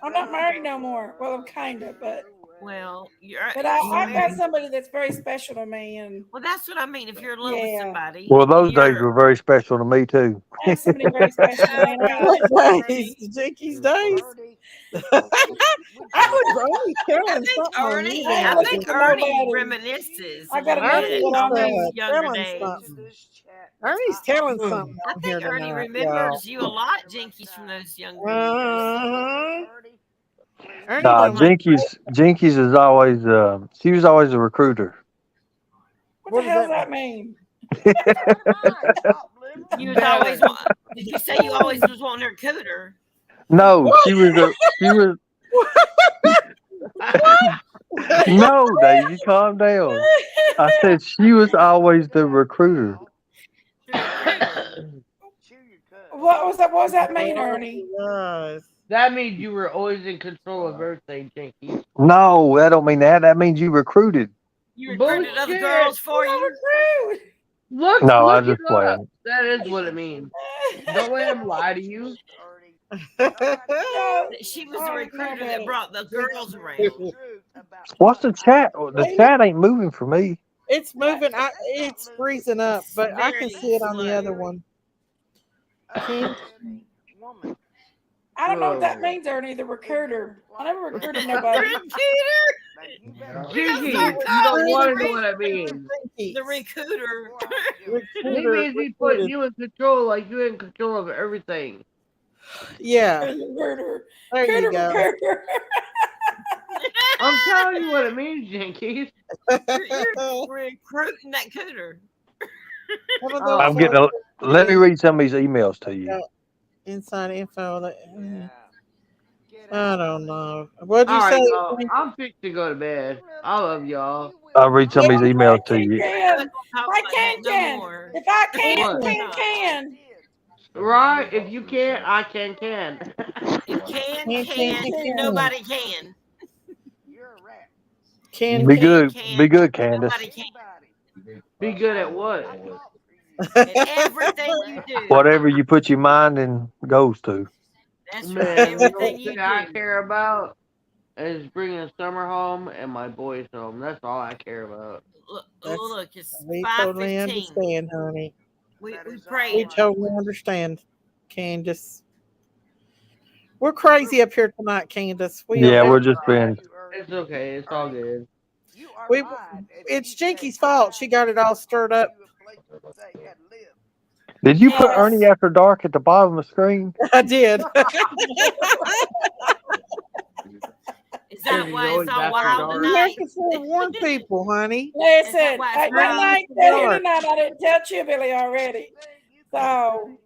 I'm not married no more. Well, I'm kind of, but you're. I've got somebody that's very special to me, and Well, that's what I mean. If you're in love with somebody, Well, those days were very special to me too. I have somebody very special to me. What days? Jinky's days. I was only telling something on you I tonight. think nobody. Ernie reminisces I a got little a bit message on on those me. younger telling days. something. Ernie's telling something I on here think Ernie tonight, remembers y'all. you a lot, Jinkies, from those younger years. Uh-huh. Ernie Nah, done like Jinkies is always. She was always a recruiter. What the hell does that mean? You was always. Did you say you always was wanting her cooter? No, she was a. She was. No, Daisy, calm down. I said she was always the recruiter. What was that? What does that mean, Ernie? That means you were always in control of everything, Jinky. No, that don't mean that. That means you recruited. You recruited other girls for you. Look, No, I look just it up. playing. That is what it means. Don't let him lie to you. She was the recruiter that brought the girls around. What's the chat? The chat ain't moving for me. It's moving. It's freezing up, but I can see it on the other one. Can I don't know what that means, Ernie. The recruiter. I never recruited nobody. Jinky, you don't want to know what it means. The recruiter. He means he put you in control, like you're in control of everything. Yeah. Recruiter. There you go. I'm telling you what it means, Jinkies. You're recruiting that cooter. I'm getting. Let me read some of these emails to you. Inside info. I don't know. What'd you All say? right, y'all. I'm fixing to go to bed. I love y'all. I'll read some of these emails to you. I can. If I can. Right? If you can't, I can. If can, nobody can. Can Be good. Be good, Candace. Nobody can. Be good at what? And everything you do. Whatever you put your mind in goes to. That's right. Man, the Everything only you thing I do. care about is bringing Summer home and my boys home. That's all I care about. That's Look, it's we totally 5:15. understand, honey. We We praying. totally understand, Candace. We're crazy up here tonight, Candace. We Yeah, are. we're just being. It's okay. It's all good. We. It's Jinky's fault. She got it all stirred up. Did you put Candace. Ernie After Dark at the bottom of the screen? I did. Is that why it's all After wild dark. You have tonight? to forewarn people, honey. Listen, why it's one wild? night that here tonight, I didn't tell Chibily already. So,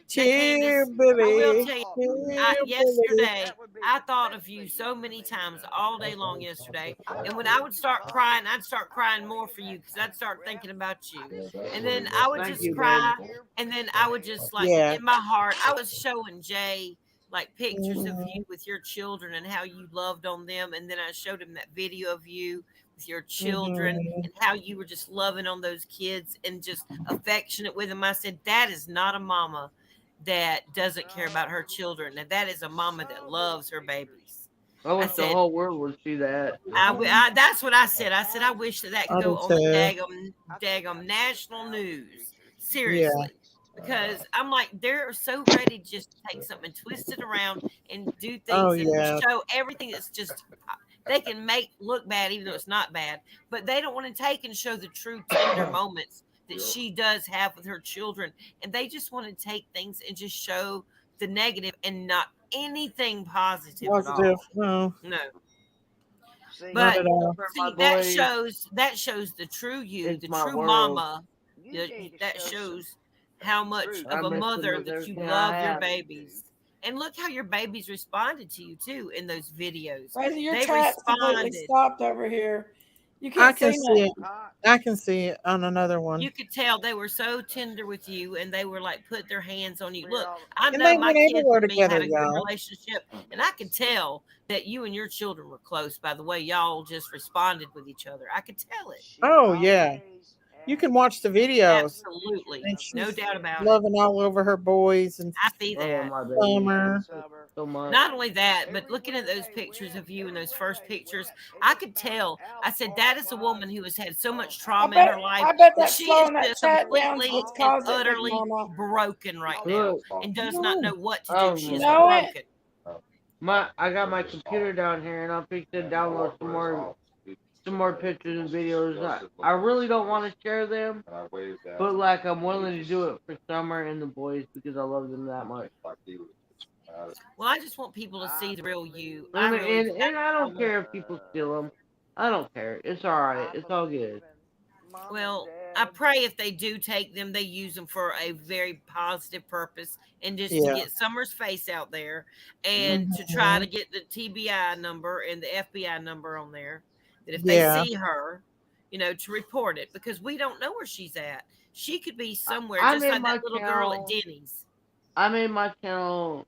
Candace, I will tell you, Chibily. yesterday, I thought of you so many times all day long yesterday. And when I would start crying, I'd start crying more for you because I'd start thinking about you. And then I would Thank just you, cry. babe. And then I would just, like, Yeah. in my heart, I was showing Jay, like, pictures of Mhm. you with your children and how you loved on them. And then I showed him that video of you with your children Mhm. and how you were just loving on those kids and just affectionate with them. I said, that is not a mama that doesn't care about her children. Now that is a mama that loves her babies. I wish the said- whole world would see that. That's what I said. I said I wish that could I go do on the too. daggum national news. Yeah. Seriously. Because I'm like, they're so ready to just take something and twist it around and do Oh things and yeah. show everything that's just they can make look bad even though it's not bad, but they don't want to take and show the true tender moments that she does have with her children, and they just want to take things and just show the negative and not anything positive at Positive. all. No, No. not But at all. see, that shows the true you, It's the my true world. mama. That shows how much I of a miss them mother with that you everything I love your have. babies. And look how your babies responded to you too in those videos. Rosie, your They chat's completely responded. stopped over here. You I can't can see see it. nothing. I can see it on another one. You could tell they were so tender with you and they were like put their hands on you. Look, I And know they my went kids everywhere and me together, had a good y'all. relationship, and I could tell that you and your children were close by the way y'all just responded with each other. I could tell it. Oh yeah. You can watch the videos, Absolutely. and No she's doubt about it. loving all over her boys and I see I love that. my baby Summer. so much. Not only that, but looking at those pictures of you and those first pictures, I could tell. I said that is a woman who has had so much trauma in her life I bet that that's she is slowing that just chat down completely what's and caused it, Big utterly Mama. broken right now and does not know what to do. She You is know it? broken. I got my computer down here and I'm fixing to download some more pictures and videos. I really don't want to share them, but like I'm willing to do it for Summer and the boys because I love them that much. Well, I just want people to see the real you. And I don't care if people steal them. I don't care. It's all right. It's all good. Well, I pray if they do take them, they use them for a very positive purpose and just to Yeah. get Summer's face out there and to try to Mhm. get the TBI number and the FBI number on there. That if Yeah. they see her, to report it because we don't know where she's at. She could be somewhere I just made like my that little girl at channel. Denny's. I made my channel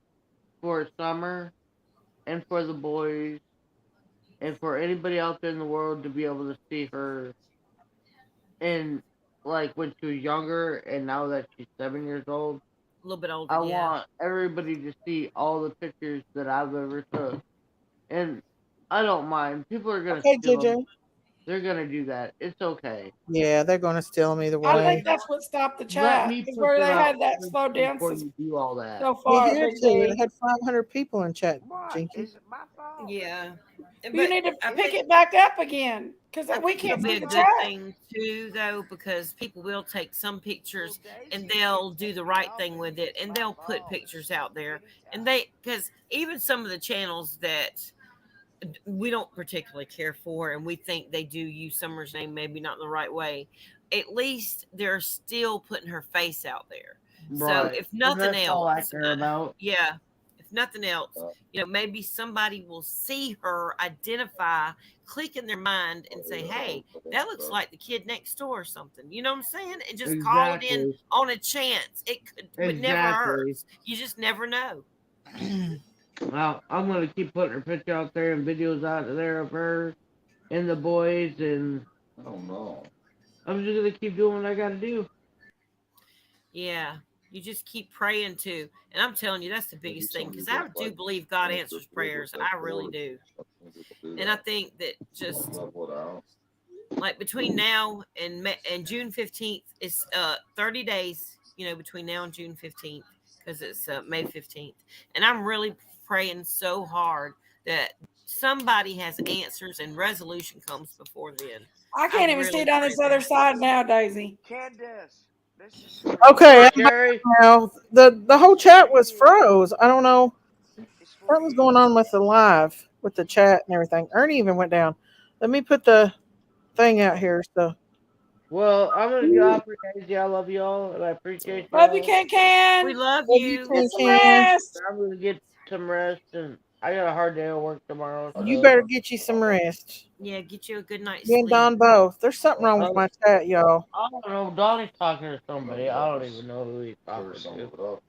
for Summer and for the boys and for anybody out there in the world to be able to see her and like when she was younger and now that she's 7 years old. A little bit older, I yeah. want everybody to see all the pictures that I've ever took. And I don't mind. People are gonna Okay, steal them. JJ. They're gonna do that. It's okay. Yeah, they're gonna steal them either I way. think that's what stopped the Let chat. me Is put where them they out had that first slowed down before you do all that. so It far, had Big to. D. It had 500 people in chat, Jinky. Yeah. You need to pick it back up again because we It'll can't be see a the good chat. thing too, though, because people will take some pictures and they'll do the right thing with it, and they'll put pictures out there, and because even some of the channels that we don't particularly care for, and we think they do use Summer's name, maybe not in the right way. At least they're still putting her face out there. So Right. if nothing That's all I else, care about. yeah. If nothing else, maybe somebody will see her, identify, click in their mind, and say, "Hey, that looks like the kid next door or something." You know what I'm saying? And just call it in Exactly. on a chance. It never Exactly. hurts. You just never know. Well, I'm gonna keep putting her picture out there and videos out there of her and the boys, and I'm just gonna keep doing what I gotta do. Yeah. You just keep praying too. And I'm telling you, that's the biggest thing because I do believe God answers prayers. I really do. And I think that just like between now and June 15th, it's 30 days, between now and June 15th because it's May 15th. And I'm really praying so hard that somebody has answers and resolution comes before then. I can't even see it on this other side now, Daisy. Candace, this is Okay, What, I'm back Jerry? now. The whole chat was froze. I don't know. Something's going on with the live, with the chat and everything. Ernie even went down. Let me put the thing out here. So, Well, I'm gonna get off for Daisy. I love y'all, and I appreciate Love you, y'all. Can. We love love you, you. Get Can some Can. rest. I'm gonna get some rest, and I got a hard day at work tomorrow. You So, better get you some rest. Yeah, get you a good night's You and sleep. Don both. There's something wrong with my chat, y'all. I don't know. Donnie's talking to somebody. I don't even know who he's talking to.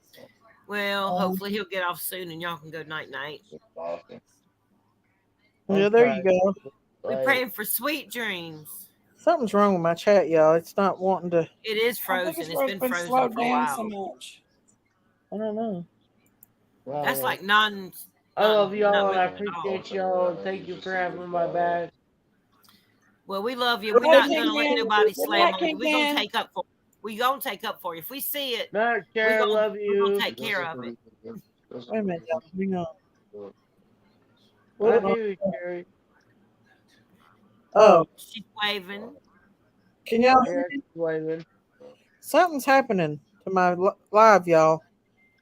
Well, hopefully he'll get off soon and y'all can go night night. Yeah, there you go. We're praying for sweet dreams. Something's wrong with my chat, y'all. It's not wanting to. It is I think frozen. it's It's where been been frozen slowed for a down so while. much. I don't know. That's like non. I love y'all, not and I moving at all. appreciate y'all, and thank you for having my back. Well, we love you. We're Love not you, gonna let Can. nobody Good slam night, on you. Can We're gonna Can. take up for. We gonna take up for you. If we see it, No, we're Cher, I gonna love we're gonna you. take care of it. Wait a minute, y'all. Hang on. I do, Cherry. Oh, She's waving. can y'all hear Yeah, me? waving. Something's happening to my live, y'all.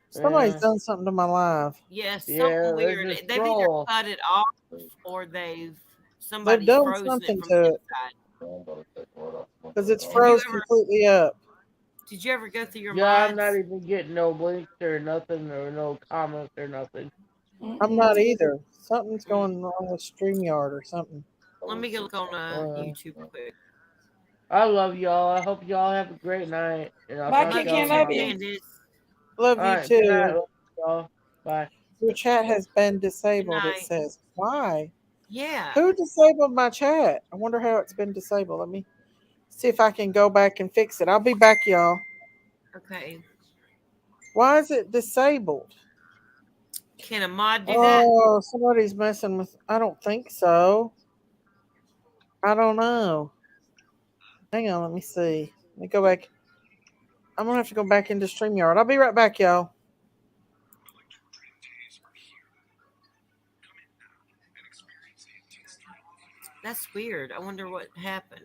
Somebody's Yeah. done something to my live. Yes, Yeah, something there's weird. this They've either troll. cut it off or They've somebody's done frozen it something from to the it inside. because it's Have you froze ever? completely up. Did you ever go through your Yeah, I'm not mods? even getting no blinks or nothing, or no comments or nothing. I'm not either. Something's going on with StreamYard or something. Let me go look on YouTube quick. I love y'all. I hope y'all have a great night, and I'll Bye, talk Can to Love you y'all Can. too, Love tomorrow. you. Candace. Love All you right, good night, too. y'all. Bye. Your chat has been Good disabled, it night. says. Why? Yeah. Who disabled my chat? I wonder how it's been disabled. Let me see if I can go back and fix it. I'll be back, y'all. Okay. Why is it disabled? Can a mod do that? Oh, somebody's messing with. I don't think so. I don't know. Hang on, let me see. Let me go back. I'm gonna have to go back into StreamYard. I'll be right back, y'all. That's weird. I wonder what happened.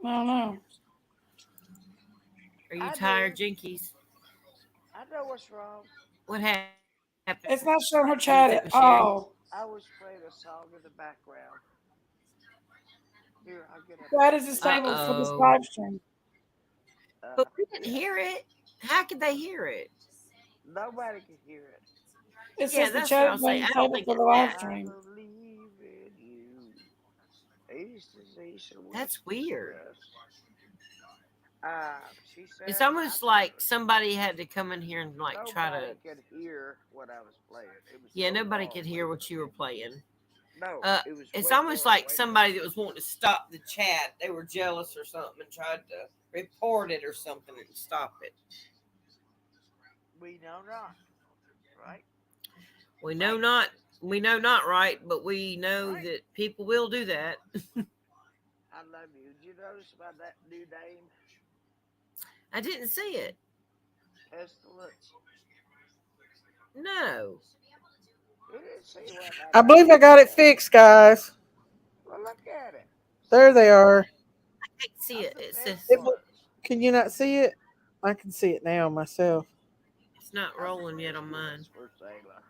I don't know. Are you I tired, do. Jinkies? I know what's wrong. What happened? It's not showing her chat Anything at to share? all. I was playing a song in the background. Here, I'll get up That here. is disabled for this Uh-oh. live stream. But we didn't hear it. How could they hear it? Nobody can hear it. It Yeah, says the that's what chat I has was been saying. I don't disabled think for it's the live that. I stream. believe in you. That's weird. She said It's almost like somebody had to come in here and like try nobody to. could hear what I was playing. It was Yeah, so nobody far could away hear from what you were playing. No, it was It's way almost far like away somebody that was wanting to stop the chat. They were jealous or something and tried to report it or something and stop it. We know not, right? We know not. We know not right, but we know that people will do that. I love you. Did you notice about that new name? I didn't see it. Pestilence. No. You didn't see what I I believe I got it fixed, guys. Well, look at it. There they are. I can't see it. It says Can you not see it? I can see it now myself. it's not rolling yet on mine. For Sailor.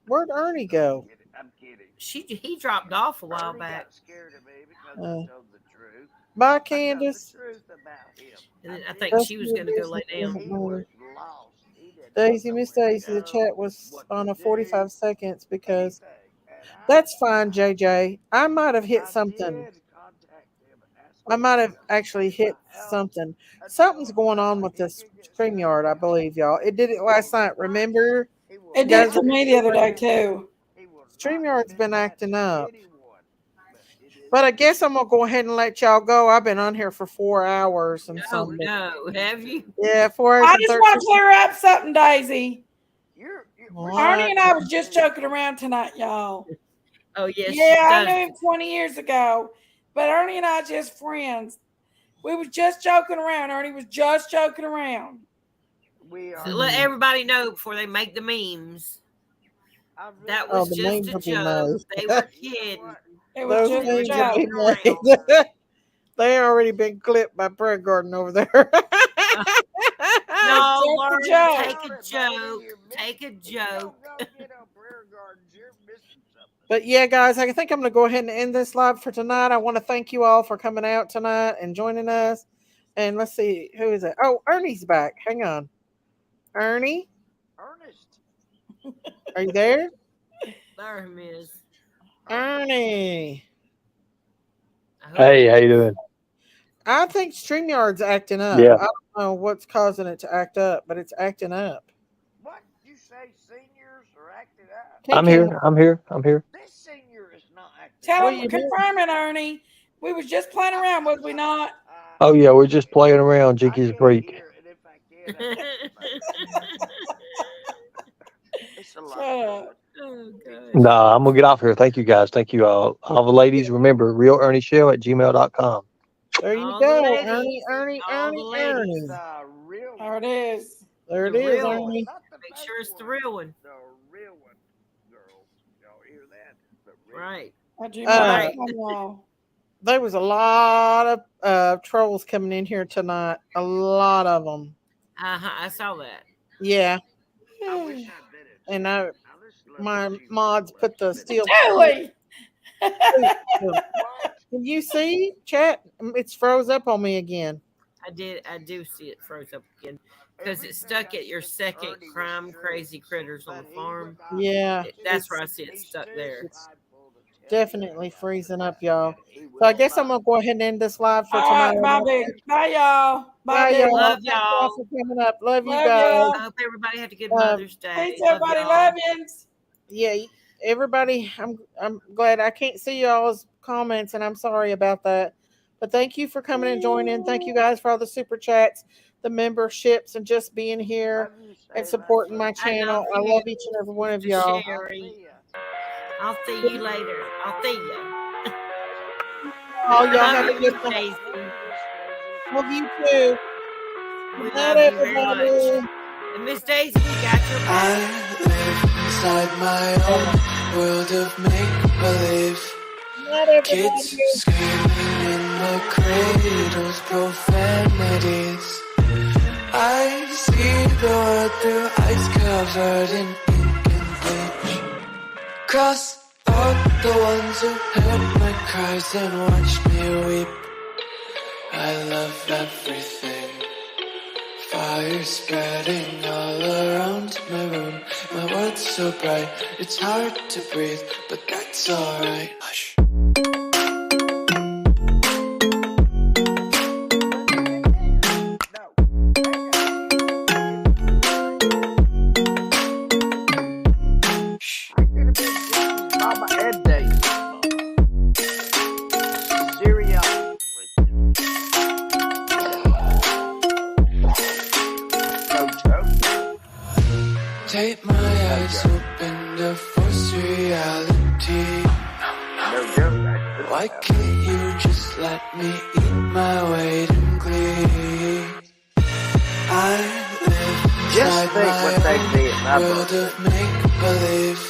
Where'd Ernie go? I'm kidding. He dropped off a while Ernie back. got scared of me because Uh, I told the truth. Bye, I told the Candace. truth about him. And then I did. think That's she was your going to go lay business. It down. doesn't He was matter. lost. He did not Daisy, know Miss where to Daisy, the go, chat was what on to a do, 45 seconds because anything. And that's fine, JJ. I might have hit I something. did contact him and ask I him might have to actually stay in hit my house something. until Something's going on with he this could get StreamYard, I settled down. believe, y'all. It did it last night. Remember? It You did guys it to remember me the other day that? too. He will not StreamYard's admit been that acting to up. anyone, but it But I guess I'm gonna go ahead and let y'all go. I've been on here for 4 hours and Oh something. no, have you? Yeah, 4 hours I and just 13. want to clear up something, Daisy. What? Ernie and I was just joking around tonight, y'all. Oh yes, Yeah, she I does. knew him 20 years ago, but Ernie and I just friends. We was just joking around. Ernie was just joking around. So let everybody know before they make the memes. That Oh, was the just memes a will be joke. nice. They were kidding. It was Those just a memes will be joke. nice. They already been clipped by Prayer Garden over there. No, Just a learn, joke. take a joke. Take a joke. But yeah, guys, I think I'm going to go ahead and end this live for tonight. I want to thank you all for coming out tonight and joining us. And let's see, who is it? Oh, Ernie's back. Hang on. Ernie? Ernest. Are you there? There him is. Ernie. Hey, how you doing? I think StreamYard's acting up. Yeah. I don't know what's causing it to act up, but it's acting up. What? You say seniors are acting up? I'm here. I'm here. I'm here. This senior is not acting Tell What him, you doing? confirm it, Ernie. We was just playing around, was we not? Oh yeah, we're just playing around, Jinky's Freak. It's a lot. Shut up. Oh gosh. Nah, I'm gonna get off here. Thank you guys. Thank you all. All the ladies, remember realernieshow@gmail.com. There you All the go, ladies. Ernie, All the ladies. There it is. There it The is, real one. Ernie. Make sure it's the real one. The real one, girls. Y'all hear that? The real Right. Right. There was a lot of trolls coming in here tonight. A lot of them. I saw that. Yeah. I wish I'd been it. And my mods put the steel. Julie! Can you see, chat? It's froze up on me again. I do see it froze up again because it's stuck at your second crime crazy critters on the farm. Yeah. That's where I see it stuck there. It's definitely freezing up, y'all. So I guess I'm gonna go ahead and end this live for tonight. Bye, big. Bye, y'all. Bye, big. y'all. Love Thank you y'all. all for coming up. Love you Love guys. y'all. I hope everybody had a good Mother's Day. Peace, everybody. Love you. Yeah, everybody. I'm glad I can't see y'all's comments, and I'm sorry about that. But thank you for coming and joining. Thank you guys for all the super chats, the memberships, and just being here and supporting my channel. I love each and every one of y'all. Sherry. I'll see you later. I'll see you. Oh, y'all Love have a you, good Miss one. Daisy. Love you too. We Good love night, you very much. everybody. And Miss Daisy, we got your back. I live inside my own world of make-believe. Kids screaming in the cradles, profanities. I see the world through ice covered in ink and bleach. Cross out the ones who heard my cries and watched me weep. I love everything. Fire spreading all around my room. My world's so bright, it's hard to breathe, but that's alright. Hush. Mama and Daisy. Seriously. No joke. Take my eyes open to force reality. No joke. Why can't you just let me eat my weight in glee? I live Just inside think what they my did, my own world brother. of make-believe.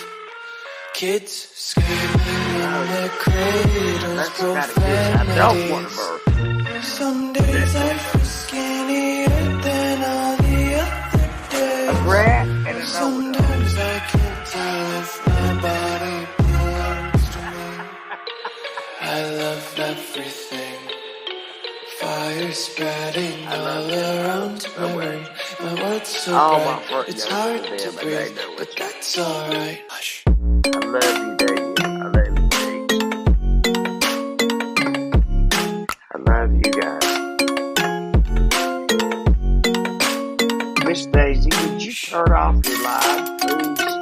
Kids screaming in their cradles, That's the kind of kids I don't want to profanities. birth. Some days I feel skinnier than all the other days. A brat and an Sometimes I can't tell if my body belongs to me. I love everything. Fire spreading all around my room. My world's so bright, it's hard to breathe, but that's alright. Hush. I love you, Daisy. I love you, Daisy. I love you guys. Miss Daisy, would you turn off your live, please?